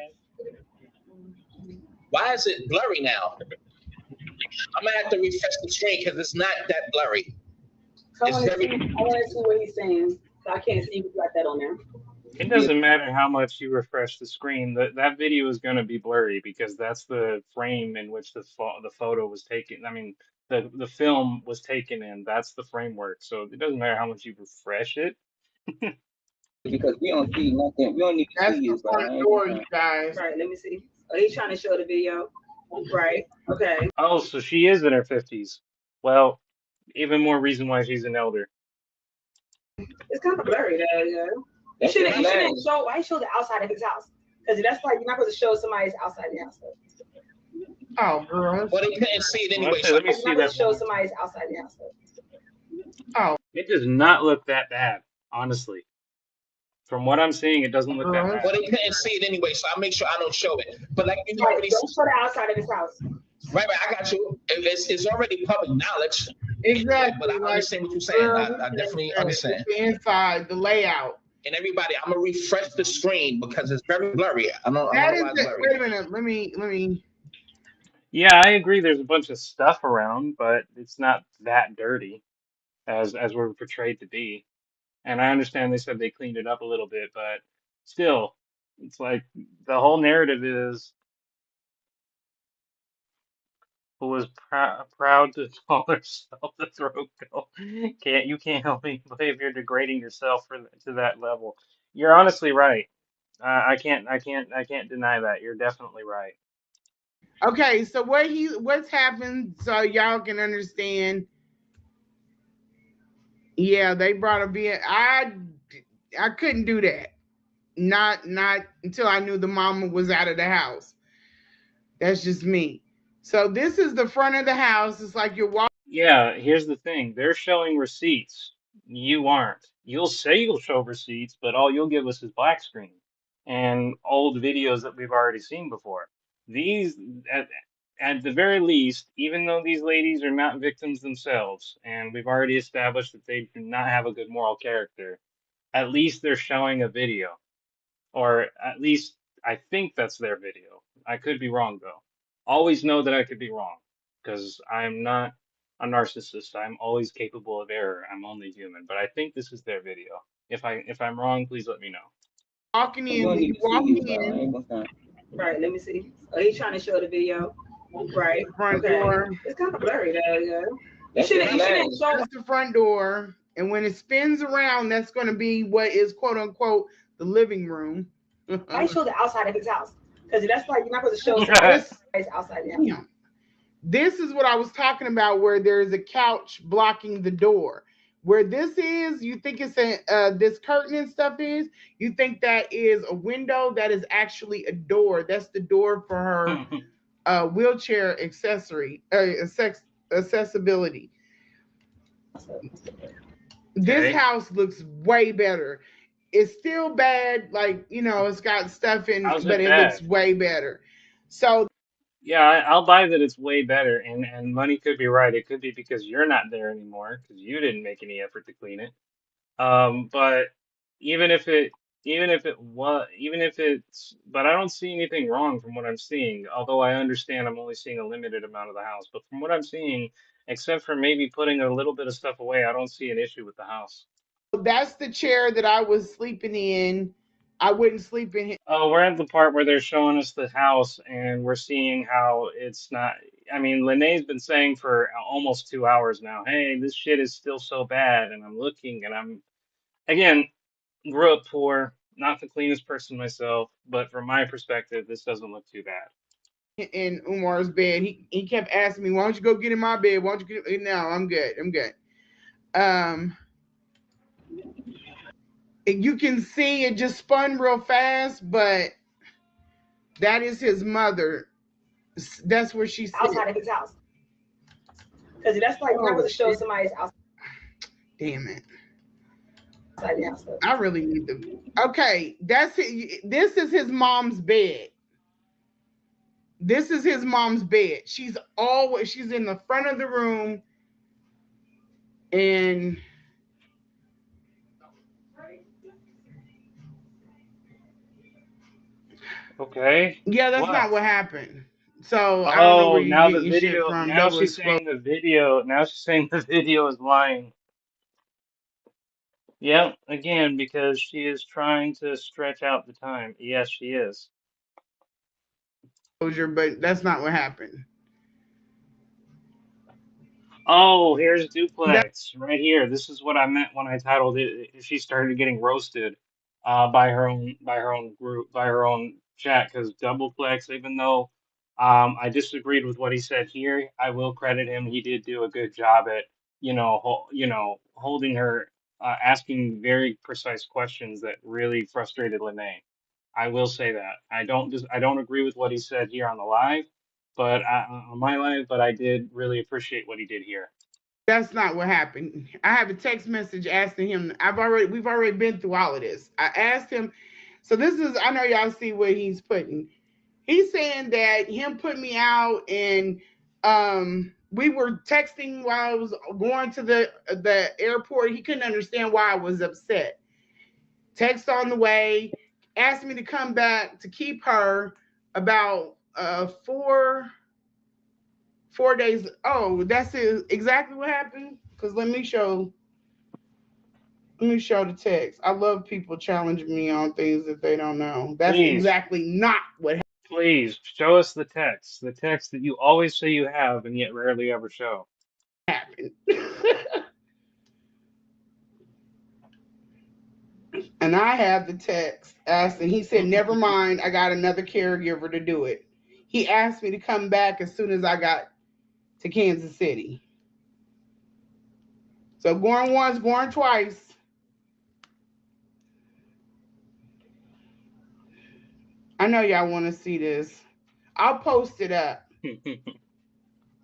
Why is it blurry now? I'm gonna have to refresh the screen because it's not that blurry. I want to see what he's saying. So I can't see if you got that on there. It doesn't matter how much you refresh the screen. That video is going to be blurry because that's the frame in which the photo was taken. I mean, the film was taken in. That's the framework. So it doesn't matter how much you refresh it. Because we don't see nothing. We don't need to That's see the you. front door, you guys. Right, let me see. Are they trying to show the video? Right. Okay. Oh, so she is in her 50s. Well, even more reason why she's an elder. It's kind of blurry though. You shouldn't show. Why show the outside of his house? Because that's like you're not supposed to show somebody's outside the house. Oh, girl. Well, they couldn't see it anyway. Let me You're see not supposed that. to show somebody's outside the house. Oh, It does not look that bad, honestly. From what I'm seeing, it doesn't look that bad. Well, they couldn't see it anyway, so I make sure I don't show it. But like you Right, already don't show the outside of his house. Right, I got you. It's already public knowledge. exactly. But I understand what you're saying. I definitely understand. The inside, the layout. And everybody, I'm gonna refresh the screen because it's very blurry. I don't know why it's blurry. Wait a minute. Let me. Yeah, I agree. There's a bunch of stuff around, but it's not that dirty as we're portrayed to be. And I understand they said they cleaned it up a little bit, but still, it's like the whole narrative is who was proud to call herself the throat goat. You can't help me believe you're degrading yourself to that level. You're honestly right. I can't deny that. You're definitely right. Okay, so what's happened so y'all can understand. Yeah, they brought a beer. I couldn't do that. Not until I knew the mama was out of the house. That's just me. So this is the front of the house. It's like you're walking. Yeah, here's the thing. They're showing receipts. You aren't. You'll say you'll show receipts, but all you'll give us is black screen and old videos that we've already seen before. These, at, at the very least, even though these ladies are not victims themselves, and we've already established that they do not have a good moral character, at least they're showing a video. Or at least I think that's their video. I could be wrong though. Always know that I could be wrong because I'm not a narcissist. I'm always capable of error. I'm only human. But I think this is their video. If I'm wrong, please let me know. Walking I'm gonna in. need You to see walking you, so I in ain't gonna stop. Right, let me see. Oh, he's trying to show the video. Right. the front Okay. door. It's kind of blurry there, yeah. You shouldn't show. That's the front door. And when it spins around, that's going to be what is quote unquote the living room. I show the outside of his house because that's like you're not supposed to show This, somebody's outside the house. damn. This is what I was talking about, where there's a couch blocking the door. Where this is, you think it's this curtain and stuff is, you think that is a window. That is actually a door. That's the door for her wheelchair accessibility. This Okay. house looks way better. It's still bad, like it's got stuff in, How's but it it looks bad? way better. So Yeah, I'll buy that it's way better, and money could be right. It could be because you're not there anymore because you didn't make any effort to clean it. But even if it, even if it's, but I don't see anything wrong from what I'm seeing. Although I understand I'm only seeing a limited amount of the house, but from what I'm seeing, except for maybe putting a little bit of stuff away, I don't see an issue with the house. that's the chair that I was sleeping in. I wouldn't sleep in. Oh, we're at the part where they're showing us the house, and we're seeing how it's not. I mean, Lanae's been saying for almost 2 hours now, "Hey, this shit is still so bad," and I'm looking, and I'm again. Grew up poor, not the cleanest person myself, but from my perspective, this doesn't look too bad. In Umar's bed. He kept asking me, "Why don't you go get in my bed? Why don't you get?" No, I'm good. I'm good. Um, you can see it just spun real fast, but that is his mother. That's where she's outside of his house because that's like you're not supposed to show somebody's outside. Damn it. Outside the house. I really need to. Okay, that's it. This is his mom's bed. This is his mom's bed. She's in the front of the room, and Okay. yeah, that's What? not what happened. So I don't know where Oh, you now get the your shit video, from. now Double she's exposure. saying the video, now she's saying the video is lying. Yep, again, because she is trying to stretch out the time. Yes, she is. But that's not what happened. Oh, here's That Duplex right here. This is what I meant when I titled it. She started getting roasted by her own group, by her own chat, because Doubleplex, even though I disagreed with what he said here, I will credit him. He did do a good job at holding her, asking very precise questions that really frustrated Lanae. I will say that. I don't agree with what he said here on the live, but on my live, but I did really appreciate what he did here. that's not what happened. I have a text message asking him. We've already been through all of this. I asked him. So this is, I know y'all see what he's putting. He's saying that him put me out, and we were texting while I was going to the airport. He couldn't understand why I was upset. Text on the way, asked me to come back to keep her about 4. 4 days. Oh, that's it, exactly what happened. Because let me show the text. I love people challenging me on things that they don't know. That's Please, exactly not what please show us the text that you always say you have and yet rarely ever show. happened. And I have the text asking. He said, "Never mind. I got another caregiver to do it." He asked me to come back as soon as I got to Kansas City. So going once, going twice. I know y'all want to see this. I'll post it up.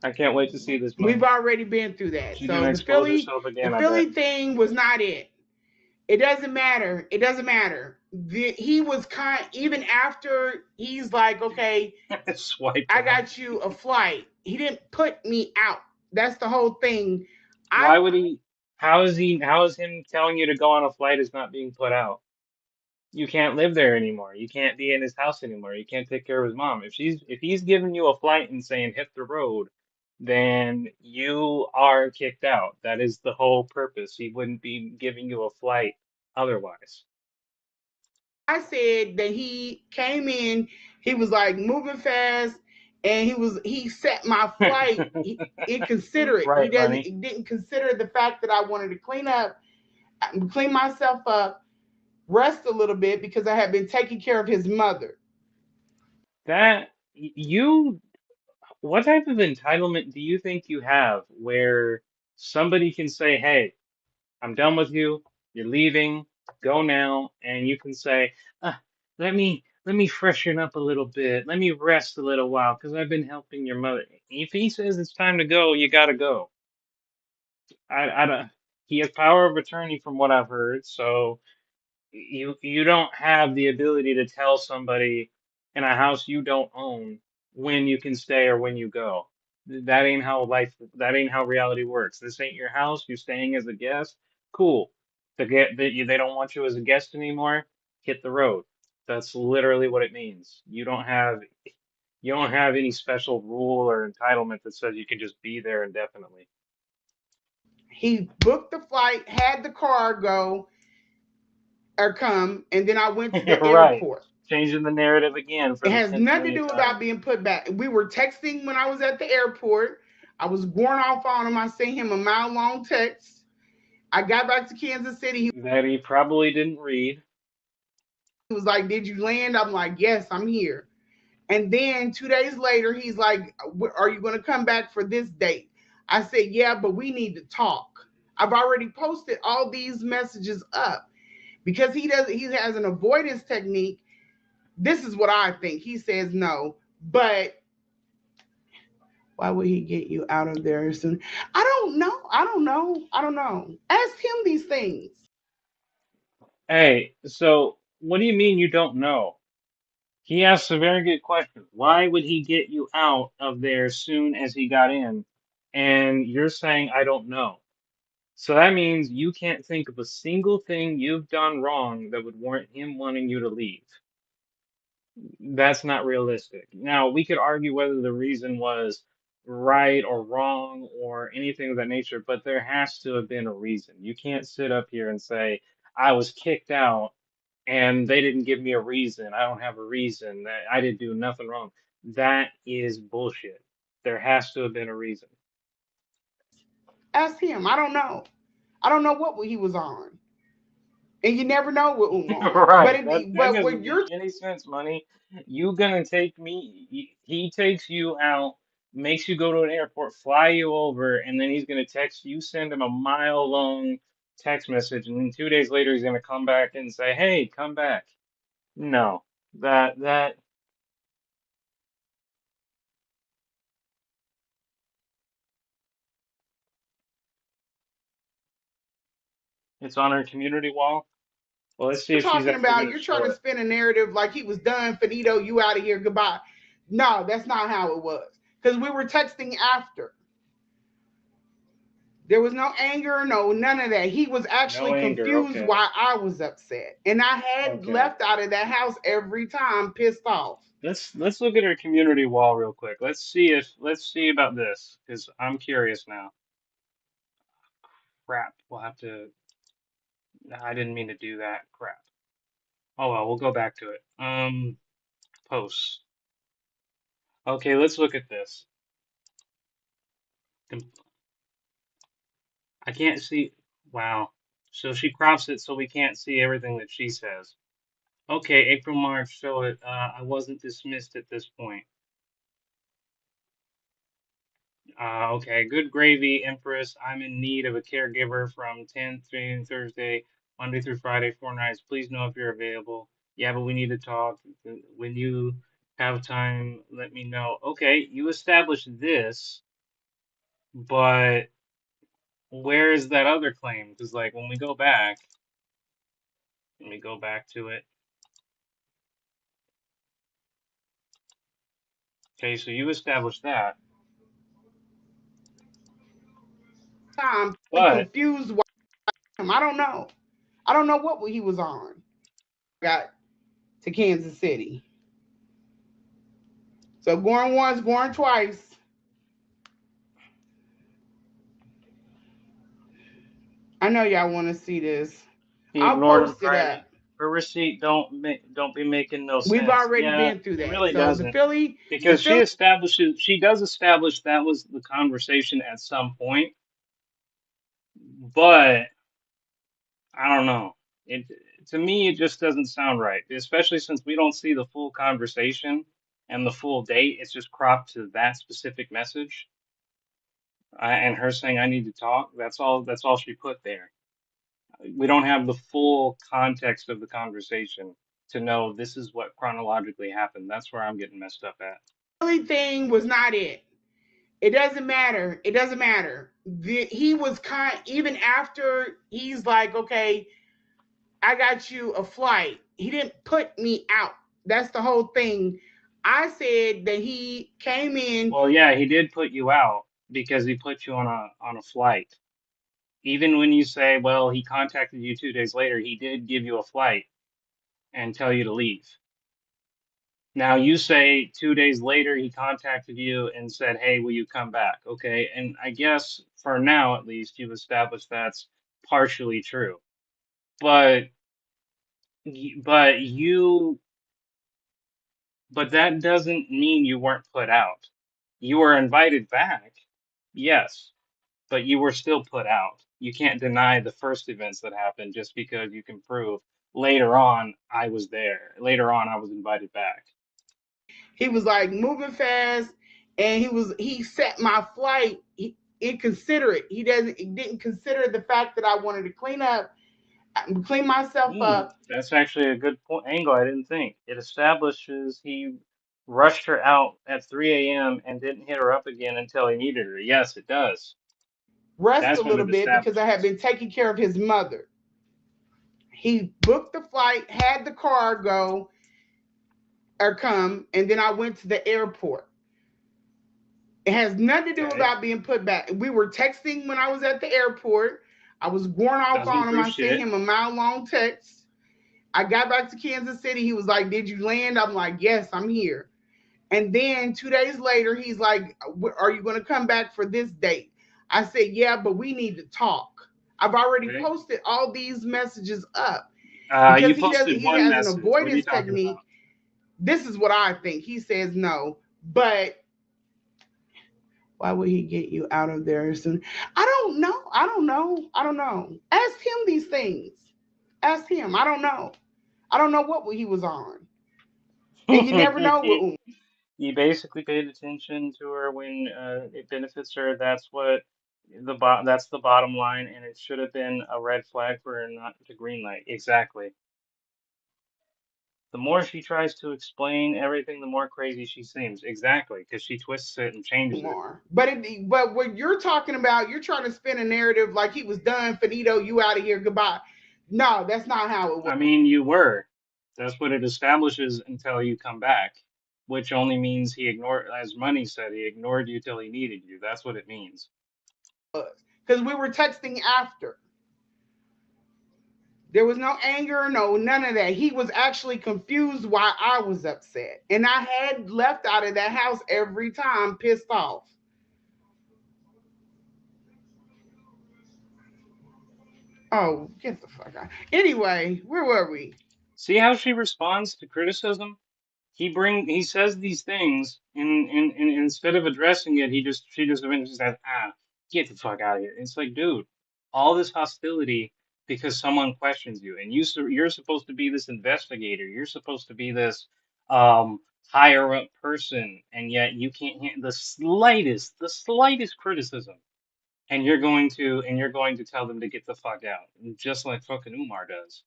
I can't wait to see this We've money. already been through that. She's gonna So expose herself The again, I bet. Philly thing was not it. It doesn't matter. It doesn't matter. He was even after he's like, okay, Swiped I out. got you a flight. He didn't put me out. That's the whole thing. I Why would he? How is him telling you to go on a flight is not being put out? You can't live there anymore. You can't be in his house anymore. You can't take care of his mom. If he's giving you a flight and saying hit the road, then you are kicked out. That is the whole purpose. He wouldn't be giving you a flight otherwise. I said that he came in, he was like moving fast, and he set my flight inconsiderate. Right, He Bunny. didn't consider the fact that I wanted to clean myself up, rest a little bit because I had been taking care of his mother. That you What type of entitlement do you think you have where somebody can say, "Hey, I'm done with you. You're leaving. Go now," and you can say, let me freshen up a little bit. Let me rest a little while because I've been helping your mother." If he says it's time to go, you gotta go. I don't. He has power of attorney from what I've heard, so you don't have the ability to tell somebody in a house you don't own when you can stay or when you go. That ain't how reality works. This ain't your house. You're staying as a guest. Cool. They don't want you as a guest anymore. Hit the road. That's literally what it means. You don't have any special rule or entitlement that says you can just be there indefinitely. He booked the flight, had the car go or come, and then I went to You're the right. airport. Changing the narrative again for It the has tenth nothing to millionth do about time. being put back. We were texting when I was at the airport. I was going off on him. I sent him a mile long text. I got back to Kansas City. That he probably didn't read. He was like, "Did you land?" I'm like, "Yes, I'm here." And then 2 days later, he's like, "Are you going to come back for this date?" I said, "Yeah, but we need to talk." I've already posted all these messages up because he has an avoidance technique. This is what I think. He says no, but why would he get you out of there as soon? I don't know. I don't know. I don't know. Ask him these things. Hey, so what do you mean you don't know? He asks a very good question. Why would he get you out of there as soon as he got in? And you're saying, I don't know. So that means you can't think of a single thing you've done wrong that would warrant him wanting you to leave. That's not realistic. Now, we could argue whether the reason was right or wrong or anything of that nature, but there has to have been a reason. You can't sit up here and say, I was kicked out and they didn't give me a reason. I don't have a reason. That I didn't do nothing wrong. That is bullshit. There has to have been a reason. Ask him. I don't know. I don't know what he was on, and you never know with Umar. Right. That But what doesn't make you're any sense, money. You gonna take me? He takes you out, makes you go to an airport, fly you over, and then he's gonna text you, send him a mile-long text message, and then 2 days later he's gonna come back and say, "Hey, come back." No, that it's on her community wall. Well, let's see if she's talking actually about, gonna you're trying show to it. spin a narrative like he was done, finito, you out of here, goodbye. No, that's not how it was. Because we were texting after. There was no anger, no none of that. He was No actually anger. confused Okay. why I was upset. And I had Okay. left out of that house every time pissed off. Let's look at her community wall real quick. Let's see about this because I'm curious now. Crap, we'll have to. I didn't mean to do that. Crap. Oh well, we'll go back to it. Posts. Okay, let's look at this. I can't see. Wow. So she crops it so we can't see everything that she says. Okay, April, March, show it. I wasn't dismissed at this point. Okay, good gravy, Empress. I'm in need of a caregiver from 10 to Thursday, Monday through Friday, 4 nights. Please know if you're available. Yeah, but we need to talk. When you have time, let me know. Okay, you established this, but where is that other claim? Because, like, when we go back, let me go back to it. Okay, so you established that, I'm but confused. Why I don't know. I don't know what he was on. Got to Kansas City. So going once, going twice. I know y'all want to see this. he I'll ignored him post it Friday. up. Her receipt don't be making no We've sense. already Yeah, been through it that. really So doesn't. The Because Philly she does establish that was the conversation at some point, but I don't know. It to me it just doesn't sound right, especially since we don't see the full conversation and the full date. It's just cropped to that specific message, and her saying I need to talk. That's all she put there. We don't have the full context of the conversation to know this is what chronologically happened. That's where I'm getting messed up at. Philly thing was not it. It doesn't matter. It doesn't matter. He was even after he's like, okay, I got you a flight. He didn't put me out. That's the whole thing. I said that he came in. Well, yeah, he did put you out because he put you on a flight. Even when you say, well, he contacted you 2 days later, he did give you a flight and tell you to leave. Now you say 2 days later he contacted you and said, "Hey, will you come back?" Okay, and I guess for now at least you've established that's partially true. But but you but that doesn't mean you weren't put out. You were invited back, yes, but you were still put out. You can't deny the first events that happened just because you can prove later on I was there. Later on I was invited back. He was like moving fast, and he set my flight inconsiderate. He didn't consider the fact that I wanted to clean myself up. That's actually a good point angle. I didn't think. It establishes he rushed her out at 3 a.m. and didn't hit her up again until he needed her. Yes, it does. Rest a That's what little it bit because I had establishes. been taking care of his mother. He booked the flight, had the car go or come, and then I went to the airport. It has nothing to do Okay. about being put back. We were texting when I was at the airport. I was going off Doesn't on him. prove I sent shit. him a mile long text. I got back to Kansas City. He was like, "Did you land?" I'm like, "Yes, I'm here." And then 2 days later, he's like, "Are you going to come back for this date?" I said, "Yeah, but we need to talk." I've already Okay. posted all these messages up because You posted he one has an message. What are you avoidance talking about? technique. This is what I think. He says no, but why would he get you out of there soon? I don't know. I don't know. I don't know. Ask him these things. Ask him. I don't know. I don't know what he was on. And you never know with Umar. You basically paid attention to her when it benefits her. That's the bottom line, and it should have been a red flag for her not to green light. Exactly. The more she tries to explain everything, the more crazy she seems. Exactly, because she twists it and changes it. But what you're talking about, you're trying to spin a narrative like he was done, finito, you out of here, goodbye. No, that's not how it was. I mean, you were. That's what it establishes until you come back, which only means he ignored, as Money said, he ignored you till he needed you. That's what it means. Because we were texting after. There was no anger, no none of that. He was actually confused why I was upset. And I had left out of that house every time pissed off. Oh, get the fuck out. Anyway, where were we? See how she responds to criticism? He says these things and instead of addressing it, she just eventually says, get the fuck out of here. It's like, dude, all this hostility because someone questions you, and you're supposed to be this investigator. You're supposed to be this higher up person, and yet you can't handle the slightest criticism, and you're going to tell them to get the fuck out, just like fucking Umar does.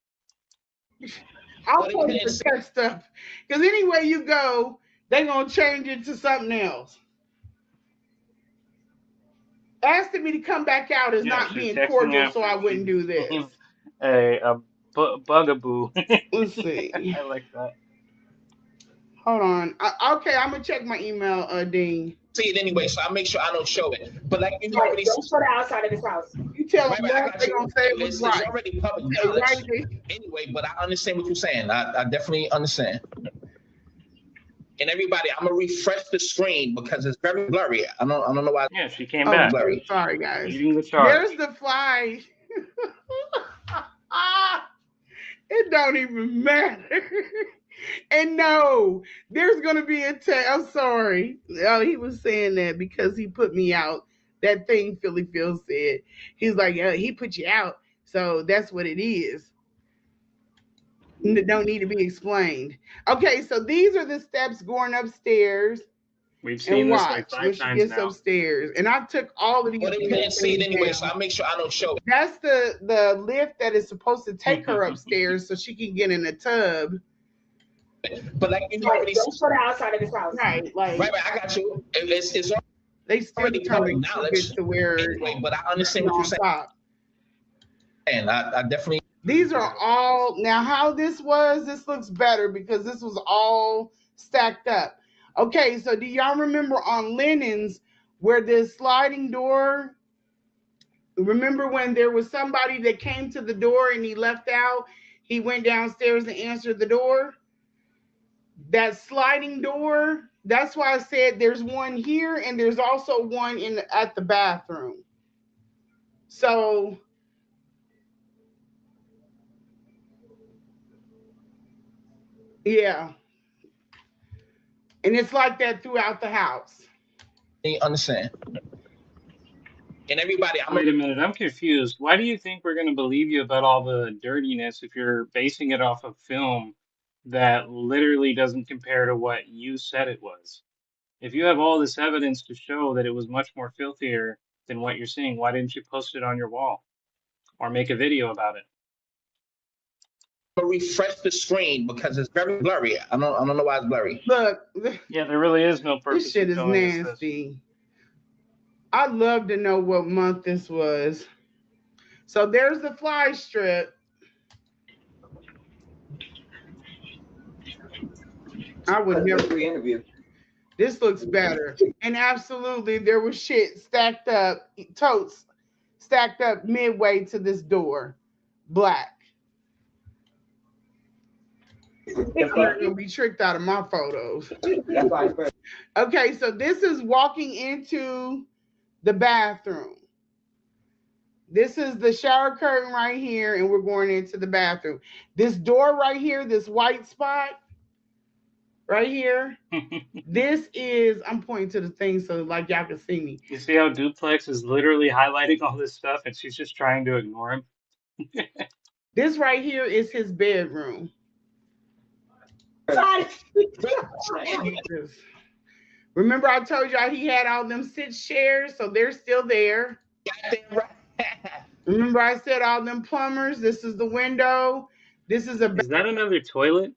I'll post the tech stuff. Because anywhere you go, they're going to change it to something else. Asking me to come back out is not being cordial, so I wouldn't do this. A bugaboo. Let's see. I like that. Hold on. Okay, I'm going to check my email, Dean. See it anyway, so I make sure I don't show it. But like you Right, already don't show the outside of his house. You tell them right, what they're going to say it was right. It's already public knowledge. Anyway, but I understand what you're saying. I definitely understand. And everybody, I'm gonna refresh the screen because it's very blurry. I don't know why. Yeah, she came back. Blurry. Sorry, guys. Leading the charge. There's the fly. It don't even matter. And no, there's gonna be a I'm sorry. Oh, he was saying that because he put me out. That thing Philly Phil said. He's like, he put you out, so that's what it is. It don't need to be explained. Okay, so these are the steps going upstairs. We've seen this like 5 when she times gets now. upstairs, and I took all of these. Well, they can't see it anyway, so I make sure I don't show it. That's the lift that is supposed to take her upstairs so she can get in the tub. But like you right, don't show the outside of his house. Right, like right. I got you. It's they still already public knowledge. To where anyway, but I understand what you're saying. Top. And I definitely. These are all now how this looks better because this was all stacked up. Okay, so do y'all remember on Lennon's where this sliding door? Remember when there was somebody that came to the door and he left out? He went downstairs and answered the door. That sliding door, that's why I said there's one here and there's also one at the bathroom. So yeah. And it's like that throughout the house. You understand? And everybody, wait a minute, I'm confused. Why do you think we're going to believe you about all the dirtiness if you're basing it off of film that literally doesn't compare to what you said it was? If you have all this evidence to show that it was much more filthier than what you're seeing, why didn't you post it on your wall or make a video about it? Refresh the screen because it's very blurry. I don't know why it's blurry. Look. Yeah, there really is no purpose. This shit is nasty. I'd love to know what month this was. So there's the fly strip. I would never re-interview. This looks better. And absolutely there was shit stacked up, totes stacked up midway to this door. Black. I'm not gonna be tricked out of my photos. Okay, so this is walking into the bathroom. This is the shower curtain right here, and we're going into the bathroom. This door right here, this white spot right here, this is, I'm pointing to the thing so like y'all can see me. You see how Duplex is literally highlighting all this stuff and she's just trying to ignore him? This right here is his bedroom. Remember I told y'all he had all them sit chairs, so they're still there. Remember I said all them plumbers, this is the window. This is Is that another toilet?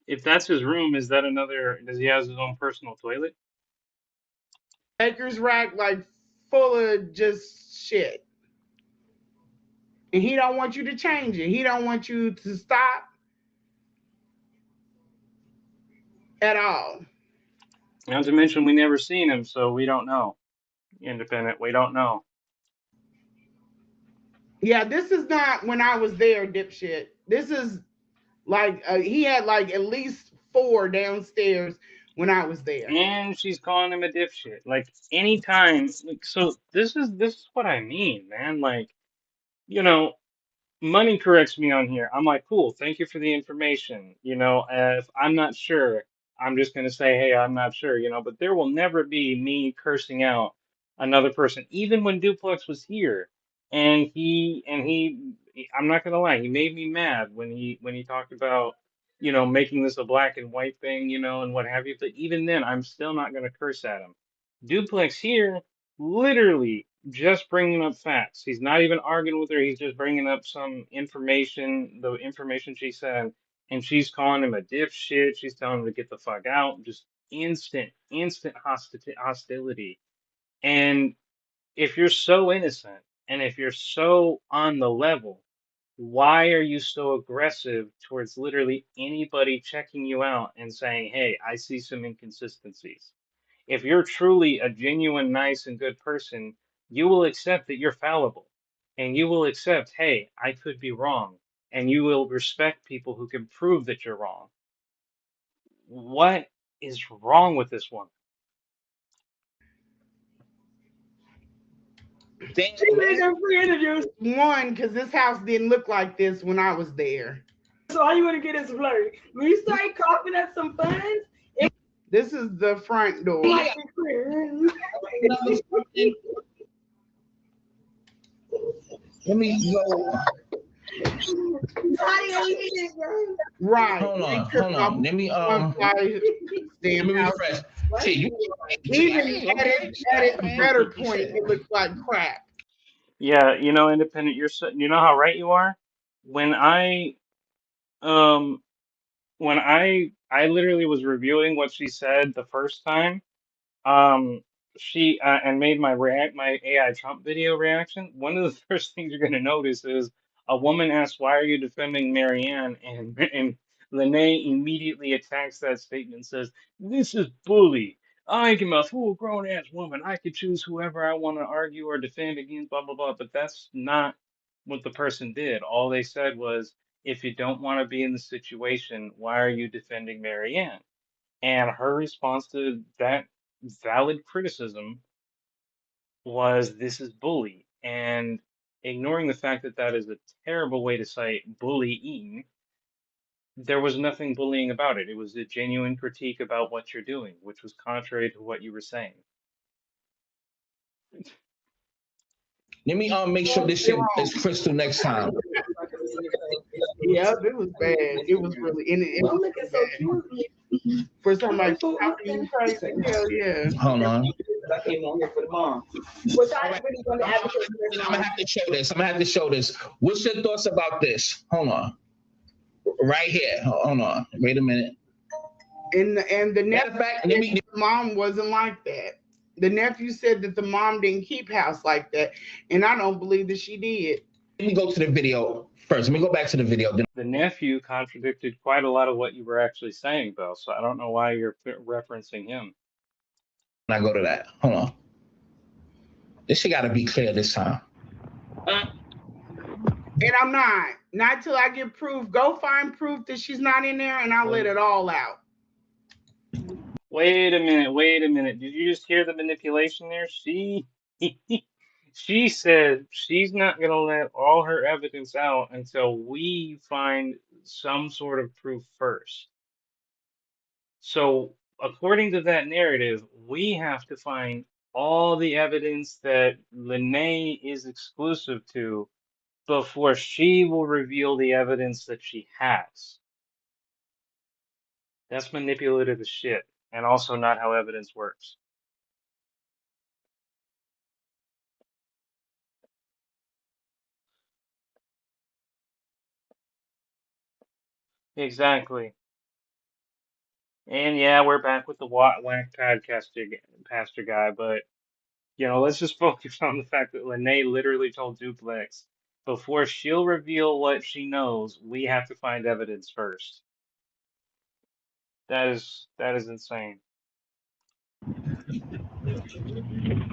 If that's his room, is that another, does he have his own personal toilet? baker's rack like full of just shit. And he don't want you to change it. He don't want you to stop at all. Not to mention we never seen him, so we don't know. Independent, we don't know. Yeah, this is not when I was there, dipshit. This is like he had like at least four downstairs when I was there. And she's calling him a dipshit. Like anytime, like, so this is what I mean, man. Like, you know, money corrects me on here. I'm like, cool, thank you for the information. If I'm not sure, I'm just gonna say, hey, I'm not sure, but there will never be me cursing out another person, even when Duplex was here. I'm not gonna lie, he made me mad when he talked about, making this a black and white thing, and what have you. But even then, I'm still not gonna curse at him. Duplex here, literally just bringing up facts. He's not even arguing with her. He's just bringing up some information, the information she said, and she's calling him a dipshit. She's telling him to get the fuck out. Just instant hostility. And if you're so innocent and if you're so on the level, why are you so aggressive towards literally anybody checking you out and saying, hey, I see some inconsistencies? If you're truly a genuine, nice, and good person, you will accept that you're fallible. And you will accept, hey, I could be wrong. And you will respect people who can prove that you're wrong. What is wrong with this woman? Damn, She made man. her reintroduce one because this house didn't look like this when I was there. So all you want to get is flirt. When you start coughing up some funds, This is the front door. Yeah. Let me go. Right. Hold on, They took hold off on. Let me one side, let damn me house. refresh. See, you Even at its better point, it looks like crap. Yeah, independent, you know how right you are? When um, when I literally was reviewing what she said the first time, um she and made my AI Trump video reaction. One of the first things you're going to notice is a woman asks, why are you defending Marianne? And Lanae immediately attacks that statement and says, this is bully. I am a full grown ass woman. I could choose whoever I want to argue or defend against, blah blah blah. But that's not what the person did. All they said was, if you don't want to be in the situation, why are you defending Marianne? And her response to that valid criticism was, this is bully. And ignoring the fact that that is a terrible way to say bullying, there was nothing bullying about it. It was a genuine critique about what you're doing, which was contrary to what you were saying. let me make sure this shit is crystal next time. Yep, it was bad. It was really it I'm was looking so cute. for somebody talking crazy. Hell yeah. Hold on. I came on here for the mom. Which I really want to advocate for I'm this gonna mom. have to show this. I'm gonna have to show this. What's your thoughts about this? Hold on. Right here. Hold on. Wait a minute. And the Matter of fact, let me mom wasn't like that. The nephew said that the mom didn't keep house like that, and I don't believe that she did. go to the video first. Let me go back to the video. Then The nephew contradicted quite a lot of what you were actually saying, Bill, so I don't know why you're referencing him. I go to that. Hold on. This shit gotta be clear this time. And I'm not till I get proof. Go find proof that she's not in there, and I'll let it all out. Wait a minute. Did you just hear the manipulation there? She said she's not going to let all her evidence out until we find some sort of proof first. So, according to that narrative, we have to find all the evidence that Lanae is exclusive to before she will reveal the evidence that she has. That's manipulative as shit, and also not how evidence works. Exactly. And yeah, we're back with the whack pastor guy, but let's just focus on the fact that Lanae literally told Duplex, before she'll reveal what she knows, we have to find evidence first. That is insane.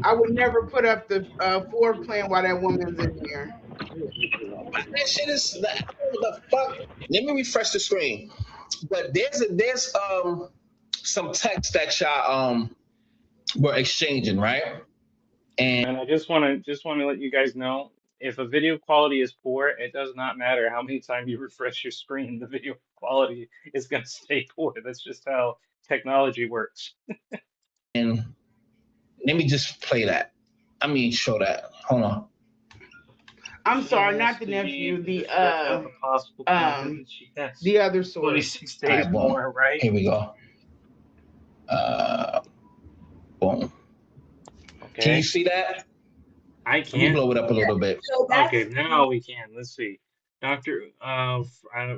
I would never put up the floor plan while that woman's in there. That shit is that. What the fuck? Let me refresh the screen. But there's some text that y'all were exchanging, right? And And I just want to let you guys know, if a video quality is poor, it does not matter how many times you refresh your screen, the video quality is going to stay poor. That's just how technology works. let me just play that. I mean, show that. Hold on. I'm sorry, not the She nephew, to discuss out the possible conflict she has. the other source. 26 days All right, boom. more, right? Here we go. Boom. Okay. Can you see that? I Let me can't. blow it up a little bit. So that's Okay, now we can. Let's see. Doctor,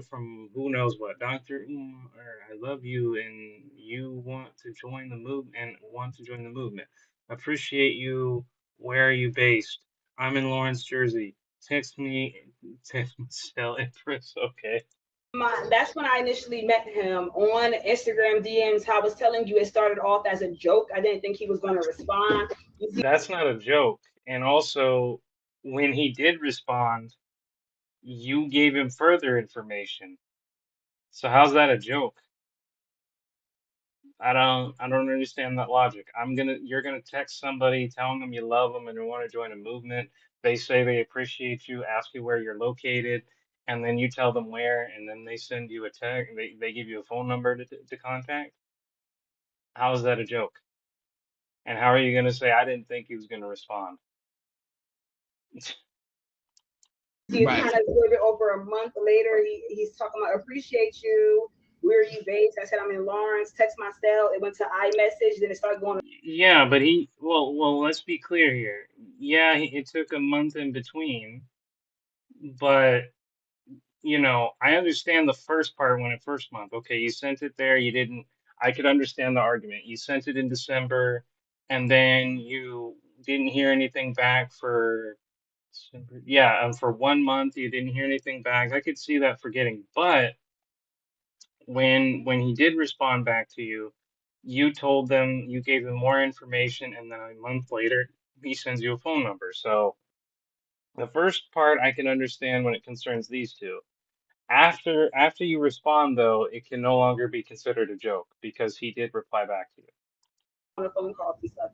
from who knows what. Doctor Umar, I love you and you want to join the movement. Appreciate you. Where are you based? I'm in Lawrence, Jersey. Text me, tell Empress. Okay. that's when I initially met him on Instagram DMs. How I was telling you, it started off as a joke. I didn't think he was going to respond. That's not a joke. And also, when he did respond, you gave him further information. So how's that a joke? I don't understand that logic. You're gonna text somebody telling them you love them and you want to join a movement. They say they appreciate you, ask you where you're located, and then you tell them where, and then they send you a text. They give you a phone number to contact. How is that a joke? And how are you gonna say I didn't think he was gonna respond? He Right. kind of a little bit over a month later, he's talking about appreciate you. Where are you based? I said I'm in Lawrence. Text my cell. It went to iMessage. Then it started going. Yeah, but well, let's be clear here. Yeah, it took a month in between, but I understand the first part when it first month. Okay, you sent it there, you didn't. I could understand the argument. You sent it in December, and then you didn't hear anything back for December. Yeah, for 1 month you didn't hear anything back. I could see that forgetting, but when he did respond back to you, you gave them more information, and then a month later he sends you a phone number. So the first part I can understand when it concerns these two. After you respond, though, it can no longer be considered a joke because he did reply back to you. On a phone call and stuff,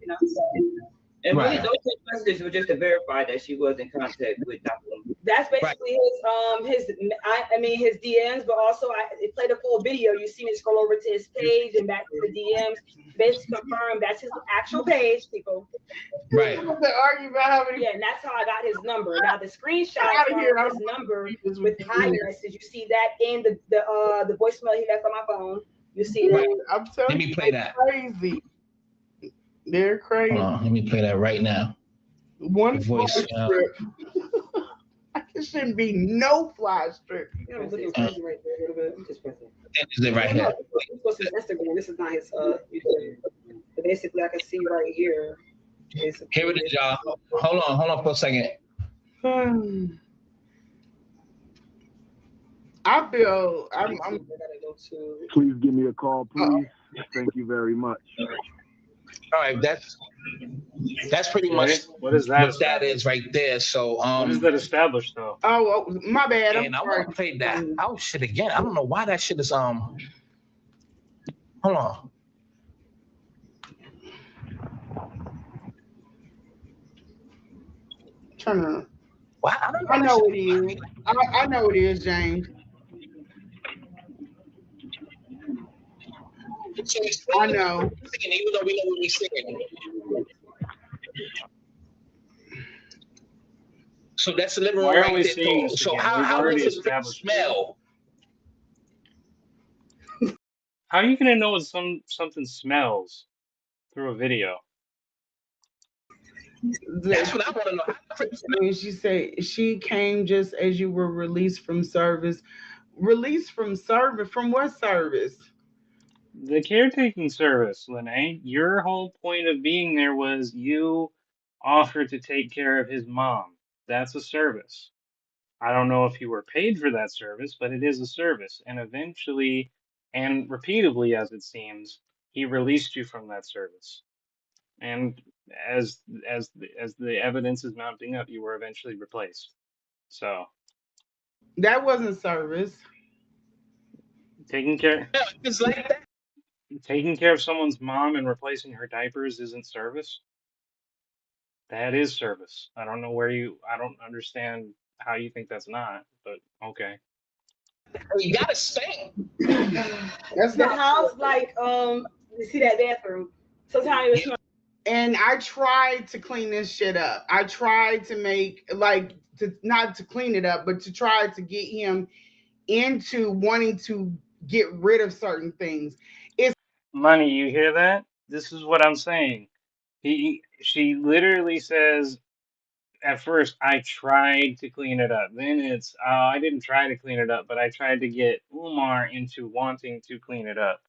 And really, Right. those text messages were just to verify that she was in contact with Dr. Umar. That's basically his DMs, but also it played a full video. You see me scroll over to his page and back to the DMs, basically confirm that's his actual page, people. Right. They argue about how many. Yeah, and that's how I got his number. Now the screenshot Outta here, of his number with iMessage, you see that in the voicemail he left on my phone. You see that. I'm telling Let me you, play that. crazy. They're crazy. Hold on. Let me play that right now. One The fly voice, strip. It shouldn't be no fly strip. You know, look at his person right there a little bit. Just press it. This is it right here. This was his Instagram. This is not his YouTube. But basically, I can see right here. Here it is, y'all. Hold on for a second. I feel I'm I gotta go to. Please give me a call, please. Thank you very much. All right, that's pretty Okay, much what is that? what that is right there. So What is that established though? oh my bad. and I want to play that out shit again. I don't know why that shit is hold on. Turn it on. Why? I know it is. I know it is, James. I know. Even though we know what we're saying. So that's the living room Why are right we there. seeing this So again? how We've already does it established smell? How are you gonna know when something smells through a video? That's what I want to know. And she said she came just as you were released from service. Released from service? From what service? The caretaking service, Lanae. Your whole point of being there was you offered to take care of his mom. That's a service. I don't know if you were paid for that service, but it is a service. And eventually, and repeatedly, as it seems, he released you from that service. And as the evidence is mounting up, you were eventually replaced. So That wasn't service. taking care Yeah, it's like that. taking care of someone's mom and replacing her diapers isn't service. That is service. I don't understand how you think that's not, but okay. You gotta stay. That's The not. house, like, you see that bathroom. Sometimes it Yeah. smells. And I tried to clean this shit up. I tried to make like to not to clean it up, but to try to get him into wanting to get rid of certain things. It's Money, you hear that? This is what I'm saying. She literally says at first, I tried to clean it up. Then it's, I didn't try to clean it up, but I tried to get Umar into wanting to clean it up.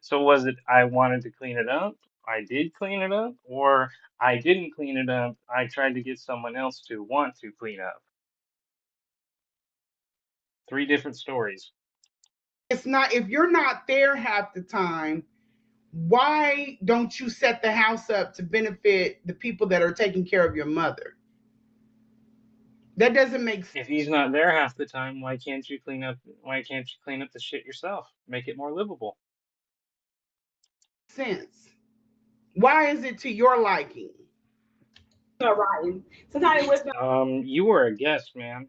So was it I wanted to clean it up? I did clean it up, or I didn't clean it up. I tried to get someone else to want to clean up. Three different stories. it's not if you're not there half the time, why don't you set the house up to benefit the people that are taking care of your mother? That doesn't make If he's not there half the time, why can't you clean up? Why can't you clean up the shit yourself? Make it more livable. sense. Why is it to your liking? rotten. Sometimes it smells. You were a guest, man.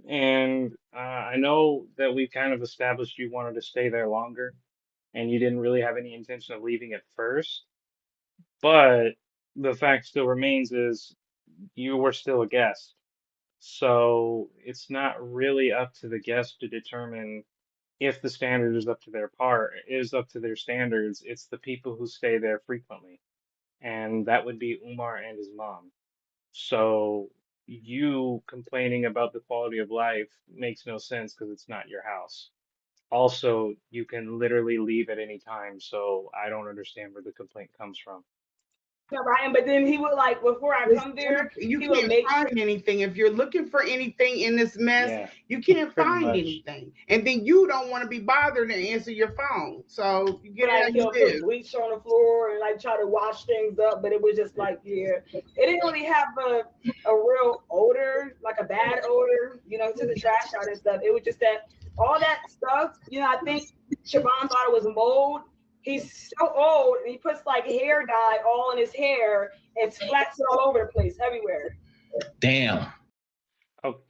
And I know that we kind of established you wanted to stay there longer, and you didn't really have any intention of leaving at first. But the fact still remains is you were still a guest. So it's not really up to the guest to determine if the standard is up to their part, is up to their standards. It's the people who stay there frequently. And that would be Umar and his mom. So you complaining about the quality of life makes no sense because it's not your house. Also, you can literally leave at any time, so I don't understand where the complaint comes from. Rotten, but then he would, like, before I come there, You he would can't make sure. find anything. If you're looking for anything in this mess, Yeah, you can't pretty find much. anything. And then you don't want to be bothered to answer your phone. So you get it how Like, you he'll put live. bleach on the floor and like try to wash things up, but it was just like, yeah, it didn't really have a real odor, like a bad odor. He took the trash out and stuff. It was just that all that stuff. I think Siobhan thought it was mold. He's so old and he puts like hair dye all in his hair and splats it all over the place, everywhere. Damn. Okay.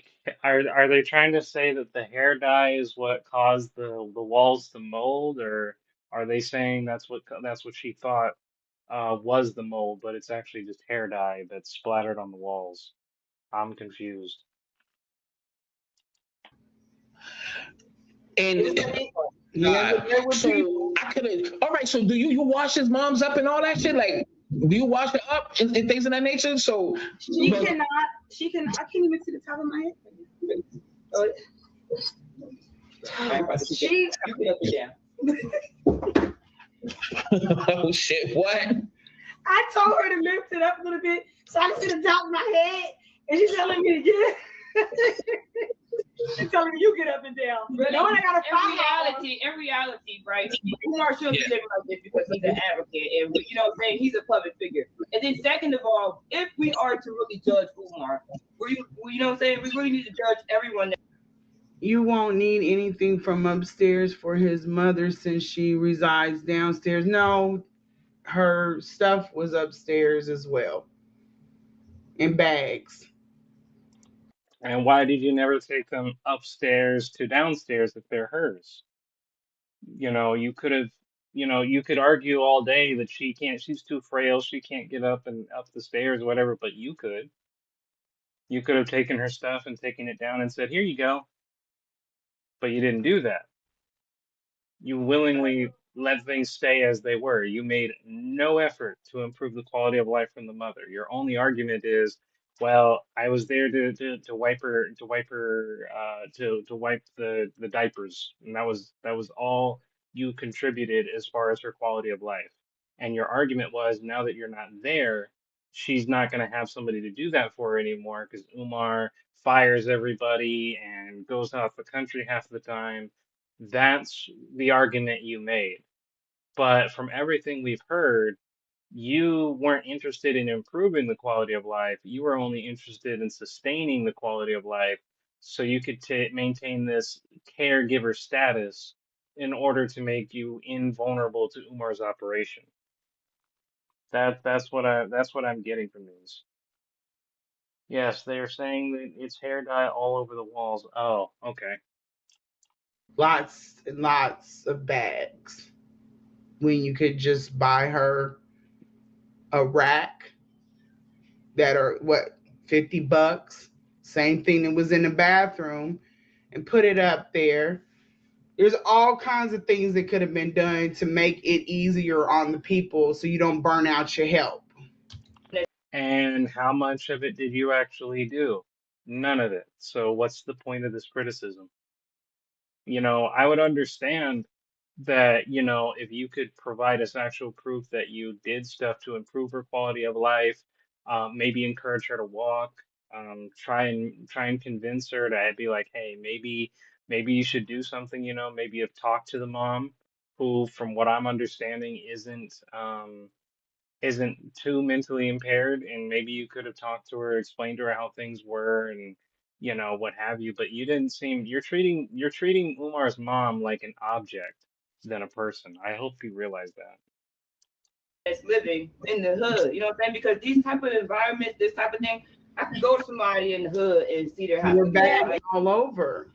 Are they trying to say that the hair dye is what caused the walls to mold, or are they saying that's what she thought was the mold, but it's actually just hair dye that's splattered on the walls? I'm confused. It And just looked like Yeah, but there would be so I could have. All right. So do you wash his mom's up and all that shit? Like, do you wash her up and things of that nature? So, she cannot. She can. I can't even see the top of my head. I'm about to She. you get up and down. oh shit, what? I told her to lift it up a little bit so I can see the top of my head, and she's telling me to get. She's telling me you get up and down. Really, No, I got to in reality, right? Umar shouldn't be living like this because he's an advocate, and what I'm saying, he's a public figure. And then, second of all, if we are to really judge Umar, you know what I'm saying, we really need to judge everyone. you won't need anything from upstairs for his mother since she resides downstairs. No, her stuff was upstairs as well in bags. And why did you never take them upstairs to downstairs if they're hers? You could have, you could argue all day that she's too frail, she can't get up and up the stairs, whatever, but you could. You could have taken her stuff and taken it down and said, "Here you go." But you didn't do that. You willingly let things stay as they were. You made no effort to improve the quality of life from the mother. Your only argument is, well, I was there to wipe the diapers, and that was all you contributed as far as her quality of life. And your argument was, now that you're not there, she's not going to have somebody to do that for her anymore because Umar fires everybody and goes out the country half the time. That's the argument you made. But from everything we've heard, you weren't interested in improving the quality of life. You were only interested in sustaining the quality of life so you could maintain this caregiver status in order to make you invulnerable to Umar's operation. That's what I'm getting from these. Yes, they are saying that it's hair dye all over the walls. Oh, okay. Lots and lots of bags when you could just buy her a rack that are what, $50, same thing that was in the bathroom, and put it up there. There's all kinds of things that could have been done to make it easier on the people so you don't burn out your help. And how much of it did you actually do? None of it. So what's the point of this criticism? I would understand that, if you could provide us actual proof that you did stuff to improve her quality of life, maybe encourage her to walk, try and convince her to be like, hey, maybe you should do something, maybe you've talked to the mom, who, from what I'm understanding, isn't too mentally impaired, and maybe you could have talked to her, explained to her how things were, and what have you. But you didn't seem you're treating Umar's mom like an object than a person. I hope you realize that. That's living in the hood. You know what I'm saying? Because these type of environments, this type of thing, I can go to somebody in the hood and see their house. We're back all over.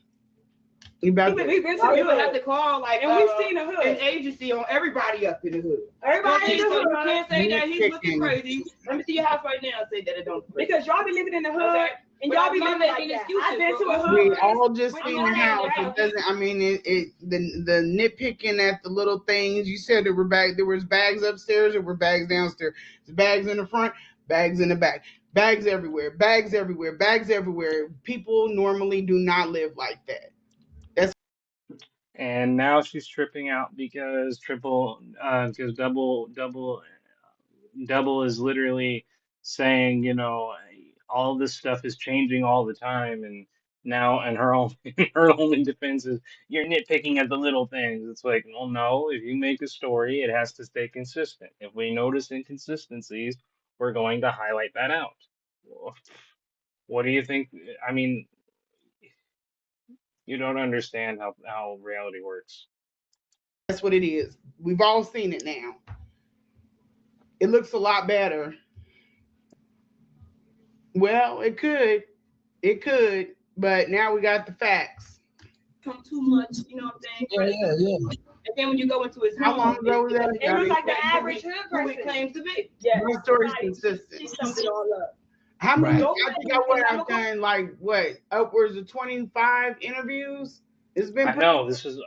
We've been to the You would have hood. to call like And we've seen the an hood. agency on everybody up in the hood. Everybody in the So hood. you can't say that he's looking Nitpicking. crazy. Let me see your house right now and say that it don't. Because y'all be living in the hood Okay. and But y'all be I'm not living like making that. excuses, I've been to bro. a hood. We all just When seen I'm the house. out, It doesn't. I mean, the nitpicking at the little things. You said there were bags. There was bags upstairs. There were bags downstairs. There's bags in the front. Bags in the back. Bags everywhere. Bags everywhere. Bags everywhere. People normally do not live like that. And now she's tripping out because double is literally saying, all this stuff is changing all the time, and now, and her only her only defense is you're nitpicking at the little things. It's like, well, no, if you make a story, it has to stay consistent. If we notice inconsistencies, we're going to highlight that out. Well, what do you think? I mean, you don't understand how reality works. That's what it is. We've all seen it now. It looks a lot better. Well, it could. It could. But now we got the facts. Come too much, you know what I'm saying? Yeah. And then when you go into his How long home, ago was that? It was like the average hood who it person. claims to be. Yeah. My story's She consistent. summed it all up. How many? Right. I think I would have done like what, upwards of 25 interviews. It's been I know this is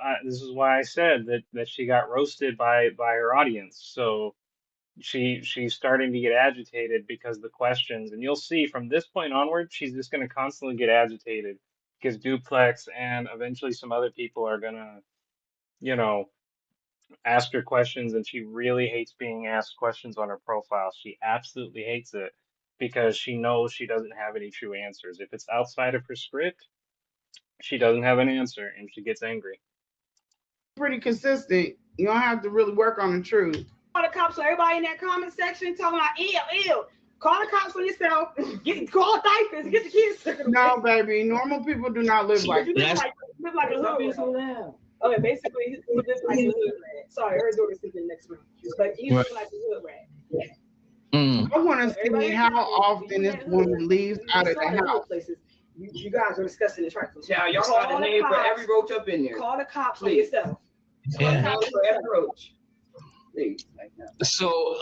why I said that she got roasted by her audience. So she's starting to get agitated because the questions, and you'll see from this point onward, she's just going to constantly get agitated because Duplex and eventually some other people are gonna, you know, ask her questions, and she really hates being asked questions on her profile. She absolutely hates it because she knows she doesn't have any true answers. If it's outside of her script, she doesn't have an answer, and she gets angry. pretty consistent. You don't have to really work on the truth. Call the cops. So everybody in that comment section talking about ew. Call the cops for yourself. Call diapers. Get the kids. No, baby. Normal people do not live like You that. live like a Stop being hood so rat. loud. Okay, basically, he lives like a hood rat. Sorry, her daughter's sleeping next room. But he lives like a hood rat. Mm. I want to see how often this woman leaves out of the house. Places. You guys are discussing the trifles. Yeah, y'all got a name for every roach up in there. Call the cops for Please. yourself. Yeah. Call for every roach. Please. So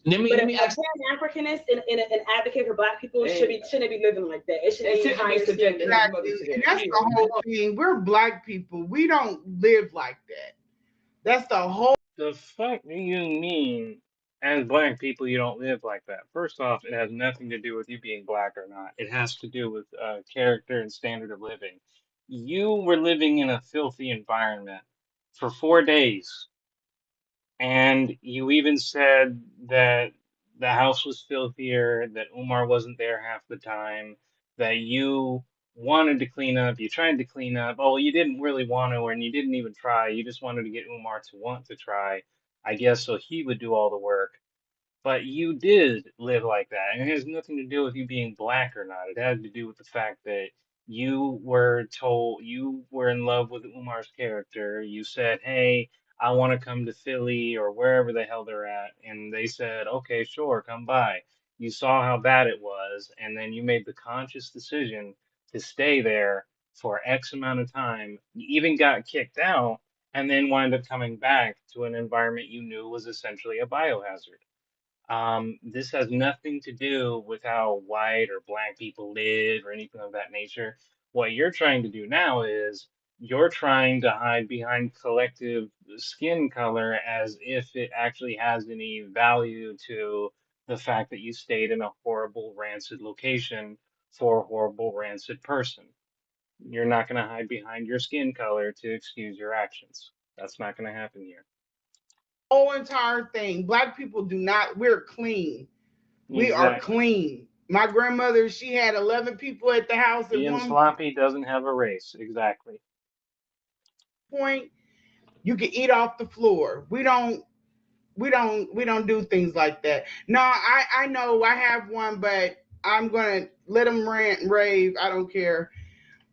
let But me if ask. an Africanist and an advocate for Black people Yeah. shouldn't be living like that. It should It be should be higher subjected. standards. Exactly. And that's the whole thing. We're Black people. We don't live like that. That's the whole. The fuck do you mean, as black people, you don't live like that? First off, it has nothing to do with you being black or not. It has to do with character and standard of living. You were living in a filthy environment for 4 days, and you even said that the house was filthier, that Umar wasn't there half the time, that you wanted to clean up, you tried to clean up. Oh, you didn't really want to, and you didn't even try. You just wanted to get Umar to want to try, I guess, so he would do all the work. But you did live like that, and it has nothing to do with you being black or not. It had to do with the fact that you were told you were in love with Umar's character. You said, "Hey, I want to come to Philly or wherever the hell they're at," and they said, "Okay, sure, come by." You saw how bad it was, and then you made the conscious decision to stay there for X amount of time. You even got kicked out, and then wind up coming back to an environment you knew was essentially a biohazard. This has nothing to do with how white or black people live or anything of that nature. What you're trying to do now is you're trying to hide behind collective skin color as if it actually has any value to the fact that you stayed in a horrible, rancid location for a horrible, rancid person. You're not going to hide behind your skin color to excuse your actions. That's not going to happen here. Whole entire thing. Black people do not, we're clean. We are Exactly. clean. My grandmother, she had 11 people at the house at Being one sloppy doesn't have a race. Exactly. point. You can eat off the floor. We don't do things like that. No, I know I have one, but I'm gonna let them rant and rave. I don't care.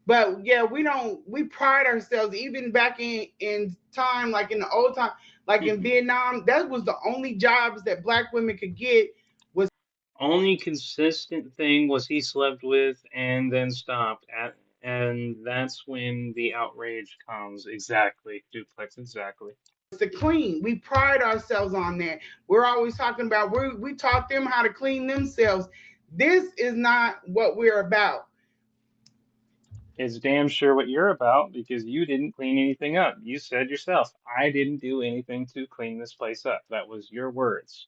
But yeah, we pride ourselves even back in time, like in the old time, like in Vietnam, that was the only jobs that black women could get was Only consistent thing was he slept with and then stopped at, and that's when the outrage comes. Exactly, duplex. Exactly. to clean. We pride ourselves on that. We're always talking about we taught them how to clean themselves. This is not what we're about. It's damn sure what you're about because you didn't clean anything up. You said yourself, I didn't do anything to clean this place up. That was your words.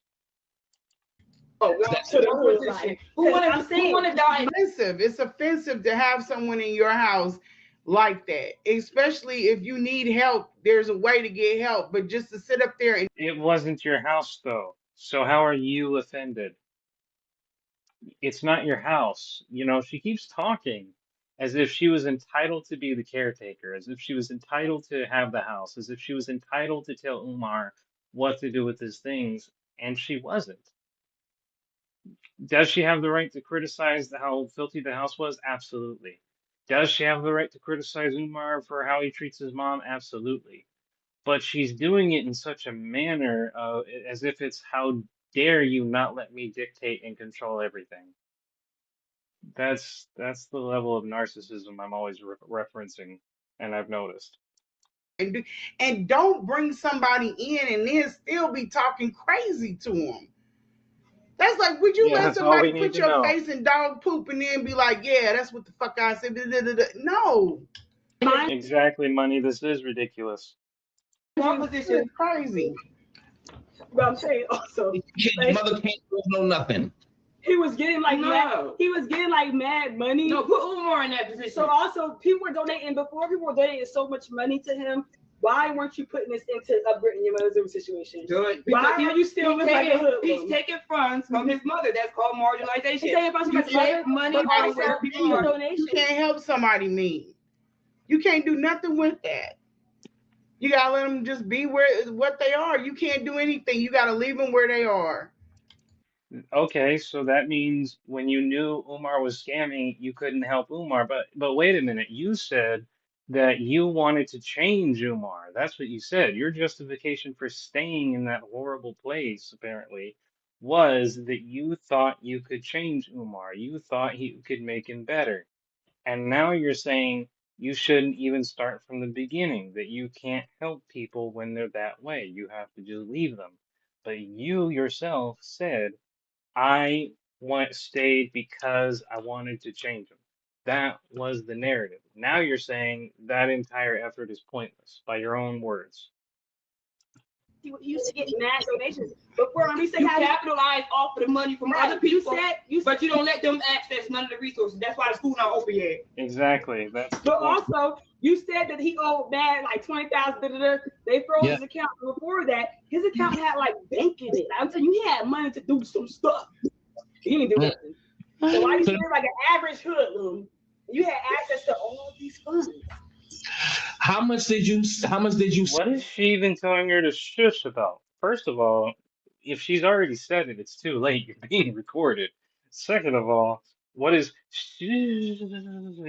Oh, well, That's so That's that's what what it's like. who want I'm to saying- who want to die? Offensive. It's offensive to have someone in your house like that, especially if you need help. There's a way to get help, but just to sit up there and It wasn't your house, though. So how are you offended? It's not your house. You know, she keeps talking as if she was entitled to be the caretaker, as if she was entitled to have the house, as if she was entitled to tell Umar what to do with his things, and she wasn't. Does she have the right to criticize how filthy the house was? Absolutely. Does she have the right to criticize Umar for how he treats his mom? Absolutely. But she's doing it in such a manner as if it's how dare you not let me dictate and control everything. That's the level of narcissism I'm always referencing, and I've noticed. do, and don't bring somebody in and then still be talking crazy to them. That's like, would you Yeah, let that's all we somebody need put to your know. face in dog poop and then be like, yeah, that's what the fuck I said? No. Exactly, money. This is ridiculous. One This position. is crazy. But I'm saying also, Your like, mother can't know nothing. he was getting like No. he was getting like mad money. No, put Umar in that position. So also people were donating before people were donating so much money to him. Why weren't you putting this into upgrading your mother's living situation? Good. Why are you still he's like a hoodlum? he's taking funds from his mother. That's called marginalization. He's taking funds from You his mother, take money but from also where people your are. donation. You can't help somebody mean. You can't do nothing with that. You gotta let them just be what they are. You can't do anything. You gotta leave them where they are. Okay, so that means when you knew Umar was scamming, you couldn't help Umar. But wait a minute, you said that you wanted to change Umar. That's what you said. Your justification for staying in that horrible place, apparently, was that you thought you could change Umar. You thought he could make him better. And now you're saying you shouldn't even start from the beginning, that you can't help people when they're that way. You have to just leave them. But you yourself said I stayed because I wanted to change them. That was the narrative. Now you're saying that entire effort is pointless by your own words. He used to get mad donations before. When we say You how capitalize off of the money from other people, but but you don't let them access none of the resources. That's why the school not open yet. Exactly. That's the But point. also, you said that he owed mad like 20,000. They froze his account. Before that, his account had like bank in it. I'm telling you, he had money to do some stuff. He didn't do nothing. So why you saying like an average hoodlum? You had access to all these funds. How much did you What is she even telling her to shush about? First of all, if she's already said it, it's too late. You're being recorded. Second of all, what is she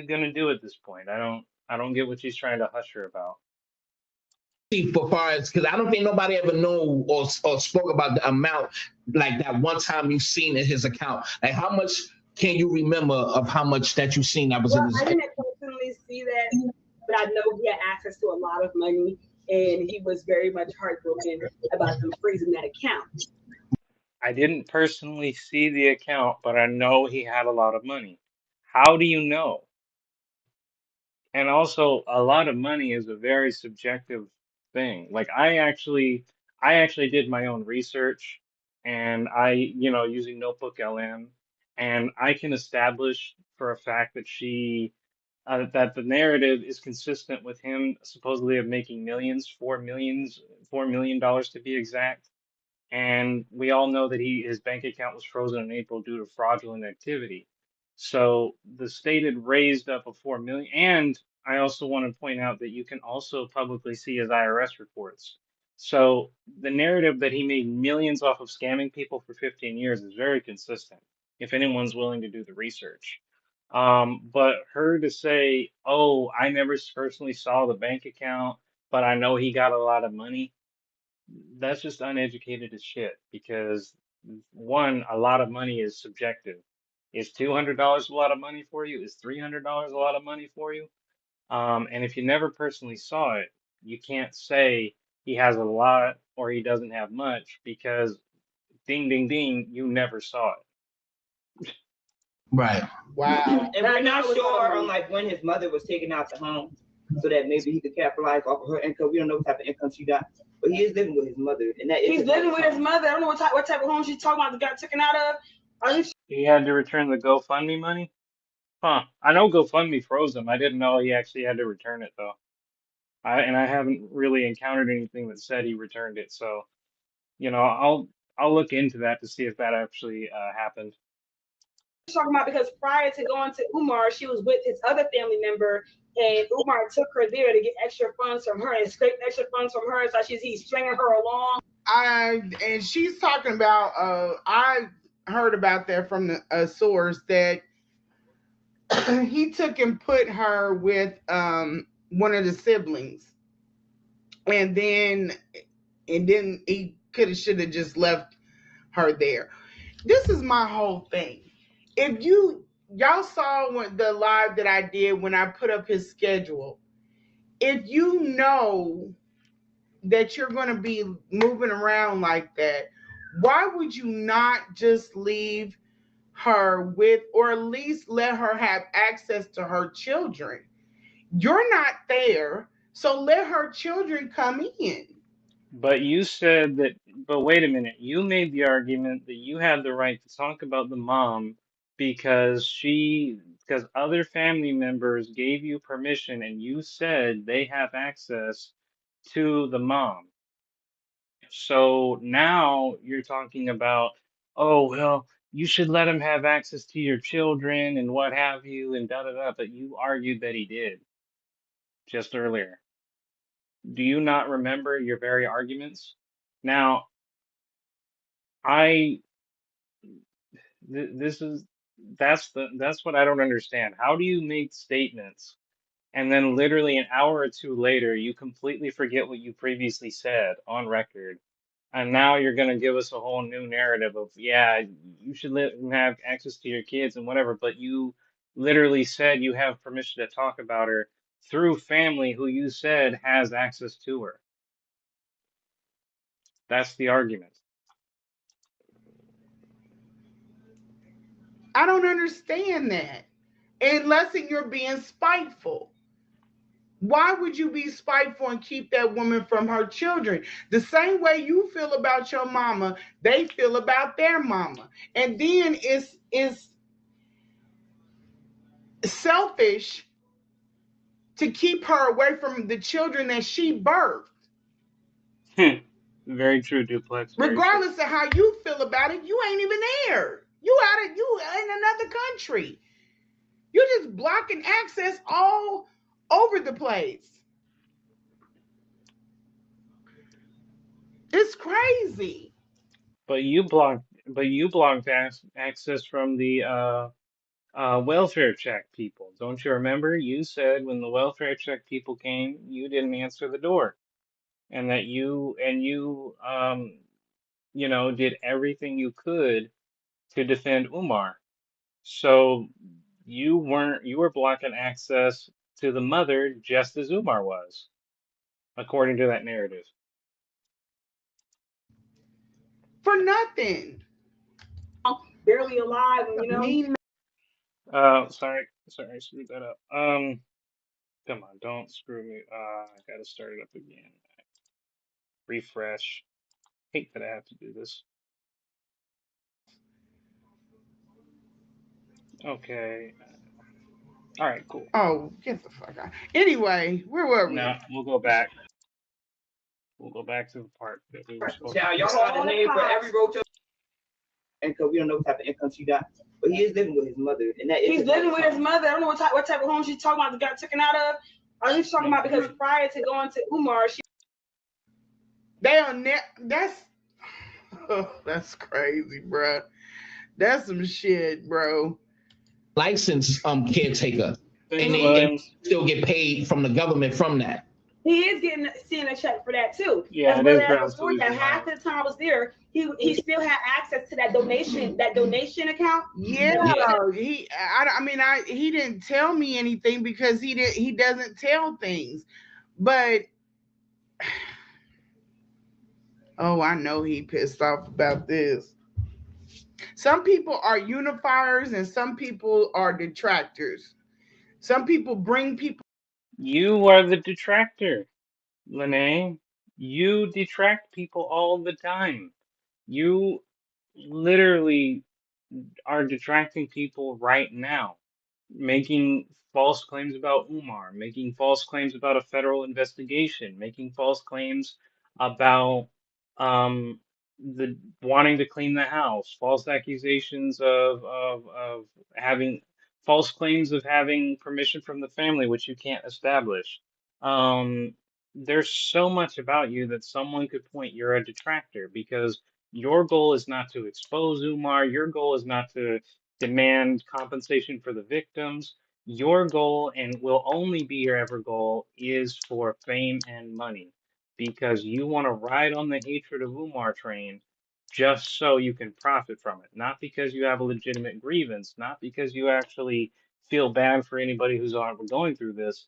gonna do at this point? I don't get what she's trying to hush her about. See, for far as because I don't think nobody ever knew or spoke about the amount like that one time you seen in his account. Like how much can you remember of how much that you seen that was in Well, his I didn't personally see that, but I know he had access to a lot of money, and he was very much heartbroken about them freezing that account. I didn't personally see the account, but I know he had a lot of money. How do you know? And also, a lot of money is a very subjective thing. Like I actually did my own research, and using Notebook LM, and I can establish for a fact that that the narrative is consistent with him supposedly of making millions, $4 million to be exact. And we all know that his bank account was frozen in April due to fraudulent activity. So the state had raised up a 4 million, and I also want to point out that you can also publicly see his IRS reports. So the narrative that he made millions off of scamming people for 15 years is very consistent, if anyone's willing to do the research. But her to say, "Oh, I never personally saw the bank account, but I know he got a lot of money," that's just uneducated as shit because one, a lot of money is subjective. Is $200 a lot of money for you? Is $300 a lot of money for you? And if you never personally saw it, you can't say he has a lot or he doesn't have much because ding, ding, ding, you never saw it. right. Wow. And we're not sure on like when his mother was taken out the home, so that maybe he could capitalize off of her income. We don't know what type of income she got, but he is living with his mother, and that He's living with his mother. I don't know what type of home she's talking about that got taken out of. Are you He had to return the GoFundMe money? Huh. I know GoFundMe froze him. I didn't know he actually had to return it though. I haven't really encountered anything that said he returned it. So, I'll look into that to see if that actually happened. talking about? Because prior to going to Umar, she was with his other family member, and Umar took her there to get extra funds from her and scraped extra funds from her. So he's stringing her along. And she's talking about. I heard about that from a source that he took and put her with one of the siblings, and then he should have just left her there. This is my whole thing. If y'all saw the live that I did when I put up his schedule, if you know that you're going to be moving around like that, why would you not just leave her with, or at least let her have access to her children? You're not there, so let her children come in. But you said that, but wait a minute, you made the argument that you had the right to talk about the mom because other family members gave you permission and you said they have access to the mom. So now you're talking about, oh, well, you should let him have access to your children and what have you and da da da, but you argued that he did just earlier. Do you not remember your very arguments? Now, I this is that's what I don't understand. How do you make statements and then literally an hour or two later you completely forget what you previously said on record? And now you're going to give us a whole new narrative of, yeah, you should let them have access to your kids and whatever, but you literally said you have permission to talk about her through family who you said has access to her. That's the argument. I don't understand that. Unless you're being spiteful. Why would you be spiteful and keep that woman from her children? The same way you feel about your mama, they feel about their mama. And then it's selfish to keep her away from the children that she birthed. Very true, Duplex. Very true. Regardless of how you feel about it, you ain't even there. You in another country. You're just blocking access all over the place. It's crazy. But you blocked access from the welfare check people. Don't you remember? You said when the welfare check people came, you didn't answer the door, and that you know, did everything you could to defend Umar. So you were blocking access to the mother just as Umar was, according to that narrative. For nothing. Barely alive, and you know. Me, Sorry, I screwed that up. Come on, don't screw me. I gotta start it up again. Refresh. Hate that I have to do this. Okay. All right, cool. oh, get the fuck out. Anyway, where were we? Now we'll go back. We'll go back to the part that we were supposed Now, to y'all be. got the name for every roach, and because we don't know what type of income she got, but he is living with his mother, and that is He's living with his mother. I don't know what type of home she's talking about that got taken out of. Are you talking about because prior to going to Umar, she They on net. That's crazy, bro. That's some shit, bro. Licensed caretaker, Thanks, and they Williams. still get paid from the government from that. he is seeing a check for that too. Yeah, as it well is as grounds to before lose that, your half mind. the time I was there, he still had access to that donation account. Yeah, he didn't tell me anything because he doesn't tell things. But oh, I know he pissed off about this. Some people are unifiers and some people are detractors. Some people bring people. You are the detractor, Lanae. You detract people all the time. You literally are detracting people right now, making false claims about Umar, making false claims about a federal investigation, making false claims about the wanting to clean the house, false accusations of having false claims of having permission from the family, which you can't establish. Um, there's so much about you that someone could point you're a detractor because your goal is not to expose Umar. Your goal is not to demand compensation for the victims. Your goal, and will only be your ever goal, is for fame and money because you want to ride on the hatred of Umar train just so you can profit from it. Not because you have a legitimate grievance, not because you actually feel bad for anybody who's going through this,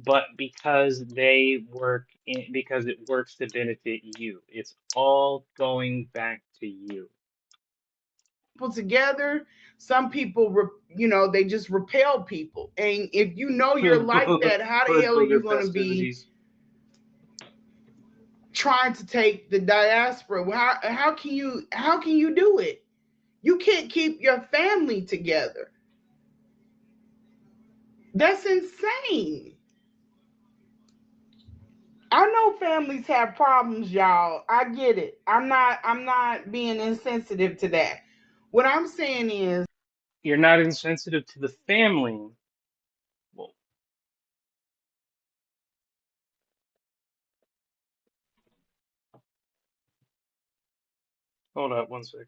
but because because it works to benefit you. It's all going back to you. Together. Some people, they just repel people. And if you know you're like that, how the hell are you Booger going to be festivities. trying to take the diaspora? How can you do it? You can't keep your family together. That's insane. I know families have problems, y'all. I get it. I'm not being insensitive to that. What I'm saying is You're not insensitive to the family. Well, hold up 1 second.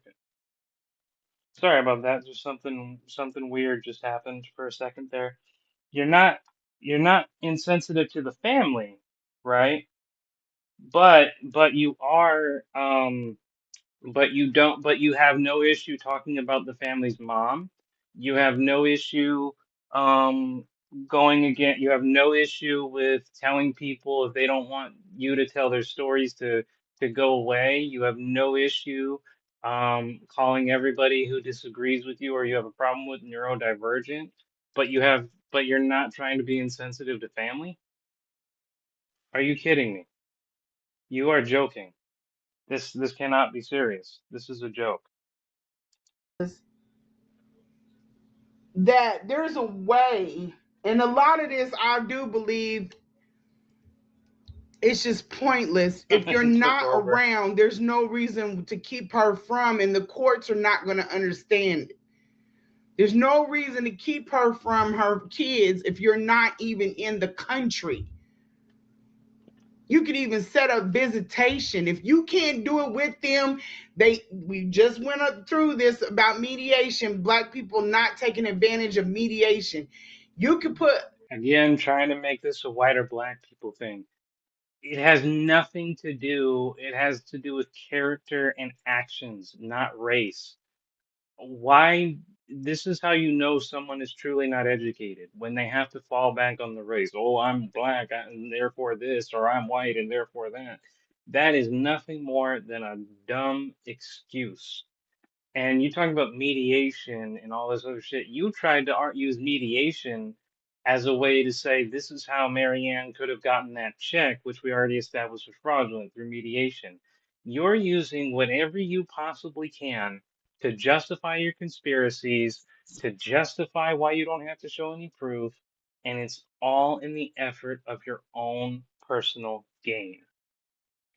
Sorry about that. Just something weird just happened for a second there. You're not you're not insensitive to the family, right? But you are but you have no issue talking about the family's mom. You have no issue um going again. You have no issue with telling people if they don't want you to tell their stories to go away. You have no issue calling everybody who disagrees with you or you have a problem with neurodivergent, but you're not trying to be insensitive to family? Are you kidding me? You are joking. This cannot be serious. This is a joke. that there's a way, and a lot of this I do believe it's just pointless. If you're Took not over. around, there's no reason to keep her from, and the courts are not going to understand it. There's no reason to keep her from her kids if you're not even in the country. You could even set up visitation. If you can't do it with them, we just went up through this about mediation, black people not taking advantage of mediation. You could put Again, trying to make this a white or black people thing. It has nothing to do, it has to do with character and actions, not race. Why? This is how you know someone is truly not educated when they have to fall back on the race. Oh, I'm black and therefore this, or I'm white and therefore that. That is nothing more than a dumb excuse. And you talk about mediation and all this other shit. You tried to use mediation as a way to say this is how Marianne could have gotten that check, which we already established was fraudulent through mediation. You're using whatever you possibly can to justify your conspiracies, to justify why you don't have to show any proof, and it's all in the effort of your own personal gain.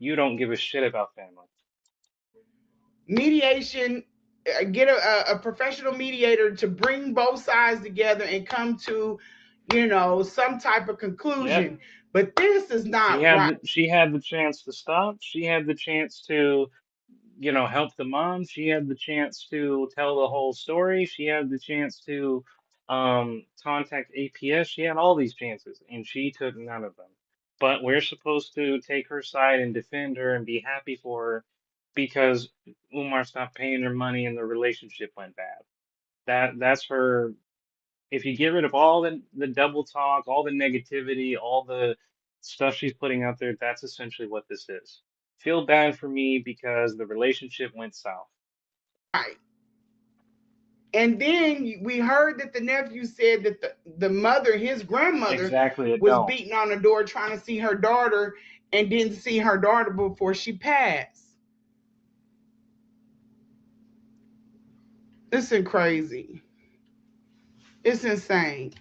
You don't give a shit about family. mediation, get a professional mediator to bring both sides together and come to, some type of Yep. conclusion. But this is not right. She had the chance to stop. She had the chance to, help the mom. She had the chance to tell the whole story. She had the chance to contact APS. She had all these chances and she took none of them. But we're supposed to take her side and defend her and be happy for her because Umar stopped paying her money and the relationship went bad. That's her. If you get rid of all the double talk, all the negativity, all the stuff she's putting out there, that's essentially what this is. Feel bad for me because the relationship went south. Right. And then we heard that the nephew said that the mother, his grandmother, Exactly, it was don't. beating on the door trying to see her daughter and didn't see her daughter before she passed. Listen, crazy. It's insane.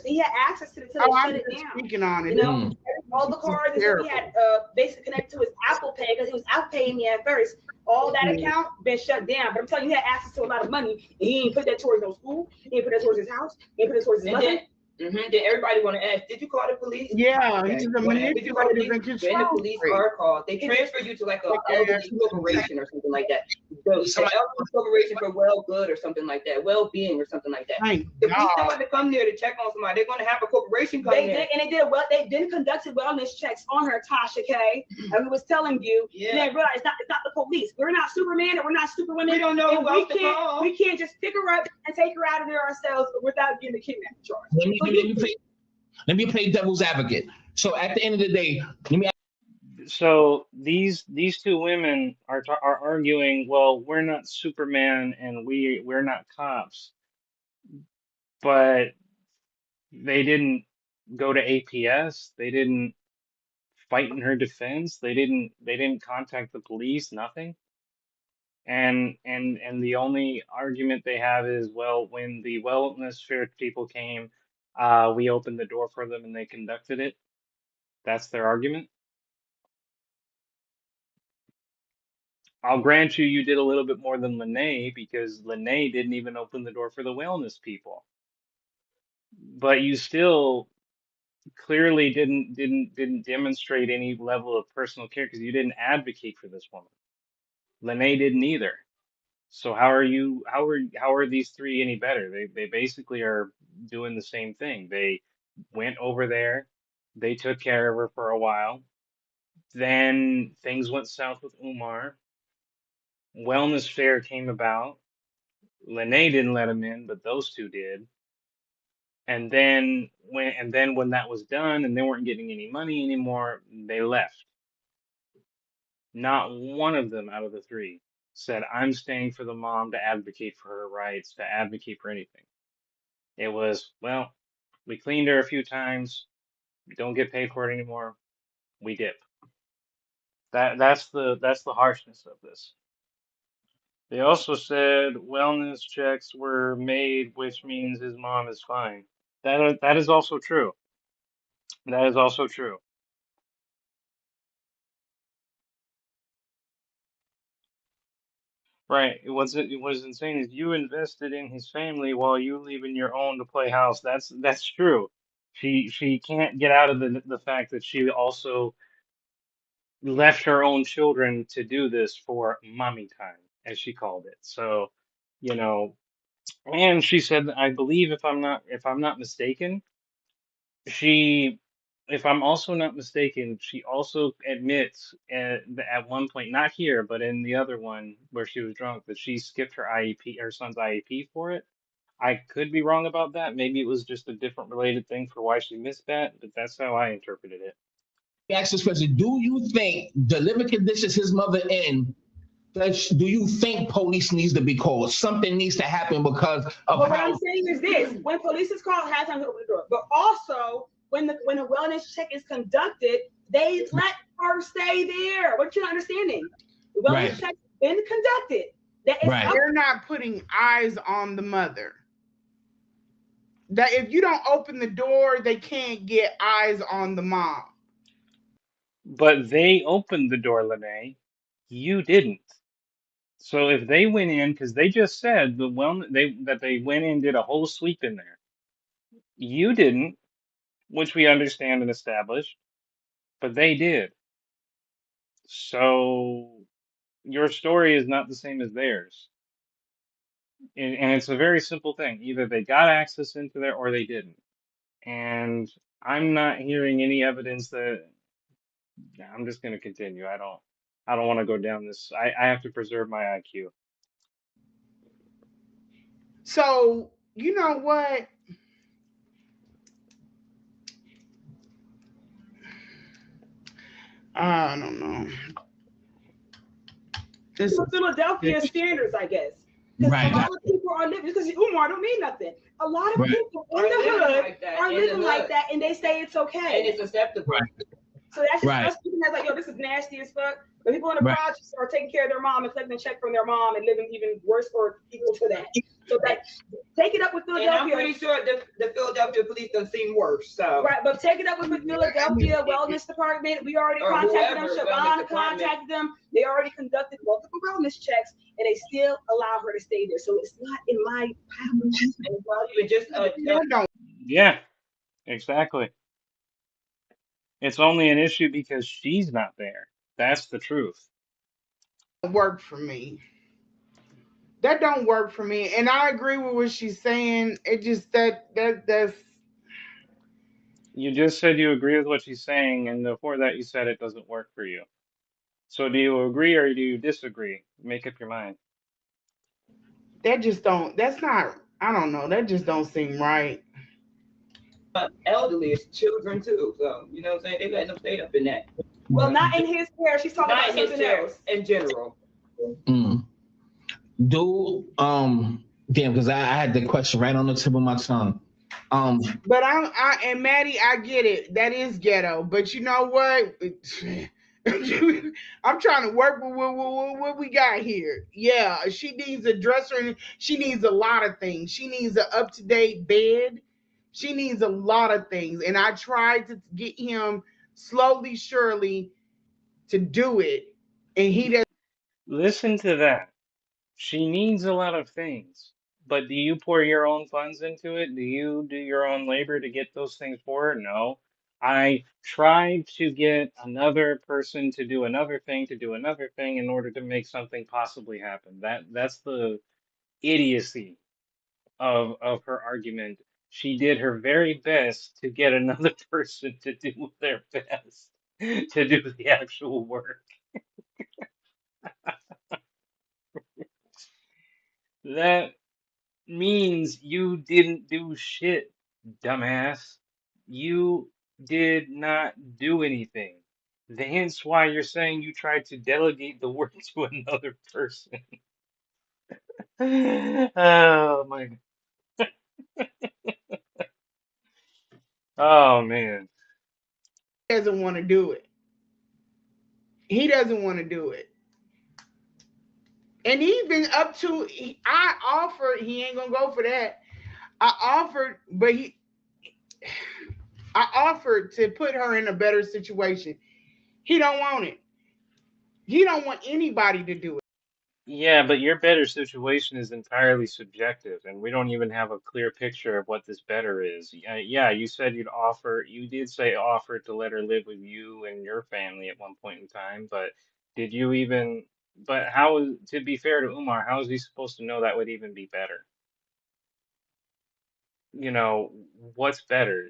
He had access to it until Oh, they I'm shut it just down. speaking on it. You know, all the cards and stuff he had basically connected to his Apple Pay because he was Apple paying me at first. All that account been shut down. But I'm telling you, he had access to a lot of money. And he didn't put that towards no school. He didn't put that towards his house. He didn't put it towards his mother. Then everybody want to ask, did you call the police? Yeah, Okay. he's a Did you call the manipulative police? and When the control police freak. are called, they transfer you to like a elderly corporation or something like that. The elderly corporation for well good or something like that, well being or something like that. Thank The police God. don't want to come there to check on somebody. They're going to have a corporation come They there. did, and they did conducted wellness checks on her, Tasha K. And we was telling you, and they realized it's not the police. We're not Superman and we're not Superwoman. We don't know and who else to call. we can't just pick her up and take her out of there ourselves without getting a kidnapping charge. Let me play devil's advocate. So at the end of the day, let me. So these two women are arguing. Well, we're not Superman and we're not cops, but they didn't go to APS. They didn't fight in her defense. They didn't contact the police. Nothing. And the only argument they have is, well, when the wellness fair people came, we opened the door for them and they conducted it. That's their argument. I'll grant you, you did a little bit more than Lanae because Lanae didn't even open the door for the wellness people. But you still clearly didn't demonstrate any level of personal care because you didn't advocate for this woman. Lanae didn't either. So how are these three any better? They basically are doing the same thing. They went over there, they took care of her for a while. Then things went south with Umar. Wellness fair came about. Lanae didn't let him in, but those two did. And then when that was done and they weren't getting any money anymore, they left. Not one of them out of the three said, I'm staying for the mom to advocate for her rights, to advocate for anything. It was, well, we cleaned her a few times, don't get paid for it anymore, we dip. That's the harshness of this. They also said wellness checks were made, which means his mom is fine. That is also true. That is also true. Right. It was insane is you invested in his family while you leaving your own to play house. That's true. She can't get out of the fact that she also left her own children to do this for mommy time, as she called it. So, you know, and she said, I believe if I'm not mistaken, she, if I'm also not mistaken, she also admits at one point, not here, but in the other one where she was drunk, that she skipped her IEP, her son's IEP for it. I could be wrong about that. Maybe it was just a different related thing for why she missed that, but that's how I interpreted it. Ask this question: do you think the living conditions his mother in? Do you think police needs to be called? Something needs to happen because of But what how. I'm saying is this: when police is called, have time to open the door. But also, when the wellness check is conducted, they let her stay there. What you're not understanding? The wellness Right. check has been conducted. That is Right. up. They're not putting eyes on the mother. That if you don't open the door, they can't get eyes on the mom. But they opened the door, Lanae. You didn't. So if they went in, because they just said that they went in and did a whole sweep in there. You didn't, which we understand and established, but they did. So your story is not the same as theirs. And it's a very simple thing. Either they got access into there or they didn't. And I'm not hearing any evidence that I'm just going to continue. I don't want to go down this. I have to preserve my IQ. So, you know what? I don't know. This For Philadelphia standards, I guess. Because Right. a lot of people are living, because Umar don't mean nothing. A lot of Right. people in the hood are living like that, and they say it's And okay. it's acceptable. Right. So that's just Right. us looking at like, yo, this is nasty as fuck. But people in the Right. projects are taking care of their mom and collecting a check from their mom and living even worse or equal to that. So like, take it up with And I'm Philadelphia. pretty sure the Philadelphia police don't seem worse. So Right, but take it up with the Philadelphia Wellness Department. We already Or contacted whoever, them. wellness Siobhan department. contacted them. They already conducted multiple wellness checks, and they still allow her to stay there. So it's not in my power. and it's not even just don't Yeah, exactly. It's only an issue because she's not there. That's the truth. work for me. That don't work for me. And I agree with what she's saying. It just that's You just said you agree with what she's saying, and before that you said it doesn't work for you. So do you agree or do you disagree? Make up your mind. that just don't that's not I don't know. That just don't seem right. elderly, it's children too. So you know what I'm saying? They letting them stay up in that. Well, not in his care. She's talking Not about his something care else. in general. Do damn, because I had the question right on the tip of my tongue. But I and Maddie, I get it. That is ghetto. But you know what? I'm trying to work with what we got here. Yeah, she needs a dresser and she needs a lot of things. She needs an up to date bed. She needs a lot of things. And I tried to get him slowly, surely to do it. And he doesn't. Listen to that. She needs a lot of things, but do you pour your own funds into it? Do you do your own labor to get those things for her? No. I tried to get another person to do another thing to do another thing in order to make something possibly happen. That's the idiocy of her argument. She did her very best to get another person to do their best to do the actual work. That means you didn't do shit, dumbass. You did not do anything. Hence why you're saying you tried to delegate the work to another person. Oh my. Oh man. Doesn't want to do it. He doesn't want to do it. And even up to I offered, he ain't gonna go for that. I offered, but I offered to put her in a better situation. He don't want it. He don't want anybody to do it. Yeah, but your better situation is entirely subjective, and we don't even have a clear picture of what this better is. Yeah, you said you did say offer to let her live with you and your family at one point in time, but did you even, but to be fair to Umar, how is he supposed to know that would even be better? You know, what's better?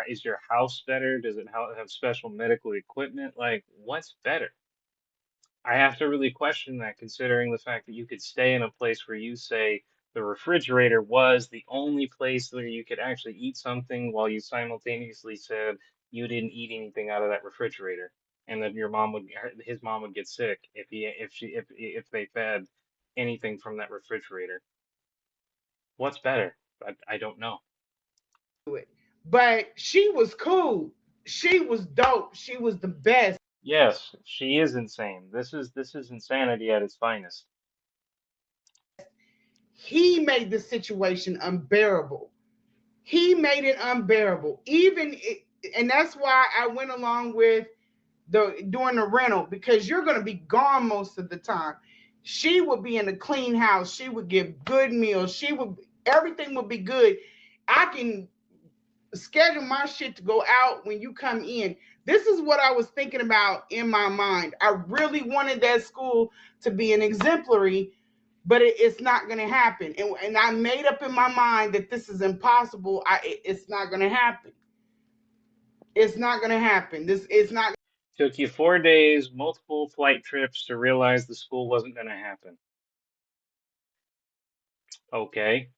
Is your house better? Does it have special medical equipment? Like, what's better? I have to really question that considering the fact that you could stay in a place where you say the refrigerator was the only place where you could actually eat something while you simultaneously said you didn't eat anything out of that refrigerator and that his mom would get sick if they fed anything from that refrigerator. What's better? I don't know. But she was cool. She was dope. She was the best. Yes, she is insane. This is insanity at its finest. He made the situation unbearable. He made it unbearable. And that's why I went along with the doing the rental, because you're going to be gone most of the time. She would be in a clean house. She would give good meals. Everything would be good. I can schedule my shit to go out when you come in. This is what I was thinking about in my mind. I really wanted that school to be an exemplary, but it's not going to happen. And I made up in my mind that this is impossible. It's not going to happen. It's not going to happen. This is not Took you 4 days, multiple flight trips to realize the school wasn't going to happen. Okay.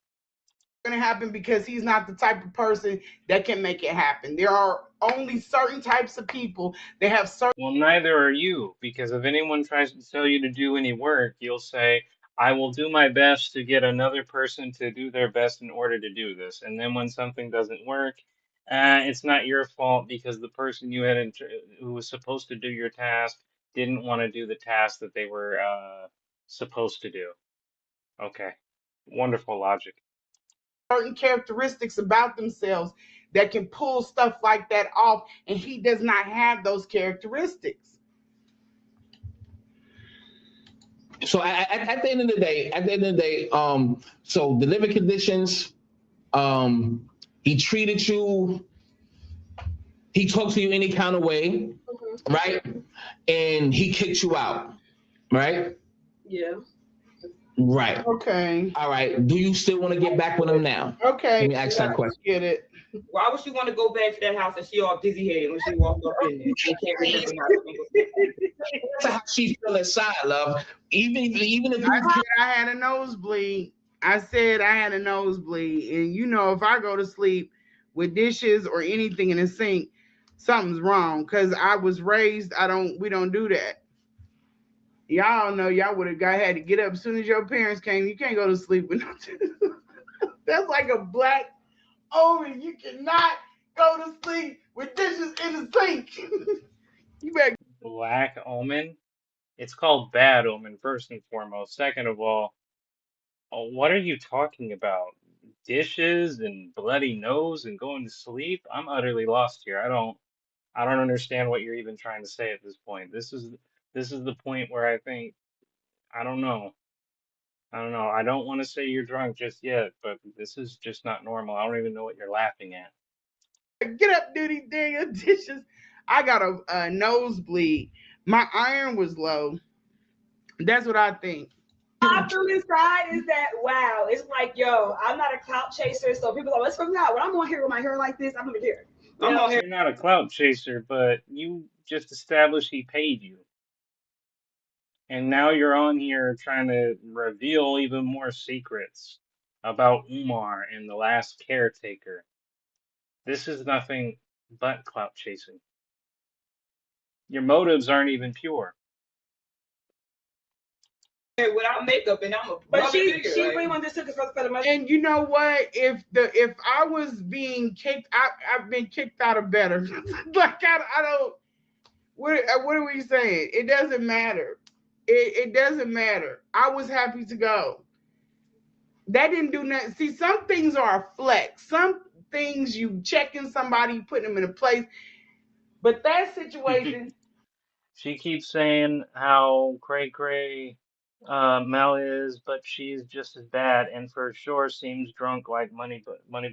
going to happen because he's not the type of person that can make it happen. There are only certain types of people that have certain. Well, neither are you, because if anyone tries to tell you to do any work, you'll say, I will do my best to get another person to do their best in order to do this. And then when something doesn't work, it's not your fault because the person who was supposed to do your task didn't want to do the task that they were supposed to do. Okay. Wonderful logic. Certain characteristics about themselves that can pull stuff like that off, and he does not have those characteristics. So at the end of the day, so the living conditions, he treated you, he talked to you any kind of way, right? And he kicked you out, right? Yeah. Right. Okay. All right. Do you still want to get back with him now? Okay. Let me ask that question. Get it. Why would she want to go back to that house and she all dizzy headed when she walked up in there? She can't remember not a single thing. That's how she feel inside, love. Even if you I said I had a nosebleed. And if I go to sleep with dishes or anything in the sink, something's wrong. Because I was raised, we don't do that. Y'all know y'all would have had to get up as soon as your parents came. You can't go to sleep with no. That's like a black omen. You cannot go to sleep with dishes in the sink. You better. Black omen? It's called bad omen, first and foremost. Second of all, what are you talking about? Dishes and bloody nose and going to sleep? I'm utterly lost here. I don't understand what you're even trying to say at this point. This is the point where I think I don't know. I don't know. I don't want to say you're drunk just yet, but this is just not normal. I don't even know what you're laughing at. Get up, duty, dang your dishes. I got a nosebleed. My iron was low. That's what I think. I feel inside is that wow. It's like, yo, I'm not a clout chaser, so people are like, let's figure out. When I'm on here with my hair like this, I'm gonna care. I'm on here. You're not a clout chaser, but you just established he paid you. And now you're on here trying to reveal even more secrets about Umar and the last caretaker. This is nothing but clout chasing. Your motives aren't even pure. Without makeup, and I'm a But she like, really wanted to for the money. And you know what? If I was being kicked, I've been kicked out of better. Like I don't. What are we saying? It doesn't matter. It doesn't matter. I was happy to go. That didn't do nothing. See, some things are a flex. Some things you checking somebody, you put them in a place. But that situation, She keeps saying how cray cray Mel is, but she's just as bad, and for sure seems drunk like Money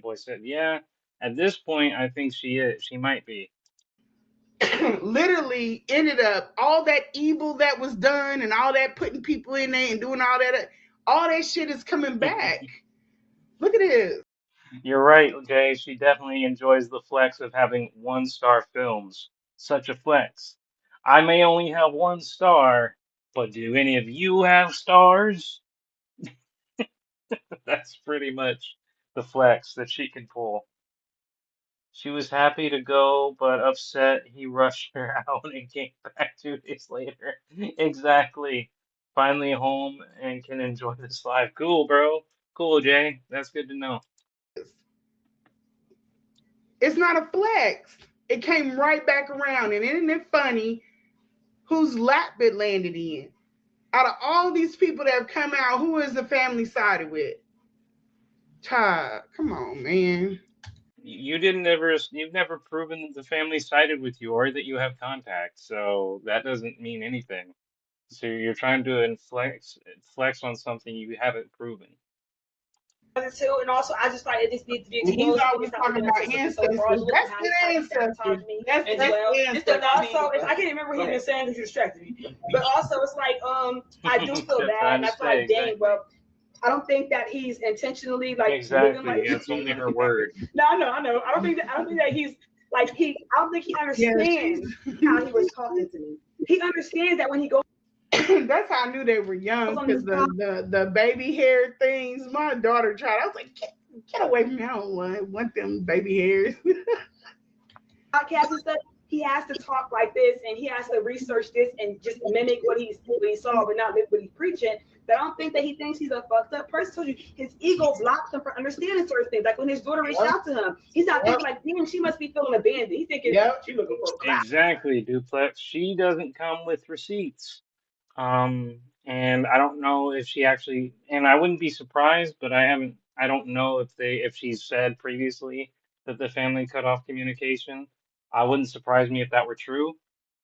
Boy said. Yeah, at this point, I think she is. She might be. Literally ended up all that evil that was done and all that putting people in there and doing all that shit is coming back. Look at this. You're right, Jay. She definitely enjoys the flex of having one-star films. Such a flex. I may only have one star, but do any of you have stars? That's pretty much the flex that she can pull. She was happy to go, but upset he rushed her out and came back 2 days later. Exactly. Finally home and can enjoy this life. Cool, bro. Cool, Jay. That's good to know. It's not a flex. It came right back around. And isn't it funny whose lap it landed in? Out of all these people that have come out, who is the family sided with? Child, come on, man. You've never proven that the family sided with you or that you have contact, so that doesn't mean anything. So you're trying to flex on something you haven't proven. Too, and also I just thought it just needs to be He's exposed. always talking about ancestors. That's good ancestors. That's ancestors. Also, I can't remember what he was saying because he distracted me. But also, it's like I do feel bad. And I feel like, dang, well, I don't think that he's intentionally like exactly. Like, that's only her word. No, I know. I don't think that he's like I don't think he understands how he was talking to me. He understands that when he goes. That's how I knew they were young because the baby hair things. My daughter tried. I was like, get away from me! I don't want them baby hairs. Podcast and stuff. He has to talk like this, and he has to research this and just mimic what he saw, but not what he's preaching. But I don't think that he thinks he's a fucked up person. I told you, his ego blocks him from understanding certain things. Like when his daughter reached out to him, he's not thinking like, damn, she must be feeling abandoned. He's thinking, she looking for a clout. Exactly, Duplex. She doesn't come with receipts. And I don't know if she actually, and I wouldn't be surprised, but I don't know if she's said previously that the family cut off communication. I wouldn't surprise me if that were true.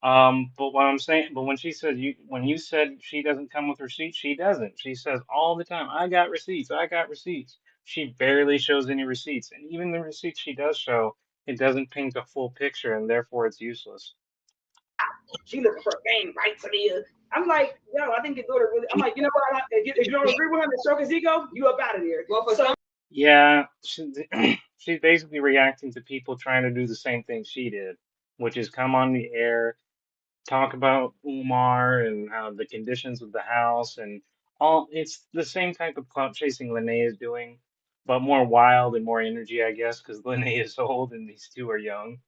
But what I'm saying, but when you said she doesn't come with receipts, she doesn't. She says all the time, I got receipts, I got receipts. She barely shows any receipts, and even the receipts she does show, it doesn't paint a full picture, and therefore it's useless. She looking for a bang right to me. I'm like, yo, I think your daughter really. I'm like, you know what? If you don't agree with him and stroke his ego, you up out of there. Well, for some. Yeah, she's basically reacting to people trying to do the same thing she did, which is come on the air, talk about Umar and how the conditions of the house and all. It's the same type of clout chasing Lanae is doing, but more wild and more energy, I guess, because Lanae is old and these two are young.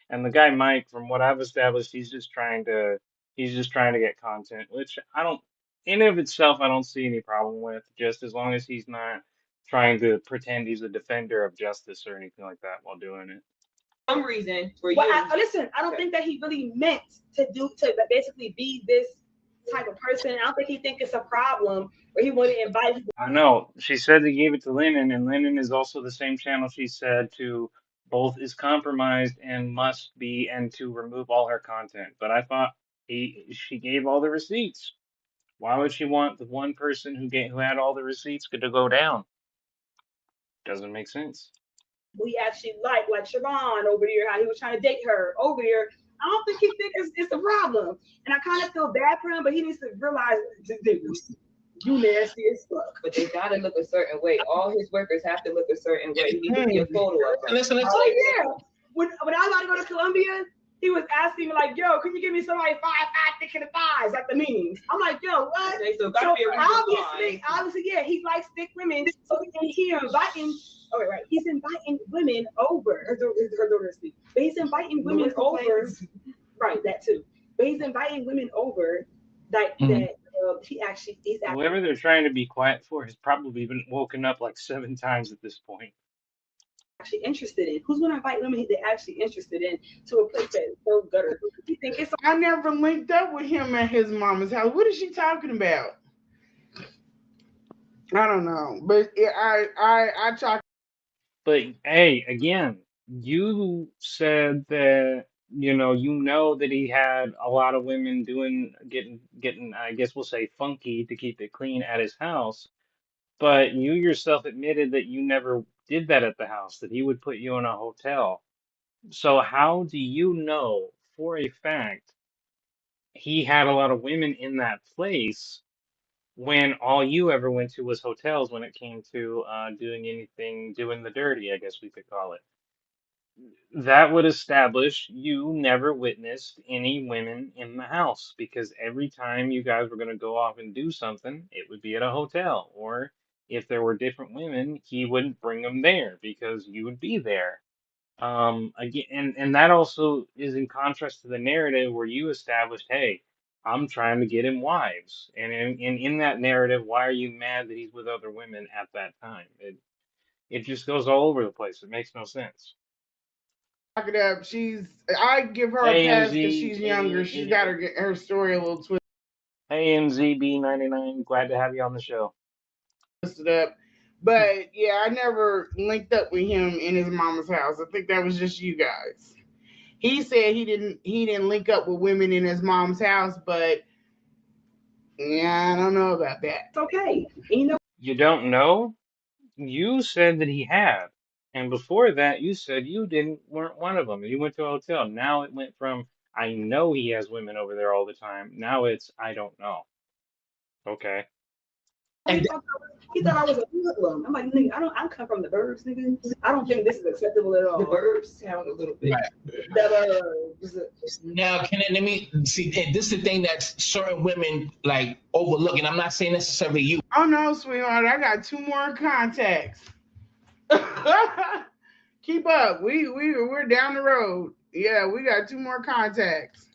And the guy Mike, from what I've established, he's just trying to get content, which I don't in and of itself I don't see any problem with, just as long as he's not trying to pretend he's a defender of justice or anything like that while doing it. Some reason for you. Listen, I don't think that he really meant to basically be this type of person. I don't think he think it's a problem where he wanted to invite people. I know. She said they gave it to Lennon, and Lennon is also the same channel she said to both is compromised and must be and to remove all her content. But I thought she gave all the receipts. Why would she want the one person who had all the receipts to go down? Doesn't make sense. We actually like Siobhan over there, how he was trying to date her over there. I don't think he thinks it's a problem. And I kind of feel bad for him, but he needs to realize you nasty as fuck. But they gotta look a certain way. All his workers have to look a certain way. He needs to be a photo of them. Listen. Oh yeah. When I was about to go to Columbia, he was asking me like, "Yo, can you give me somebody five thick in the thighs, like the memes?" I'm like, "Yo, what?" Okay, so obviously, yeah, he likes thick women. So he's inviting. Oh, right. He's inviting women over. Her daughter asleep. But he's inviting women over. Right, that too. But he's inviting women over that he actually is. Whoever they're trying to be quiet for has probably been woken up like 7 times at this point. Actually interested in. Who's going to invite women they're actually interested in to a place that's so gutter? You think it's? I never linked up with him at his mama's house. What is she talking about? I don't know, but I talk. But hey, again, you said that you know that he had a lot of women getting, I guess we'll say funky to keep it clean at his house, but you yourself admitted that you never did that at the house, that he would put you in a hotel. So how do you know for a fact he had a lot of women in that place when all you ever went to was hotels when it came to doing anything, doing the dirty, I guess we could call it? That would establish you never witnessed any women in the house because every time you guys were going to go off and do something, it would be at a hotel. Or if there were different women, he wouldn't bring them there because you would be there. Again, and that also is in contrast to the narrative where you established, hey, I'm trying to get him wives. And in that narrative, why are you mad that he's with other women at that time? It just goes all over the place. It makes no sense. Lock it up. I give her a Hey pass because MZ, she's younger. She's got her story a little hey MZB99, glad to have you on the show. twisted up. But yeah, I never linked up with him in his mama's house. I think that was just you guys. He said he didn't link up with women in his mom's house, but yeah, I don't know about that. It's okay. And you know, You don't know? You said that he had, and before that, you said you weren't one of them. You went to a hotel. Now it went from I know he has women over there all the time. Now it's I don't know. Okay. And he thought I was a hoodlum. I'm like, nigga, I come from the burbs, nigga. I don't think this is acceptable at all. The verbs sound a little bit. right. The burbs. Now, let me see? And this is the thing that certain women like overlook, and I'm not saying necessarily you. Oh no, sweetheart, I got two more contacts. Keep up. We're down the road. Yeah, we got two more contacts.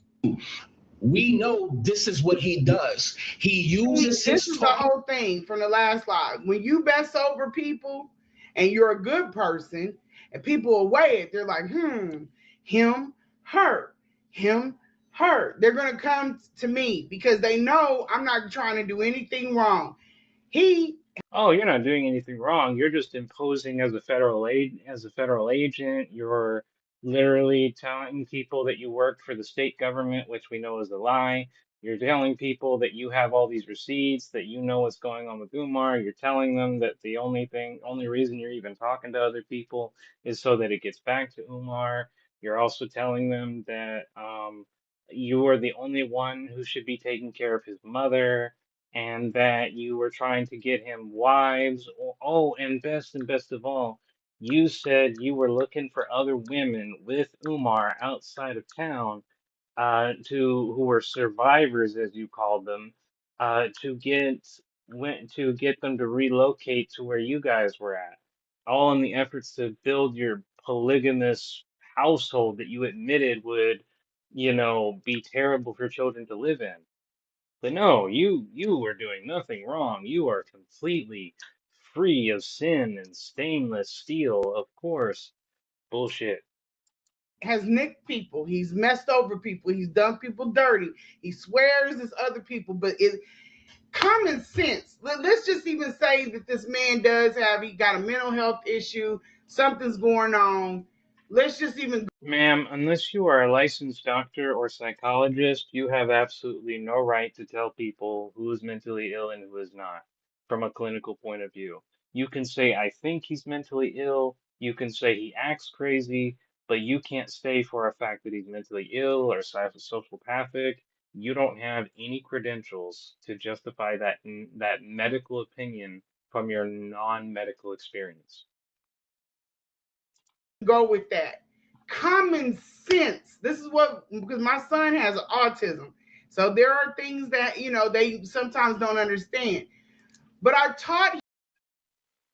We know this is what he does. He uses This his is the whole thing from the last live. When you best over people and you're a good person and people will weigh it, they're like, him, her, him, her. They're gonna come to me because they know I'm not trying to do anything wrong. He Oh, you're not doing anything wrong. You're just imposing as a federal agent. You're literally telling people that you work for the state government, which we know is a lie. You're telling people that you have all these receipts, that you know what's going on with Umar. You're telling them that the only reason you're even talking to other people is so that it gets back to Umar. You're also telling them that you are the only one who should be taking care of his mother and that you were trying to get him wives. Oh, and best of all, you said you were looking for other women with Umar outside of town, who were survivors, as you called them, to get them to relocate to where you guys were at, all in the efforts to build your polygamous household that you admitted would, be terrible for children to live in. But no, you are doing nothing wrong. You are completely free of sin and stainless steel, of course. Bullshit. has nicked people. He's messed over people. He's done people dirty. He swears it's other people, but it common sense. Let's just even say that this man he got a mental health issue, something's going on. Let's just even Ma'am, unless you are a licensed doctor or psychologist, you have absolutely no right to tell people who is mentally ill and who is not, from a clinical point of view. You can say, I think he's mentally ill. You can say he acts crazy, but you can't say for a fact that he's mentally ill or sociopathic. You don't have any credentials to justify that medical opinion from your non-medical experience. go with that. Common sense. This is what because my son has autism. So there are things that, they sometimes don't understand. But I taught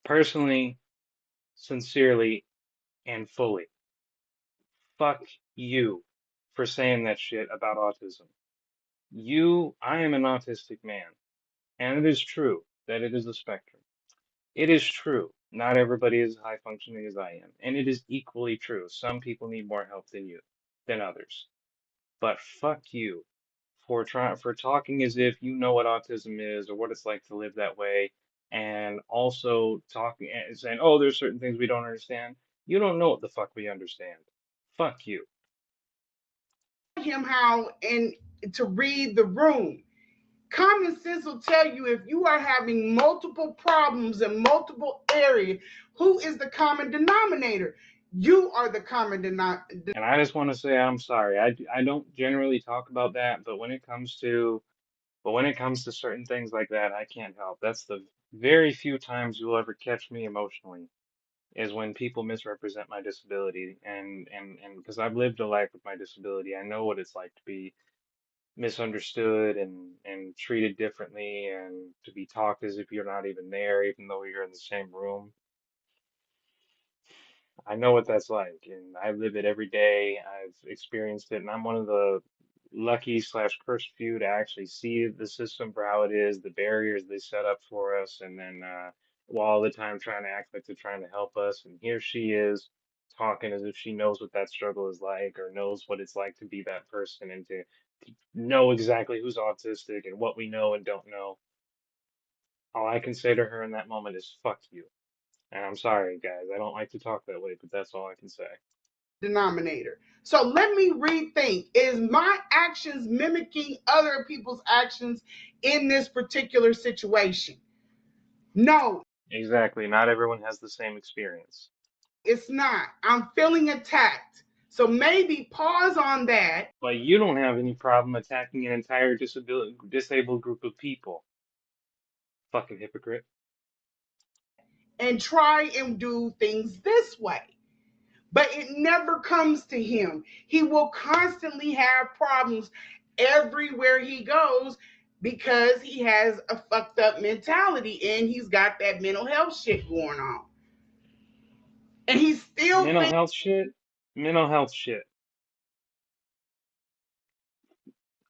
Personally, sincerely, and fully. Fuck you for saying that shit about autism. I am an autistic man, and it is true that it is a spectrum. It is true. Not everybody is high functioning as I am, and it is equally true. Some people need more help than others. But fuck you for talking as if you know what autism is or what it's like to live that way, and also talking and saying, "Oh, there's certain things we don't understand." You don't know what the fuck we understand. Fuck you. him how and to read the room. Common sense will tell you if you are having multiple problems in multiple areas, who is the common denominator? You are the common denominator. And I just want to say I'm sorry. I don't generally talk about that, but when it comes to certain things like that, I can't help. That's the very few times you'll ever catch me emotionally is when people misrepresent my disability and because I've lived a life with my disability, I know what it's like to be misunderstood and treated differently and to be talked as if you're not even there, even though you're in the same room. I know what that's like, and I live it every day. I've experienced it, and I'm one of the lucky slash cursed few to actually see the system for how it is, the barriers they set up for us, and then all the time trying to act like they're trying to help us. And here she is talking as if she knows what that struggle is like or knows what it's like to be that person and to know exactly who's autistic and what we know and don't know. All I can say to her in that moment is fuck you. And I'm sorry, guys. I don't like to talk that way, but that's all I can say. Denominator. So let me rethink. Is my actions mimicking other people's actions in this particular situation? No, Exactly. Not everyone has the same experience. it's not. I'm feeling attacked. So maybe pause on that But you don't have any problem attacking an entire disabled group of people. Fucking hypocrite. and try and do things this way. But it never comes to him. He will constantly have problems everywhere he goes because he has a fucked up mentality and he's got that mental health shit going on. And he still Mental thinks health shit. Mental health shit.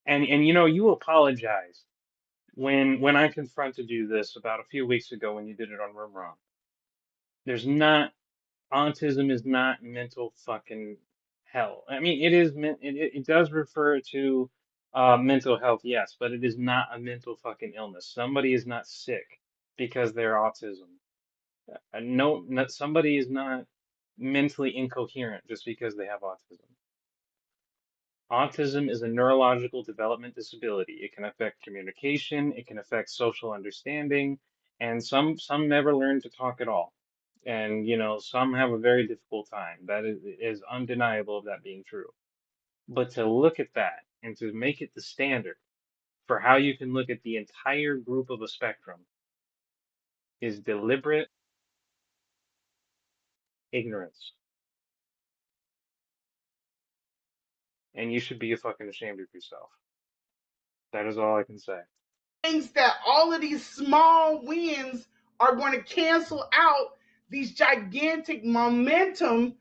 And you know, you apologize when I confronted you this about a few weeks ago when you did it on Room Wrong. There's not autism is not mental fucking hell. I mean, it is it does refer to mental health, yes, but it is not a mental fucking illness. Somebody is not sick because they're autism. No, somebody is not mentally incoherent just because they have autism. Autism is a neurological development disability. It can affect communication, it can affect social understanding, and some never learn to talk at all. And you know, some have a very difficult time. That is undeniable of that being true. But to look at that and to make it the standard for how you can look at the entire group of a spectrum is deliberate ignorance. And you should be fucking ashamed of yourself. That is all I can say. thinks that all of these small wins are going to cancel out these gigantic momentum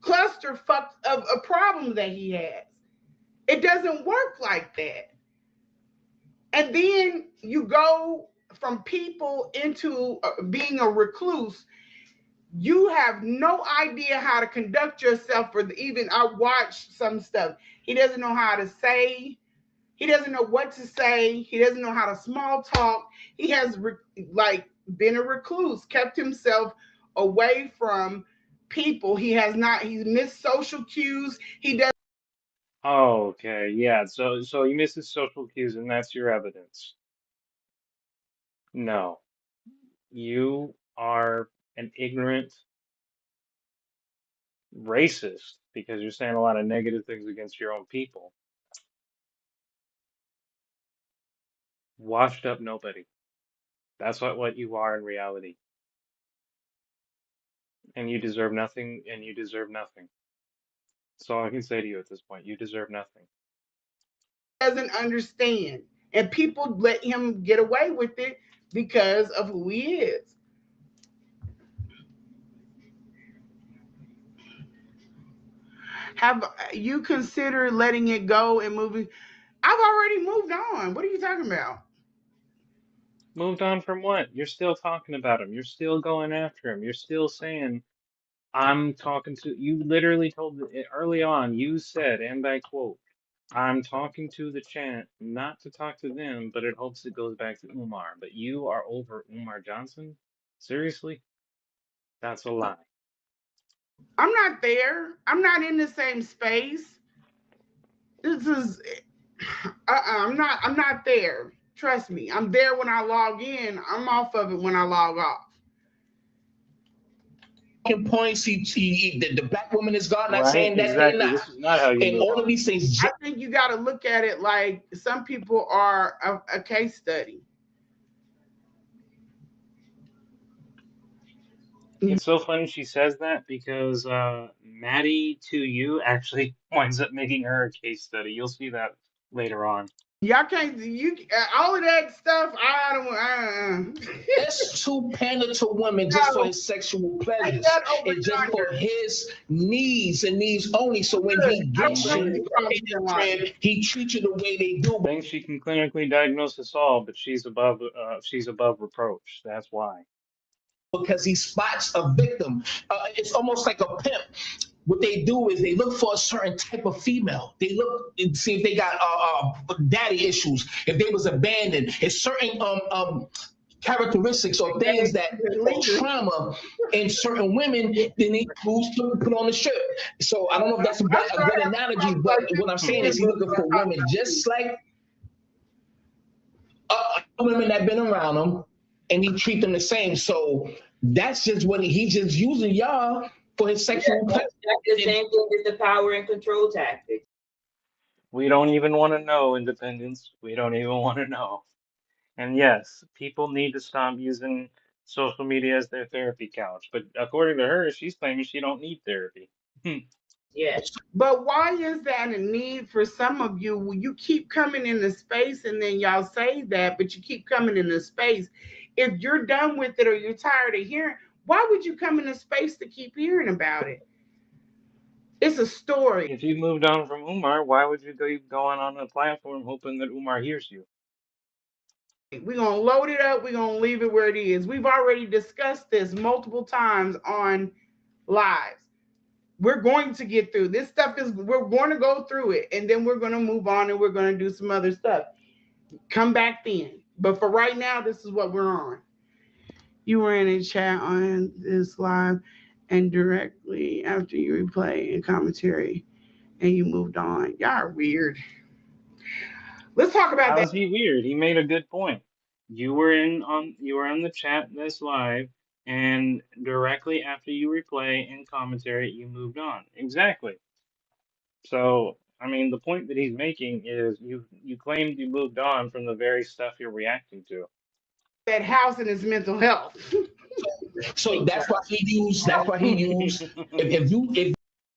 cluster fucks of a problem that he has. It doesn't work like that. And then you go from people into being a recluse. You have no idea how to conduct yourself. For even I watched some stuff. He doesn't know how to say. He doesn't know what to say. He doesn't know how to small talk. He has like been a recluse, kept himself away from people. He has not. He's missed social cues. He does. Oh, okay, yeah. So you miss the social cues, and that's your evidence. No, you are an ignorant racist because you're saying a lot of negative things against your own people. Washed up nobody. That's what you are in reality. And you deserve nothing, and you deserve nothing. That's all I can say to you at this point. You deserve nothing. Doesn't understand, and people let him get away with it because of who he is. Have you considered letting it go and moving? I've already moved on. What are you talking about? Moved on from what? You're still talking about him. You're still going after him. You're still saying, I'm talking to you. Literally told early on, you said, and I quote, I'm talking to the chat, not to talk to them, but it hopes it goes back to Umar. But you are over Umar Johnson? Seriously? That's a lie. I'm not there. I'm not in the same space. This is I'm not there. Trust me. I'm there when I log in. I'm off of it when I log off. Points, the black woman is gone. Not Right? saying that they're Exactly. not. This is not how you And move all of on. these things. I think you got to look at it like some people are a case study. It's so funny she says that because Maddie to you actually winds up making her a case study. You'll see that later on. Y'all can't all of that stuff. I don't. That's to pander to women just for his sexual pleasures. It's just for his needs and needs only. So when he gets you, he treats you the way they do. Thinks she can clinically diagnose us all, but she's above reproach. That's why. Because he spots a victim. It's almost like a pimp. What they do is they look for a certain type of female. They look and see if they got daddy issues, if they was abandoned. It's certain characteristics or things that or trauma in certain women, then they choose to put on the shirt. So I don't know if that's a good analogy, but what I'm saying is he's looking for women just like women that been around him, and he treat them the same. So that's just what he's just using y'all for his sexual pleasure. That's the same thing as the power and control tactics. We don't even want to know, independence. We don't even want to know. And yes, people need to stop using social media as their therapy couch. But according to her, she's claiming she don't need therapy. Yes. But why is that a need for some of you? When you keep coming in the space and then y'all say that, but you keep coming in the space. If you're done with it or you're tired of hearing, why would you come in the space to keep hearing about it? It's a story. If you moved on from Umar, why would you keep going on a platform hoping that Umar hears you? We're going to load it up. We're going to leave it where it is. We've already discussed this multiple times on lives. We're going to get through this stuff. We're going to go through it, and then we're going to move on and we're going to do some other stuff. Come back then. But for right now, this is what we're on. You were in a chat on this live, and directly after you replay and commentary, and you moved on. Y'all are weird. Let's talk about How's that. he weird? He made a good point. You were on the chat this live, and directly after you replay and commentary, you moved on. Exactly. So, I mean, the point that he's making is you claimed you moved on from the very stuff you're reacting to. That house and his mental health. So that's why he used. That's why he used. If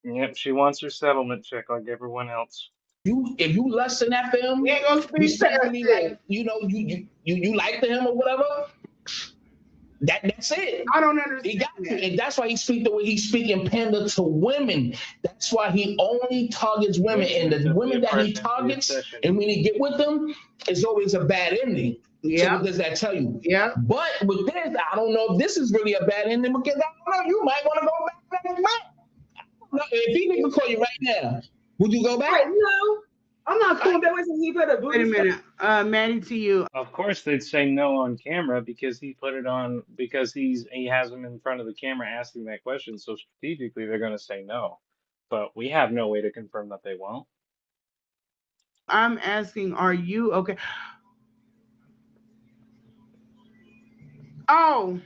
Yep, she wants her settlement check like everyone else. if you lusting after him, He ain't gonna speak you past sexually it. like you like him or whatever. That's it. I don't He understand got that. and that's why he speak the way he's speaking pander to women. That's why he only targets women, and the women that he targets, and when he get with them, it's always a bad ending. So what does that tell you? Yeah. But with this, I don't know if this is really a bad ending because I don't know. You might want to go back next month. If he nigga call you right now, would you go back? No, I'm not cool. That wasn't he put a Wait a minute, Maddie, to you. Of course, they'd say no on camera because he put it on because he has him in front of the camera asking that question. So strategically, they're going to say no. But we have no way to confirm that they won't. I'm asking, are you okay? Oh,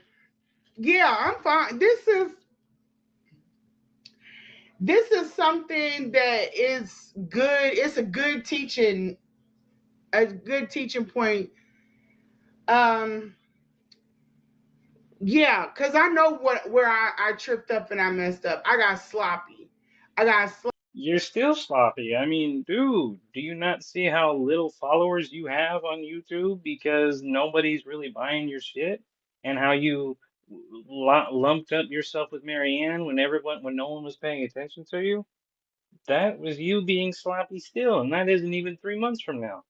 yeah, I'm fine. This is something that is good. It's a good teaching point. Yeah, because I know where I tripped up and I messed up. I got sloppy. You're still sloppy. I mean, dude, do you not see how little followers you have on YouTube because nobody's really buying your shit? And how you lumped up yourself with Marianne when no one was paying attention to you? That was you being sloppy still, and that isn't even 3 months from now.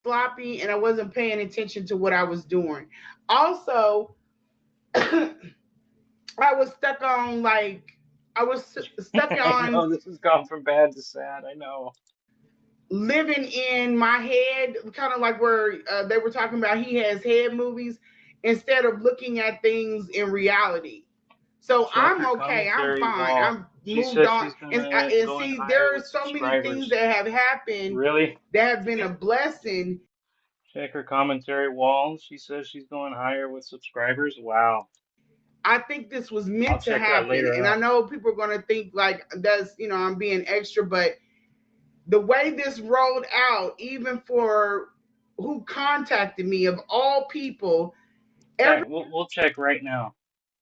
Sloppy, and I wasn't paying attention to what I was doing. Also, I was stuck on I know this has gone from bad to sad. I know. living in my head, kind of like where they were talking about he has head movies instead of looking at things in reality. So Check I'm her okay. I'm commentary fine. wall. I'm She moved said on. she's gonna And going see, higher there are with so many things subscribers. that have happened Really? that have been a blessing. Check her commentary wall. She says she's going higher with subscribers. Wow. I think this was I'll meant to check that happen. later And I on. know people are going to think like that's, I'm being extra, but the way this rolled out, even for who contacted me, of all people, every. Okay, we'll check right now.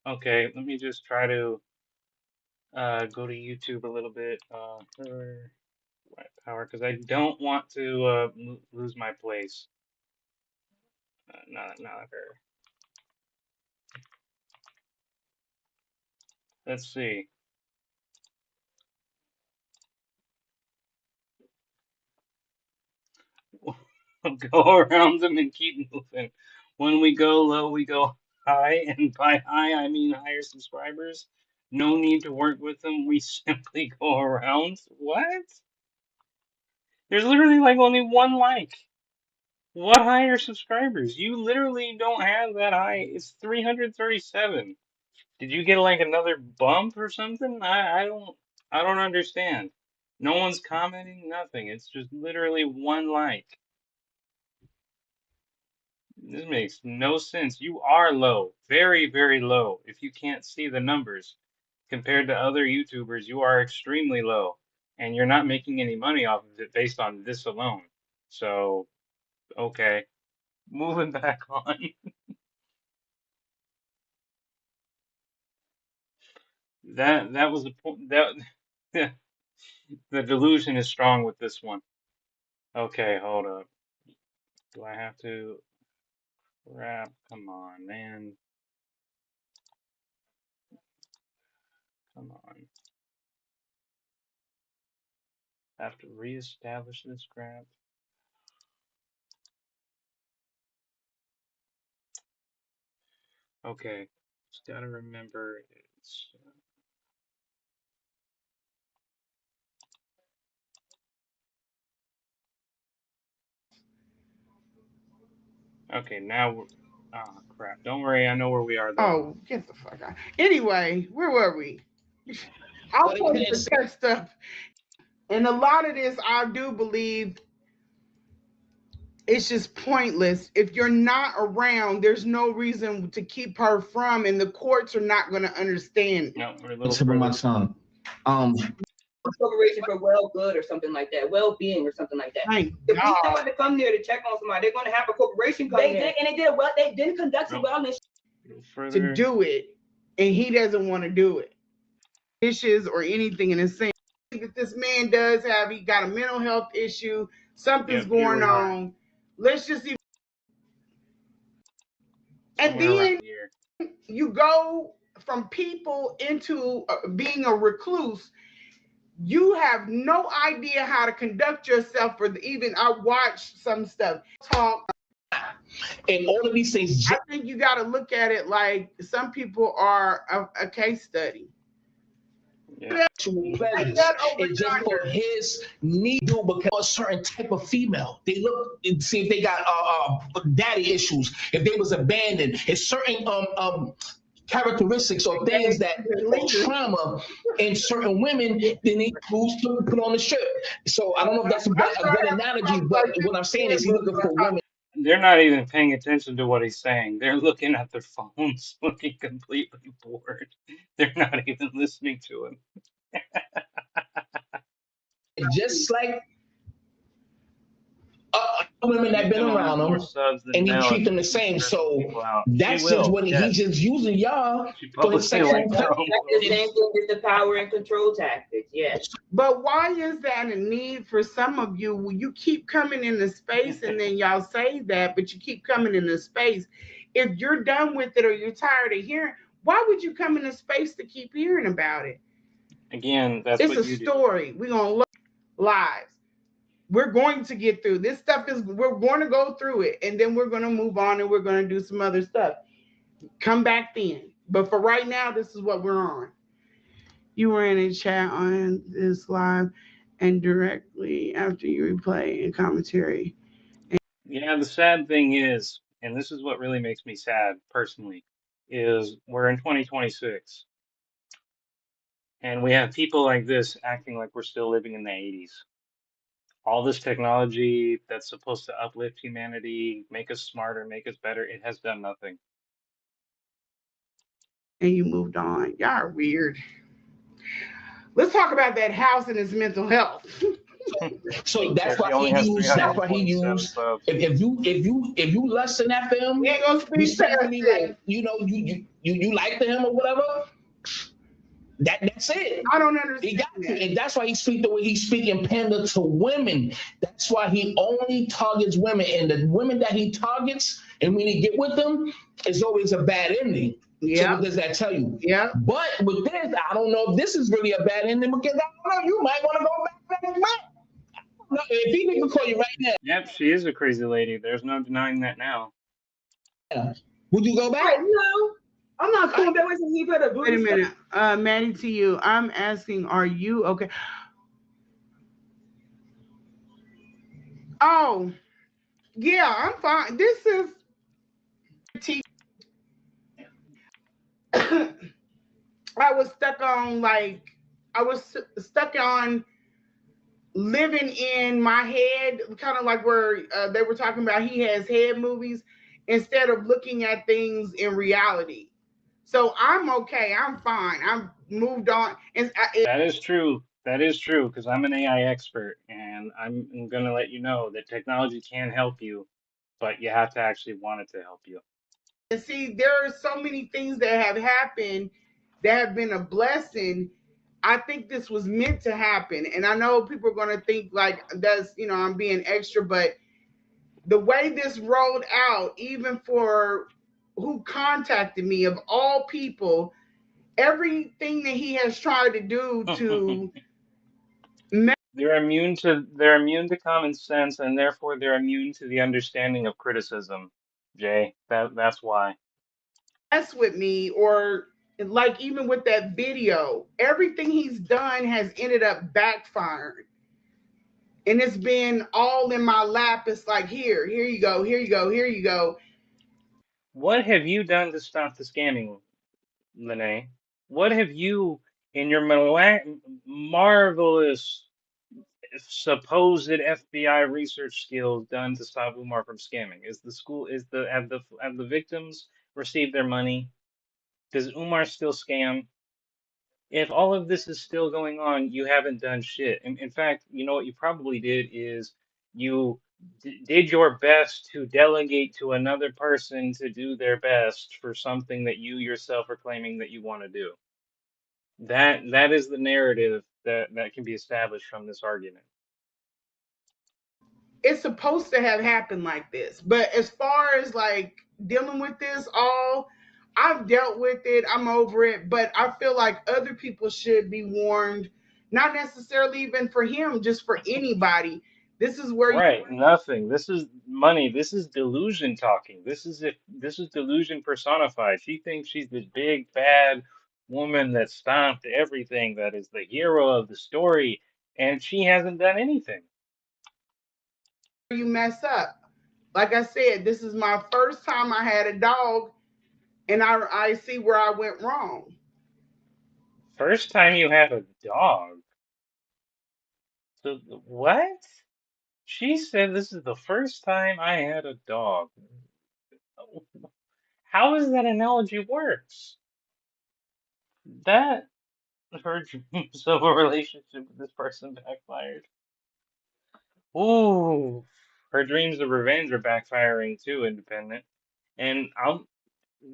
Okay, let me just try to go to YouTube a little bit for white power because I don't want to lose my place. Not her. Let's see. Go around them and keep moving. When we go low, we go high, and by high, I mean higher subscribers. No need to work with them. We simply go around. What? There's literally like only one like. What higher subscribers? You literally don't have that high. It's 337. Did you get like another bump or something? I don't understand. No one's commenting, nothing. It's just literally one like. This makes no sense. You are low, very, very low. If you can't see the numbers compared to other YouTubers, you are extremely low, and you're not making any money off of it based on this alone. So, okay, moving back on. That was the point. That the delusion is strong with this one. Okay, hold up. Do I have to? Crap! Come on, man. Come on. I have to reestablish this crap. Okay, just gotta remember it's. Okay, now we're. Oh crap! Don't worry, I know where we are though. Oh, get the fuck out. Anyway, where were we? I'll post the tech stuff. And a lot of this, I do believe it's just pointless. If you're not around, there's no reason to keep her from, and the courts are not going to understand. No, we're a little Tip of my further. tongue. Corporation for well good or something like that, well being or something like that. Thank If we God. want to come there to check on somebody, they're going to have a corporation come They there. did, and they did well. They didn't conduct Nope. wellness. A little To further. do it, and he doesn't want to do it. Issues or anything in the same that this man does have, he got a mental health issue, something's Yep, here going we are. on. Let's just see. And Somewhere then around here. you go from people into being a recluse. You have no idea how to conduct yourself. For even I watched some stuff talk. And all of these things. I think you got to look at it like some people are a case study. Yeah. Pleasures. And just for his need to become a certain type of female. They look and see if they got daddy issues, if they was abandoned, if certain characteristics or things that or trauma in certain women, then they choose to put on the strip. So I don't know if that's a good analogy, but what I'm saying is he's looking for women. They're not even paying attention to what he's saying. They're looking at their phones, looking completely bored. They're not even listening to him. Just like women that been around him, and he treat them the same. So that's just what he's just using y'all for his sexual. That's the same thing as the power and control tactics. Yes. But why is that a need for some of you? When you keep coming into space, and then y'all say that, but you keep coming into space. If you're done with it or you're tired of hearing, why would you come into space to keep hearing about it? Again, that's it's what a you story. We're gonna look lives. We're going to get through this stuff. We're going to go through it, and then we're going to move on, and we're going to do some other stuff. Come back then. But for right now, this is what we're on. You were in a chat on this live, and directly after you replay and commentary. Yeah, the sad thing is, and this is what really makes me sad personally, is we're in 2026. And we have people like this acting like we're still living in the 80s. All this technology that's supposed to uplift humanity, make us smarter, make us better, it has done nothing. And you moved on. Y'all are weird. Let's talk about that house and his mental health. So So that's she why only he has used. That's why he 327 used. subs. If you lusting after him, We ain't gonna you speak past secretly, that. you like him or whatever. That's it. I don't He understand got to, that. and that's why he speak the way he speak and pander to women. That's why he only targets women, and the women that he targets, and when he get with them, it's always a bad ending. So Yeah, what does that tell you? yeah. But with this, I don't know if this is really a bad ending because I don't know. You might want to go back. No, if he can call you right now, Yep, she is a crazy lady. There's no denying that now. would you go back? Right, no, I'm not cool. That wasn't he put a Wait a booty minute, Maddie, to you. I'm asking, are you okay? Oh, yeah, I'm fine. This is. I was stuck on I was stuck on living in my head, kind of like where they were talking about he has head movies instead of looking at things in reality. So I'm okay. I'm fine. I'm moved on. That is true. That is true because I'm an AI expert and I'm going to let you know that technology can help you, but you have to actually want it to help you. And see, there are so many things that have happened that have been a blessing. I think this was meant to happen. And I know people are going to think like that's, I'm being extra, but the way this rolled out, even for who contacted me, of all people, everything that he has tried to do to They're immune to common sense and therefore they're immune to the understanding of criticism. Jay, that's why. mess with me, or like even with that video, everything he's done has ended up backfiring. And it's been all in my lap. It's like, here you go, here you go, here you go. What have you done to stop the scamming, Lanae? What have you, in your marvelous supposed FBI research skills, done to stop Umar from scamming? Is the school is the have the victims received their money? Does Umar still scam? If all of this is still going on, you haven't done shit. In fact, you know what you probably did is you did your best to delegate to another person to do their best for something that you yourself are claiming that you want to do. That is the narrative that can be established from this argument. It's supposed to have happened like this. But as far as like dealing with this all, I've dealt with it. I'm over it. But I feel like other people should be warned, not necessarily even for him, just for anybody. This is where Right, nothing. This is money. This is delusion talking. This is delusion personified. She thinks she's this big bad woman that stopped everything, that is the hero of the story, and she hasn't done anything. you mess up. Like I said, this is my first time I had a dog, and I see where I went wrong. First time you had a dog. So what? She said this is the first time I had a dog. How is that analogy works? That her dreams of a relationship with this person backfired. Ooh, her dreams of revenge are backfiring too, independent. And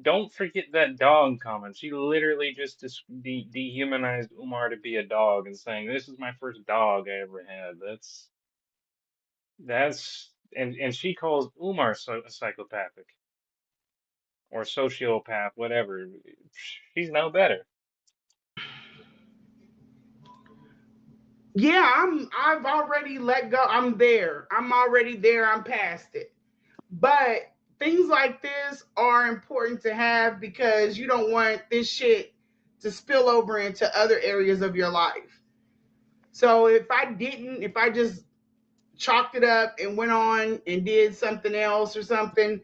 don't forget that dog comment. She literally just dehumanized Umar to be a dog and saying, "This is my first dog I ever had." And she calls Umar psychopathic or sociopath, whatever. She's no better. Yeah, I've already let go. I'm there. I'm already there. I'm past it. But things like this are important to have because you don't want this shit to spill over into other areas of your life. So if I just chalked it up and went on and did something else or something,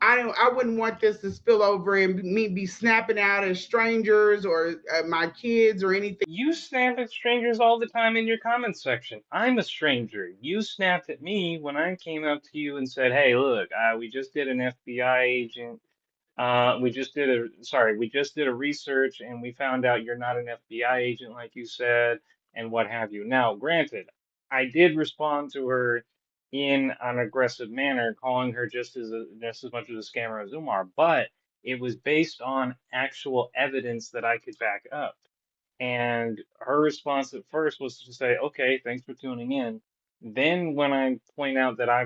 I wouldn't want this to spill over and me be snapping out at strangers or my kids or anything. You snap at strangers all the time in your comments section. I'm a stranger. You snapped at me when I came up to you and said, "Hey, look, we just did an FBI agent. We just did a research and we found out you're not an FBI agent like you said, and what have you." Now, granted, I did respond to her in an aggressive manner, calling her just as much of a scammer as Umar, but it was based on actual evidence that I could back up. And her response at first was to say, "Okay, thanks for tuning in." Then when I point out that I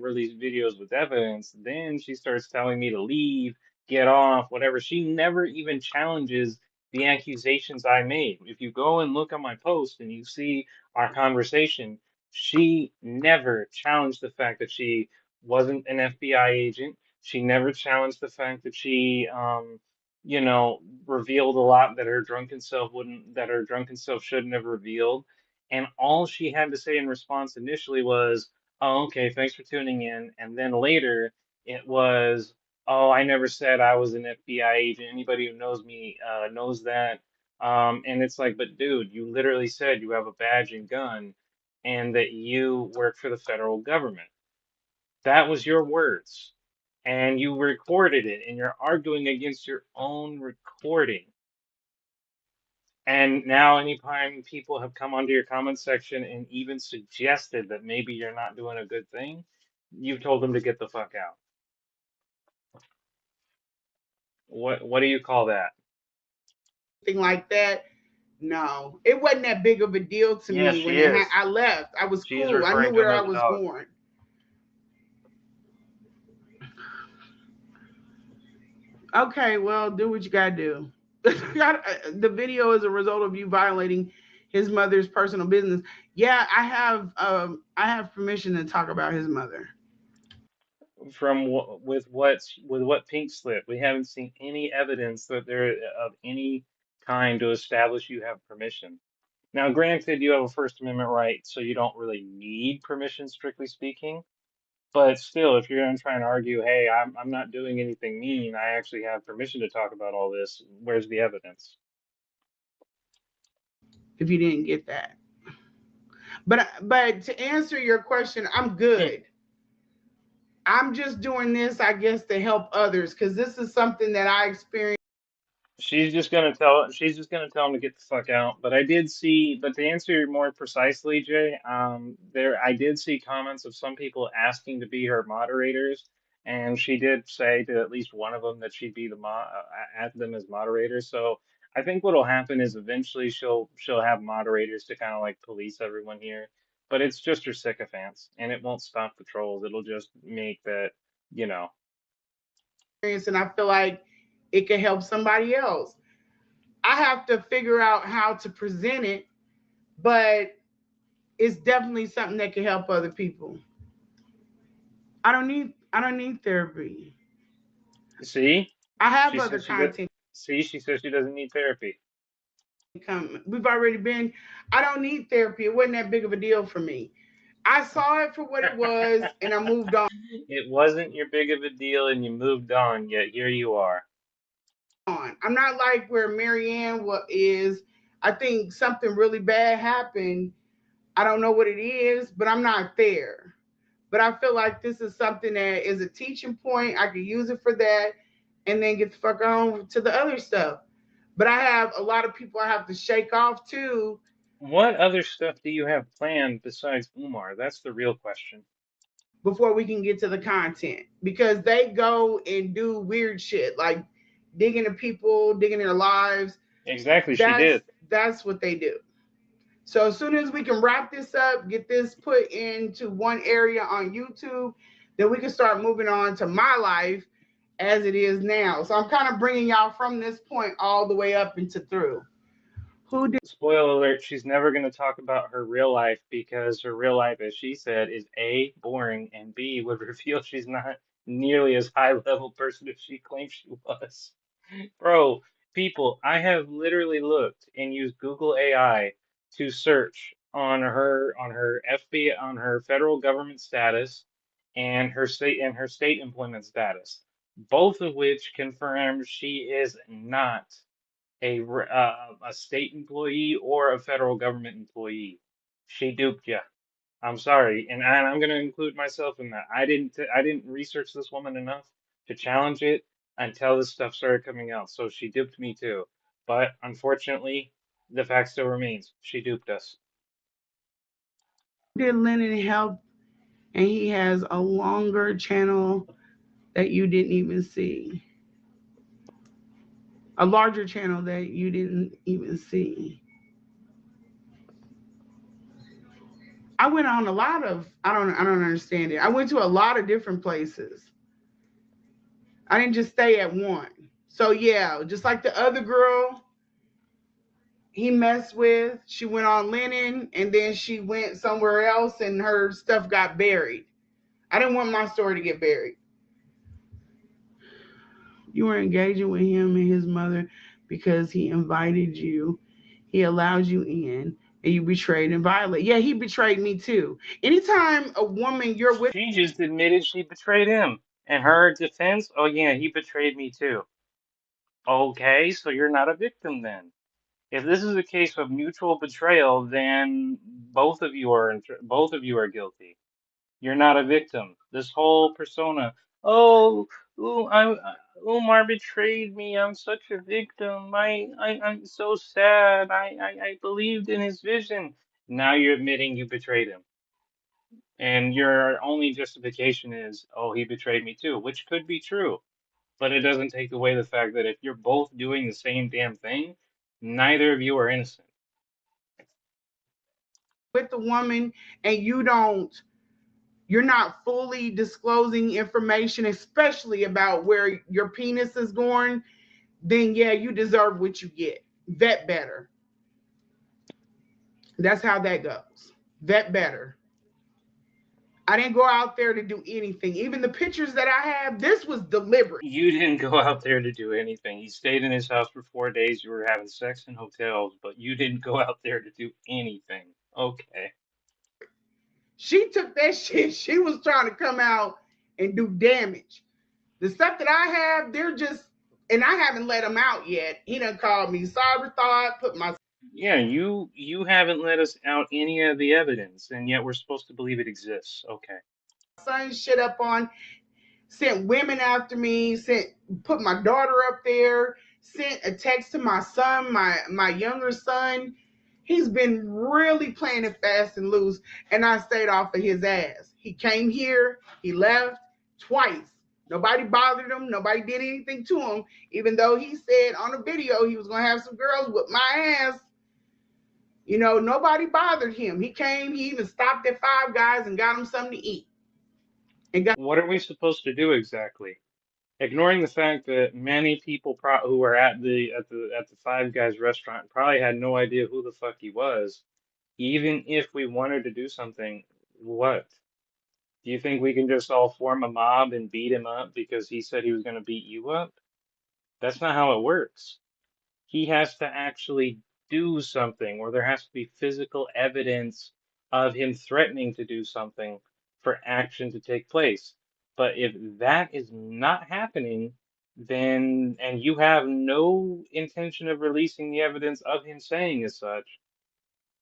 release videos with evidence, then she starts telling me to leave, get off, whatever. She never even challenges the accusations I made. If you go and look at my post and you see our conversation, she never challenged the fact that she wasn't an FBI agent. She never challenged the fact that she you know, revealed a lot that her drunken self shouldn't have revealed. And all she had to say in response initially was, "Oh, okay, thanks for tuning in." And then later it was, "Oh, I never said I was an FBI agent. Anybody who knows me knows that." And it's like, but dude, you literally said you have a badge and gun and that you work for the federal government. That was your words. And you recorded it, and you're arguing against your own recording. And now, anytime people have come onto your comment section and even suggested that maybe you're not doing a good thing, you've told them to get the fuck out. What do you call that? Thing like that. No, it wasn't that big of a deal to Yes, me she when is. I left. I was She's cool. I knew referring to him where I as a was dog. going. Okay, well, do what you gotta do. The video is a result of you violating his mother's personal business. Yeah, I have permission to talk about his mother. From with what pink slip? We haven't seen any evidence that there of any kind to establish you have permission. Now, granted, you have a First Amendment right, so you don't really need permission, strictly speaking. But still, if you're going to try and argue, "Hey, I'm not doing anything mean. I actually have permission to talk about all this," where's the evidence? If you didn't get that, but to answer your question, I'm Hmm. good. I'm just doing this, I guess, to help others because this is something that I experienced. She's just gonna tell him to get the fuck out. But I did see, but to answer more precisely, Jay, I did see comments of some people asking to be her moderators, and she did say to at least one of them that she'd be at them as moderators. So I think what'll happen is eventually she'll have moderators to kind of like police everyone here. But it's just her sycophants, and it won't stop the trolls. It'll just make that, you know. And I feel like it could help somebody else. I have to figure out how to present it, but it's definitely something that can help other people. I don't need therapy. See, I have she other says she did. content See, she says she doesn't need therapy. coming. We've already been. I don't need therapy. It wasn't that big of a deal for me. I saw it for what it was, and I moved on. It wasn't your big of a deal and you moved on, yet here you are. I'm not like where Marianne is. I think something really bad happened. I don't know what it is, but I'm not there. But I feel like this is something that is a teaching point. I could use it for that and then get the fuck on to the other stuff. But I have a lot of people I have to shake off too What other stuff do you have planned besides Umar? That's the real question. before we can get to the content because they go and do weird shit like digging into people, digging their lives. Exactly, she That's did. that's what they do. So as soon as we can wrap this up, get this put into one area on YouTube, then we can start moving on to my life as it is now. So I'm kind of bringing y'all from this point all the way up into through. Who did Spoiler alert, she's never going to talk about her real life because her real life, as she said, is A, boring, and B, would reveal she's not nearly as high level person as she claims she was. Bro, people, I have literally looked and used Google AI to search on her FB on her federal government status and her state employment status. both of which confirm she is not a state employee or a federal government employee. She duped you. I'm sorry, and I'm going to include myself in that. I didn't research this woman enough to challenge it until this stuff started coming out. So she duped me too. But unfortunately, the fact still remains. She duped us. Did Lennon help? And he has a longer channel that you didn't even see, a larger channel that you didn't even see. I went on a lot of I don't understand it. I went to a lot of different places. I didn't just stay at one. So yeah, just like the other girl he messed with, she went on Lennon and then she went somewhere else and her stuff got buried. I didn't want my story to get buried. You were engaging with him and his mother because he invited you. He allowed you in and you betrayed and violated. Yeah, he betrayed me too. Anytime a woman you're with She just admitted she betrayed him. And her defense, oh yeah, he betrayed me too. Okay, so you're not a victim then. If this is a case of mutual betrayal, then both of you are guilty. You're not a victim. This whole persona, oh, Umar betrayed me. I'm such a victim. I'm so sad. I believed in his vision. Now you're admitting you betrayed him. And your only justification is, oh, he betrayed me too, which could be true. But it doesn't take away the fact that if you're both doing the same damn thing, neither of you are innocent. the woman and you're not fully disclosing information, especially about where your penis is going, then yeah, you deserve what you get. Vet better. That's how that goes. Vet better. I didn't go out there to do anything. Even the pictures that I have, this was deliberate. You didn't go out there to do anything. You stayed in his house for 4 days. You were having sex in hotels, but you didn't go out there to do anything. Okay. She took that shit. She was trying to come out and do damage. The stuff that I have, they're just, and I haven't let him out yet. He done called me cyber thought, put my Yeah, you haven't let us out any of the evidence, and yet we're supposed to believe it exists. Okay. son's shit up on, sent women after me, sent put my daughter up there, sent a text to my son, my younger son. He's been really playing it fast and loose, and I stayed off of his ass. He came here, he left twice. Nobody bothered him. Nobody did anything to him, even though he said on a video he was gonna have some girls whip my ass. Nobody bothered him. He came. He even stopped at Five Guys and got him something to eat. And got What are we supposed to do exactly? Ignoring the fact that many people who were at the Five Guys restaurant probably had no idea who the fuck he was. Even if we wanted to do something, what? Do you think we can just all form a mob and beat him up because he said he was going to beat you up? That's not how it works. He has to actually do something, or there has to be physical evidence of him threatening to do something for action to take place. But if that is not happening, then, and you have no intention of releasing the evidence of him saying as such,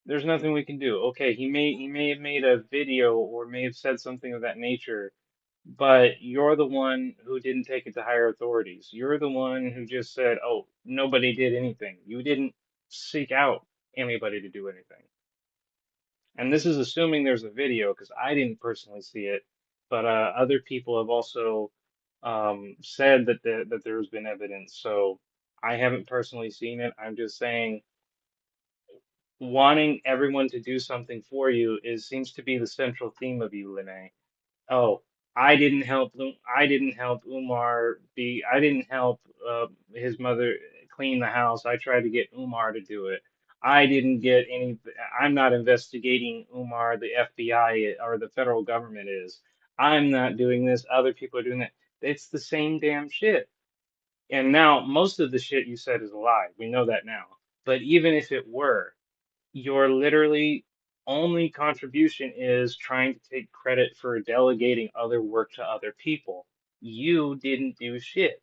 there's nothing we can do. Okay, he may have made a video or may have said something of that nature, but you're the one who didn't take it to higher authorities. You're the one who just said, "Oh, nobody did anything." You didn't seek out anybody to do anything. And this is assuming there's a video because I didn't personally see it, but other people have also said that there's been evidence. So I haven't personally seen it. I'm just saying wanting everyone to do something for you is seems to be the central theme of you, Lanae. Oh, I didn't help Umar be. I didn't help his mother clean the house. I tried to get Umar to do it. I didn't get any. I'm not investigating Umar. The FBI or the federal government is. I'm not doing this. Other people are doing that. It's the same damn shit. And now most of the shit you said is a lie. We know that now. But even if it were, your literally only contribution is trying to take credit for delegating other work to other people. You didn't do shit.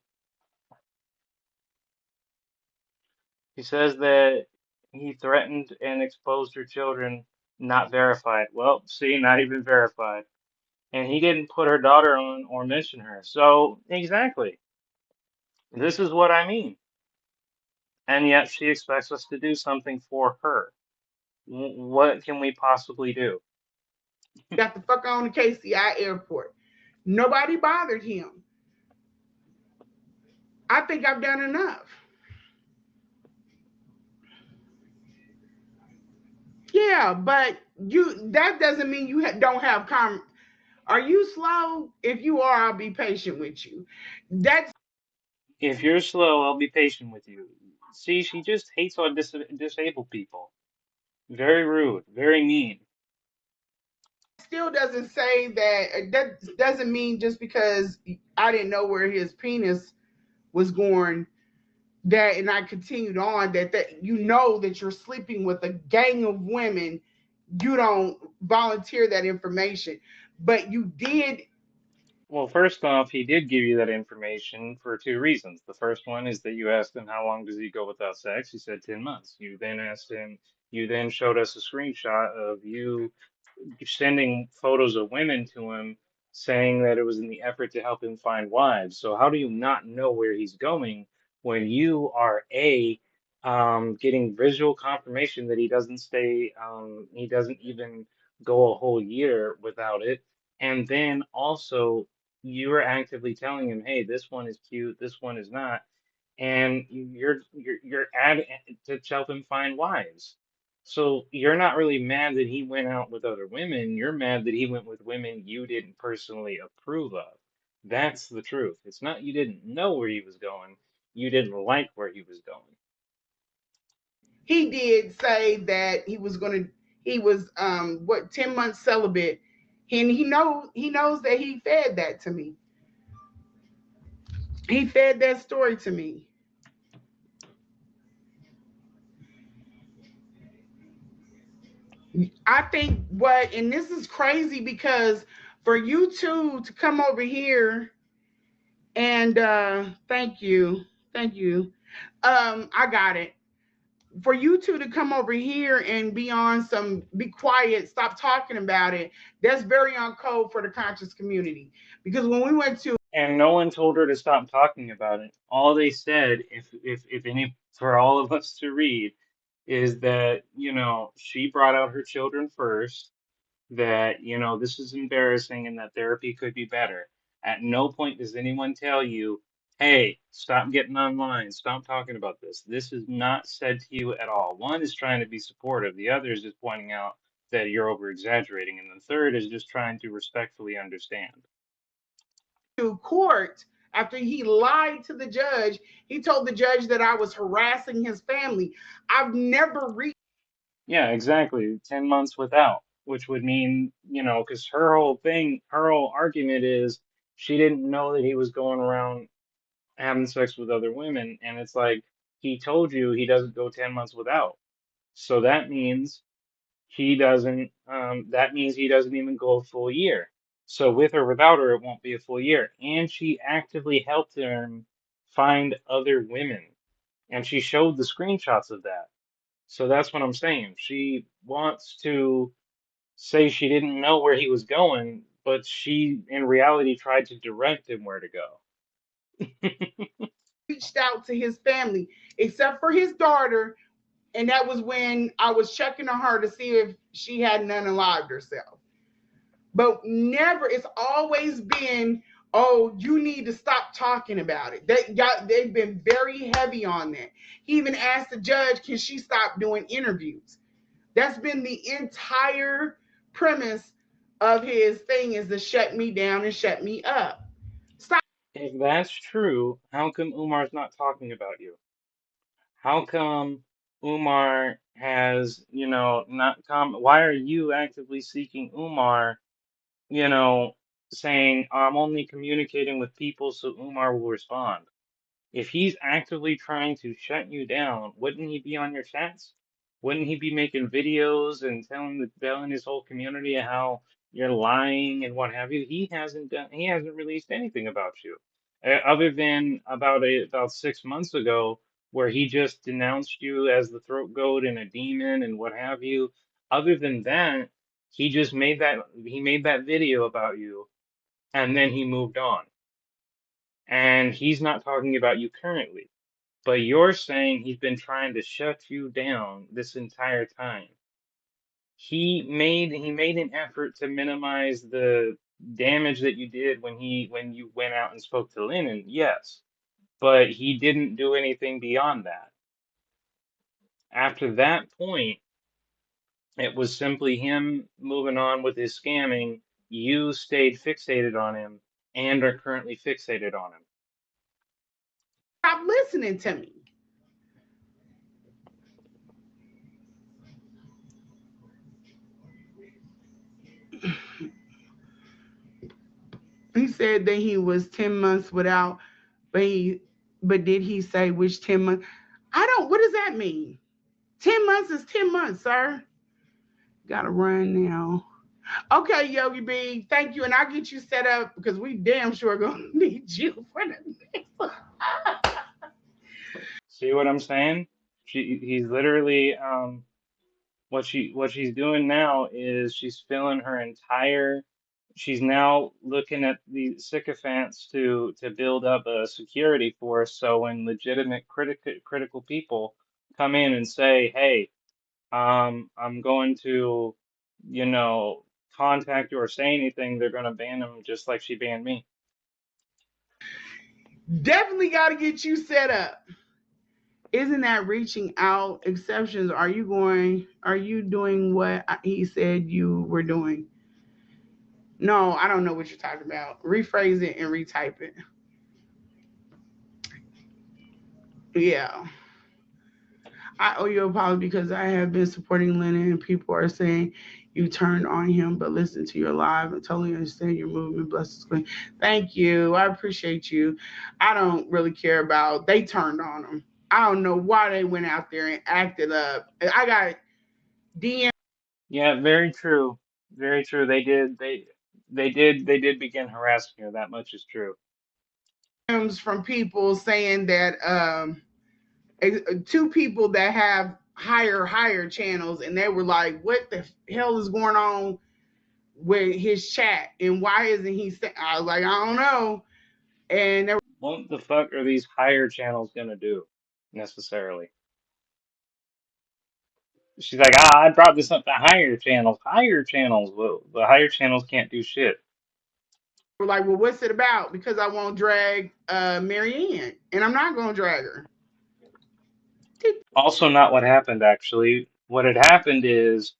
He says that he threatened and exposed her children, not verified. Well, see, not even verified. And he didn't put her daughter on or mention her. So, exactly. This is what I mean. And yet she expects us to do something for her. What can we possibly do? got the fuck on the KCI airport. Nobody bothered him. I think I've done enough. Yeah, but that doesn't mean you don't have Are you slow? If you are, I'll be patient with you. That's If you're slow, I'll be patient with you. See, she just hates on disabled people. Very rude, very mean. still doesn't say that. That doesn't mean just because I didn't know where his penis was going that, and I continued on that you know that you're sleeping with a gang of women. You don't volunteer that information, but you did. Well, first off, he did give you that information for two reasons. The first one is that you asked him how long does he go without sex. He said 10 months. You then showed us a screenshot of you sending photos of women to him saying that it was in the effort to help him find wives. So how do you not know where he's going when you are getting visual confirmation that he doesn't even go a whole year without it, and then also you're actively telling him, hey, this one is cute, this one is not, and you're at to help him find wives. So you're not really mad that he went out with other women. You're mad that he went with women you didn't personally approve of. That's the truth. It's not you didn't know where he was going. You didn't like where he was going. He did say that he was going to. He was 10 months celibate, and he knows that he fed that to me. He fed that story to me. I think and this is crazy because for you two to come over here and thank you. I got it. For you two to come over here and be on some be quiet, stop talking about it, that's very on code for the conscious community. Because when we went to And no one told her to stop talking about it. All they said, if any, for all of us to read, is that, she brought out her children first, that, this is embarrassing and that therapy could be better. At no point does anyone tell you, hey, stop getting online, stop talking about this. This is not said to you at all. One is trying to be supportive, the other is just pointing out that you're over exaggerating, and the third is just trying to respectfully understand. court after he lied to the judge, he told the judge that I was harassing his family. I've never reached Yeah, exactly. 10 months without, which would mean, because her whole argument is she didn't know that he was going around having sex with other women. And it's like, he told you he doesn't go 10 months without. So that means he doesn't even go a full year. So with or without her, it won't be a full year. And she actively helped him find other women. And she showed the screenshots of that. So that's what I'm saying. She wants to say she didn't know where he was going, but she, in reality, tried to direct him where to go. out to his family except for his daughter, and that was when I was checking on her to see if she hadn't unalived herself. But never, it's always been, oh, you need to stop talking about it. They've been very heavy on that. He even asked the judge, can she stop doing interviews? That's been the entire premise of his thing, is to shut me down and shut me up. Stop. If that's true, how come Umar's not talking about you? How come Umar has, not come? Why are you actively seeking Umar, you know, saying, I'm only communicating with people so Umar will respond? If he's actively trying to shut you down, wouldn't he be on your chats? Wouldn't he be making videos and telling his whole community how you're lying and what have you. He hasn't released anything about you, other than about 6 months ago, where he just denounced you as the throat goat and a demon and what have you. Other than that, he made that video about you, and then he moved on. And he's not talking about you currently, but you're saying he's been trying to shut you down this entire time. He made an effort to minimize the damage that you did when you went out and spoke to Lennon, yes, but he didn't do anything beyond that. After that point, it was simply him moving on with his scamming. You stayed fixated on him and are currently fixated on him. Stop listening to me. He said that he was 10 months without, but did he say which 10 months? I don't, what does that mean? 10 months is 10 months, sir. Gotta run now. Okay, Yogi B, thank you. And I'll get you set up because we damn sure gonna need you for the next. See what I'm saying? He's literally what she's doing now is she's filling her entire she's now looking at the sycophants to build up a security force, so when legitimate critical people come in and say, hey, I'm going to, you know, contact you or say anything, they're gonna ban them just like she banned me. Definitely gotta get you set up. Isn't that reaching out exceptions? Are you doing what he said you were doing? No, I don't know what you're talking about. Rephrase it and retype it. Yeah. I owe you an apology because I have been supporting Lennon and people are saying you turned on him, but listen to your live and totally understand your movement. Bless his queen. Thank you. I appreciate you. I don't really care about they turned on him. I don't know why they went out there and acted up. I got DMs Yeah, very true. Very true. They did begin harassing her. That much is true. from people saying that two people that have higher channels and they were like, what the hell is going on with his chat and why isn't he I was like, I don't know. And there What the fuck are these higher channels gonna do necessarily? She's like, I brought this up to higher channels. Higher channels. Well, the higher channels can't do shit. were like, well, what's it about? Because I won't drag Marianne and I'm not gonna drag her. Also, not what happened actually. What had happened is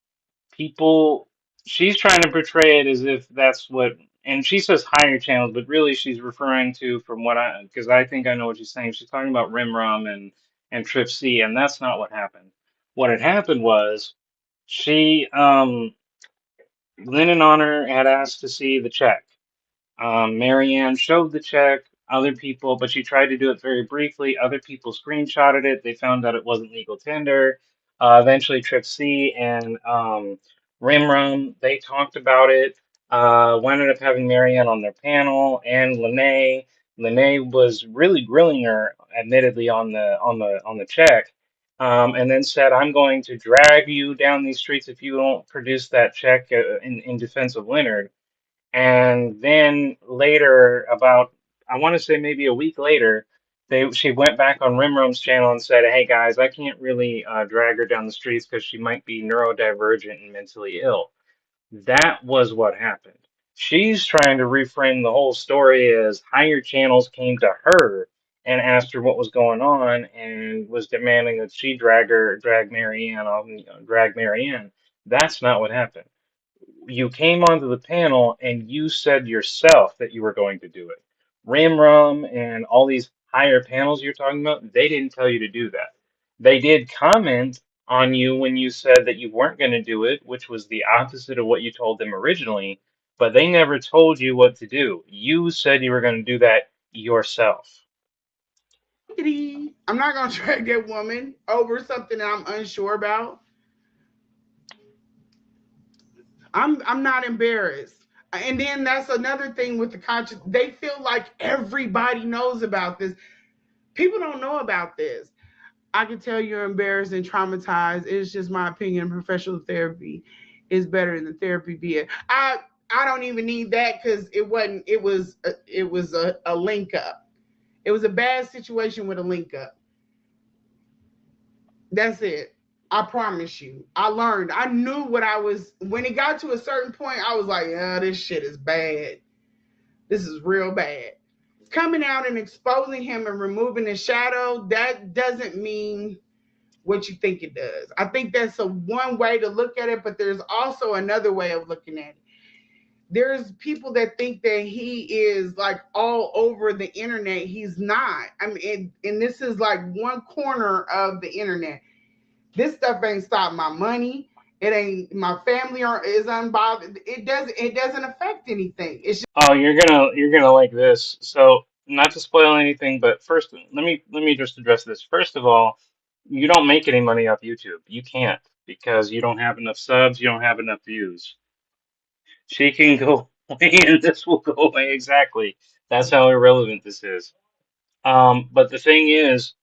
people. She's trying to portray it as if that's what, and she says higher channels, but really she's referring to, from what because I think I know what she's saying. She's talking about Rimrum and Trip C, and that's not what happened. What had happened was she Lynn and Honor had asked to see the check. Marianne showed the check, other people, but she tried to do it very briefly. Other people screenshotted it. They found out it wasn't legal tender. Eventually, Trip C and Rimrum, they talked about it. Wound up having Marianne on their panel and Lanae. Lanae was really grilling her, admittedly, on the check, and then said, "I'm going to drag you down these streets if you don't produce that check in defense of Leonard." And then later, about I want to say maybe a week later, she went back on Rimrom's channel and said, "Hey guys, I can't really drag her down the streets because she might be neurodivergent and mentally ill." That was what happened. She's trying to reframe the whole story as higher channels came to her and asked her what was going on and was demanding that she drag Marianne. That's not what happened. You came onto the panel and you said yourself that you were going to do it. Ramrum and all these higher panels you're talking about, they didn't tell you to do that. They did comment on you when you said that you weren't going to do it, which was the opposite of what you told them originally, but they never told you what to do. You said you were going to do that yourself. I'm not gonna drag that woman over something that I'm unsure about. I'm not embarrassed. And then that's another thing with the conscious. They feel like everybody knows about this. People don't know about this. I can tell you're embarrassed and traumatized. It's just my opinion. Professional therapy is better than therapy via. I don't even need that because it wasn't. It was a link up. It was a bad situation with a link up. That's it. I promise you. I learned. I knew what I was. When it got to a certain point, I was like, "Yeah, this shit is bad. This is real bad." Coming out and exposing him and removing the shadow, that doesn't mean what you think it does. I think that's a one way to look at it, but there's also another way of looking at it. There's people that think that he is like all over the internet. He's not. I mean, and this is like one corner of the internet. This stuff ain't stopped my money. It ain't my family or is unbothered. It doesn't affect anything. It's Oh, you're gonna like this. So, not to spoil anything, but first, let me just address this. First of all, you don't make any money off YouTube. You can't because you don't have enough subs. You don't have enough views. She can go away, and this will go away. Exactly. That's how irrelevant this is. But the thing is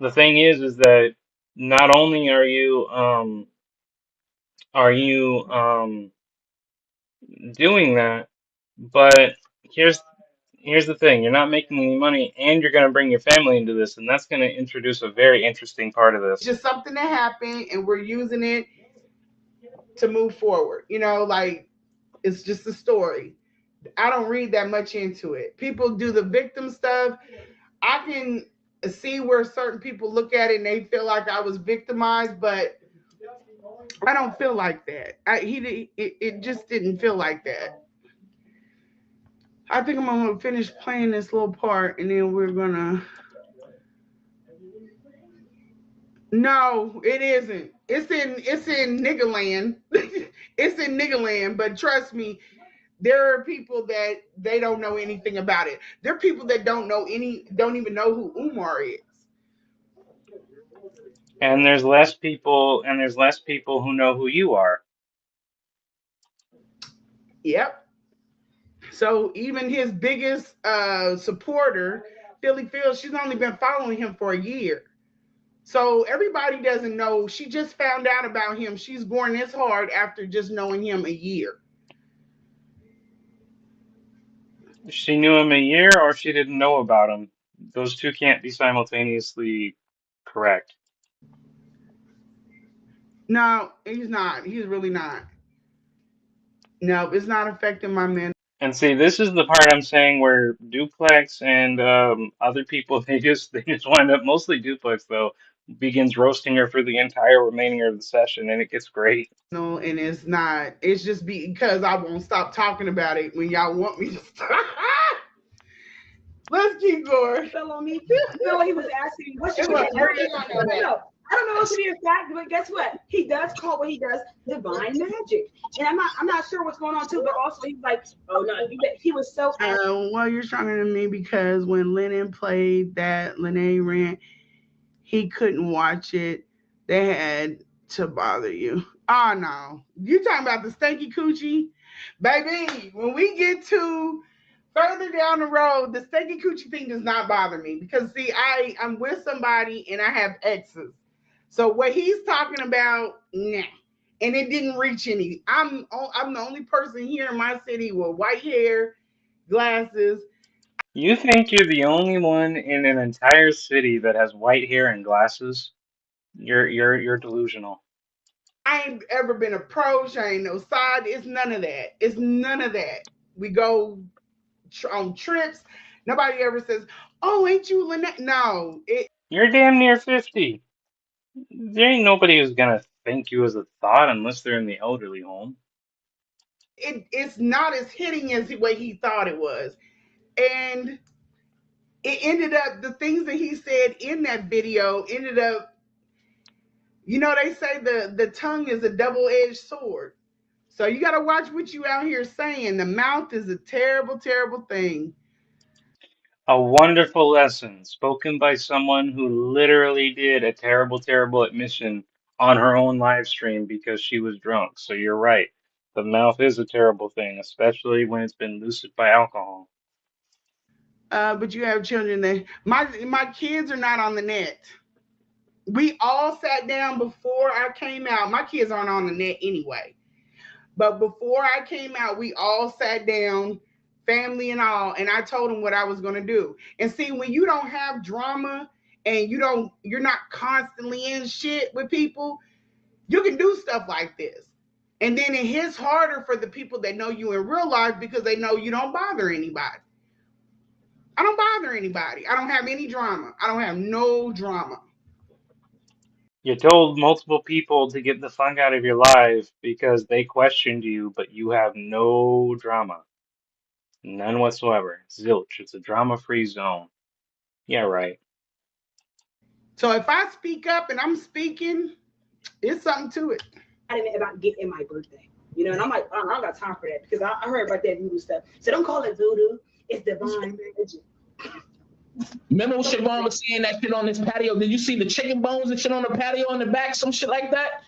that not only are you doing that, but here's here's the thing: you're not making any money, and you're going to bring your family into this, and that's going to introduce a very interesting part of this. just something that happened, and we're using it to move forward. Like it's just a story. I don't read that much into it. People do the victim stuff. I can see where certain people look at it and they feel like I was victimized, but I don't feel like that. It just didn't feel like that. I think I'm gonna finish playing this little part and then we're gonna. No, it isn't. It's in Niggaland. It's in Niggaland, but trust me, there are people that they don't know anything about it. There are people that don't even know who Umar is. And there's less people who know who you are. Yep. So even his biggest supporter, Philly Phil, she's only been following him for a year. So everybody doesn't know. She just found out about him. She's going this hard after just knowing him a year. She knew him a year, or she didn't know about him. Those two can't be simultaneously correct. No, he's not. He's really not. No, it's not affecting my mental. And see, this is the part I'm saying where Duplex and other people they just wind up, mostly Duplex though, begins roasting her for the entire remaining of the session, and it gets great. And it's not. It's just because I won't stop talking about it when y'all want me to stop. Let's keep going. Fell on me. No, he was asking what's your Look, name? I don't know if it is fact, but guess what? He does call what he does divine magic, and I'm not sure what's going on too. But also he's like, oh no, he was so. Well, you're stronger than me because when Lennon played that Lanae rant, he couldn't watch it. They had to bother you. Oh no, you talking about the stanky coochie, baby? When we get to further down the road, the stanky coochie thing does not bother me because see, I'm with somebody and I have exes. So what he's talking about, nah. And it didn't reach any. I'm the only person here in my city with white hair, glasses. You think you're the only one in an entire city that has white hair and glasses? You're delusional. I ain't ever been approached. I ain't no side. It's none of that. It's none of that. We go on trips. Nobody ever says, "Oh, ain't you Lynette?" No, You're damn near 50. There ain't nobody who's gonna think you as a thought unless they're in the elderly home. it's not as hitting as the way he thought it was, and it ended up the things that he said in that video ended up. They say the tongue is a double edged sword. So you got to watch what you out here saying. The mouth is a terrible, terrible thing. A wonderful lesson spoken by someone who literally did a terrible, terrible admission on her own live stream because she was drunk. So you're right. The mouth is a terrible thing, especially when it's been loosened by alcohol. But you have children that my kids are not on the net. We all sat down before I came out. My kids aren't on the net anyway. But before I came out, we all sat down, family and all, and I told them what I was going to do. And see, when you don't have drama and you're not constantly in shit with people, you can do stuff like this. And then it hits harder for the people that know you in real life because they know you don't bother anybody. I don't bother anybody. I don't have any drama. I don't have no drama. You told multiple people to get the fuck out of your life because they questioned you, but you have no drama. None whatsoever. Zilch. It's a drama-free zone. Yeah, right. So if I speak up and I'm speaking, it's something to it. About getting my birthday. You know, and I'm like, I don't got time for that because I heard about that voodoo stuff. So don't call it voodoo. It's divine magic. Remember when Siobhan was saying that shit on this patio? Did you see the chicken bones and shit on the patio in the back? Some shit like that?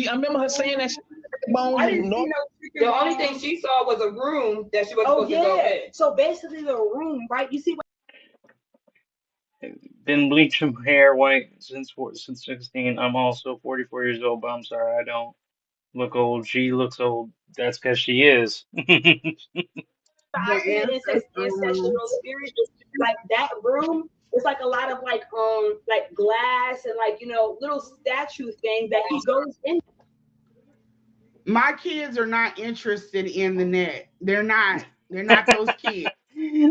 I remember her saying that shit. Bones. I didn't see no chicken. The only thing she saw was a room that she was supposed to go in. So basically the room, right? You see what Been bleaching hair white since 16. I'm also 44 years old, but I'm sorry, I don't look old. She looks old. That's because she is. The ancestral spirit, like that room. It's like a lot of like glass and like little statue things that he goes in. My kids are not interested in the net. They're not. They're not those kids.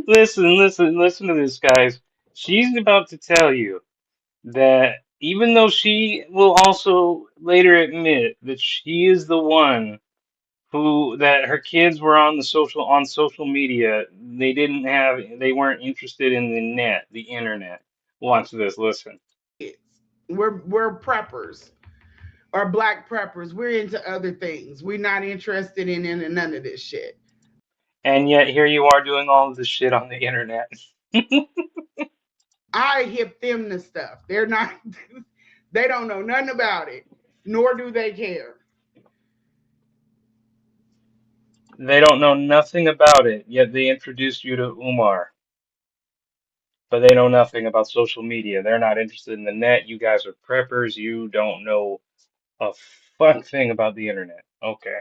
Listen to this, guys. She's about to tell you that even though she will also later admit that she is the one who that her kids were on social media, they weren't interested in the net, the internet. Watch this, listen. We're preppers or black preppers. We're into other things. We're not interested in none of this shit. And yet here you are doing all of this shit on the internet. I hip them to stuff. They're not. They don't know nothing about it, nor do they care. They don't know nothing about it, yet they introduced you to Umar. But they know nothing about social media. They're not interested in the net. You guys are preppers. You don't know a fuck thing about the internet. Okay.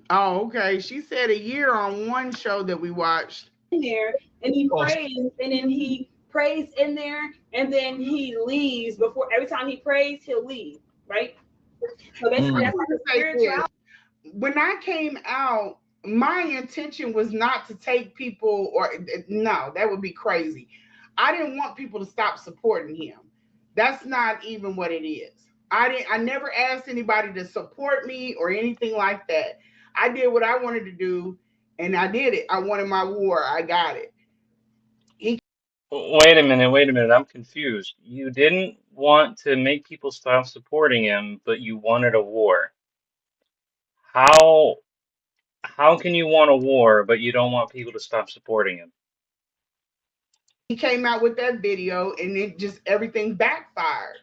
Oh, okay. She said a year on one show that we watched. In there and he prays and then he prays in there and then he leaves before every time he prays he'll leave, right? So basically that's like a spiritual. When I came out, my intention was not to take people or no, that would be crazy. I didn't want people to stop supporting him. That's not even what it is. I never asked anybody to support me or anything like that. I did what I wanted to do and I did it. I wanted my war. I got it. Wait a minute. I'm confused. You didn't want to make people stop supporting him, but you wanted a war. How how can you want a war, but you don't want people to stop supporting him? He came out with that video and it just everything backfired.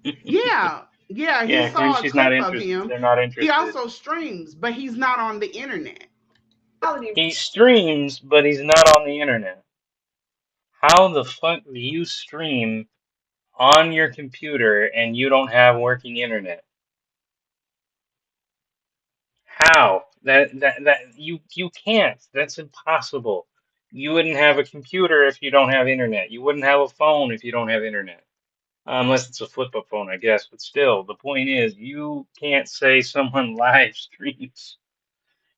Yeah. Yeah, he saw a she's not clip of interested. him. They're not interested. He also streams, but he's not on the internet. He streams, but he's not on the internet. How the fuck do you stream on your computer and you don't have working internet? How? That you can't. That's impossible. You wouldn't have a computer if you don't have internet. You wouldn't have a phone if you don't have internet. Unless it's a flip up phone, I guess. But still, the point is, you can't say someone live streams.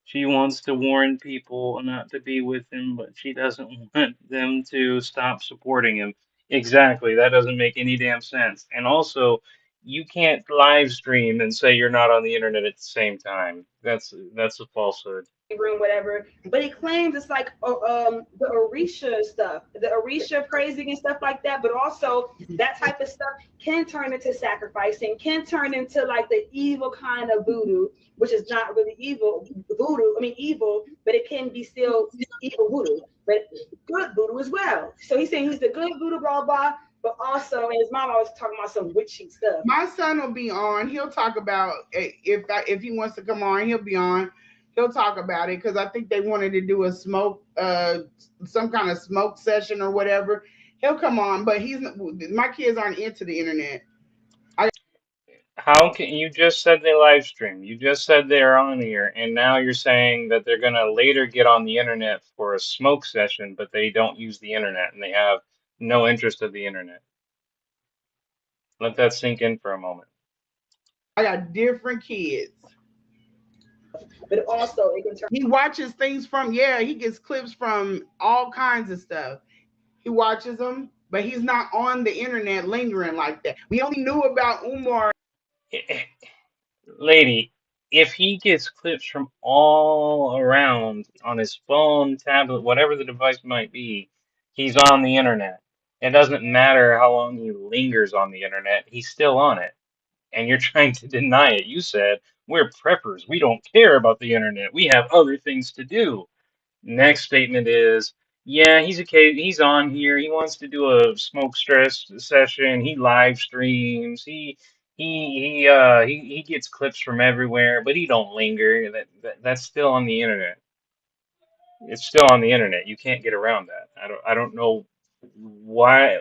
She wants to warn people not to be with him, but she doesn't want them to stop supporting him. Exactly. That doesn't make any damn sense. And also, you can't live stream and say you're not on the internet at the same time. That's a falsehood. Room, whatever. But he claims it's like the Orisha stuff, the Orisha praising and stuff like that. But also that type of stuff can turn into sacrificing, can turn into like the evil kind of voodoo, which is not really evil voodoo. I mean evil, but it can be still evil voodoo, but good voodoo as well. So he's saying he's the good voodoo, blah blah. but also his mom always talking about some witchy stuff. My son will be on. He'll talk about if he wants to come on, he'll be on. He'll talk about it because I think they wanted to do a smoke, some kind of smoke session or whatever. He'll come on, but my kids aren't into the internet. How can you just said they live stream? You just said they're on here, and now you're saying that they're gonna later get on the internet for a smoke session, but they don't use the internet and they have no interest of the internet. Let that sink in for a moment. I got different kids. But also it can turn. He watches things he gets clips from all kinds of stuff. He watches them, but he's not on the internet lingering like that. We only knew about Umar. Lady, if he gets clips from all around on his phone, tablet, whatever the device might be, he's on the internet. It doesn't matter how long he lingers on the internet, he's still on it. And you're trying to deny it. You said, we're preppers. We don't care about the internet. We have other things to do. Next statement is, yeah, he's on here. He wants to do a smoke stress session. He live streams. He gets clips from everywhere, but he don't linger. That's still on the internet. It's still on the internet. You can't get around that. I don't know why.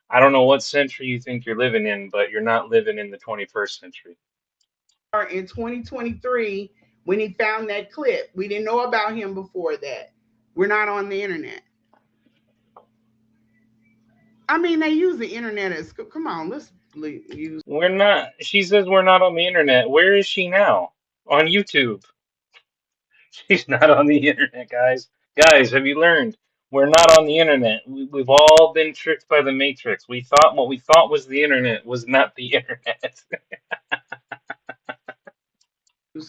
I don't know what century you think you're living in, but you're not living in the 21st century. In 2023, when he found that clip, we didn't know about him before that. We're not on the internet. I mean, they use the internet as come on, let's use. We're not. She says we're not on the internet. Where is she now? On YouTube. She's not on the internet, guys. Guys, have you learned? We're not on the internet. We've all been tricked by the Matrix. We thought what we thought was the internet was not the internet.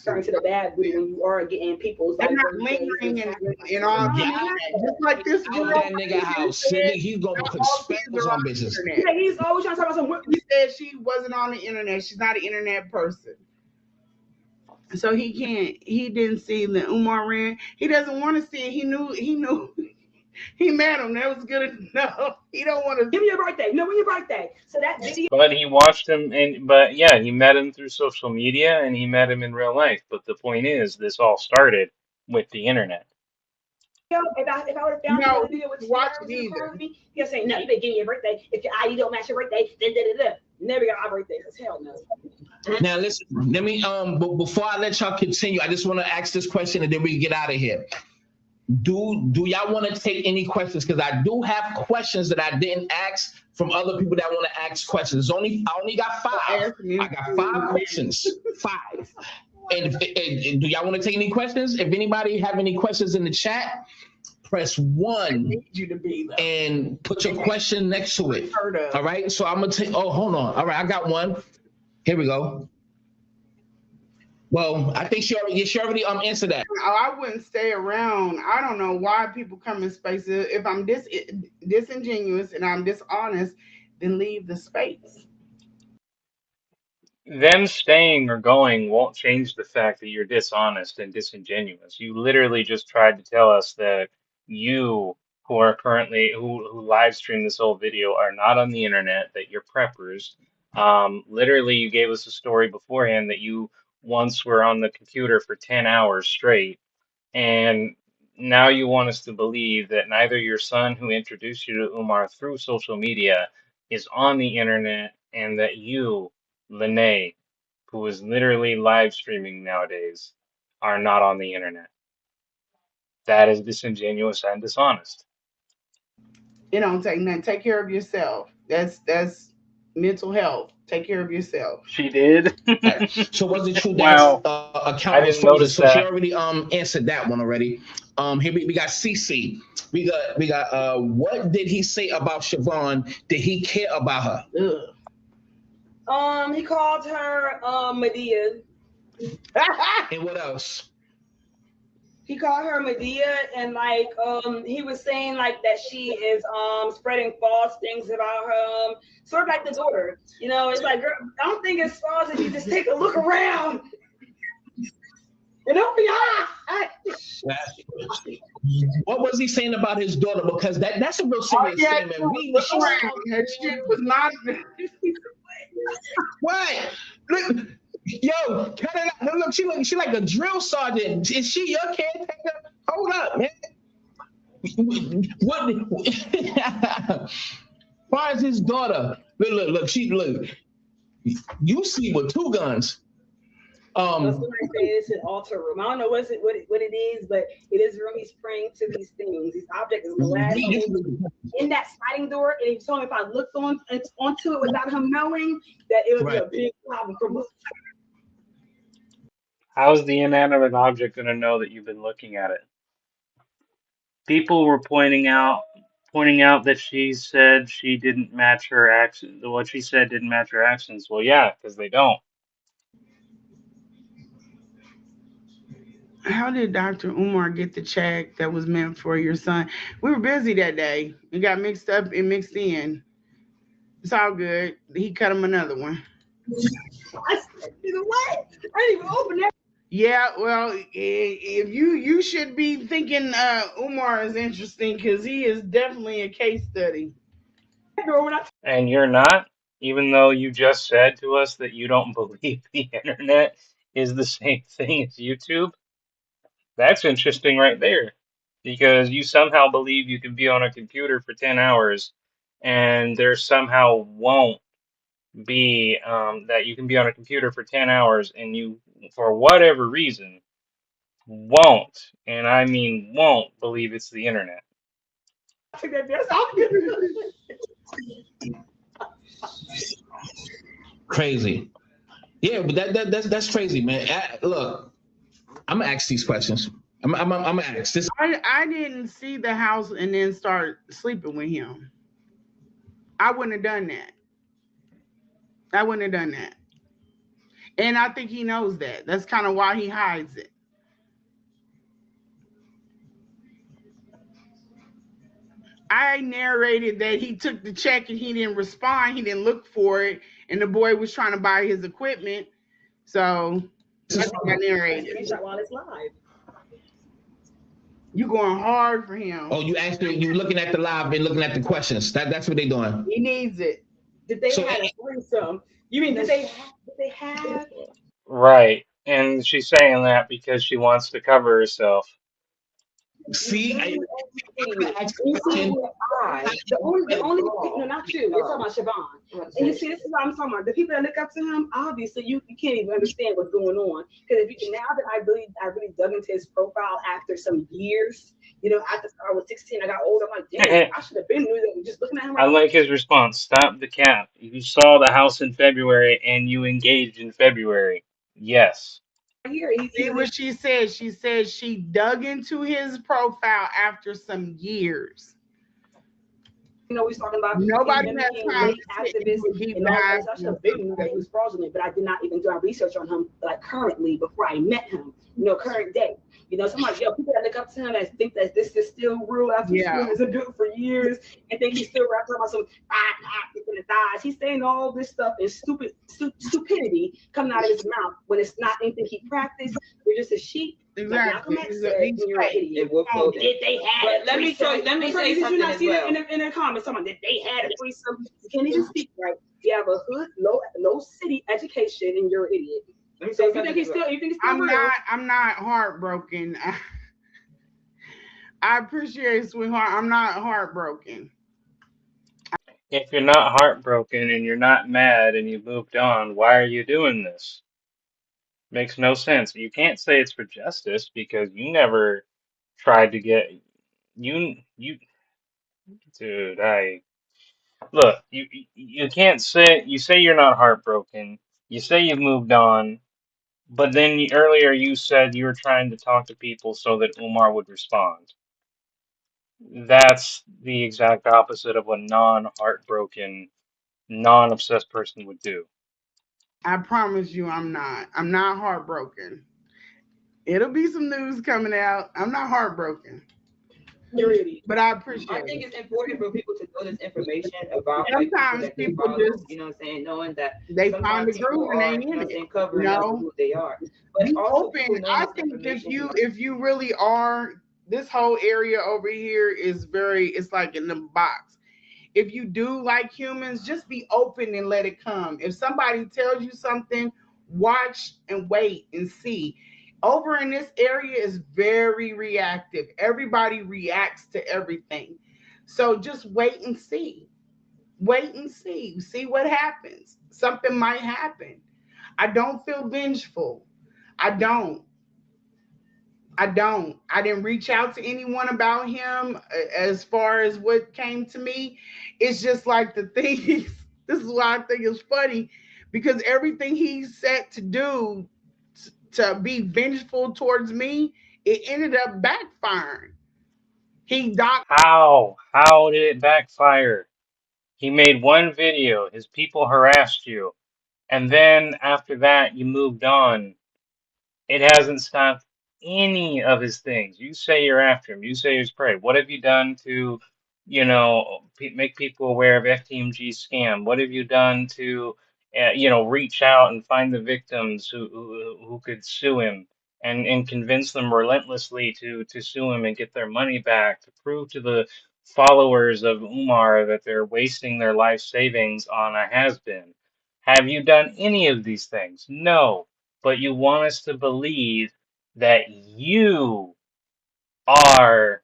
Turn to the bad when you are getting people's They're not lingering in all just like this out that nigga house. He's gonna put spells on bitches. Yeah, he's always trying to talk about some. He said she wasn't on the internet. She's not an internet person. So he didn't see the Umar ran. He doesn't want to see it. He knew he met him. That was good enough. He don't want to give me your birthday. No, when your birthday. So that video. But he watched him, but yeah, he met him through social media and he met him in real life. But the point is, this all started with the internet. If I would have found the video with watch it either. He'll say, no, you better give me your birthday. If your ID don't match your birthday, then never got my birthday, because hell no. Now listen, let me before I let y'all continue, I just want to ask this question and then we can get out of here. Do y'all want to take any questions? Because I do have questions that I didn't ask from other people that want to ask questions. I only got 5. I got 5 questions. 5. And do y'all want to take any questions? If anybody have any questions in the chat, press 1 and put your question next to it. All right. So I'm gonna take. Oh, hold on. All right, I got one. Here we go. Well, I think she already answered that. I wouldn't stay around. I don't know why people come in spaces. If I'm disingenuous and I'm dishonest, then leave the space. Them staying or going won't change the fact that you're dishonest and disingenuous. You literally just tried to tell us that you, who are currently who live stream this whole video, are not on the internet, that you're preppers. Literally, you gave us a story beforehand that you once were on the computer for 10 hours straight, and now you want us to believe that neither your son, who introduced you to Umar through social media, is on the internet, and that you, Lanae, who is literally live streaming nowadays, are not on the internet. That is disingenuous and dishonest. It don't take nothing. Take care of yourself. That's mental health. Take care of yourself. She did. So was it true that Wow. account I was didn't frozen? notice So that. she already answered that one already. Here we got CC. We got what did he say about Siobhan? Did he care about her? Ugh. He called her Medea. And what else? He called her Medea, and like he was saying like that she is spreading false things about her, sort of like the daughter. You know, it's like, girl, I don't think it's false if you just take a look around. And don't be What was he saying about his daughter? Because that's a real Oh serious yeah, statement. look around. That shit was not. What? Look, yo, cut it out. Look, she like a drill sergeant. Is she your caretaker? Hold up, man. What? Why is his daughter? Look. You sleep with two guns. Somebody say it's an altar room. I don't know what it is, but it is a room he's praying to these things. These objects is glass in that sliding door, and he told me if I looked onto it without him knowing, that it would be a big problem for me. How's the inanimate object going to know that you've been looking at it? People were pointing out that she said she didn't match her actions. What she said didn't match her actions. Well, yeah, because they don't. How did Dr. Umar get the check that was meant for your son? We were busy that day. It got mixed up and mixed in. It's all good. He cut him another one. I said, what? I didn't even open that. Yeah, well, if you should be thinking Umar is interesting because he is definitely a case study. And you're not, even though you just said to us that you don't believe the internet is the same thing as YouTube. That's interesting right there. Because you somehow believe you can be on a computer for 10 hours and there somehow won't be that you can be on a computer for 10 hours and you, for whatever reason, won't, and I mean won't, believe it's the internet. Crazy. Yeah, but that's crazy, man. Look, I'm gonna ask these questions. I'm gonna ask this. I didn't see the house and then start sleeping with him. I wouldn't have done that. I wouldn't have done that. And I think he knows that. That's kind of why he hides it. I narrated that he took the check and he didn't respond. He didn't look for it. And the boy was trying to buy his equipment. So that's what I narrated. While it's live. You going hard for him. Oh, you looking at the live and looking at the questions. That's what they doing. He needs it. Did they have a threesome? You mean did they have? Right. And she's saying that because she wants to cover herself. See, the only no, not you. You're talking about Siobhan. And you see, this is what I'm talking about. The people that look up to him, obviously, you can't even understand what's going on. Because now that I really dug into his profile after some years, after I was 16, I got older. I'm like, damn, I should have been knew that. Just looking at him. I like his response. Stop the cap. You saw the house in February and you engaged in February. Yes. See what she said. She said she dug into his profile after some years. We're talking about nobody has time activists and I should have been knew that he was fraudulent, but I did not even do my research on him like currently before I met him. Current day. Somebody, people that look up to him and think that this is still real after school has been doing it for years and think he's still rapping about some in the thighs. He's saying all this stuff and stupidity coming out of his mouth when it's not anything he practiced. You're just a sheep. Exactly. You're an idiot. Did they have it? Let me say something as well. In the comments, someone did they had a threesome? You can't even speak right. You have a hood, low city education, and you're an idiot. So you think he's still real? I'm not heartbroken. I appreciate it, sweetheart. I'm not heartbroken. If you're not heartbroken and you're not mad and you moved on, why are you doing this? Makes no sense. You can't say it's for justice because you never tried to get you dude, look, you can't say you say you're not heartbroken. You say you've moved on. But then earlier you said you were trying to talk to people so that Umar would respond. That's the exact opposite of what non-heartbroken, non-obsessed person would do. I promise you I'm not. I'm not heartbroken. It'll be some news coming out. I'm not heartbroken. Really. But I I appreciate think it. it's important for people to know this information about like people Sometimes that they people follow, just you know what I'm saying, knowing that they find sometimes the groove people and they are, you in know what I'm it. saying, You covering up for know, who they are. But be also open. people knowing I this think information. if you really are, this whole area over here is very. It's like in the box. If you do like humans, just be open and let it come. If somebody tells you something, watch and wait and see. Over in this area is very reactive. Everybody reacts to everything. So just wait and see. Wait and see. See what happens. Something might happen. I don't feel vengeful. I don't. I don't. I didn't reach out to anyone about him as far as what came to me. It's just like the thing this is why I think it's funny because everything he's set to do to be vengeful towards me, it ended up backfiring. He docked How? How did it backfire? He made one video, his people harassed you, and then after that you moved on. It hasn't stopped any of his things. You say you're after him. You say he's prey. What have you done to, make people aware of FTMG scam? What have you done to, reach out and find the victims who could sue him and convince them relentlessly to sue him and get their money back, to prove to the followers of Umar that they're wasting their life savings on a has-been? Have you done any of these things? No, but you want us to believe that you are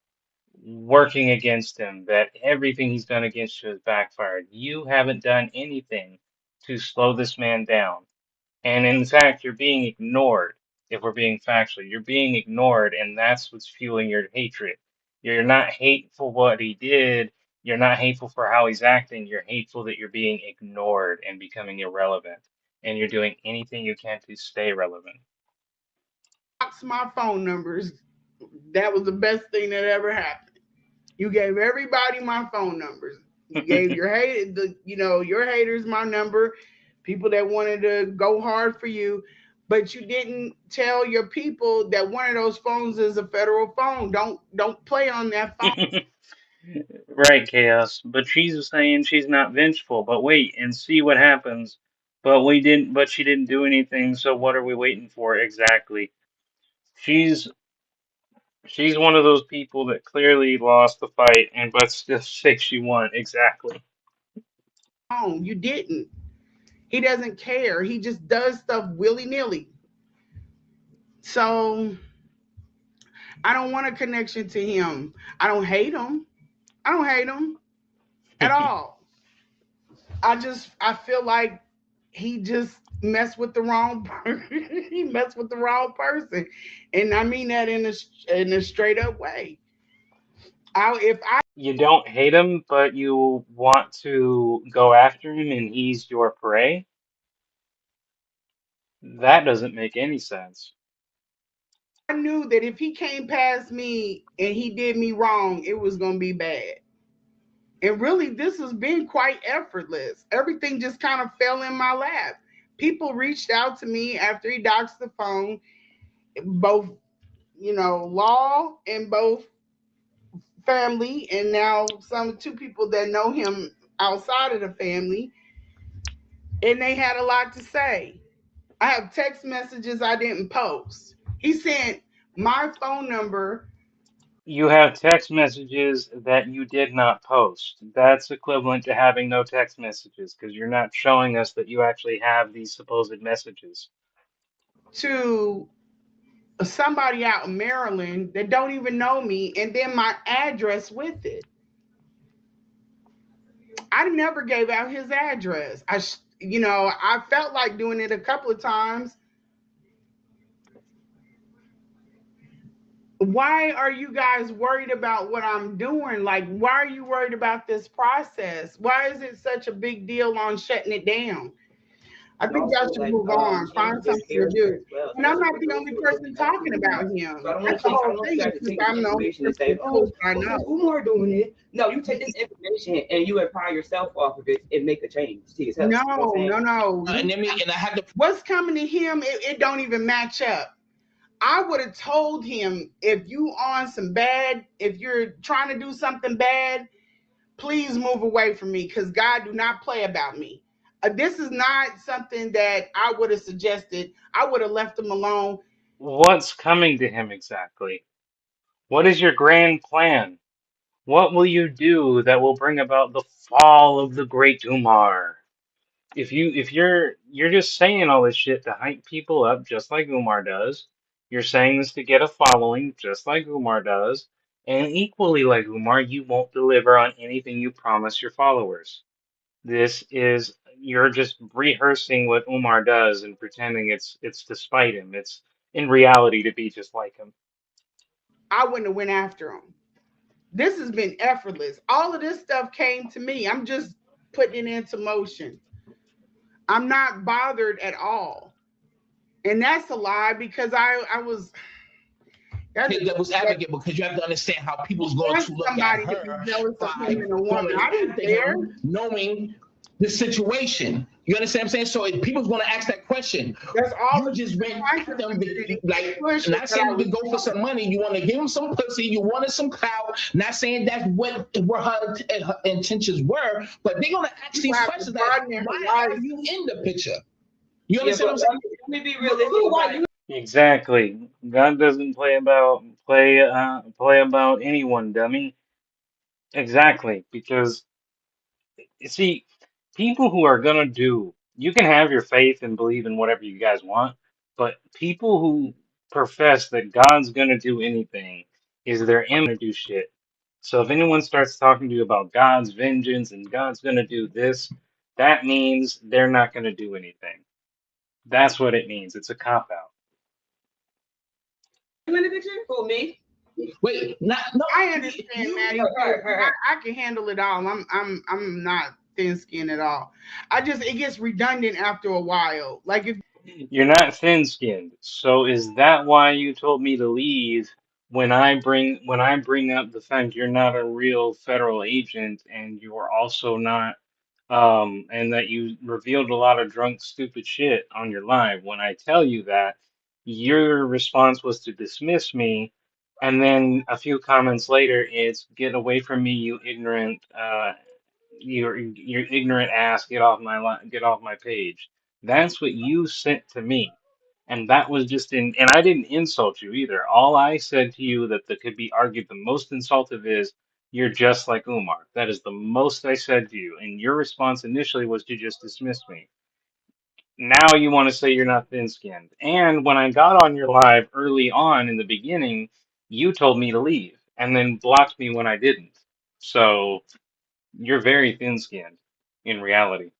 working against him, that everything he's done against you has backfired. You haven't done anything to slow this man down. And in fact, you're being ignored. If we're being factual, you're being ignored, and that's what's fueling your hatred. You're not hateful what he did. You're not hateful for how he's acting. You're hateful that you're being ignored and becoming irrelevant. And you're doing anything you can to stay relevant. my phone numbers. That was the best thing that ever happened. You gave everybody my phone numbers. You gave your your haters my number, people that wanted to go hard for you, but you didn't tell your people that one of those phones is a federal phone. Don't play on that phone. Right, Chaos. But she's saying she's not vengeful. But wait and see what happens. But she didn't do anything, so what are we waiting for exactly? She's she's one of those people that clearly lost the fight and but still thinks she won. Exactly. Phone. You didn't. He doesn't care. He just does stuff willy nilly. So I don't want a connection to him. I don't hate him. I don't hate him at all. I feel like he just messed with the wrong he messed with the wrong person, and I mean that in a straight up way. If I You don't hate him, but you want to go after him and he's your prey? That doesn't make any sense. knew that if he came past me and he did me wrong, it was gonna be bad. And really, this has been quite effortless. Everything just kind of fell in my lap. People reached out to me after he doxed the phone, both law and both family, and now some two people that know him outside of the family, and they had a lot to say. I have text messages I didn't post. He sent my phone number You have text messages that you did not post. That's equivalent to having no text messages because you're not showing us that you actually have these supposed messages. to somebody out in Maryland that don't even know me, and then my address with it. I never gave out his address. I felt like doing it a couple of times. Why are you guys worried about what I'm doing? Like, why are you worried about this process? Why is it such a big deal on shutting it down? I And think y'all also, should like, move on, she's a find good something to character do. as well, And I'm especially not for the those only who are person looking at talking doing about that. So him. I don't want That's the you, I whole don't want thing. you Is guys to since take this I'm the only information and say, person oh, close I well, know. since Umar doing it, no, you take this information and you empower yourself off of it and make a change to yourself. You know what I'm No, saying? no, no. And I had to What's coming to him, it don't even match up. I would have told him, if you're trying to do something bad, please move away from me because God do not play about me. This is not something that I would have suggested. I would have left him alone. What's coming to him exactly? What is your grand plan? What will you do that will bring about the fall of the great Umar? If you're just saying all this shit to hype people up just like Umar does, you're saying this to get a following just like Umar does, and equally like Umar, you won't deliver on anything you promise your followers. This is you're just rehearsing what Umar does and pretending it's to spite him. It's in reality to be just like him. I wouldn't have went after him. This has been effortless. All of this stuff came to me. I'm just putting it into motion. I'm not bothered at all. And that's a lie because I was that's, That was advocate because you have to understand how people's going that's to look at somebody to be her jealous of by him and a woman. going I didn't after care. him, knowing the situation. You understand what I'm saying? So if people's going to ask that question, That's all you the just went after them, like push not that I saying was you go for some money. You want to give them some pussy. You wanted some clout. Not saying that's what her intentions were, but they're going to ask these questions like, why are you in the picture? You Yeah, understand but what I'm saying? let me be realistic about it. Exactly. God doesn't play about anyone, dummy. Exactly, because you see, people who are gonna do, you can have your faith and believe in whatever you guys want, but people who profess that God's gonna do anything is their gonna do shit. So if anyone starts talking to you about God's vengeance and God's gonna do this, that means they're not gonna do anything. That's what it means. It's a cop out. You in the picture? For me? Wait, not no. I understand, Maddie. I can handle it all. I'm not thin skinned at all. It gets redundant after a while. Like if You're not thin-skinned. So is that why you told me to leave when I bring up the fact you're not a real federal agent and you're also not and that you revealed a lot of drunk stupid shit on your live. When I tell you that, your response was to dismiss me, and then a few comments later it's get away from me, you ignorant your ignorant ass, get off my page. That's what you sent to me. And that was just and I didn't insult you either. All I said to you that could be argued the most insultive is you're just like Umar. That is the most I said to you. And your response initially was to just dismiss me. Now you want to say you're not thin skinned. And when I got on your live early on in the beginning, you told me to leave and then blocked me when I didn't. So you're very thin-skinned in reality.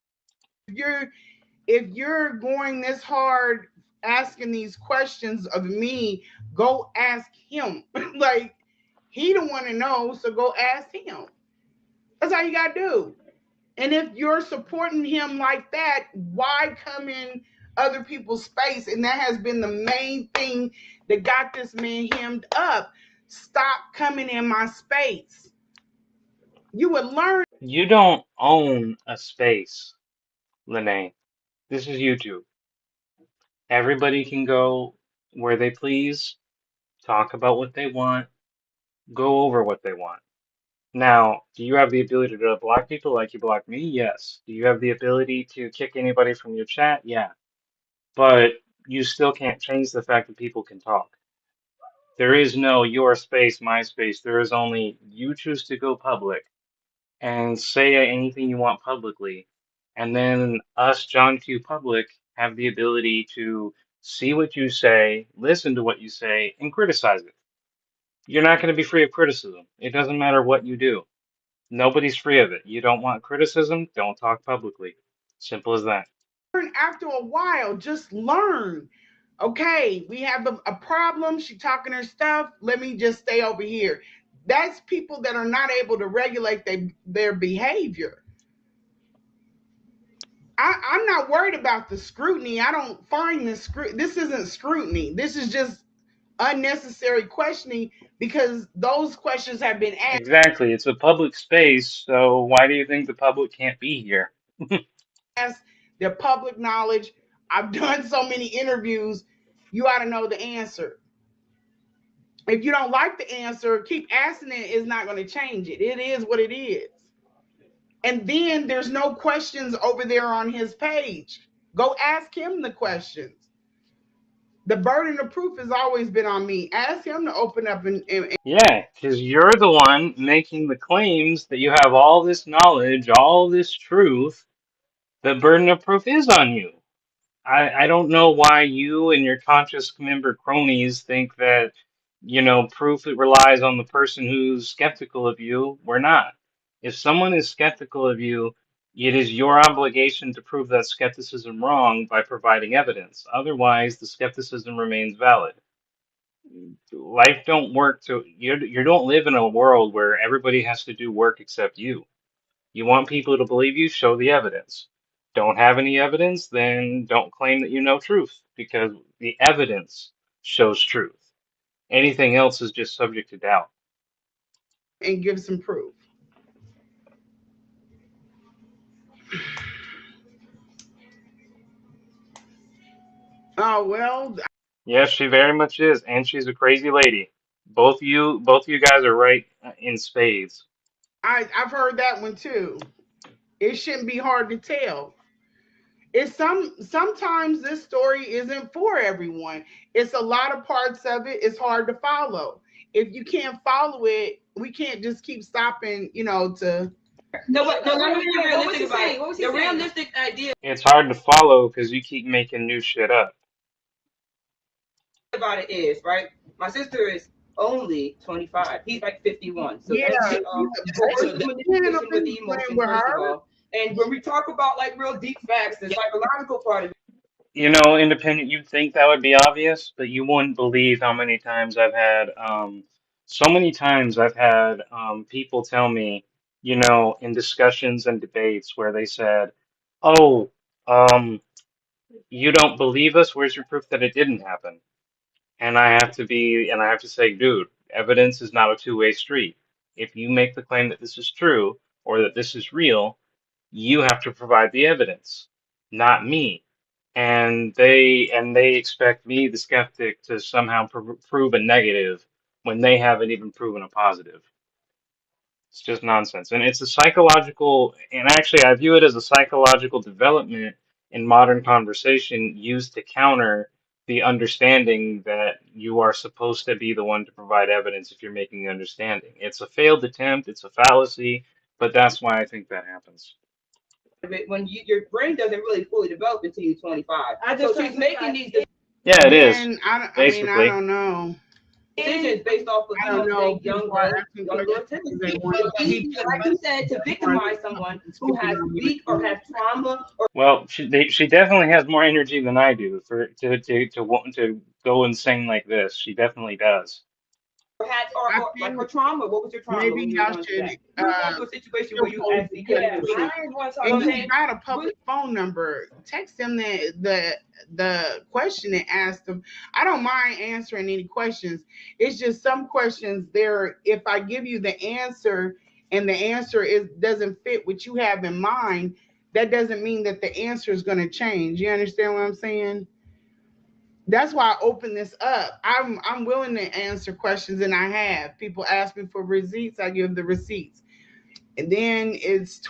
you're if you're going this hard asking these questions of me, go ask him. Like he don't want to know, so go ask him. That's all you gotta do. And if you're supporting him like that, why come in other people's space? And that has been the main thing that got this man hemmed up. Stop coming in my space. You would learn. You don't own a space, Lanae. This is YouTube. Everybody can go where they please, talk about what they want, go over what they want. Now, do you have the ability to block people like you block me? Yes. Do you have the ability to kick anybody from your chat? Yeah. But you still can't change the fact that people can talk. There is no your space, my space. There is only you choose to go public and say anything you want publicly. And then us, John Q. Public, have the ability to see what you say, listen to what you say, and criticize it. You're not going to be free of criticism. It doesn't matter what you do. Nobody's free of it. You don't want criticism, don't talk publicly. Simple as that. After a while. Just learn. Okay, we have a problem. She talking her stuff. Let me just stay over here. That's people that are not able to regulate their behavior. I'm not worried about the scrutiny. I don't find this this isn't scrutiny. This is just unnecessary questioning because those questions have been Exactly. It's a public space, so why do you think the public can't be here? asked. They're public knowledge. I've done so many interviews. You ought to know the answer. If you don't like the answer, keep asking it. It's not going to change it. It is what it is. And then there's no questions over there on his page. Go ask him the questions. The burden of proof has always been on me. Ask him to open up and Yeah, because you're the one making the claims that you have all this knowledge, all this truth. The burden of proof is on you. I don't know why you and your conscious member cronies think that, proof it relies on the person who's skeptical of you. We're not. If someone is skeptical of you, it is your obligation to prove that skepticism wrong by providing evidence. Otherwise, the skepticism remains valid. Life don't work to you don't live in a world where everybody has to do work except you. You want people to believe you, show the evidence. Don't have any evidence, then don't claim that you know truth because the evidence shows truth. Anything else is just subject to doubt. give some proof. Oh well, Yes, she very much is, and she's a crazy lady. Both you guys are right in spades. I've heard that one too. It shouldn't be hard to tell. It's sometimes this story isn't for everyone. It's a lot of parts of it. It's hard to follow. If you can't follow it, we can't just keep stopping, to No, but no, let me be What was he realistic about saying? it. What was he The saying? realistic idea It's hard to follow because you keep making new shit up. about it is, right? My sister is only 25. He's like 51. So yeah, that's coercive you can't manipulation with the playing emotion, with first of her. all. And when we talk about like real deep facts, the psychological part of it, Independent, you'd think that would be obvious, but you wouldn't believe how many times so many times I've had people tell me, in discussions and debates where they said, "Oh, um, you don't believe us? Where's your proof that it didn't happen?" And I have to say, dude, evidence is not a two-way street. If you make the claim that this is true or that this is real, you have to provide the evidence, not me. And they expect me, the skeptic, to somehow prove a negative when they haven't even proven a positive. It's just nonsense. And it's a psychological, and actually, I view it as a psychological development in modern conversation used to counter the understanding that you are supposed to be the one to provide evidence if you're making the understanding. It's a failed attempt, it's a fallacy, but that's why I think that happens. when your brain doesn't really fully develop until you're 25. So she's making these Yeah, it is, Then I mean, I basically. don't know. decisions based off of I don't know. People are asking younger questions because tendencies. they want So to teach easy, like you said, to victimize someone who has weak or has trauma or Well, she definitely has more energy than I do for to want to go insane like this. She definitely does. had I or like her think trauma. What was your trauma maybe when you were y'all going through should that? You were going through a situation where you pose actually the had question. I didn't want to talk And about you got a public phone number. Text them the question and ask them. I don't mind answering any questions. It's just some questions there. If I give you the answer and the answer is doesn't fit what you have in mind, that doesn't mean that the answer is going to change. You understand what I'm saying? That's why I open this up. I'm willing to answer questions, and I have. People ask me for receipts, I give the receipts, and then it's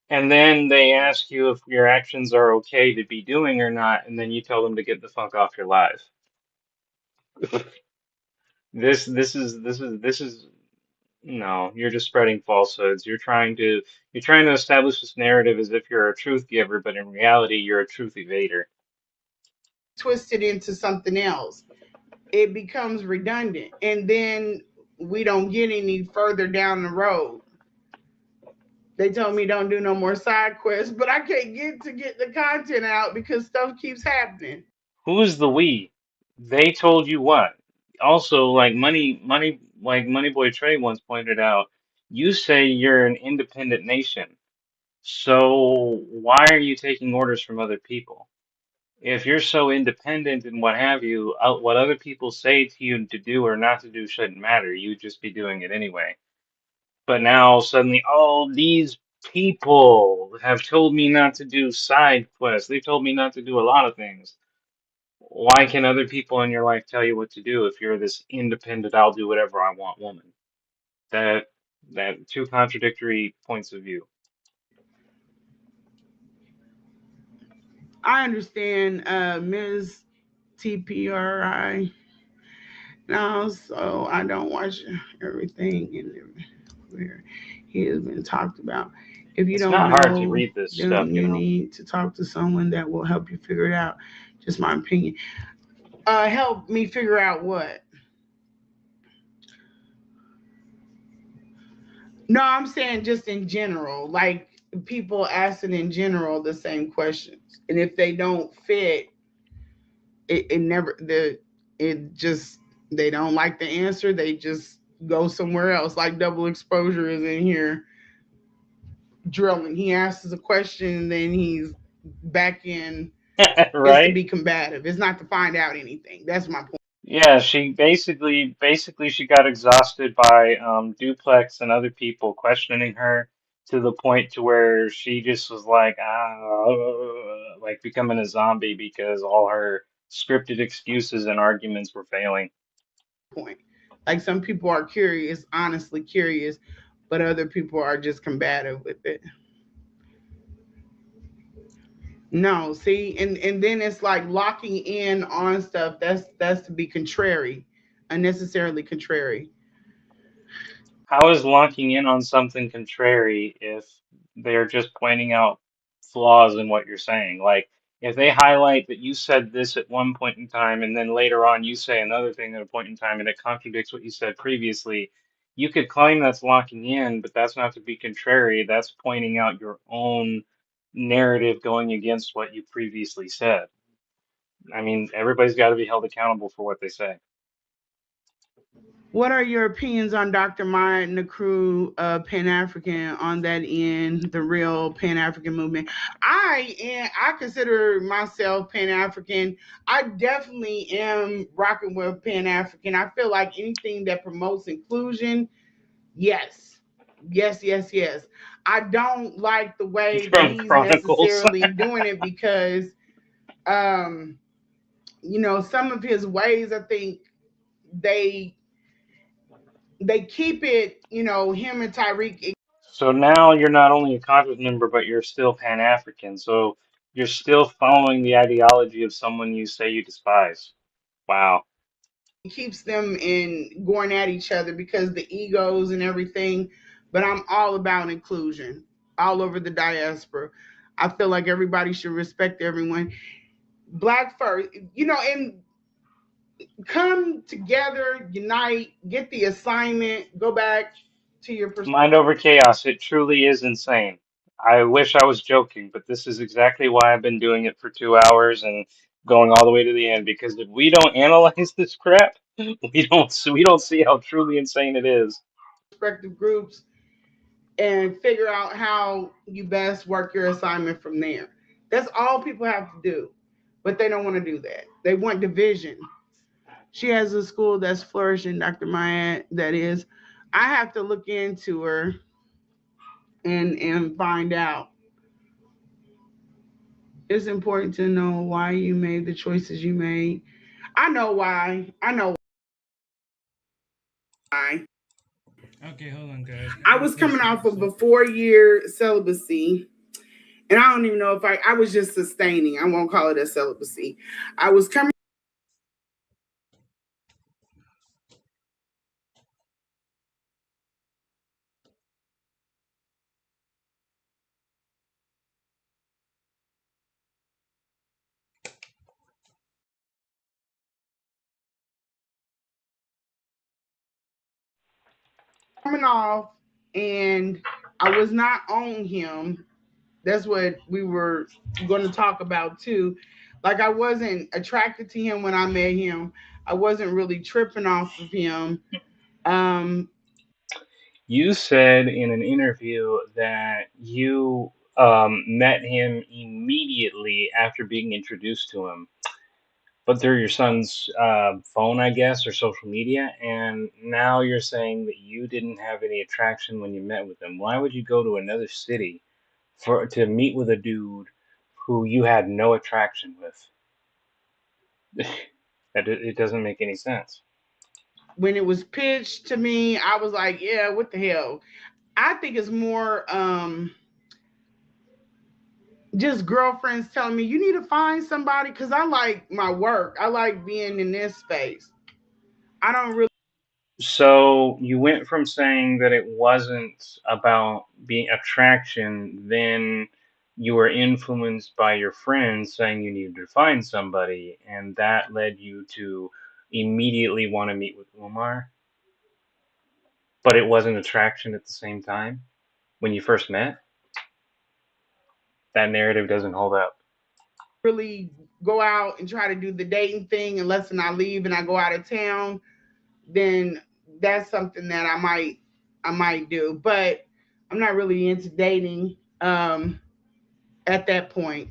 And then they ask you if your actions are okay to be doing or not, and then you tell them to get the fuck off your live. This is no, you're just spreading falsehoods. You're trying to establish this narrative as if you're a truth giver, but in reality you're a truth evader. twisted into something else. It becomes redundant, and then we don't get any further down the road. They told me don't do no more side quests, but I can't get the content out because stuff keeps happening. Who's the we? They told you what? Also, like Moneyboy Trey once pointed out, you say you're an independent nation. So why are you taking orders from other people? If you're so independent and what have you, what other people say to you to do or not to do shouldn't matter. You'd just be doing it anyway. But now suddenly, oh, these people have told me not to do side quests. They told me not to do a lot of things. Why can other people in your life tell you what to do if you're this independent, I'll do whatever I want woman? That that two contradictory points of view. I understand Ms. TPRI now, so I don't watch everything in where he has been talked about. If you It's don't not hard to know read this stuff, them, you need to talk to someone that will help you figure it out. Just my opinion. Help me figure out what? No, I'm saying just in general, like people asking in general the same questions, and if they don't fit, it never it just they don't like the answer. They just go somewhere else. Like double exposure is in here drilling. He asks a question, and then he's back in. It's to right? be combative. It's not to find out anything. That's my point. Yeah, she basically she got exhausted by Duplex and other people questioning her to the point to where she just was like like becoming a zombie because all her scripted excuses and arguments were failing. Point. Like some people are curious, honestly curious, but other people are just combative with it. No, see, and then it's like locking in on stuff. That's to be contrary, unnecessarily contrary. How is locking in on something contrary if they're just pointing out flaws in what you're saying? Like, if they highlight that you said this at one point in time and then later on you say another thing at a point in time and it contradicts what you said previously, you could claim that's locking in, but that's not to be contrary. That's pointing out your own narrative going against what you previously said. I mean, everybody's got to be held accountable for what they say. What are your opinions on Dr. Maya Nakru, Pan African, on that end, the real Pan African movement? I consider myself Pan African. I definitely am rocking with Pan African. I feel like anything that promotes inclusion, yes, yes, yes, yes. I don't like the way that From he's Chronicles. necessarily doing it because, um, some of his ways, I think they they keep it, him and Tyreek. So now you're not only a Congress member, but you're still Pan-African. So you're still following the ideology of someone you say you despise. Wow. It keeps them in going at each other because the egos and everything. But I'm all about inclusion all over the diaspora. I feel like everybody should respect everyone. Black first, and come together, unite, get the assignment, go back to your Mind over chaos. It truly is insane. I wish I was joking, but this is exactly why I've been doing it for 2 hours and going all the way to the end. Because if we don't analyze this crap, we don't see how truly insane it is. respective groups and figure out how you best work your assignment from there. That's all people have to do. But they don't want to do that. They want division. She has a school that's flourishing, Dr. Maya, that is. I have to look into her and find out. It's important to know why you made the choices you made. I know why. I know why. Okay, hold on, guys. I Let me was finish coming what off I'm of a saying. 4 year celibacy, and I don't even know if I was just sustaining. I won't call it a celibacy. I was coming off, and I was not on him. That's what we were going to talk about too. Like I wasn't attracted to him when I met him. I wasn't really tripping off of him. Um, You said in an interview that you met him immediately after being introduced to him, but through your son's phone, I guess, or social media, and now you're saying that you didn't have any attraction when you met with him. Why would you go to another city for to meet with a dude who you had no attraction with? It doesn't make any sense. When it was pitched to me, I was like, yeah, what the hell? I think it's more just girlfriends telling me you need to find somebody because I like my work. I like being in this space. I don't really So you went from saying that it wasn't about being attraction, then you were influenced by your friends saying you needed to find somebody, and that led you to immediately want to meet with Umar, but it wasn't attraction at the same time when you first met. That narrative doesn't hold up. really go out and try to do the dating thing unless I leave and I go out of town. Then that's something that I might do. But I'm not really into dating at that point.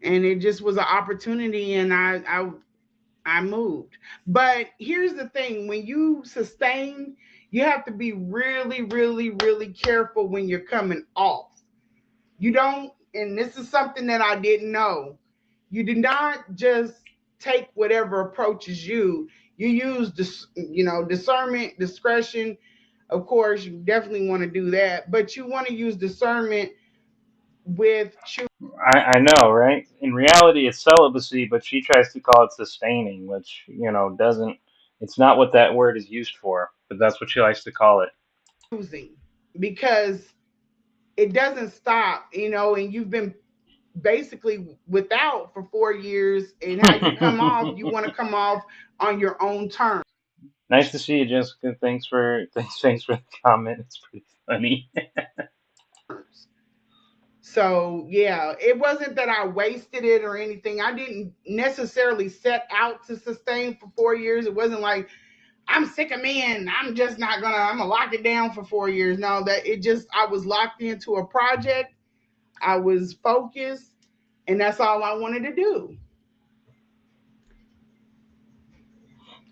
And it just was an opportunity, and I moved. But here's the thing: when you sustain, you have to be really, really, really careful when you're coming off. You don't, and this is something that I didn't know. You do not just take whatever approaches you. You use this, discernment, discretion. Of course, you definitely want to do that, but you want to use discernment with I know, right? In reality, it's celibacy, but she tries to call it sustaining, which, doesn't, it's not what that word is used for, but that's what she likes to call it. choosing, because it doesn't stop, and you've been basically without for 4 years, and how you come off, you want to come off on your own terms. Nice to see you, Jessica. Thanks for the comment. It's pretty funny. So yeah, it wasn't that I wasted it or anything. I didn't necessarily set out to sustain for 4 years. It wasn't like I'm sick of men. I'm gonna lock it down for 4 years. No, that it just I was locked into a project. I was focused, and that's all I wanted to do.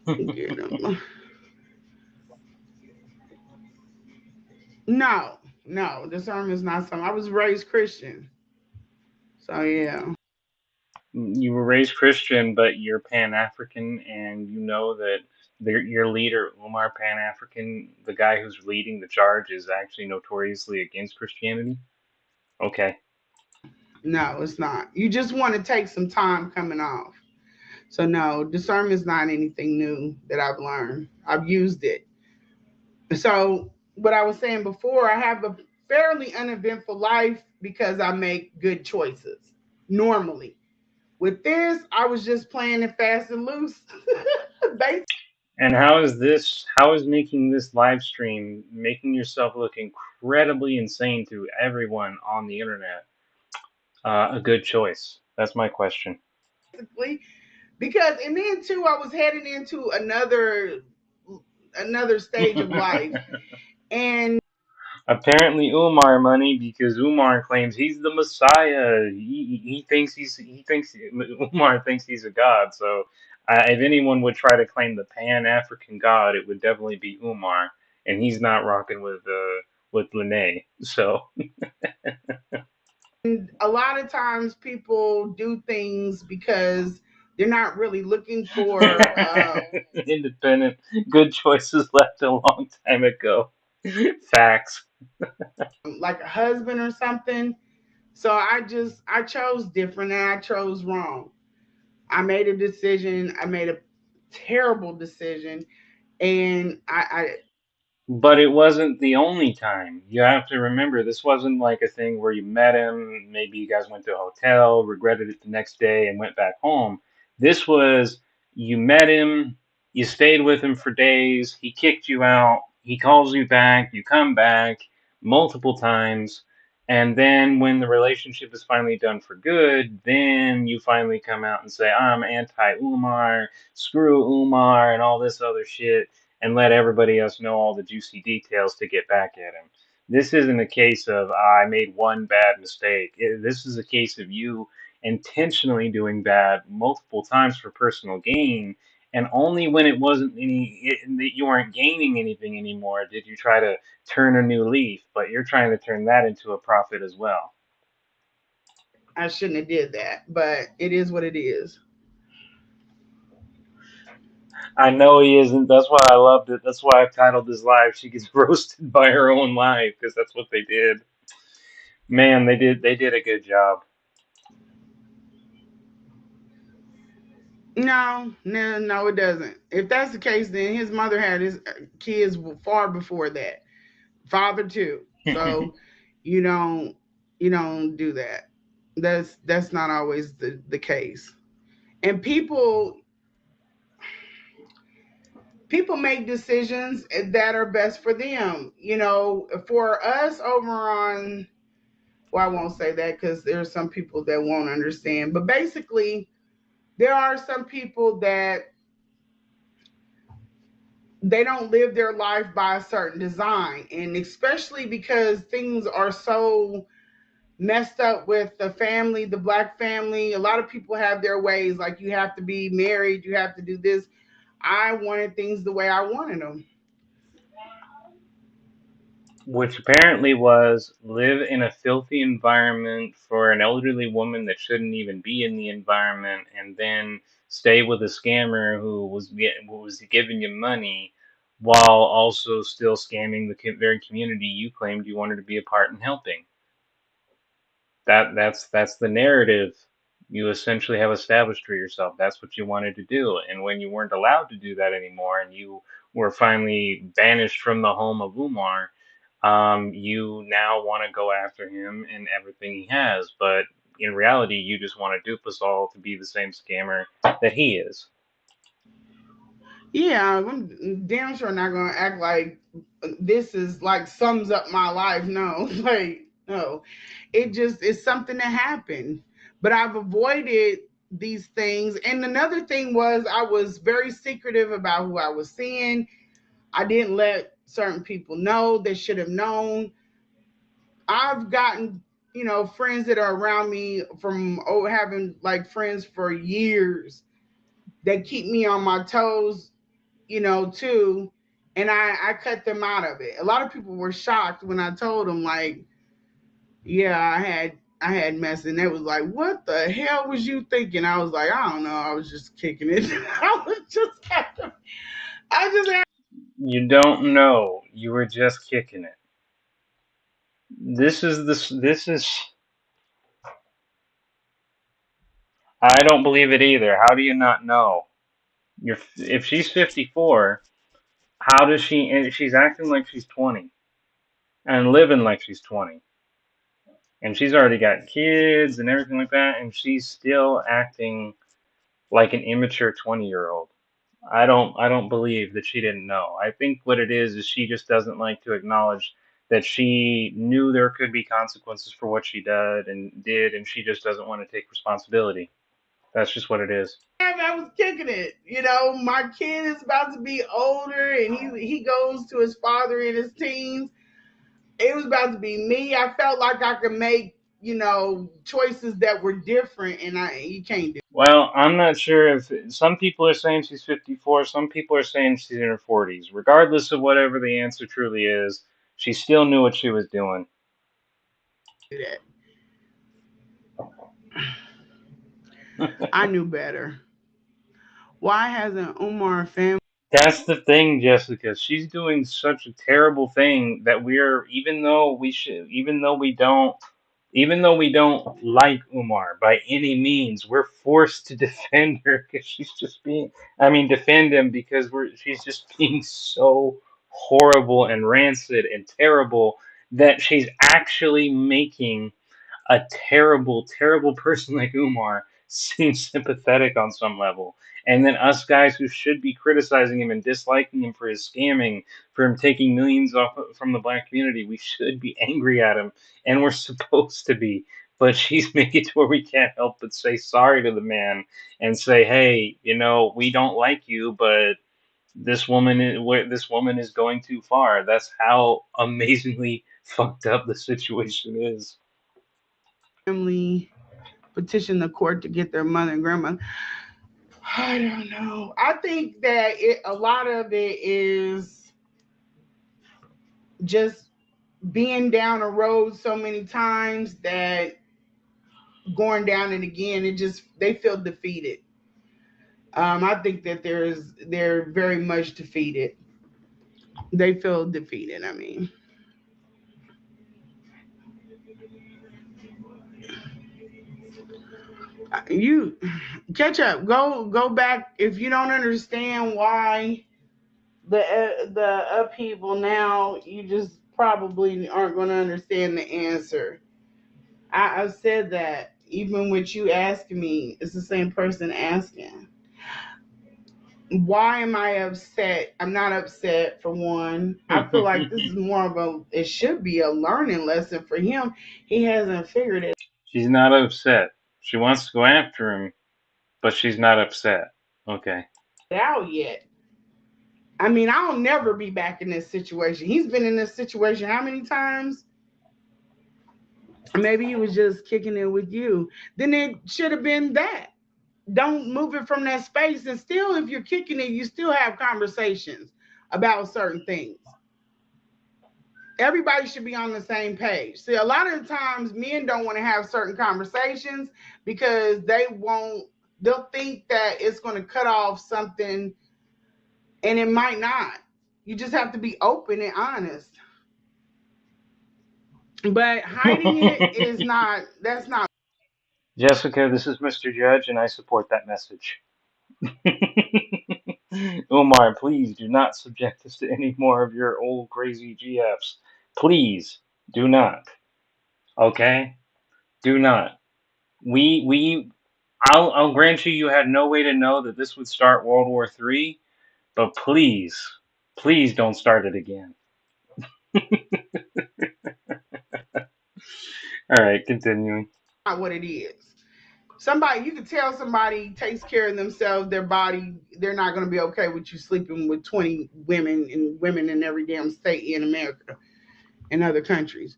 Get 'em. No, no, discernment is not something. I was raised Christian, so yeah. You were raised Christian, but you're Pan African, and you know that your leader, Umar Pan African, the guy who's leading the charge, is actually notoriously against Christianity. Okay. No, it's not. You just want to take some time coming off. So no, discernment is not anything new that I've learned. I've used it. So what I was saying before, I have a fairly uneventful life because I make good choices normally. With this, I was just playing it fast and loose. And how is making this live stream, making yourself look incredibly insane to everyone on the internet, a good choice? That's my question. Basically, because and then too, I was heading into another stage of life, and Apparently Umar money because Umar claims he's the Messiah. He thinks Umar thinks he's a god. So if anyone would try to claim the Pan African god, it would definitely be Umar, and he's not rocking with Lanae. So a lot of times people do things because they're not really looking for independent, good choices left a long time ago. Facts. like a husband or something. So I chose different, and I chose wrong. I made a decision. I made a terrible decision, and But it wasn't the only time. You have to remember, this wasn't like a thing where you met him, maybe you guys went to a hotel, regretted it the next day, and went back home. This was you met him, you stayed with him for days, he kicked you out, he calls you back, you come back multiple times, and then when the relationship is finally done for good, then you finally come out and say, I'm anti Umar, screw Umar, and all this other shit and let everybody else know all the juicy details to get back at him. This isn't a case of I made one bad mistake. This is a case of you intentionally doing bad multiple times for personal gain, and only when it wasn't that you weren't gaining anything anymore did you try to turn a new leaf. But you're trying to turn that into a profit as well. I shouldn't have did that, but it is what it is. I know he isn't. That's why I loved it. That's why I've titled this live. She gets roasted by her own live because that's what they did. Man, they did a good job. No, no, no, it doesn't. If that's the case, then his mother had his kids far before that. Father too. So you don't you don't do that. That's not always the case. And people make decisions that are best for them. For us over on, well, I won't say that because there's some people that won't understand. But basically, there are some people that they don't live their life by a certain design, and especially because things are so messed up with the family, the black family. A lot of people have their ways, like you have to be married, you have to do this. I wanted things the way I wanted them. Which apparently was live in a filthy environment for an elderly woman that shouldn't even be in the environment, and then stay with a scammer who was giving you money while also still scamming the very community you claimed you wanted to be a part in helping. That's the narrative you essentially have established for yourself. That's what you wanted to do, and when you weren't allowed to do that anymore, and you were finally banished from the home of Umar, you now want to go after him and everything he has. But in reality, you just want to dupe us all to be the same scammer that he is. Yeah, I'm damn sure not gonna act like this is like sums up my life. No, like no, it just is something that happened. But I've avoided these things. And another thing was I was very secretive about who I was seeing. I didn't let certain people know. They should have known. I've gotten, friends that are around me from having like friends for years that keep me on my toes, too. And I cut them out of it. A lot of people were shocked when I told them, like, yeah, I had mess, and they was like, "What the hell was you thinking?" I was like, "I don't know. I was just kicking it. I just had You don't know. You were just kicking it. This is. I don't believe it either. How do you not know? If she's 54, how does she? And she's acting like she's 20 and living like she's 20, and she's already got kids and everything like that, and she's still acting like an immature 20-year-old. I don't believe that she didn't know. I think what it is she just doesn't like to acknowledge that she knew there could be consequences for what she did, and she just doesn't want to take responsibility. That's just what it is. I was kicking it. My kid is about to be older, and he goes to his father in his teens. It was about to be me. I felt like I could make choices that were different, and I you can't do. Well, I'm not sure if some people are saying she's 54, some people are saying she's in her 40s. Regardless of whatever the answer truly is, she still knew what she was doing. That. I knew better. Why hasn't Umar family? That's the thing, Jessica. She's doing such a terrible thing that even though we don't like Umar by any means, we're forced to defend her because defend him because she's just being so horrible and rancid and terrible that she's actually making a terrible, terrible person like Umar seems sympathetic on some level. And then us guys who should be criticizing him and disliking him for his scamming, for him taking millions off from the black community, we should be angry at him, and we're supposed to be. But she's making it to where we can't help but say sorry to the man and say, "Hey, we don't like you, but this woman is going too far." That's how amazingly fucked up the situation is. Family petition the court to get their mother and grandmother. I don't know. I think that a lot of it is just being down a road so many times that going down it again, it just they feel defeated. I think that they're very much defeated. They feel defeated. I mean, you catch up. Go back if you don't understand why the upheaval now. You just probably aren't going to understand the answer. I've said that even with you asking me, it's the same person asking. Why am I upset? I'm not upset for one. I feel like this is more of it should be a learning lesson for him. He hasn't figured it She's not upset. She wants to go after him, but she's not upset. Okay. out yet. I mean, I'll never be back in this situation. He's been in this situation how many times? Maybe he was just kicking it with you. Then it should have been that. Don't move it from that space. And still, if you're kicking it, you still have conversations about certain things. Everybody should be on the same page. See, a lot of the times men don't want to have certain conversations because they'll think that it's going to cut off something and it might not. You just have to be open and honest. But hiding it is not, that's not. Jessica, this is Mr. Judge, and I support that message. Umar, please do not subject us to any more of your old crazy GFs. Please do not. Okay? Do not. We I'll grant you had no way to know that this would start World War III, but please don't start it again. All right, continuing. Not what it is. Somebody, you can tell somebody takes care of themselves, their body, they're not going to be okay with you sleeping with 20 women in every damn state in America and other countries.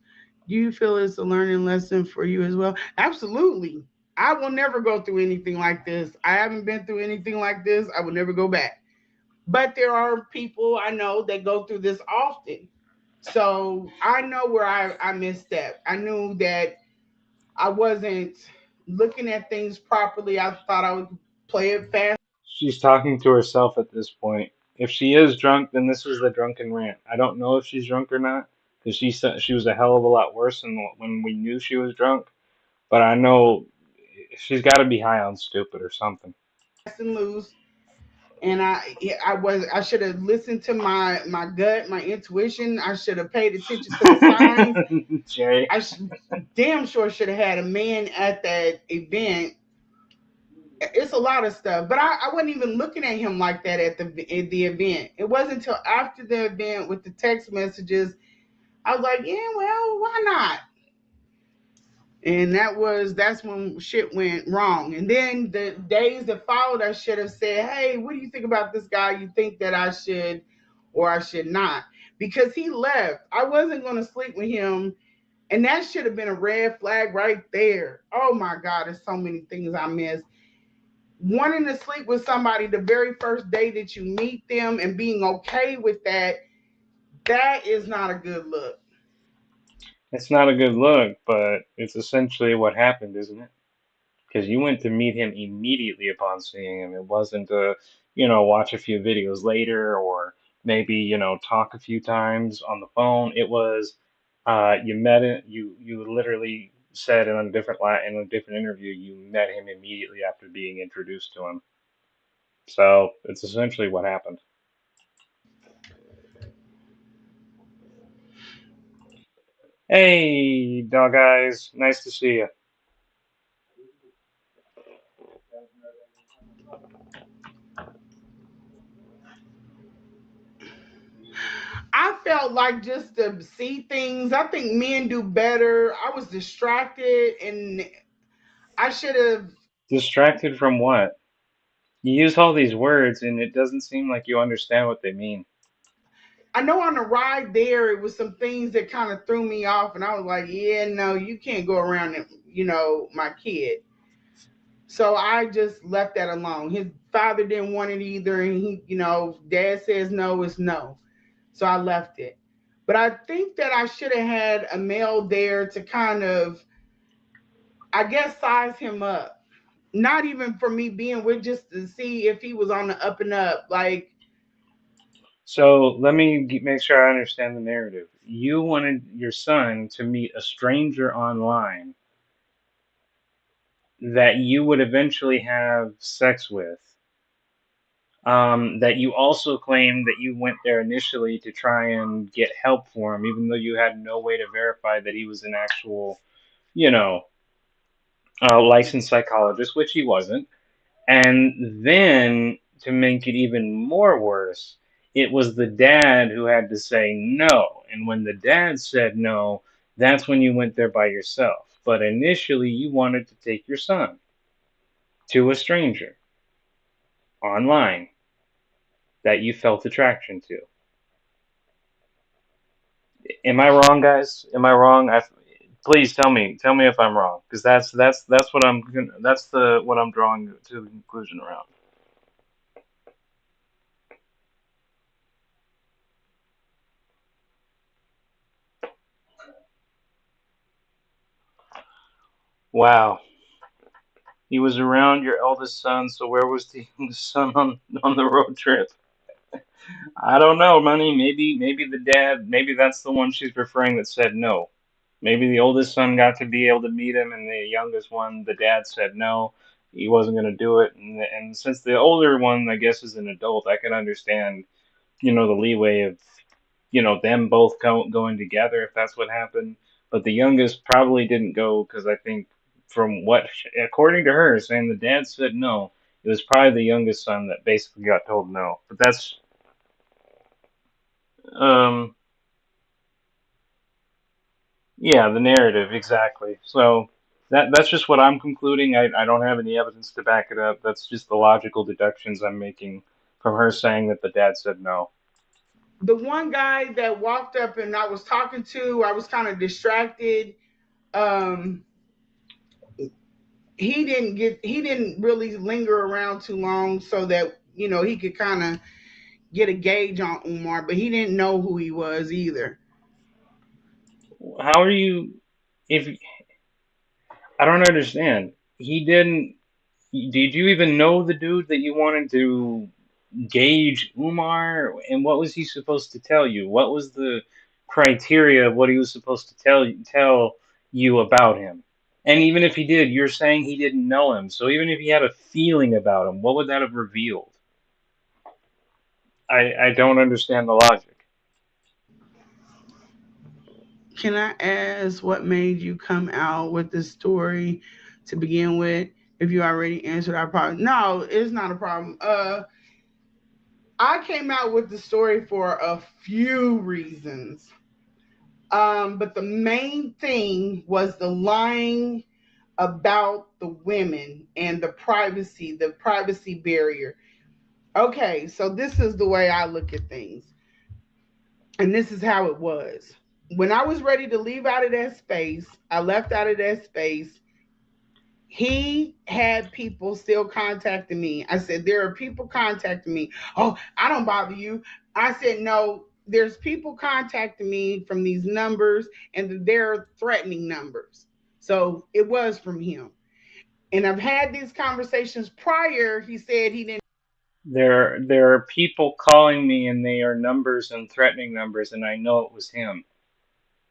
Do you feel it's a learning lesson for you as well? Absolutely. I will never go through anything like this. I haven't been through anything like this. I will never go back. But there are people I know that go through this often. So I know where I misstepped. I knew that I wasn't looking at things properly. I thought I would play it fast. She's talking to herself at this point. If she is drunk, then this is the drunken rant. I don't know if she's drunk or not, because she said she was a hell of a lot worse than when we knew she was drunk. But I know she's got to be high on stupid or something. And loose. And I should have listened to my gut, my intuition. I should have paid attention to the signs. Jay. Damn sure should have had a man at that event. It's a lot of stuff, but I wasn't even looking at him like that at the event. It wasn't until after the event with the text messages I was like, yeah, well, why not? And that's when shit went wrong. And then the days that followed, I should have said, hey, what do you think about this guy? You think that I should or I should not? Because he left. I wasn't going to sleep with him. And that should have been a red flag right there. Oh my God, there's so many things I missed. Wanting to sleep with somebody the very first day that you meet them and being okay with that, that is not a good look. It's not a good look, but it's essentially what happened, isn't it? Because you went to meet him immediately upon seeing him. It wasn't watch a few videos later or maybe, talk a few times on the phone. It was, you met it. You literally said in a different interview, you met him immediately after being introduced to him. So it's essentially what happened. Hey, dog eyes, nice to see you. I felt like just to see things. I think men do better. I was distracted and I should have. Distracted from what? You use all these words and it doesn't seem like you understand what they mean. I know on the ride there, it was some things that kind of threw me off, and I was like, yeah, no, you can't go around, my kid. So I just left that alone. His father didn't want it either, and dad says no, it's no. So I left it. But I think that I should have had a male there to kind of, I guess, size him up Not even for me being with, just to see if he was on the up and up. Like, So let me make sure I understand the narrative. You wanted your son to meet a stranger online that you would eventually have sex with. That you also claimed that you went there initially to try and get help for him, even though you had no way to verify that he was an actual, you know, licensed psychologist, which he wasn't. And then to make it even more worse, it was the dad who had to say no. And when the dad said no, that's when you went there by yourself. But initially, you wanted to take your son to a stranger online that you felt attraction to. Am I wrong, guys? Am I wrong? Please tell me if I'm wrong, because that's what that's the what I'm drawing to the conclusion around. Wow, he was around your eldest son. So where was the youngest son on the road trip? I don't know, money. Maybe the dad. Maybe that's the one she's referring that said no. Maybe the oldest son got to be able to meet him, and the youngest one, the dad said no, he wasn't going to do it. And since the older one, I guess, is an adult, I can understand, the leeway of, them both going together if that's what happened. But the youngest probably didn't go because I think, from what, according to her, saying the dad said no, it was probably the youngest son that basically got told no. But that's, um, yeah, the narrative, exactly. So that's just what I'm concluding. I don't have any evidence to back it up. That's just the logical deductions I'm making from her saying that the dad said no. the one guy that walked up and I was talking to, I was kind of distracted. Um, he didn't really linger around too long so that he could kind of get a gauge on Umar, but he didn't know who he was either. How are you? If I don't understand, he didn't. Did you even know the dude that you wanted to gauge Umar? And what was he supposed to tell you? What was the criteria of what he was supposed to tell you about him? And even if he did, you're saying he didn't know him. So even if he had a feeling about him, what would that have revealed? I don't understand the logic. Can I ask what made you come out with this story to begin with? If you already answered, I probably no, it's not a problem. I came out with the story for a few reasons. But the main thing was the lying about the women and the privacy barrier. Okay, so this is the way I look at things, and this is how it was. When I was ready to leave out of that space, I left out of that space. He had people still contacting me. I said, there are people contacting me. Oh, I don't bother you. I said, no, there's people contacting me from these numbers, and they're threatening numbers. So it was from him. And I've had these conversations prior. He said he didn't. There are people calling me and they are numbers and threatening numbers, and I know it was him.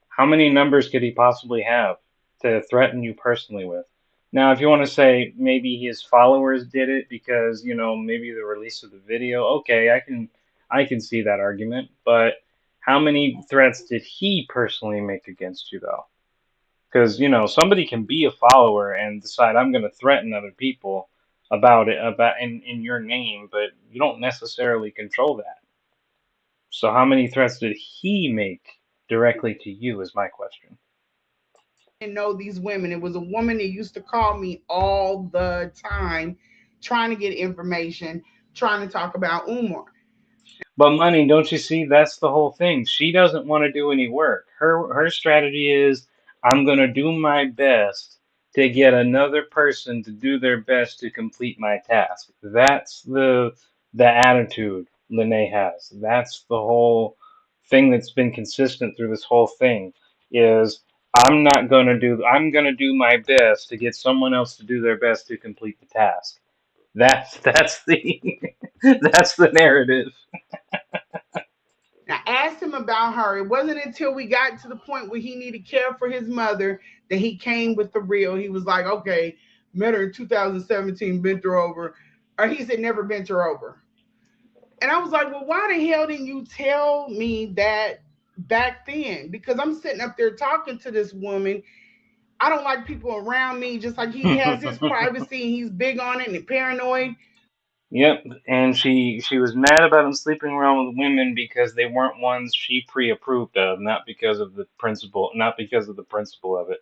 How many numbers could he possibly have to threaten you personally with? Now, if you want to say maybe his followers did it because, maybe the release of the video, okay, I can see that argument, but how many threats did he personally make against you though? Because, somebody can be a follower and decide I'm going to threaten other people about it about in your name, but you don't necessarily control that. So how many threats did he make directly to you is my question. Know these women. It was a woman that used to call me all the time, trying to get information, trying to talk about Umar. But money, don't you see? That's the whole thing. She doesn't want to do any work. Her strategy is, I'm gonna do my best to get another person to do their best to complete my task. That's the attitude Lanae has. That's the whole thing that's been consistent through this whole thing is I'm gonna do my best to get someone else to do their best to complete the task. That's the that's the narrative. I asked him about her. It wasn't until we got to the point where he needed care for his mother that he came with the real. He was like, okay, met her in 2017, bent her over. Or he said, never bent her over. And I was like, well, why the hell didn't you tell me that back then? Because I'm sitting up there talking to this woman. I don't like people around me, just like he has his privacy and he's big on it and paranoid. Yep, and she was mad about him sleeping around with women because they weren't ones she pre-approved of, not because of the principle, not because of the principle of it.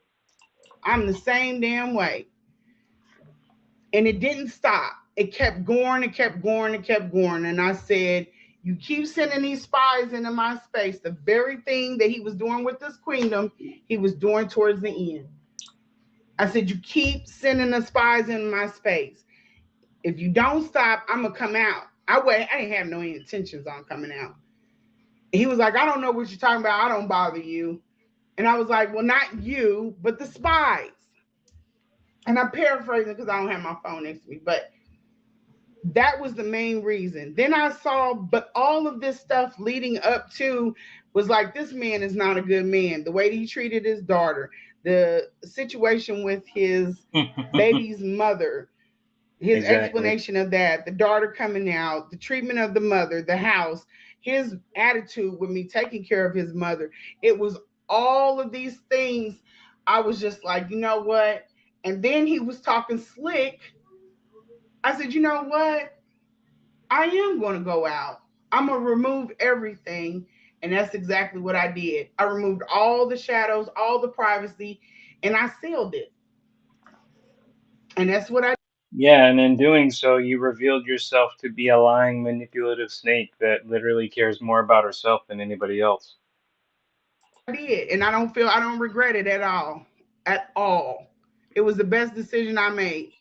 I'm the same damn way. And it didn't stop. It kept going, it kept going, it kept going. And I said, you keep sending these spies into my space. The very thing that he was doing with this queendom, he was doing towards the end. I said, you keep sending the spies in my space. If you don't stop, I'm gonna come out. I didn't have no intentions on coming out. And he was like, I don't know what you're talking about. I don't bother you. And I was like, well, not you, but the spies. And I'm paraphrasing because I don't have my phone next to me, but that was the main reason. Then I saw, but all of this stuff leading up to was like, this man is not a good man. The way he treated his daughter, the situation with his baby's mother, his Exactly. explanation of that, the daughter coming out, the treatment of the mother, the house, his attitude with me taking care of his mother. It was all of these things. I was just like, you know what? And then he was talking slick. I said, you know what? I am going to go out. I'm going to remove everything. And that's exactly what I did. I removed all the shadows, all the privacy, and I sealed it. And that's what I Yeah, and in doing so, you revealed yourself to be a lying, manipulative snake that literally cares more about herself than anybody else. did. And I don't regret it at all. At all. It was the best decision I made.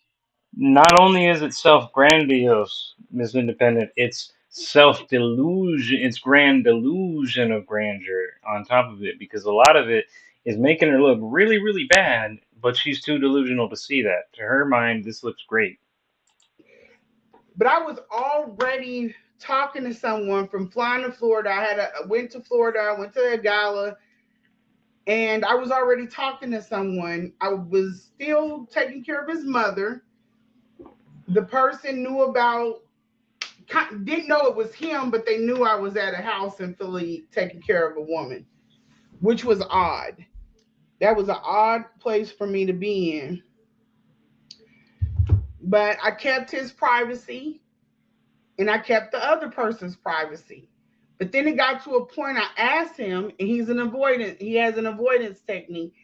Not only is it self-grandiose, Miss Independent, it's self-delusion, it's grand delusion of grandeur on top of it, because a lot of it is making her look really, really bad, but she's too delusional to see that. To her mind, this looks great. But I was already talking to someone from flying to Florida. I went to Florida, I went to a gala, and I was already talking to someone. I was still taking care of his mother. The person knew about, didn't know it was him, but they knew I was at a house in Philly taking care of a woman, which was odd. That was an odd place for me to be in. But I kept his privacy and I kept the other person's privacy. But then it got to a point I asked him, and he has an avoidance technique.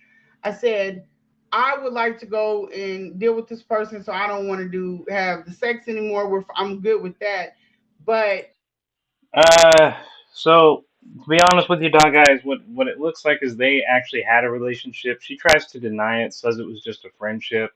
I said, I would like to go and deal with this person, so I don't want to have the sex anymore. I'm good with that. But Uh, so to be honest with you, dog guys, what it looks like is they actually had a relationship. She tries to deny it, says it was just a friendship,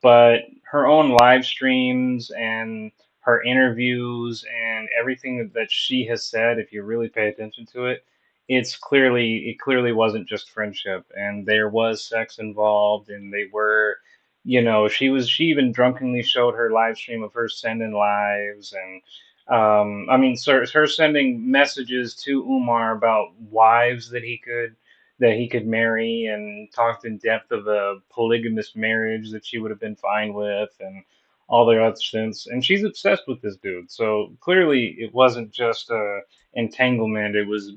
but her own live streams and her interviews and everything that she has said, if you really pay attention to it, it clearly wasn't just friendship, and there was sex involved, and they were, she even drunkenly showed her live stream of her sending lives and. I mean, so her sending messages to Umar about wives that he could marry, and talked in depth of a polygamous marriage that she would have been fine with, and all the other things. And she's obsessed with this dude. So clearly, it wasn't just a entanglement. It was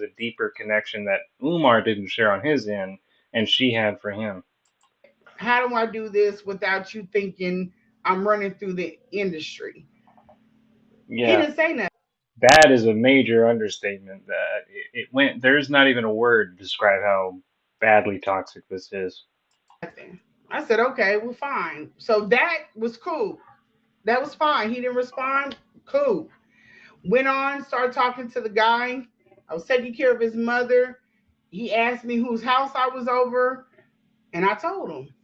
a deeper connection that Umar didn't share on his end, and she had for him. how do I do this without you thinking I'm running through the industry? He Yeah, didn't say nothing. that is a major understatement. That it went. There's not even a word to describe how badly toxic this is. I said, okay, well, fine. So that was cool. That was fine. He didn't respond. Cool. Went on, started talking to the guy. I was taking care of his mother. He asked me whose house I was over, and I told him.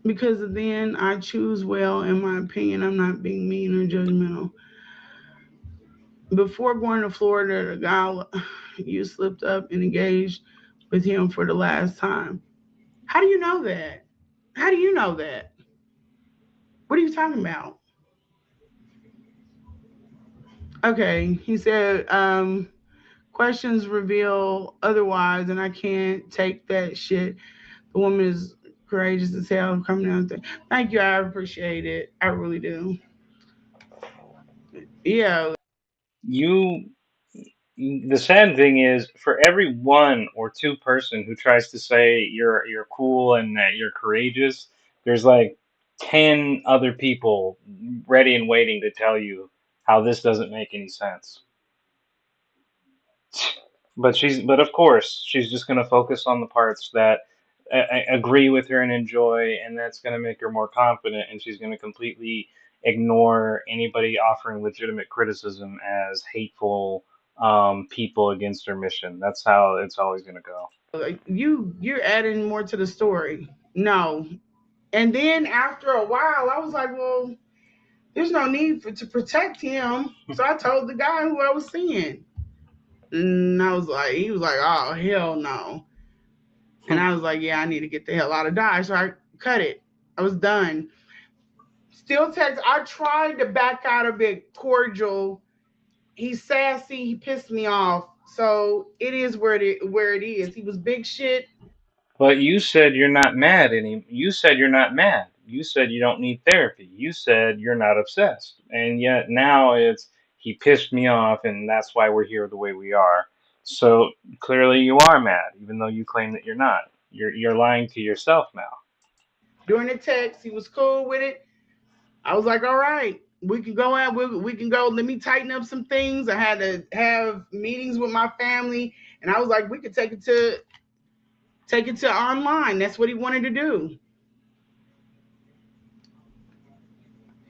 Because then I choose well, in my opinion. I'm not being mean or judgmental. Before going to Florida, the guy you slipped up and engaged with him for the last time. How do you know that? How do you know that? What are you talking about? Okay, he said, questions reveal otherwise, and I can't take that shit. The woman is courageous as hell coming down there. Thank you, I appreciate it. I really do. Yeah. You, the sad thing is, for every one or two person who tries to say you're cool and that you're courageous, there's like 10 other people ready and waiting to tell you how this doesn't make any sense. But of course, she's just going to focus on the parts that agree with her and enjoy, and that's going to make her more confident, and she's going to completely ignore anybody offering legitimate criticism as hateful people against her mission. That's how it's always going to go. Like you're adding more to the story. No. And then after a while, I was like, well, there's no need to protect him. So I told the guy who I was seeing. And I was like, he was like, oh hell no. And I was like, yeah, I need to get the hell out of Dodge. So I cut it. I was done. Still text. I tried to back out a bit cordial. He's sassy. He pissed me off. So it is where it is. He was big shit. But you said you're not mad any. You said you're not mad. You said you don't need therapy. You said you're not obsessed. And yet now it's he pissed me off and that's why we're here the way we are. So clearly you are mad, even though you claim that you're not. You're lying to yourself now. During the text, he was cool with it. I was like, all right, we can go out. We can go. Let me tighten up some things. I had to have meetings with my family, and I was like, we could take it to online. That's what he wanted to do.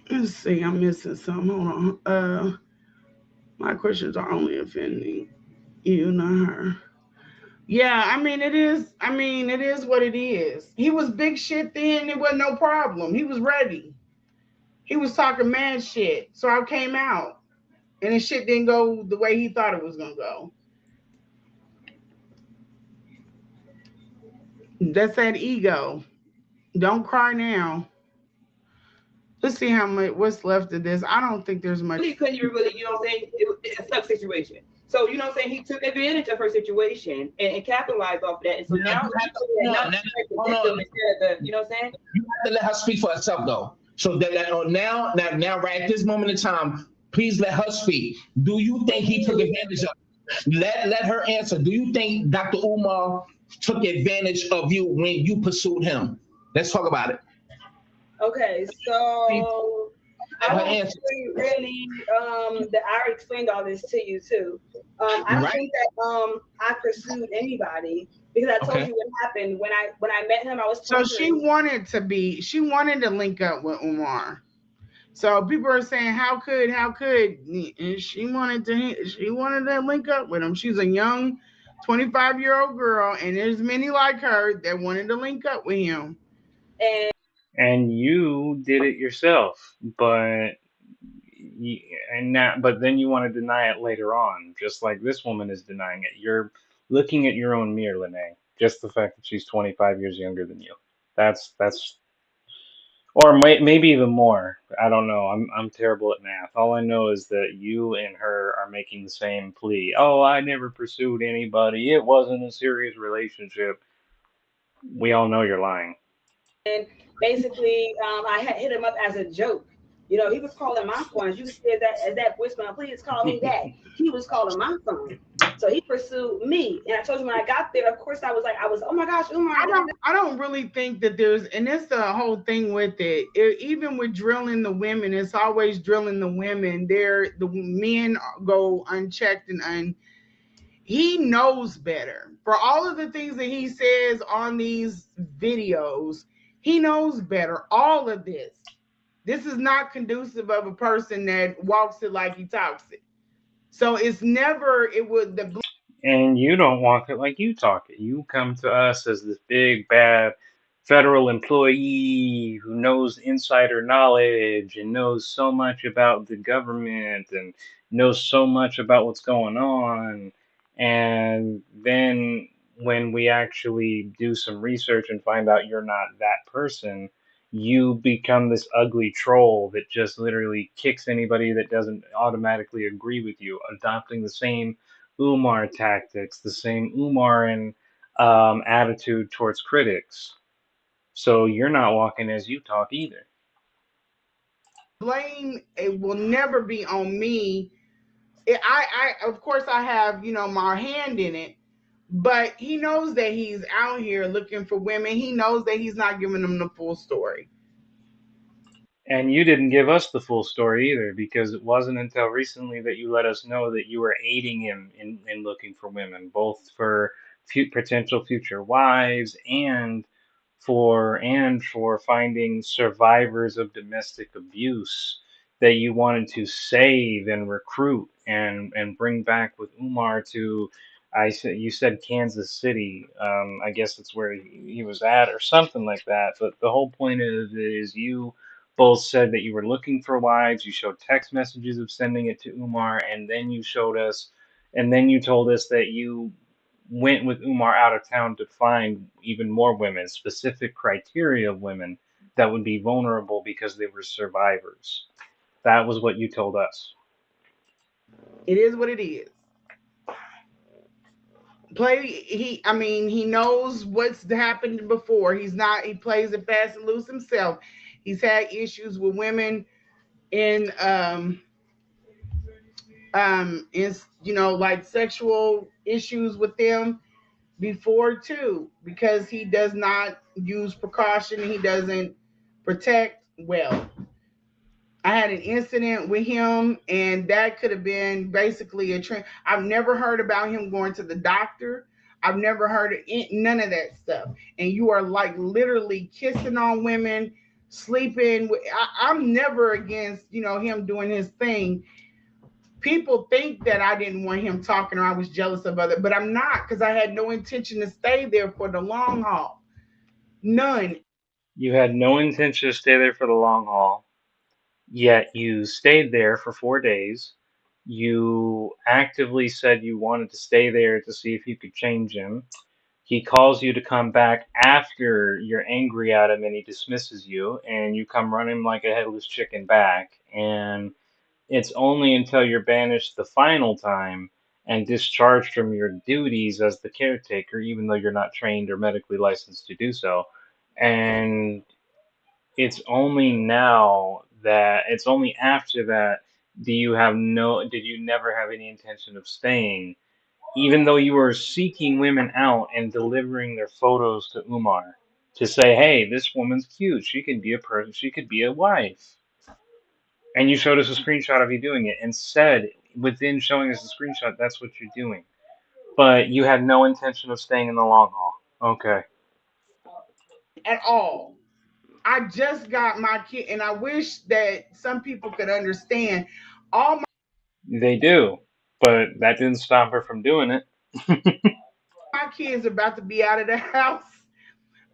Let's see, I'm missing some. Hold on. My questions are only offending you, not her. Yeah, I mean it is. I mean it is what it is. He was big shit then. It was no problem. He was ready. He was talking mad shit. So I came out, and his shit didn't go the way he thought it was gonna go. That's that ego. Don't cry now. Let's see how much what's left of this. I don't think there's much. Really couldn't even really, you know what I'm saying? It's a tough situation. So, you know what I'm saying? He took advantage of her situation and capitalized off of that. And so now he's not the victim instead of the, you know what I'm saying? You have to let her speak for herself, though. So now, right at this moment in time, please let her speak. Do you think he took advantage of it? Let her answer. Do you think Dr. Umar took advantage of you when you pursued him? Let's talk about it. Okay, so I don't answer. think really that I explained all this to you too. I don't think that I pursued anybody because I told you what happened when I met him. I was so she wanted to link up with Umar. So people are saying, how could? And she wanted to link up with him. She's a young 25-year-old girl, and there's many like her that wanted to link up with him. And you did it yourself, but but then you want to deny it later on, just like this woman is denying it. You're looking at your own mirror, Lanae. Just the fact that she's 25 years younger than you. That's or maybe even more. I don't know. I'm terrible at math. All I know is that you and her are making the same plea. Oh, I never pursued anybody. It wasn't a serious relationship. We all know you're lying. And basically, I had hit him up as a joke. You know, he was calling my phone. You said that as that voicemail, please call me back. He was calling my phone. So he pursued me. And I told you when I got there, of course I was like, oh my gosh, Umar. I don't really think that there's, and it's the whole thing with it. Even with drilling the women, it's always drilling the women. The men go unchecked and he knows better. For all of the things that he says on these videos, he knows better. All of this. This is not conducive of a person that walks it like he talks it. So it's never, it would, and you don't walk it like you talk it. You come to us as this big bad federal employee who knows insider knowledge and knows so much about the government and knows so much about what's going on. And then when we actually do some research and find out you're not that person, you become this ugly troll that just literally kicks anybody that doesn't automatically agree with you, adopting the same Umar tactics, the same Umaran attitude towards critics. So you're not walking as you talk either. Blame it will never be on me. I of course I have my hand in it, but he knows that he's out here looking for women. He knows that he's not giving them the full story. And you didn't give us the full story either, because it wasn't until recently that you let us know that you were aiding him in looking for women, both for potential future wives and for finding survivors of domestic abuse that you wanted to save and recruit and bring back with Umar to. I said you said Kansas City. I guess that's where he was at or something like that. But the whole point of it is you both said that you were looking for wives. You showed text messages of sending it to Umar, and then you showed us, and then you told us that you went with Umar out of town to find even more women, specific criteria of women that would be vulnerable because they were survivors. That was what you told us. It is what it is. I mean, he knows what's happened before. He plays it fast and loose himself. He's had issues with women in in like sexual issues with them before too, because he does not use precaution. He doesn't protect well. I had an incident with him, and that could have been basically a trend. I've never heard about him going to the doctor. I've never heard of none of that stuff. And you are like literally kissing on women, sleeping. I'm never against him doing his thing. People think that I didn't want him talking or I was jealous of other, but I'm not, because I had no intention to stay there for the long haul. None. You had no intention to stay there for the long haul, yet you stayed there for 4 days. You actively said you wanted to stay there to see if you could change him. He calls you to come back after you're angry at him and he dismisses you, and you come running like a headless chicken back. And it's only until you're banished the final time and discharged from your duties as the caretaker, even though you're not trained or medically licensed to do so. And it's only after that did you never have any intention of staying, even though you were seeking women out and delivering their photos to Umar to say, hey, this woman's cute. She could be a person. She could be a wife. And you showed us a screenshot of you doing it and said, within showing us the screenshot, that's what you're doing. But you had no intention of staying in the long haul. Okay. At all. I just got my kid, and I wish that some people could understand. All They do. But that didn't stop her from doing it. my kids are about to be out of the house.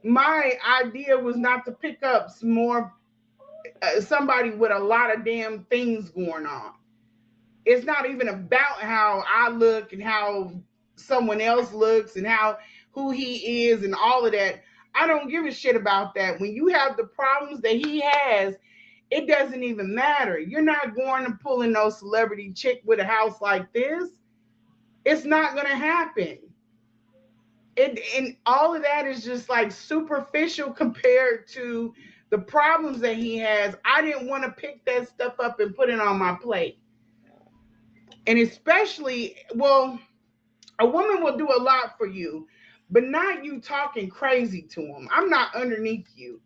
My idea was not to pick up some more somebody with a lot of damn things going on. It's not even about how I look and how someone else looks and how who he is and all of that. I don't give a shit about that. When you have the problems that he has, it doesn't even matter. You're not going to pull in no celebrity chick with a house like this. It's not going to happen. And all of that is just like superficial compared to the problems that he has. I didn't want to pick that stuff up and put it on my plate. And especially, well, a woman will do a lot for you, but not you talking crazy to him. I'm not underneath you.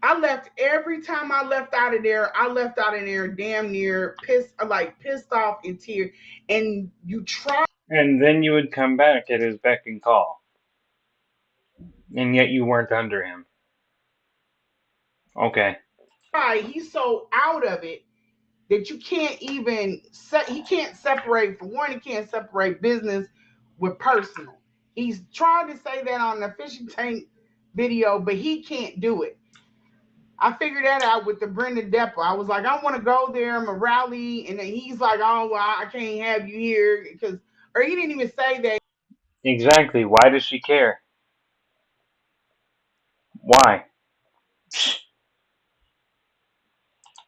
I left every time I left out of there. I left out of there damn near pissed off in tears. And you try. And then you would come back at his beck and call. And yet you weren't under him. Okay. He's so out of it that you can't even he can't separate. For one, he can't separate business with personal. He's tried to say that on the fishing tank video, but he can't do it. I figured that out with the Brenda Depper. I was like, I want to go there, I'm a rally, and then he's like, oh, well, I can't have you here because Or he didn't even say that. Exactly. Why does she care? Why?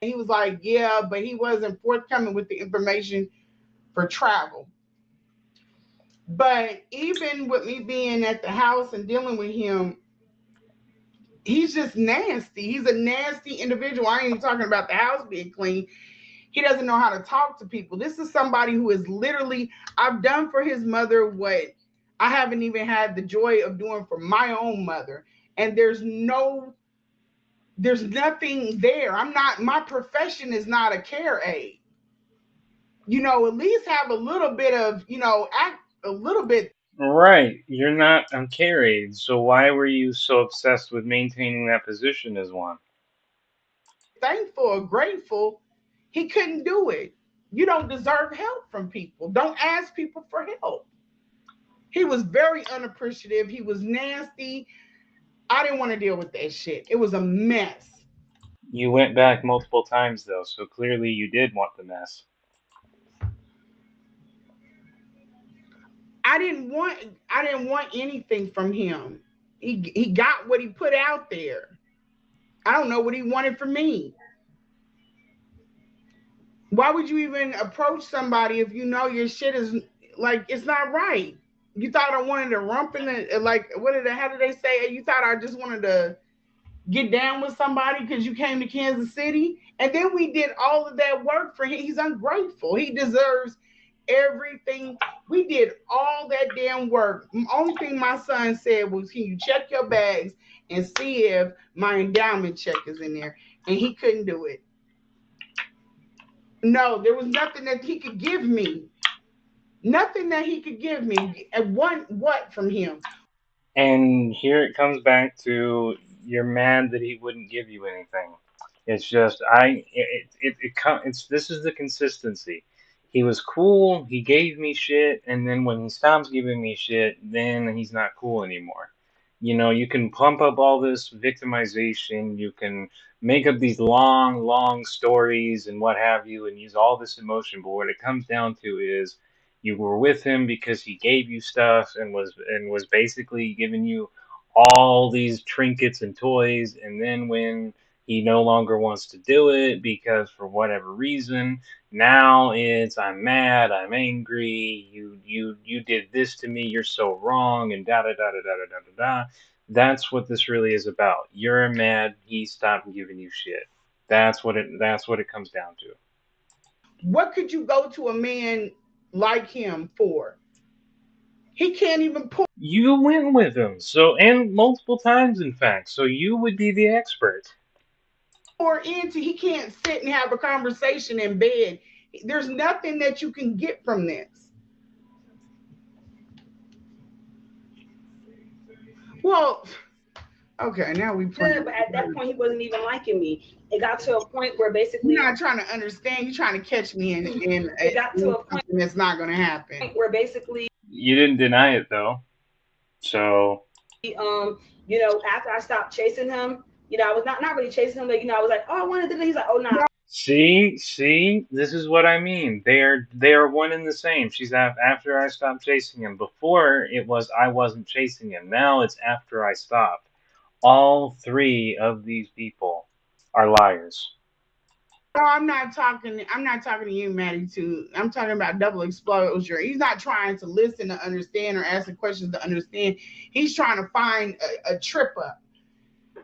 He was like, yeah, but he wasn't forthcoming with the information for travel. But even with me being at the house and dealing with him, he's just nasty. He's a nasty individual. I ain't even talking about the house being clean. He doesn't know how to talk to people. This is somebody who is literally, I've done for his mother what I haven't even had the joy of doing for my own mother. And there's nothing there. I'm not, my profession is not a care aide. At least have a little bit of, act a little bit Right. You're not on care aid, so why were you so obsessed with maintaining that position as one? thankful or grateful. He couldn't do it. You don't deserve help from people. Don't ask people for help. He was very unappreciative. He was nasty. I didn't want to deal with that shit. It was a mess. You went back multiple times though, so clearly you did want the mess. I didn't want anything from him. He got what he put out there. I don't know what he wanted from me. Why would you even approach somebody if you know your shit is like it's not right? You thought I wanted to rump in the like how did they say it? You thought I just wanted to get down with somebody because you came to Kansas City? And then we did all of that work for him. He's ungrateful. He deserves everything. We did all that damn work. The only thing my son said was, can you check your bags and see if my endowment check is in there? And he couldn't do it. No, there was nothing that he could give me. Nothing that he could give me. And what from him? And here it comes back to you're mad that he wouldn't give you anything. It's just it's this is the consistency. He was cool, he gave me shit, and then when he stops giving me shit, then he's not cool anymore. You can pump up all this victimization, you can make up these long, long stories and what have you, and use all this emotion, but what it comes down to is you were with him because he gave you stuff and was basically giving you all these trinkets and toys, and then when he no longer wants to do it because for whatever reason, now it's I'm mad, I'm angry, you did this to me, you're so wrong, and da da da da da da da da. That's what this really is about. You're mad, he stopped giving you shit. That's what it comes down to. What could you go to a man like him for? He can't even You went with him, so and multiple times in fact, so you would be the expert. pour into. He can't sit and have a conversation in bed. There's nothing that you can get from this. Well, okay, now we Yeah, but at that point, he wasn't even liking me. It got to a point where basically you're not trying to understand. You're trying to catch me in it got to a point something that's not going to happen. where basically, You didn't deny it though, so after I stopped chasing him, I was not really chasing him. Like, I was like, oh, I wanted to do this. He's like, oh, no. Nah. see, this is what I mean. They are one and the same. She's after I stopped chasing him. Before it was I wasn't chasing him. Now it's after I stopped. All three of these people are liars. No, I'm not talking. I'm not talking to you, Maddie. Too. I'm talking about double exposure. He's not trying to listen to understand or asking questions to understand. He's trying to find a trip up.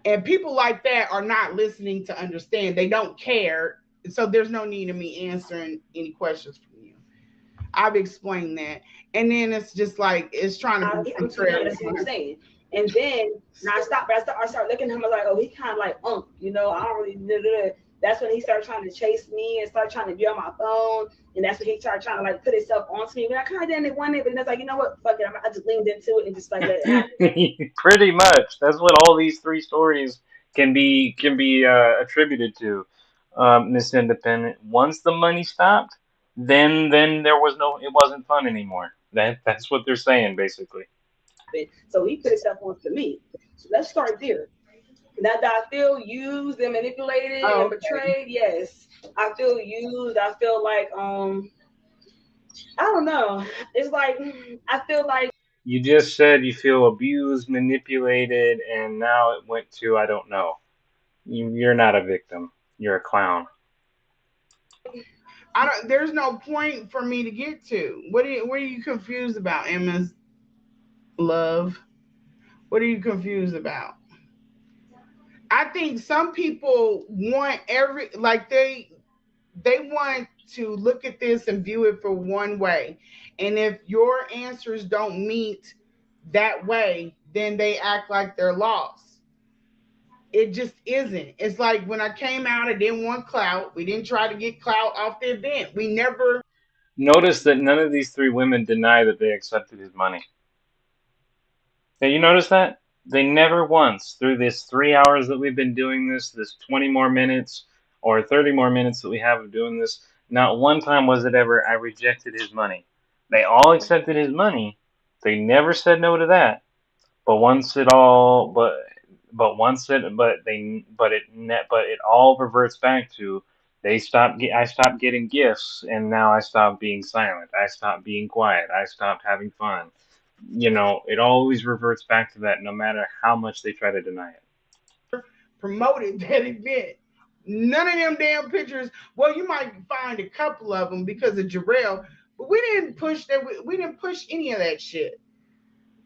And people like that are not listening to understand. They don't care. So there's no need of me answering any questions from you. I've explained that. And then it's just like it's trying to be I'm what I'm saying. And then I stopped, but I started looking at him. I was like, oh, he kind of like, I don't really. That's when he started trying to chase me and started trying to be on my phone. And that's when he started trying to like put himself onto me. But I kind of didn't want it. But then it's like, you know what? Fuck it. I just leaned into it and just like let it happen. Pretty much. That's what all these three stories can be attributed to, Miss Independent. Once the money stopped, then there was no. It wasn't fun anymore. That's what they're saying basically. So he put himself onto me. So let's start there. Now that I feel used and manipulated and betrayed, yes. I feel used. I feel like I don't know. It's like I feel like You just said you feel abused, manipulated, and now it went to I don't know. You're not a victim. You're a clown. I don't. There's no point for me to get to. What are you confused about, Emma's love? What are you confused about? I think some people want every like they want to look at this and view it for one way. And if your answers don't meet that way, then they act like they're lost. It just isn't. It's like when I came out, I didn't want clout. We didn't try to get clout off the event. We never. Notice that none of these three women deny that they accepted his money. Did you notice that? They never once, through this 3 hours that we've been doing this 20 more minutes or 30 more minutes that we have of doing this, not one time was it ever, I rejected his money. They all accepted his money. They never said no to that. But once it all, but once it, but they, but it all reverts back to I stopped getting gifts, and now I stopped being silent. I stopped being quiet. I stopped having fun. It always reverts back to that, no matter how much they try to deny it. Promoted that event. None of them damn pictures. Well, you might find a couple of them because of Jarrell, but we didn't push that. We didn't push any of that shit.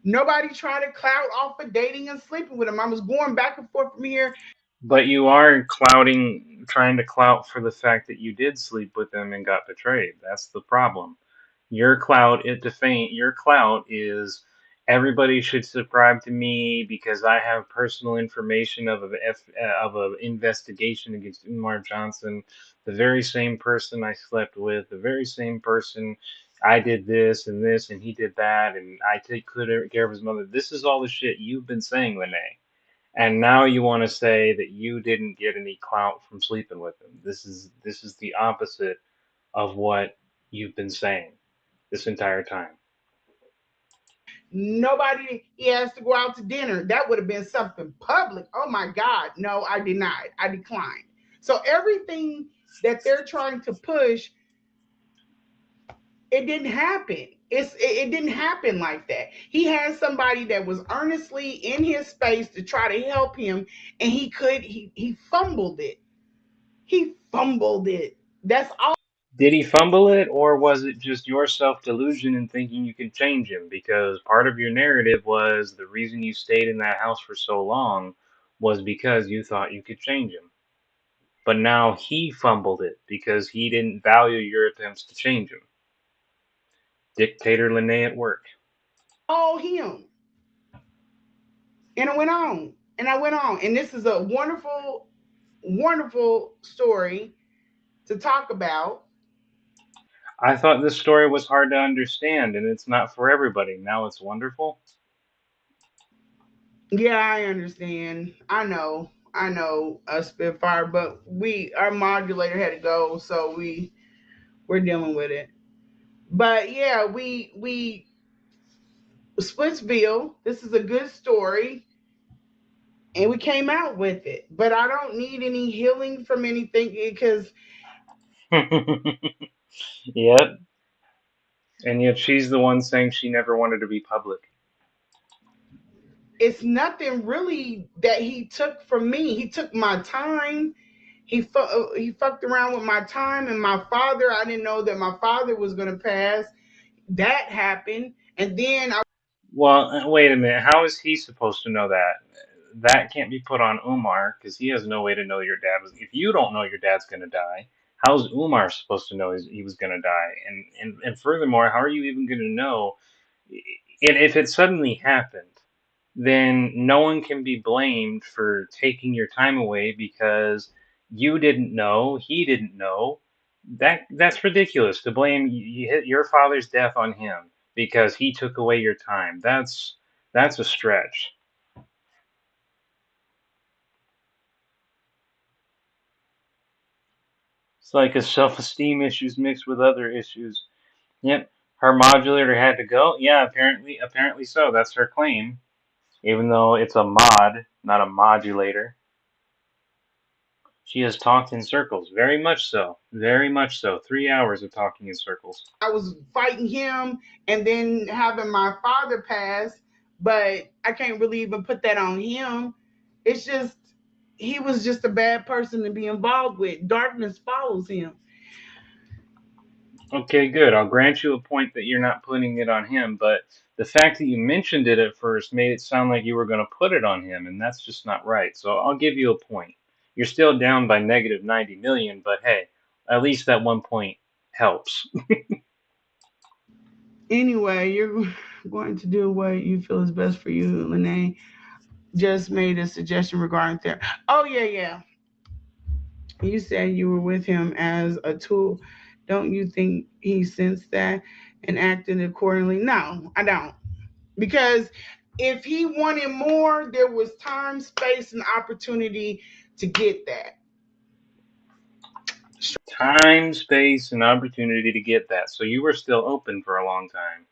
Nobody tried to clout off of dating and sleeping with him. I was going back and forth from here. But you are trying to clout for the fact that you did sleep with them and got betrayed. That's the problem. Your clout is everybody should subscribe to me because I have personal information of an investigation against Umar Johnson, the very same person I slept with, the very same person I did this and he did that and I take good care of his mother. This is all the shit you've been saying, Lanae. And now you want to say that you didn't get any clout from sleeping with him. This is the opposite of what you've been saying this entire time. Nobody, he asked to go out to dinner. That would have been something public. Oh my God. No, I denied. I declined. So everything that they're trying to push, it didn't happen. It didn't happen like that. He had somebody that was earnestly in his space to try to help him, and he fumbled it. He fumbled it. That's all. Did he fumble it, or was it just your self delusion and thinking you could change him? Because part of your narrative was the reason you stayed in that house for so long was because you thought you could change him. But now he fumbled it because he didn't value your attempts to change him. Dictator Lene at work. All him. And I went on. And I went on. And this is a wonderful, wonderful story to talk about. I thought this story was hard to understand and it's not for everybody. Now it's wonderful. Yeah, I understand. I know a Spitfire, but our modulator had to go, so we're dealing with it. But yeah, we Splitsville. This is a good story, and we came out with it. But I don't need any healing from anything because Yep. And yet she's the one saying she never wanted to be public. it's nothing really that he took from me. He took my time. He fucked around with my time and my father. I didn't know that my father was gonna pass. That happened, and then I. Well, wait a minute. How is he supposed to know that? That can't be put on Umar because he has no way to know your dad was. If you don't know your dad's gonna die, how's Umar supposed to know he was gonna die? And furthermore, how are you even gonna know? And if it suddenly happened, then no one can be blamed for taking your time away because you didn't know, he didn't know. That's ridiculous to blame you hit your father's death on him because he took away your time. That's a stretch. It's like a self-esteem issues mixed with other issues. Yep, her modulator had to go. Yeah, apparently so. That's her claim, even though it's a mod, not a modulator. She has talked in circles, very much so, very much so. 3 hours of talking in circles. I was fighting him and then having my father pass, but I can't really even put that on him. It's just he was just a bad person to be involved with. Darkness follows him. Okay, good. I'll grant you a point that you're not putting it on him, but the fact that you mentioned it at first made it sound like you were going to put it on him, and that's just not right. So I'll give you a point. You're still down by negative 90 million, but hey, at least that 1 point helps. Anyway, you're going to do what you feel is best for you. Lanae just made a suggestion regarding therapy. Oh, yeah, yeah. You said you were with him as a tool. Don't you think he sensed that and acted accordingly? No, I don't. Because if he wanted more, there was time, space, and opportunity to get that. Time, space, and opportunity to get that. So you were still open for a long time,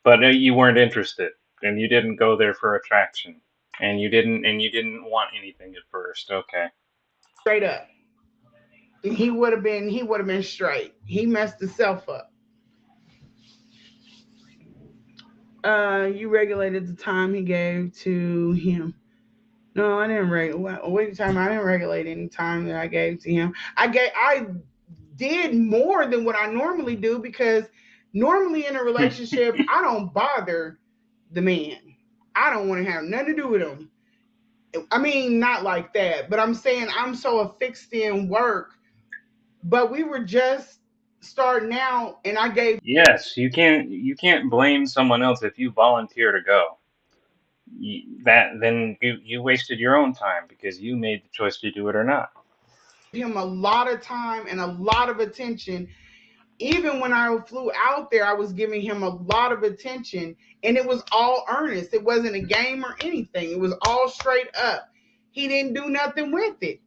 but you weren't interested, and you didn't go there for attraction, and you didn't want anything at first. Okay. Straight up. He would have been straight. He messed himself up. You regulated the time he gave to him. No, I didn't regulate. Wait, time. I didn't regulate any time that I gave to him. I did more than what I normally do because normally in a relationship I don't bother the man. I don't want to have nothing to do with him. I mean, not like that, but I'm saying I'm so affixed in work. But we were just starting out, and I gave Yes, you can't blame someone else if you volunteer to go. That then you wasted your own time because you made the choice to do it or not. him a lot of time and a lot of attention. Even when I flew out there, I was giving him a lot of attention, and it was all earnest. It wasn't a game or anything. It was all straight up. He didn't do nothing with it.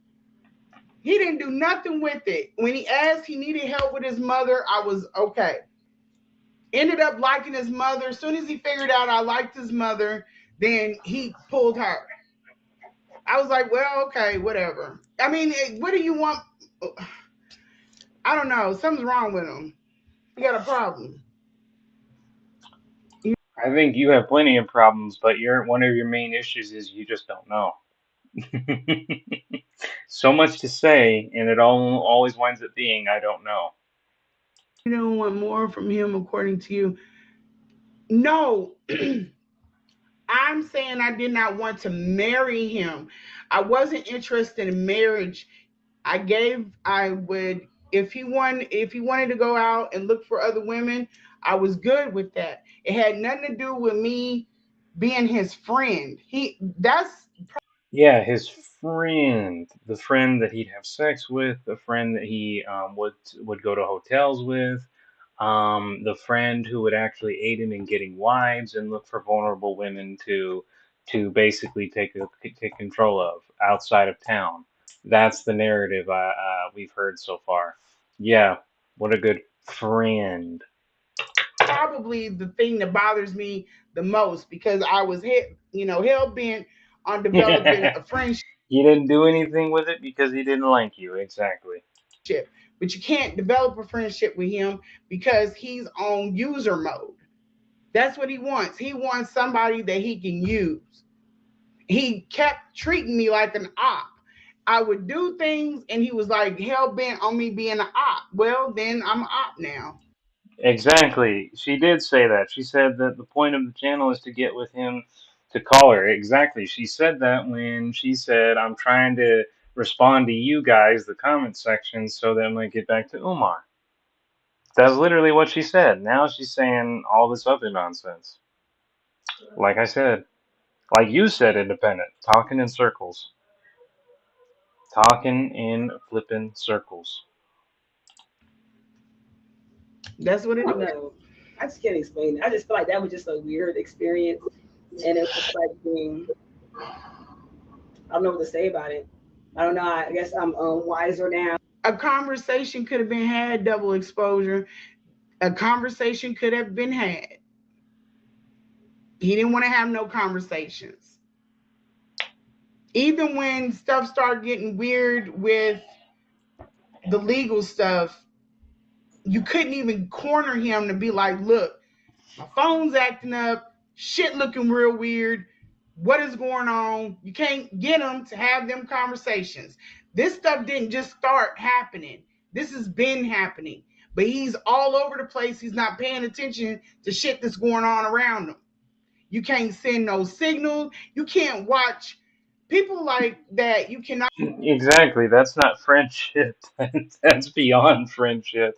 He didn't do nothing with it. When he asked he needed help with his mother, I was okay. Ended up liking his mother. As soon as he figured out I liked his mother, then he pulled her. I was like, well, okay, whatever. I mean, what do you want? I don't know. Something's wrong with him. He got a problem. I think you have plenty of problems, but one of your main issues is you just don't know. So much to say, and it all always winds up being I don't know. You don't want more from him, according to you. No, I'm saying I did not want to marry him. I wasn't interested in marriage. I would, if he wanted to go out and look for other women, I was good with that. It had nothing to do with me being his friend. That's Yeah, his friend, the friend that he'd have sex with, the friend that he would go to hotels with, the friend who would actually aid him in getting wives and look for vulnerable women to basically take control of outside of town. That's the narrative we've heard so far. Yeah, what a good friend. probably the thing that bothers me the most because I was hell bent on developing a friendship. You didn't do anything with it because he didn't like you, exactly. But you can't develop a friendship with him because he's on user mode. That's what he wants. He wants somebody that he can use. He kept treating me like an op. I would do things and he was like hell bent on me being an op. Well, then I'm an op now. Exactly. She did say that. She said that the point of the channel is to get with him to call her. Exactly. She said that when she said, I'm trying to respond to you guys, the comment section, so that I might get back to Umar. That's literally what she said. Now she's saying all this other nonsense. Like I said, like you said, independent, talking in circles. Talking in flippin' circles. That's what it I is. know. I just can't explain it. I just feel like that was just a weird experience, and it's just like I don't know what to say about it. I don't know. I guess I'm wiser now. A conversation could have been had, double exposure. A conversation could have been had. He didn't want to have no conversations. Even when stuff started getting weird with the legal stuff, you couldn't even corner him to be like, look, my phone's acting up, shit looking real weird. What is going on? You can't get him to have them conversations. This stuff didn't just start happening. This has been happening. But he's all over the place. He's not paying attention to shit that's going on around him. You can't send no signals. You can't watch people like that. You cannot Exactly. That's not friendship. That's beyond friendship.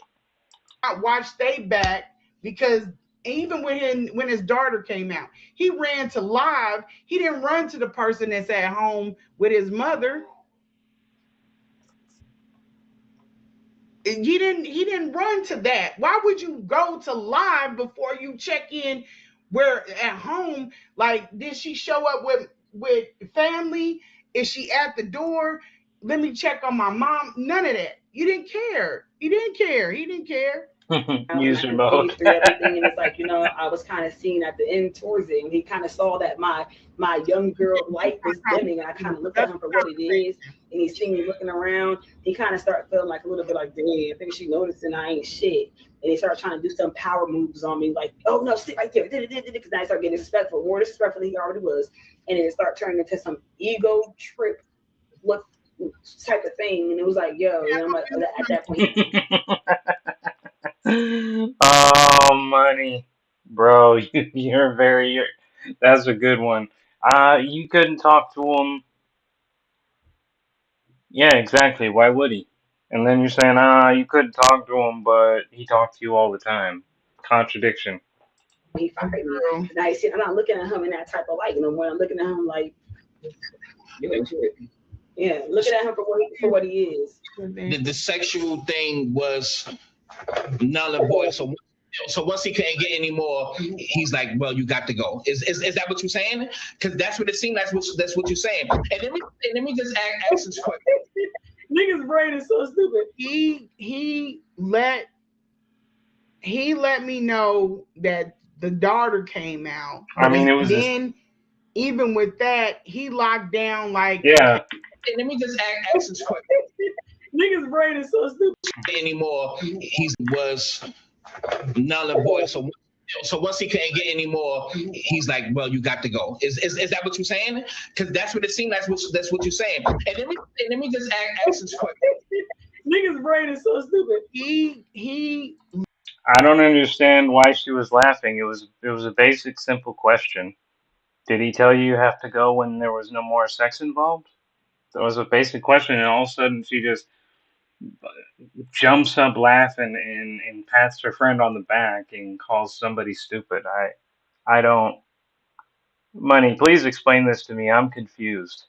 watch stay back because even when his daughter came out, he ran to live. He didn't run to the person that's at home with his mother. He didn't run to that. Why would you go to live before you check in where at home? Like, did she show up with family? Is she at the door? Let me check on my mom. None of that. You didn't care. He didn't care. He didn't care. And I User can see mode. through everything. And it's like, I was kind of seeing at the end towards it, and he kind of saw that my young girl light was dimming, and I kind of looked at him for what it is, and he seen me looking around. He kind of started feeling like a little bit like, dang, I think she noticing I ain't shit. And he started trying to do some power moves on me, like, oh no, sit right there, because I started getting disrespectful, more disrespectful than he already was, and then it started turning into some ego trip, what type of thing, and it was like, yo, I'm like, at that point. Oh, money, bro. That's a good one. You couldn't talk to him. Yeah, exactly. Why would he? And then you're saying, you couldn't talk to him, but he talked to you all the time. Contradiction. He fired me. And I said, I'm not looking at him in that type of light no more. I'm looking at him like, you ain't shit. Yeah, looking at him for what he is. The sexual thing was null and void. So once he couldn't get any more, he's like, well, you got to go. Is that what you're saying? Because that's what it seems. That's what you're saying. And let me just ask this question. Nigga's brain is so stupid. He let me know that the daughter came out. I mean, it was then even with that, he locked down like, yeah. And let me just ask this question. Nigga's brain is so stupid. Anymore, he was null and void. So once he couldn't get any more, he's like, well, you got to go. Is that what you're saying? Because that's what it seems. That's what you're saying. And let me just ask this question. Nigga's brain is so stupid. He I don't understand why she was laughing. It was a basic, simple question. Did he tell you have to go when there was no more sex involved? That was a basic question, and all of a sudden she just jumps up laughing and pats her friend on the back and calls somebody stupid. I don't. Money, please explain this to me. I'm confused.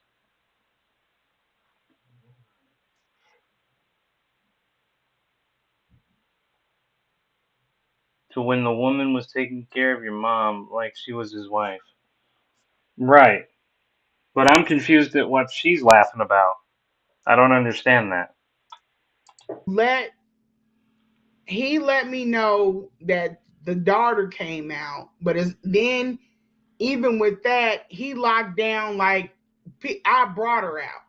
To when the woman was taking care of your mom like she was his wife. Right. But I'm confused at what she's laughing about. I don't understand that. let me know that the daughter came out, but then even with that, he locked down like, I brought her out,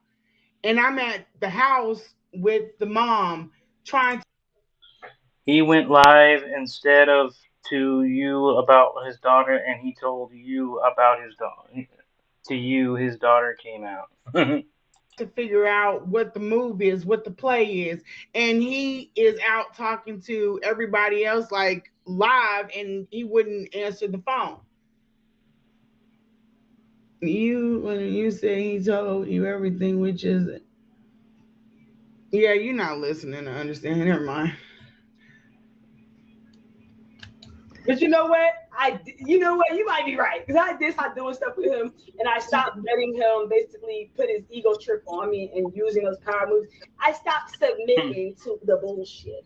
and I'm at the house with the mom trying to. He went live instead of to you about his daughter, and he told you about his daughter. To you, his daughter came out. To figure out what the move is, what the play is, and he is out talking to everybody else like live, and he wouldn't answer the phone. When you say he told you everything, which is, yeah, you're not listening to understand. Never mind. But you know what? You might be right. Because I did start doing stuff with him, and I stopped letting him basically put his ego trip on me and using those power moves. I stopped submitting to the bullshit.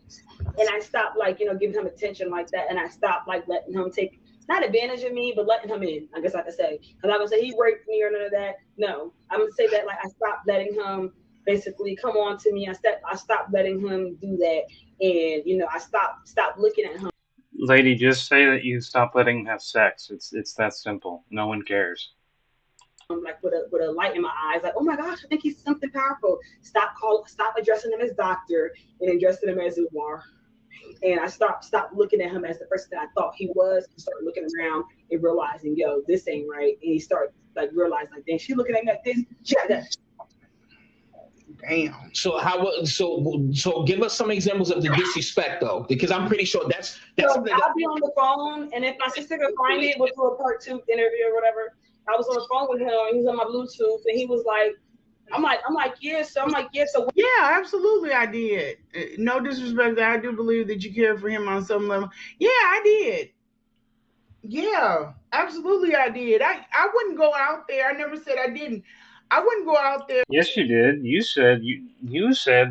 And I stopped, giving him attention like that. And I stopped, letting him take, not advantage of me, but letting him in, I guess I could say. I'm not going to say he raped me or none of that. No. I'm going to say that, I stopped letting him basically come on to me. I stopped letting him do that. And, I stopped looking at him. Lady, just say that you stop letting him have sex. It's that simple. No one cares. like with a light in my eyes, like, oh my gosh, I think he's something powerful. Stop addressing him as doctor and addressing him as Umar. And I stopped looking at him as the person that I thought he was, and started looking around and realizing, yo, this ain't right. And he started like realizing, like, dang, she looking at me like this. Yeah, damn. So give us some examples of the disrespect though, because I'm pretty sure that's so I'll be on the phone, and if my sister could find it, we'll do a part 2 interview or whatever. I was on the phone with him, he was on my Bluetooth, and he was like, I'm like, yeah, so yeah, absolutely I did. No disrespect, I do believe that you care for him on some level. Yeah, I did. Yeah, absolutely I did. I wouldn't go out there. I never said I didn't. I wouldn't go out there. Yes, you did. You said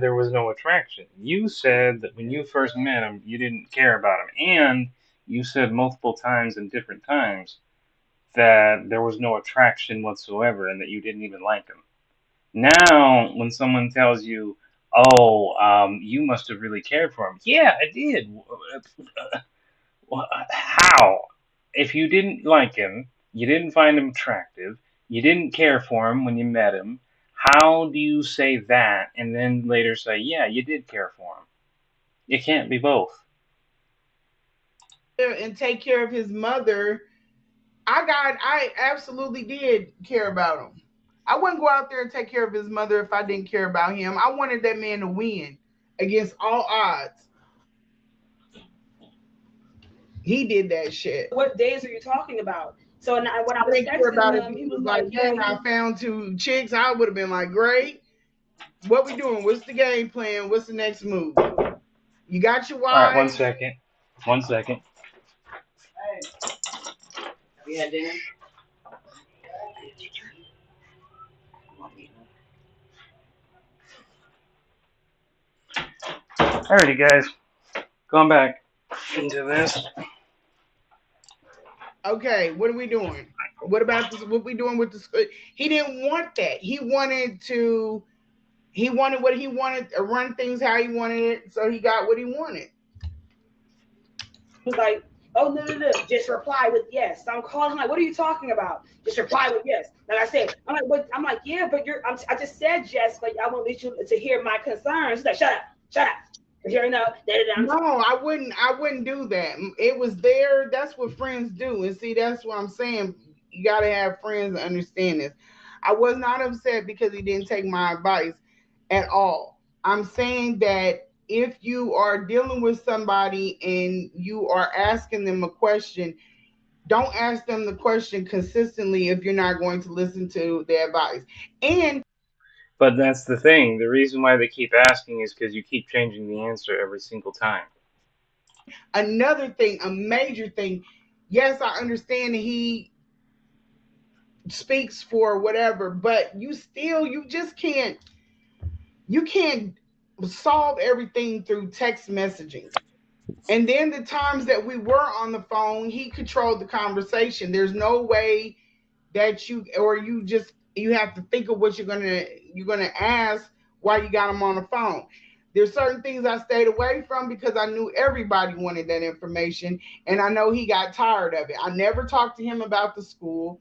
there was no attraction. You said that when you first met him, you didn't care about him, and you said multiple times in different times that there was no attraction whatsoever, and that you didn't even like him. Now, when someone tells you, "Oh, you must have really cared for him," yeah, I did. How? If you didn't like him, you didn't find him attractive, you didn't care for him when you met him, how do you say that and then later say, yeah, you did care for him? It can't be both. And take care of his mother. I absolutely did care about him. I wouldn't go out there and take care of his mother if I didn't care about him. I wanted that man to win against all odds. He did that shit. What days are you talking about? So when I was texting him, he was like, yeah, I found 2 chicks. I would have been like, great. What we doing? What's the game plan? What's the next move? You got your wife? All right, 1 second. 1 second. Hey. Have you had dinner? Alrighty, guys. Going back into this. Okay, what are we doing? What about this? What we doing with this? He didn't want that. He wanted what he wanted, run things how he wanted it, so he got what he wanted. He was like, oh, no, just reply with yes. So I'm calling him like, what are you talking about? Just reply with yes. Like I said, I'm like, yeah, but I just said yes, but I want you to hear my concerns. He's like, shut up. No, I wouldn't do that. It was there. That's what friends do. And see, that's what I'm saying. You got to have friends that understand this. I was not upset because he didn't take my advice at all. I'm saying that if you are dealing with somebody and you are asking them a question, don't ask them the question consistently if you're not going to listen to the advice. But that's the thing. The reason why they keep asking is because you keep changing the answer every single time. Another thing, a major thing, yes, I understand that he speaks for whatever, but you can't solve everything through text messaging. And then the times that we were on the phone, he controlled the conversation. There's no way that you have to think of what you're gonna ask while you got him on the phone. There's certain things I stayed away from because I knew everybody wanted that information, and I know he got tired of it. I never talked to him about the school.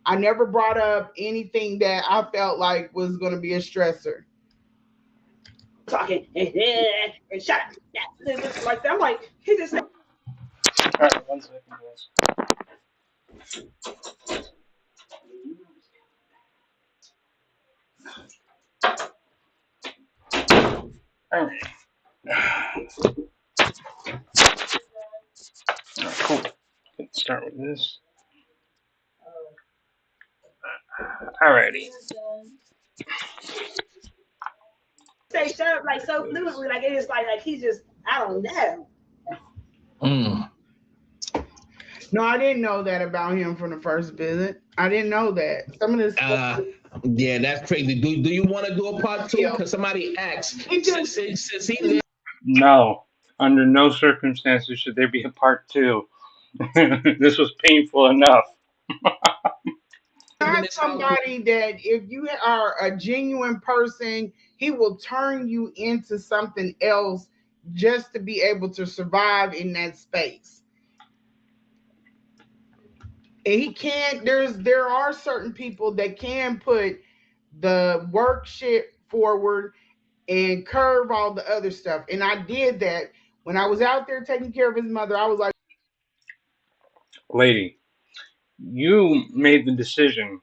I never brought up anything that I felt like was going to be a stressor. Talking and shut up. Like I'm like, he just. All right, 1 second, guys. All right. Cool. Let's start with this. Alrighty. Say shut up like so fluently, like it is like he's just I don't know. No, I didn't know that about him from the first visit. I didn't know that. Some of this stuff. Yeah, that's crazy. Do you want to do a part 2? Because somebody asked. Since he No, under no circumstances should there be a part 2. This was painful enough. Not somebody that if you are a genuine person, he will turn you into something else just to be able to survive in that space. And he can't. There are certain people that can put the work shit forward and curve all the other stuff. And I did that when I was out there taking care of his mother. I was like, Lady, you made the decision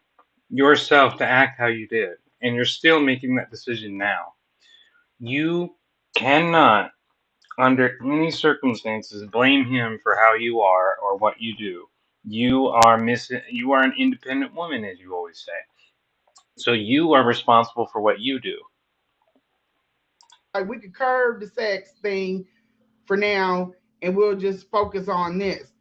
yourself to act how you did, and you're still making that decision now. You cannot, under any circumstances, blame him for how you are or what you do. You are an independent woman, as you always say. So you are responsible for what you do. we could curve the sex thing for now, and we'll just focus on this.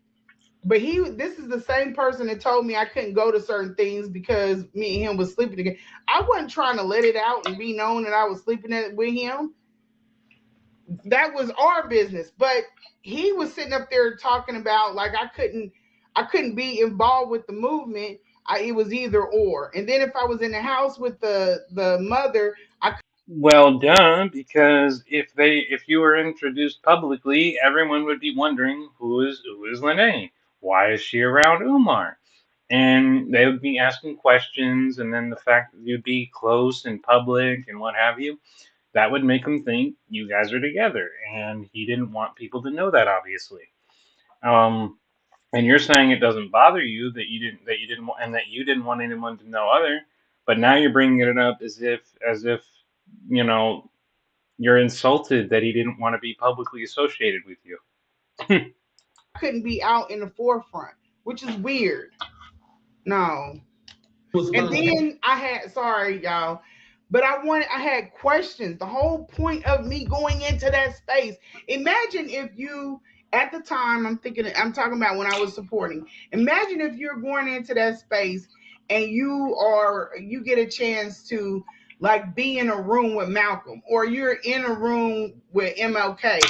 But this is the same person that told me I couldn't go to certain things because me and him was sleeping together. I wasn't trying to let it out and be known that I was sleeping with him. That was our business. But he was sitting up there talking about like I couldn't be involved with the movement. It was either or. And then if I was in the house with the mother, Well, duh, because if you were introduced publicly, everyone would be wondering who is Lanae? Why is she around Umar? And they would be asking questions, and then the fact that you'd be close in public and what have you, that would make them think you guys are together. And he didn't want people to know that, obviously. Um, and you're saying it doesn't bother you that you didn't want anyone to know other, but now you're bringing it up as if you know you're insulted that he didn't want to be publicly associated with you. couldn't be out in the forefront, which is weird. No. And then I had, sorry y'all, but I had questions. The whole point of me going into that space. Imagine if you at the time I'm talking about when I was supporting. Imagine if you're going into that space and you get a chance to like be in a room with Malcolm or you're in a room with MLK.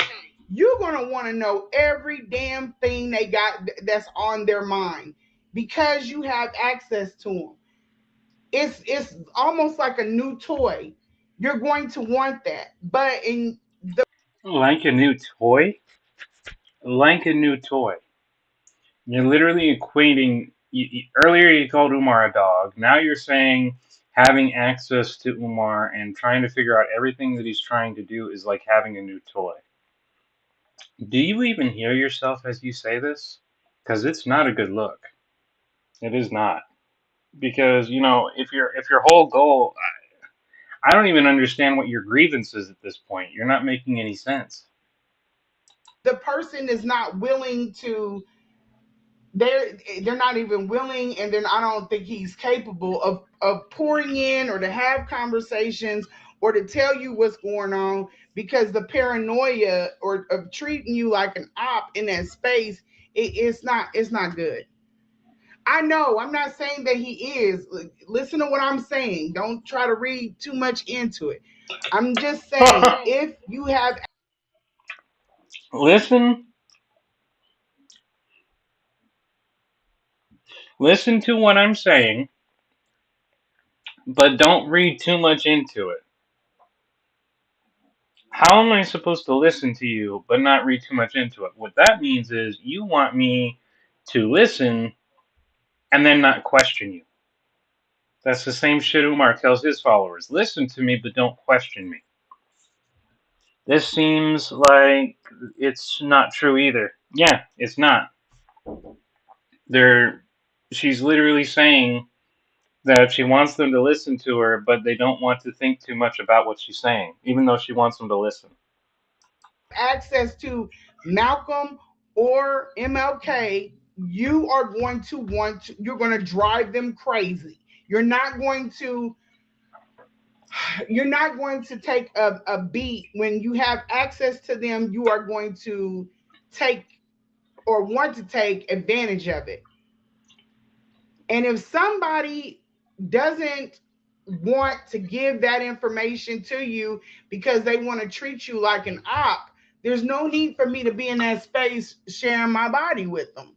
You're going to want to know every damn thing they got that's on their mind because you have access to them. It's almost like a new toy. You're going to want that. But in the Like a new toy? Like a new toy. You're literally equating. Earlier, you called Umar a dog. Now you're saying having access to Umar and trying to figure out everything that he's trying to do is like having a new toy. Do you even hear yourself as you say this? Because it's not a good look. It is not. Because if your whole goal, I don't even understand what your grievance is at this point. You're not making any sense. the person is not willing to they're not even willing, and then I don't think he's capable of pouring in or to have conversations or to tell you what's going on because the paranoia or of treating you like an op in that space, it's not good. I know I'm not saying that he is. Listen to what I'm saying. Don't try to read too much into it. I'm just saying if you have Listen, listen to what I'm saying, but don't read too much into it. How am I supposed to listen to you but not read too much into it? What that means is you want me to listen and then not question you. That's the same shit Umar tells his followers. Listen to me but don't question me. This seems like it's not true either. Yeah, it's not. They're she's literally saying that she wants them to listen to her, but they don't want to think too much about what she's saying, even though she wants them to listen. access to Malcolm or MLK, you're going to drive them crazy. You're not going to take a beat when you have access to them. You are going to take or want to take advantage of it. And if somebody doesn't want to give that information to you because they want to treat you like an op, there's no need for me to be in that space sharing my body with them.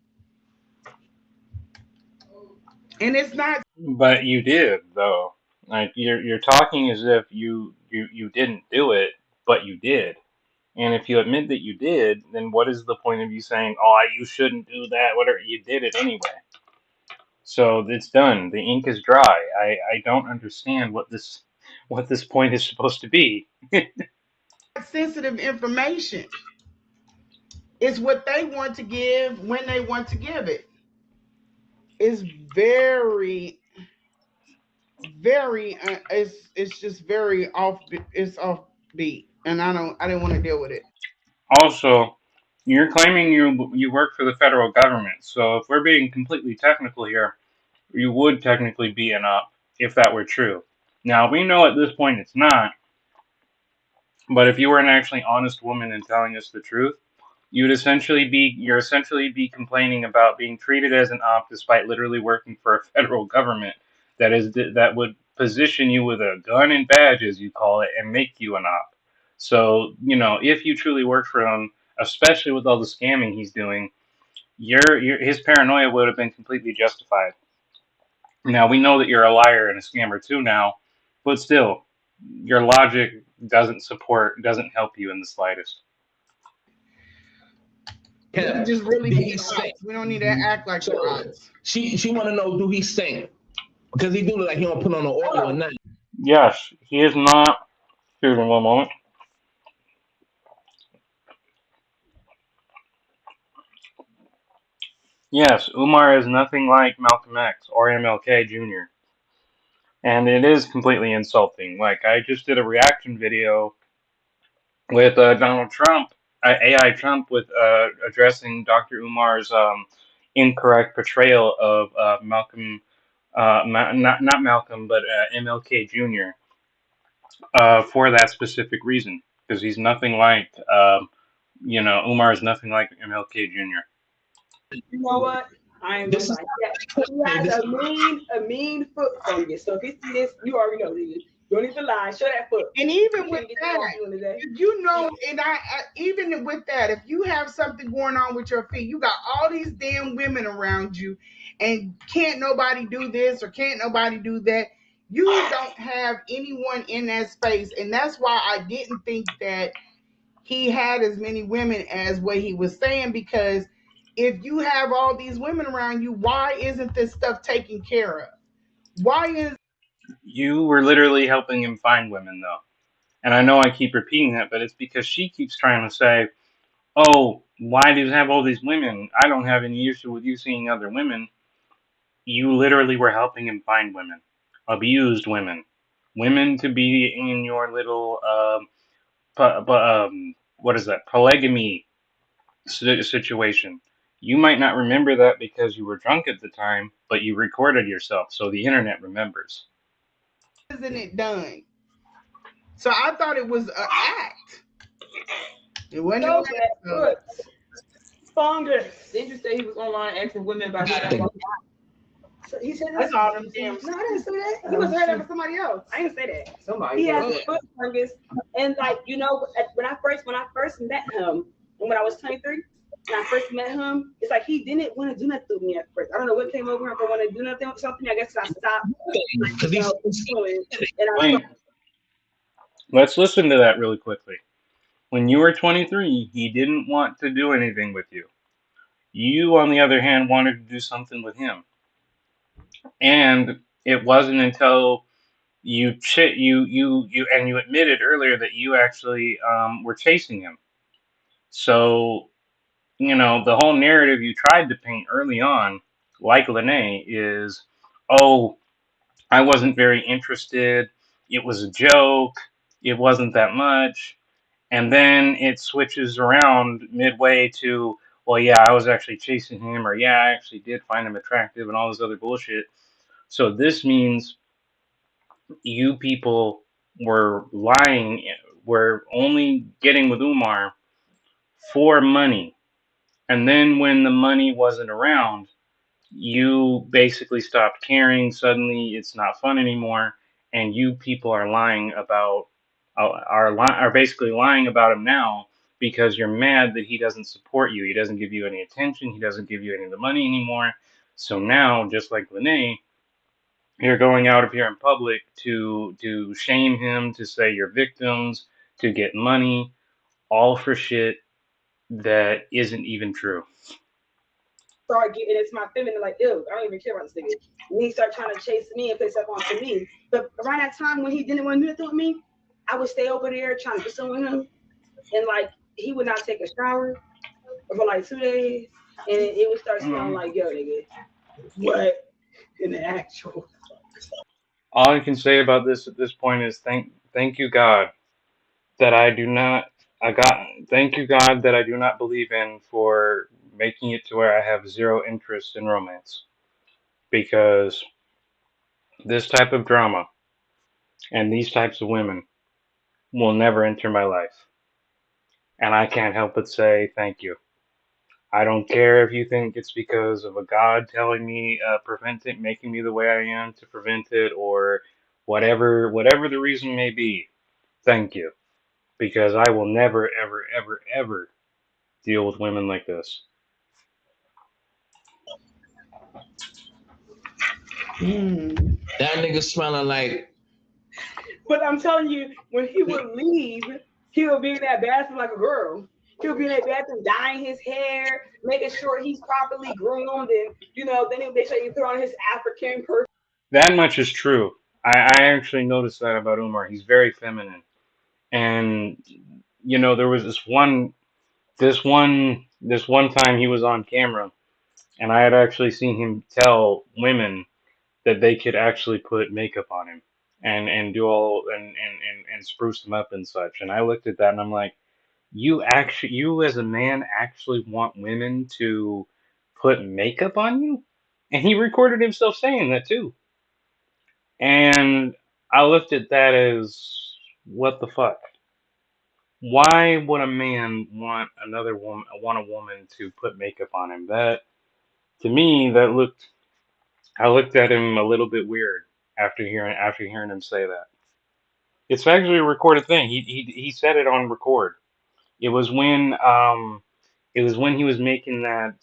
And it's not But you did, though. Like you're talking as if you didn't do it, but you did. And if you admit that you did, then what is the point of you saying, "Oh, you shouldn't do that"? Whatever, you did it anyway. So it's done. The ink is dry. I don't understand what this point is supposed to be. Sensitive information. It's what they want to give when they want to give it. It's very, very. It's just very off. It's offbeat, and I didn't want to deal with it. Also, you're claiming you work for the federal government. So if we're being completely technical here, you would technically be an op if that were true. Now we know at this point it's not, but if you were an actually honest woman and telling us the truth, you're essentially be complaining about being treated as an op despite literally working for a federal government that would position you with a gun and badge, as you call it, and make you an op. So, if you truly worked for him, especially with all the scamming he's doing, his paranoia would have been completely justified. Now we know that you're a liar and a scammer too now, but still, your logic doesn't help you in the slightest. We just really be honest. We don't need to act like frauds. She want to know, do he stink? Because he do look like he don't put on the oil or nothing. Yes, he is not. Excuse me one moment. Yes, Umar is nothing like Malcolm X or MLK Jr. And it is completely insulting. Like, I just did a reaction video with Donald Trump, AI Trump, with addressing Dr. Umar's incorrect portrayal of Malcolm, not Malcolm, but MLK Jr. For that specific reason, because he's nothing like, Umar is nothing like MLK Jr. You know what? I am just like, he has a mean foot fungus. So if you see this, you already know this. Don't even lie. Show that foot. And even with that, if you know, and even with that, if you have something going on with your feet, you got all these damn women around you, and can't nobody do this or can't nobody do that. You don't have anyone in that space, and that's why I didn't think that he had as many women as what he was saying, because if you have all these women around you, why isn't this stuff taken care of? Why is You were literally helping him find women, though. And I know I keep repeating that, but it's because she keeps trying to say, oh, why do you have all these women? I don't have any issue with you seeing other women. You literally were helping him find women, abused women, women to be in your little, what is that, polygamy situation. You might not remember that because you were drunk at the time, but you recorded yourself, so the internet remembers. isn't it done? So I thought it was an act. It wasn't No, an act. Fungus. Did you say he was online asking women about that? So he said That's all them damn. No, I didn't say that. He was heard that from somebody else. I didn't say that. Somebody. He has foot fungus, and like when I first met him, and when I was 23, when I first met him, it's like he didn't want to do nothing with me at first. I don't know what came over him, but want to do nothing with something. I guess I stopped. Let's listen to that really quickly. When you were 23, he didn't want to do anything with you. You, on the other hand, wanted to do something with him. And it wasn't until you admitted earlier that you actually were chasing him. So, the whole narrative you tried to paint early on, like Lanae, is, oh, I wasn't very interested. It was a joke. It wasn't that much. And then it switches around midway to, well, yeah, I was actually chasing him, or yeah, I actually did find him attractive, and all this other bullshit. So this means you people were lying, were only getting with Umar for money. And then when the money wasn't around, you basically stopped caring. Suddenly it's not fun anymore. And you people are lying about, are basically lying about him now because you're mad that he doesn't support you. He doesn't give you any attention. He doesn't give you any of the money anymore. So now, just like Lanae, you're going out of here in public to shame him, to say you're victims, to get money, all for shit that isn't even true. start getting into my feminine, like, ew, I don't even care about this nigga. And he started trying to chase me and play stuff onto me. But around that time when he didn't want to do nothing with me, I would stay over there trying to do something with him. And like he would not take a shower for like 2 days. And it would start smelling like, yo, nigga, what in the actual? All I can say about this at this point is thank you God that I do not I got thank you God that I do not believe in for making it to where I have zero interest in romance, because this type of drama and these types of women will never enter my life, and I can't help but say thank you. I don't care if you think it's because of a God telling me prevent it, making me the way I am to prevent it, or whatever the reason may be. Thank you, because I will never ever ever ever deal with women like this. That nigga smelling like. But I'm telling you, when he would leave, he would be in that bathroom like a girl. He'll be in that bathroom dyeing his hair, making sure he's properly groomed, and then he'll make sure you throw on his African person. That much is true. I actually noticed that about Umar. He's very feminine, and there was this one time he was on camera, and I had actually seen him tell women that they could actually put makeup on him and do all and spruce them up and such. And I looked at that and I'm like, you as a man actually want women to put makeup on you? And he recorded himself saying that too. And I looked at that as, what the fuck? Why would a man want a woman to put makeup on him? That, to me, I looked at him a little bit weird after hearing him say that. It's actually a recorded thing. He said it on record. It was when he was making that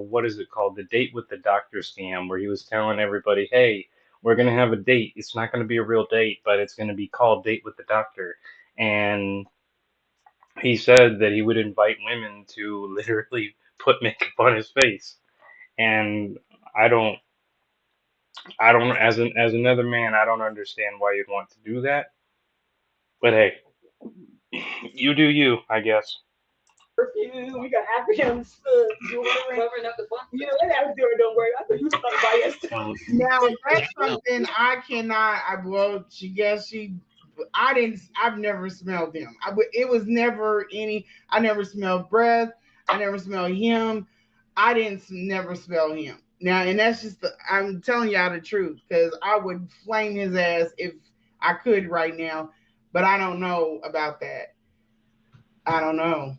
what is it called, the date with the doctor scam, where he was telling everybody, hey, we're gonna have a date. It's not gonna be a real date, but it's gonna be called Date with the Doctor. And he said that he would invite women to literally put makeup on his face. And I don't as another man, I don't understand why you'd want to do that. But hey, you do you, I guess. Perfume. We got African covering up the fun. Let that do it. Don't worry. I thought you stunk by yesterday. Now that's something I cannot. I've never smelled him. It was never any. I never smelled breath. I never smelled him. I didn't never smell him. Now, and that's just. I'm telling y'all the truth, because I would flame his ass if I could right now. But I don't know about that. I don't know.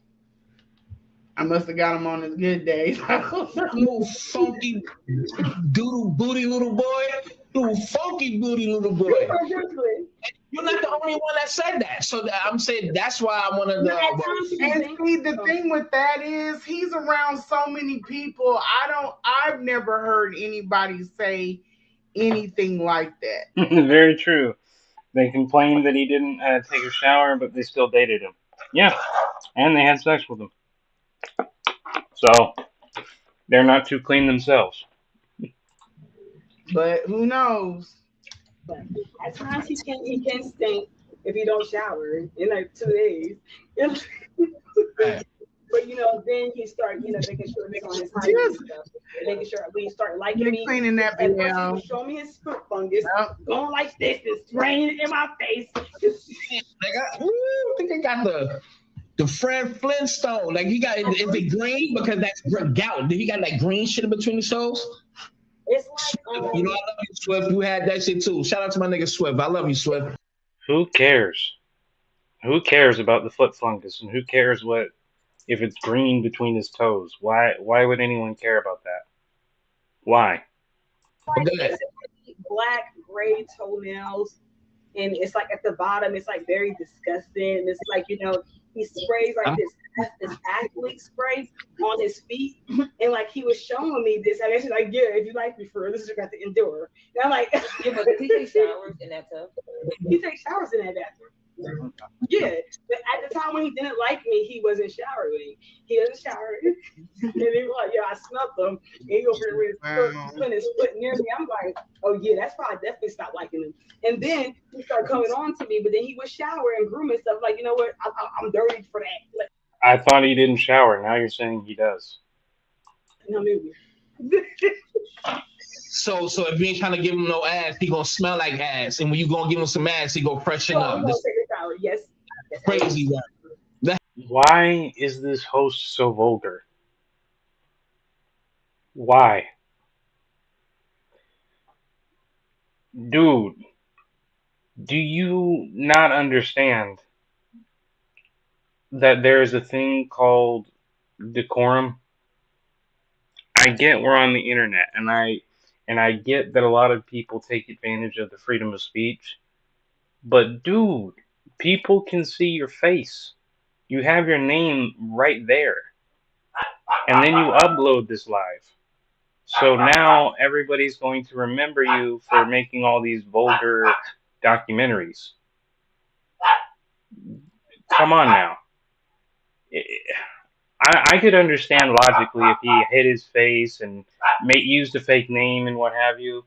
I must have got him on his good days. Little funky doodle booty little boy. Little funky booty little boy. You're not the only one that said that. So I'm saying that's why I wanted to. And see, the thing with that is he's around so many people. I've never heard anybody say anything like that. Very true. They complained that he didn't take a shower, but they still dated him. Yeah, and they had sex with him. So they're not too clean themselves. But who knows? But at times he can stink if he don't shower in like 2 days. But then he start making sure it's on his hygiene stuff, making sure when he start liking me, cleaning that and first he would show me his foot fungus, going like this and spraying it in my face. I think I got the Fred Flintstone. Like he got, is it green because that's gout? Did he got that green shit in between his toes? It's like I love you, Swift. You had that shit too. Shout out to my nigga Swift. I love you, Swift. Who cares? Who cares about the foot fungus, and who cares what if it's green between his toes? Why would anyone care about that? Why? It's black gray toenails, and it's like at the bottom, it's like very disgusting. It's like he sprays like this athlete spray on his feet, and like he was showing me this, and he's like, "Yeah, if you like me for this is what you got to endure." And I'm like, yeah, but he takes showers in that tub. He takes showers in that bathroom. Yeah, but at the time when he didn't like me, he wasn't showering. He doesn't shower, and he was like, "Yeah, I smelled them." And he over there with his foot, Wow. putting his foot near me. I'm like, "Oh yeah, that's why I definitely stopped liking him." And then he started coming on to me, but then he would shower and groom and stuff. Like, you know what? I'm dirty for that. Like, I thought he didn't shower. Now you're saying he does. no, maybe. So if you ain't trying to give him no ass, he gonna smell like ass. And when you gonna give him some ass, he gonna freshen So I'm up. gonna This take a shower. Yes, yes, I am. crazy work. Why is this host so vulgar? Why? Dude, do you not understand that there is a thing called decorum? I get we're on the internet, and I get that a lot of people take advantage of the freedom of speech, but dude, people can see your face. You have your name right there, and then you upload this live. So now everybody's going to remember you for making all these vulgar documentaries. Come on now. I could understand logically if he hid his face and used a fake name and what have you.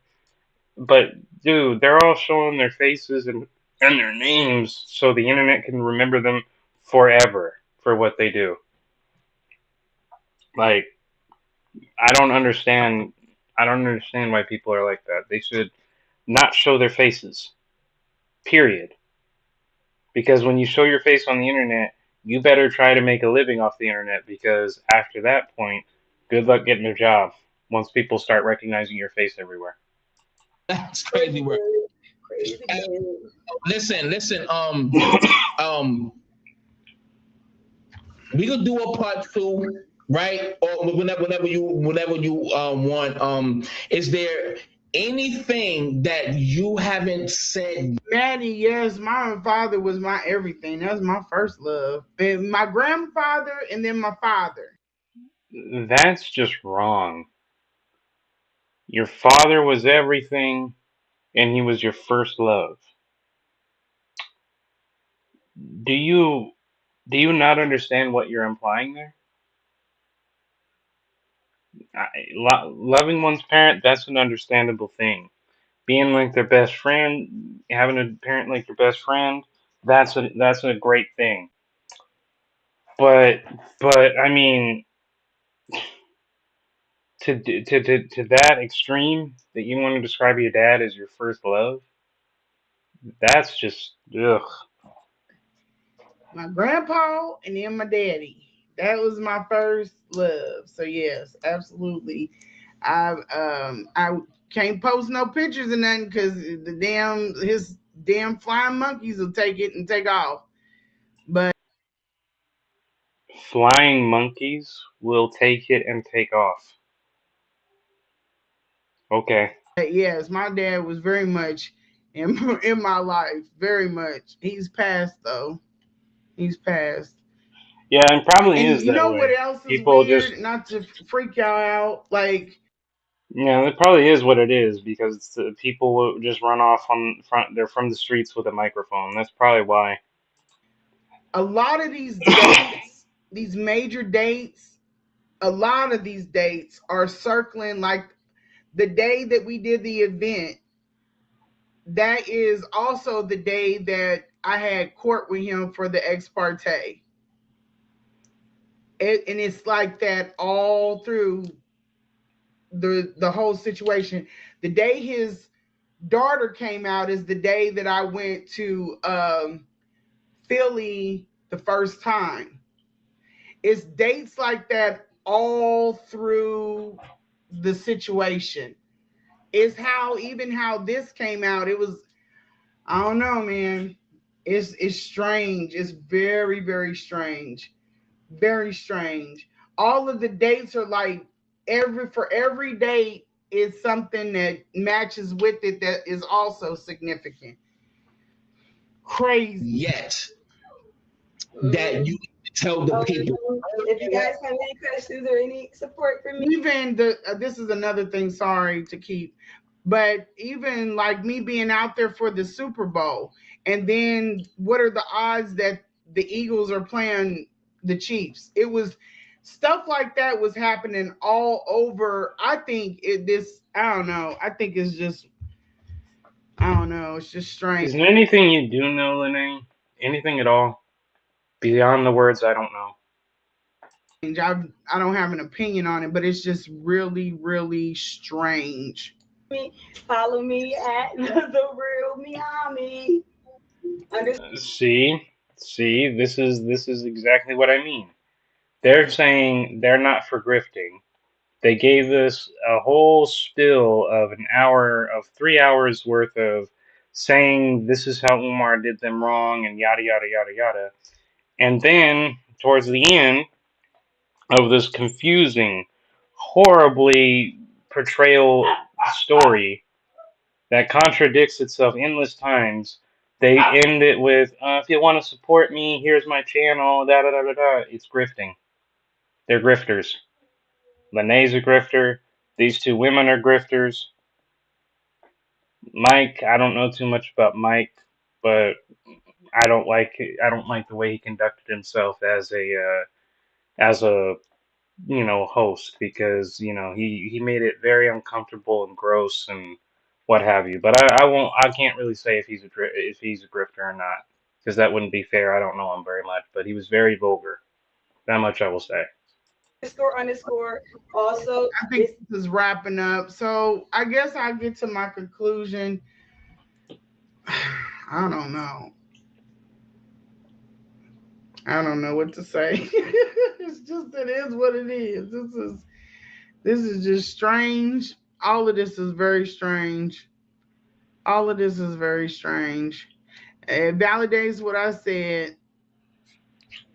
But dude, they're all showing their faces and their names so the internet can remember them forever for what they do. Like I don't understand. I don't understand why people are like that. They should not show their faces. Period. Because when you show your face on the internet, you better try to make a living off the internet because after that point, good luck getting a job once people start recognizing your face everywhere. That's crazy Crazy work. good, crazy good. Listen. Um, we could do a part two, right? Or whenever you want. Is there anything that you haven't said? Maddie, yes, my father was my everything. That was my first love. And my grandfather and then my father. That's just wrong. Your father was everything, and he was your first love. Do you do you not understand what you're implying there? Loving one's parent, that's an understandable thing. Being like their best friend, having a parent like your best friend, that's a great thing. But I mean, to that extreme that you want to describe your dad as your first love, that's just ugh. My grandpa and then my daddy. That was my first love. So yes, absolutely. I can't post no pictures or nothing because the damn his damn flying monkeys will take it and take off. But Flying monkeys will take it and take off. Okay. yes, my dad was very much in in my life. Very much. He's passed though. He's passed. Yeah, and probably And is you that know what way. else is People just weird? Not to freak y'all out. Like yeah, it probably is what it is because the people will just run off on front. They're from the streets with a microphone. That's probably why. a lot of these dates, these major dates, a lot of these dates are circling like the day that we did the event. That is also the day that I had court with him for the ex parte. And it's like that all through the whole situation. The day his daughter came out is the day that I went to Philly the first time. It's dates like that all through the situation. It's how even how this came out. It was I don't know, man. It's strange. It's very very strange. Very strange. All of the dates are like every date is something that matches with it that is also significant. Crazy. Yet that Mm-hmm. you tell the people. If you guys have any questions or any support for me, Even the this is another thing. Sorry to keep, But even like me being out there for the Super Bowl, and then what are the odds that the Eagles are playing the Chiefs? It was stuff like that was happening all over. I think this. I don't know. I think it's just. I don't know. It's just strange. Is there anything you do know, Lanae? Anything at all? Beyond the words I don't know. I don't have an opinion on it, but it's just really, really strange. Follow me at the real Miami. See, this is exactly what I mean. They're saying they're not for grifting. They gave us a whole spill of an hour of 3 hours worth of saying this is how Umar did them wrong and yada yada yada yada. And then towards the end of this confusing, horribly portrayal story that contradicts itself endless times, they end it with, if you want to support me, here's my channel, da da da da da. It's grifting. They're grifters. Lanae's a grifter. These two women are grifters. Mike, I don't know too much about Mike, but I don't like the way he conducted himself as a host, because he made it very uncomfortable and gross and what have you. But I can't really say if he's a grifter or not, because that wouldn't be fair. I don't know him very much, but he was very vulgar. That much I will say. Underscore. Also, I think this is wrapping up. So I guess I'll get to my conclusion. I don't know. I don't know what to say. It's just it is what it is. This is just strange. All of this is very strange. All of this is very strange. It validates what I said.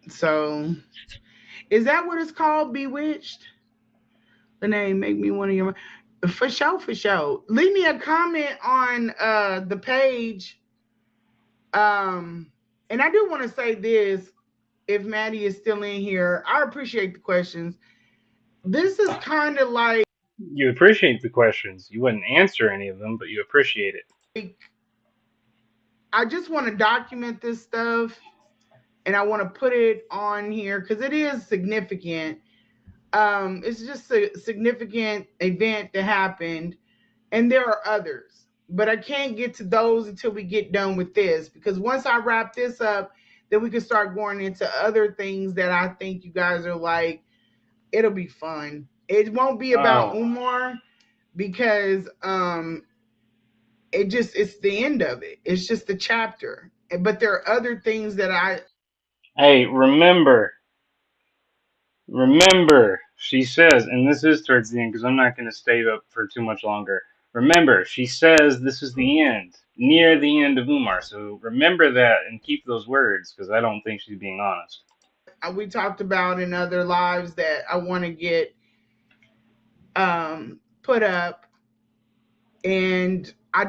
So is that what it's called? Bewitched? The name make me one of your for sure, for sure. Leave me a comment on the page. And I do want to say this, if Maddie is still in here, I appreciate the questions. This is kind of like You appreciate the questions. You wouldn't answer any of them, but you appreciate it. I just want to document this stuff and I want to put it on here because it is significant. It's just a significant event that happened, and there are others, but I can't get to those until we get done with this, because once I wrap this up, then we can start going into other things that I think you guys are like, it'll be fun. It won't be about Oh, Umar because it's the end of it. It's just a chapter. But there are other things that I hey, remember, she says, and this is towards the end because I'm not going to stay up for too much longer. Remember, she says this is the end, near the end of Umar. So remember that and keep those words, because I don't think she's being honest. we talked about in other lives that I want to get put up, and I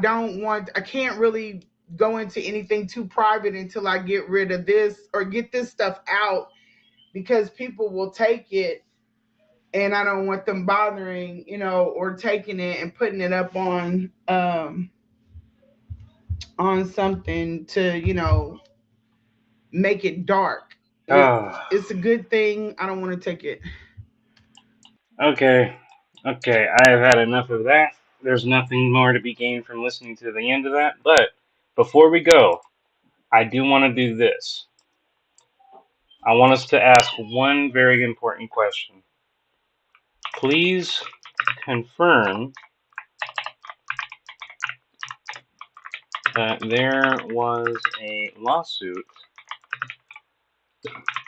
can't really go into anything too private until I get rid of this or get this stuff out, because people will take it and I don't want them bothering, or taking it and putting it up on something to, make it dark. Oh, It's a good thing. I don't want to take it. okay. Okay, I have had enough of that. There's nothing more to be gained from listening to the end of that. But before we go, I do want to do this. I want us to ask one very important question. Please confirm that there was a lawsuit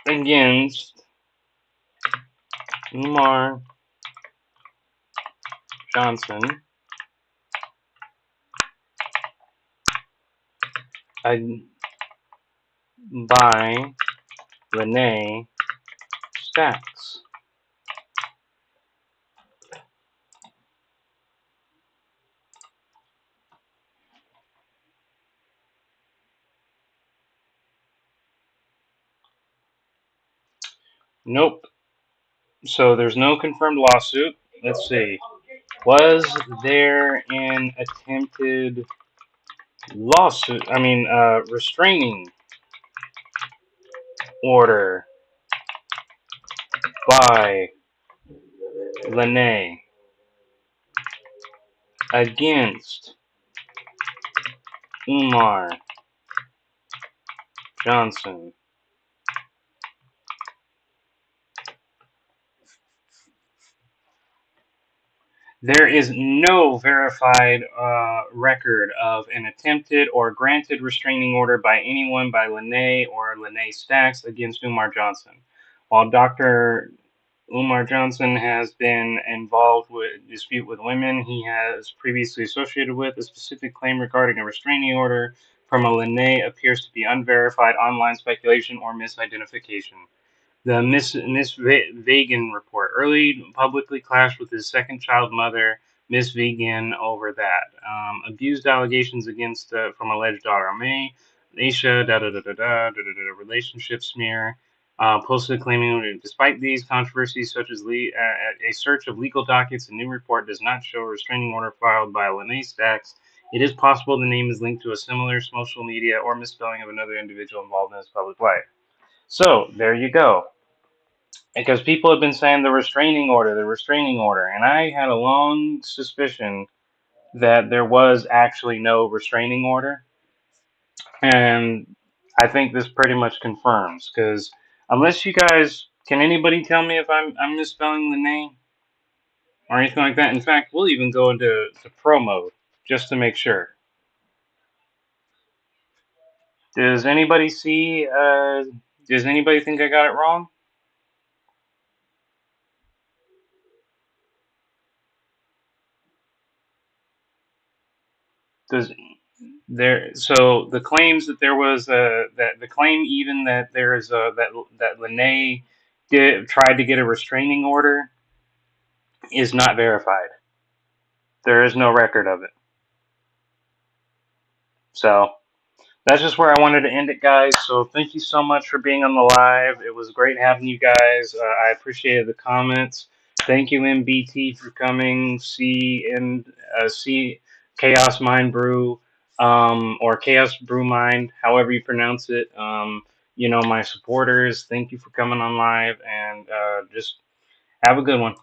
against Umar Johnson by Lanae Stacks. Nope. So there's no confirmed lawsuit. Let's see. Was there an attempted lawsuit? Restraining order by Lanae against Umar Johnson? There is no verified record of an attempted or granted restraining order by anyone by Lanae or Lanae Stacks against Umar Johnson. While Dr. Umar Johnson has been involved with dispute with women he has previously associated with, a specific claim regarding a restraining order from a Lanae appears to be unverified online speculation or misidentification. The Miss Vegan report early publicly clashed with his second child mother, Miss Vegan, over that. Abused allegations against from alleged daughter May, Aisha, relationship smear. Posted claiming, despite these controversies, such as a search of legal dockets, a new report does not show a restraining order filed by Lanae Stacks. It is possible the name is linked to a similar social media or misspelling of another individual involved in his public life. So there you go, because people have been saying the restraining order, and I had a long suspicion that there was actually no restraining order, and I think this pretty much confirms. Because unless you guys, can anybody tell me if I'm misspelling the name or anything like that? In fact, we'll even go into pro mode just to make sure. Does anybody see? Does anybody think I got it wrong? Does there, so the claims that there was that the claim even that there is that Lanae tried to get a restraining order is not verified. There is no record of it. So that's just where I wanted to end it, guys. So thank you so much for being on the live. It was great having you guys. I appreciated the comments. Thank you, MBT, for coming. See Chaos Mind Brew, or Chaos Brew Mind, however you pronounce it. My supporters. Thank you for coming on live, and just have a good one.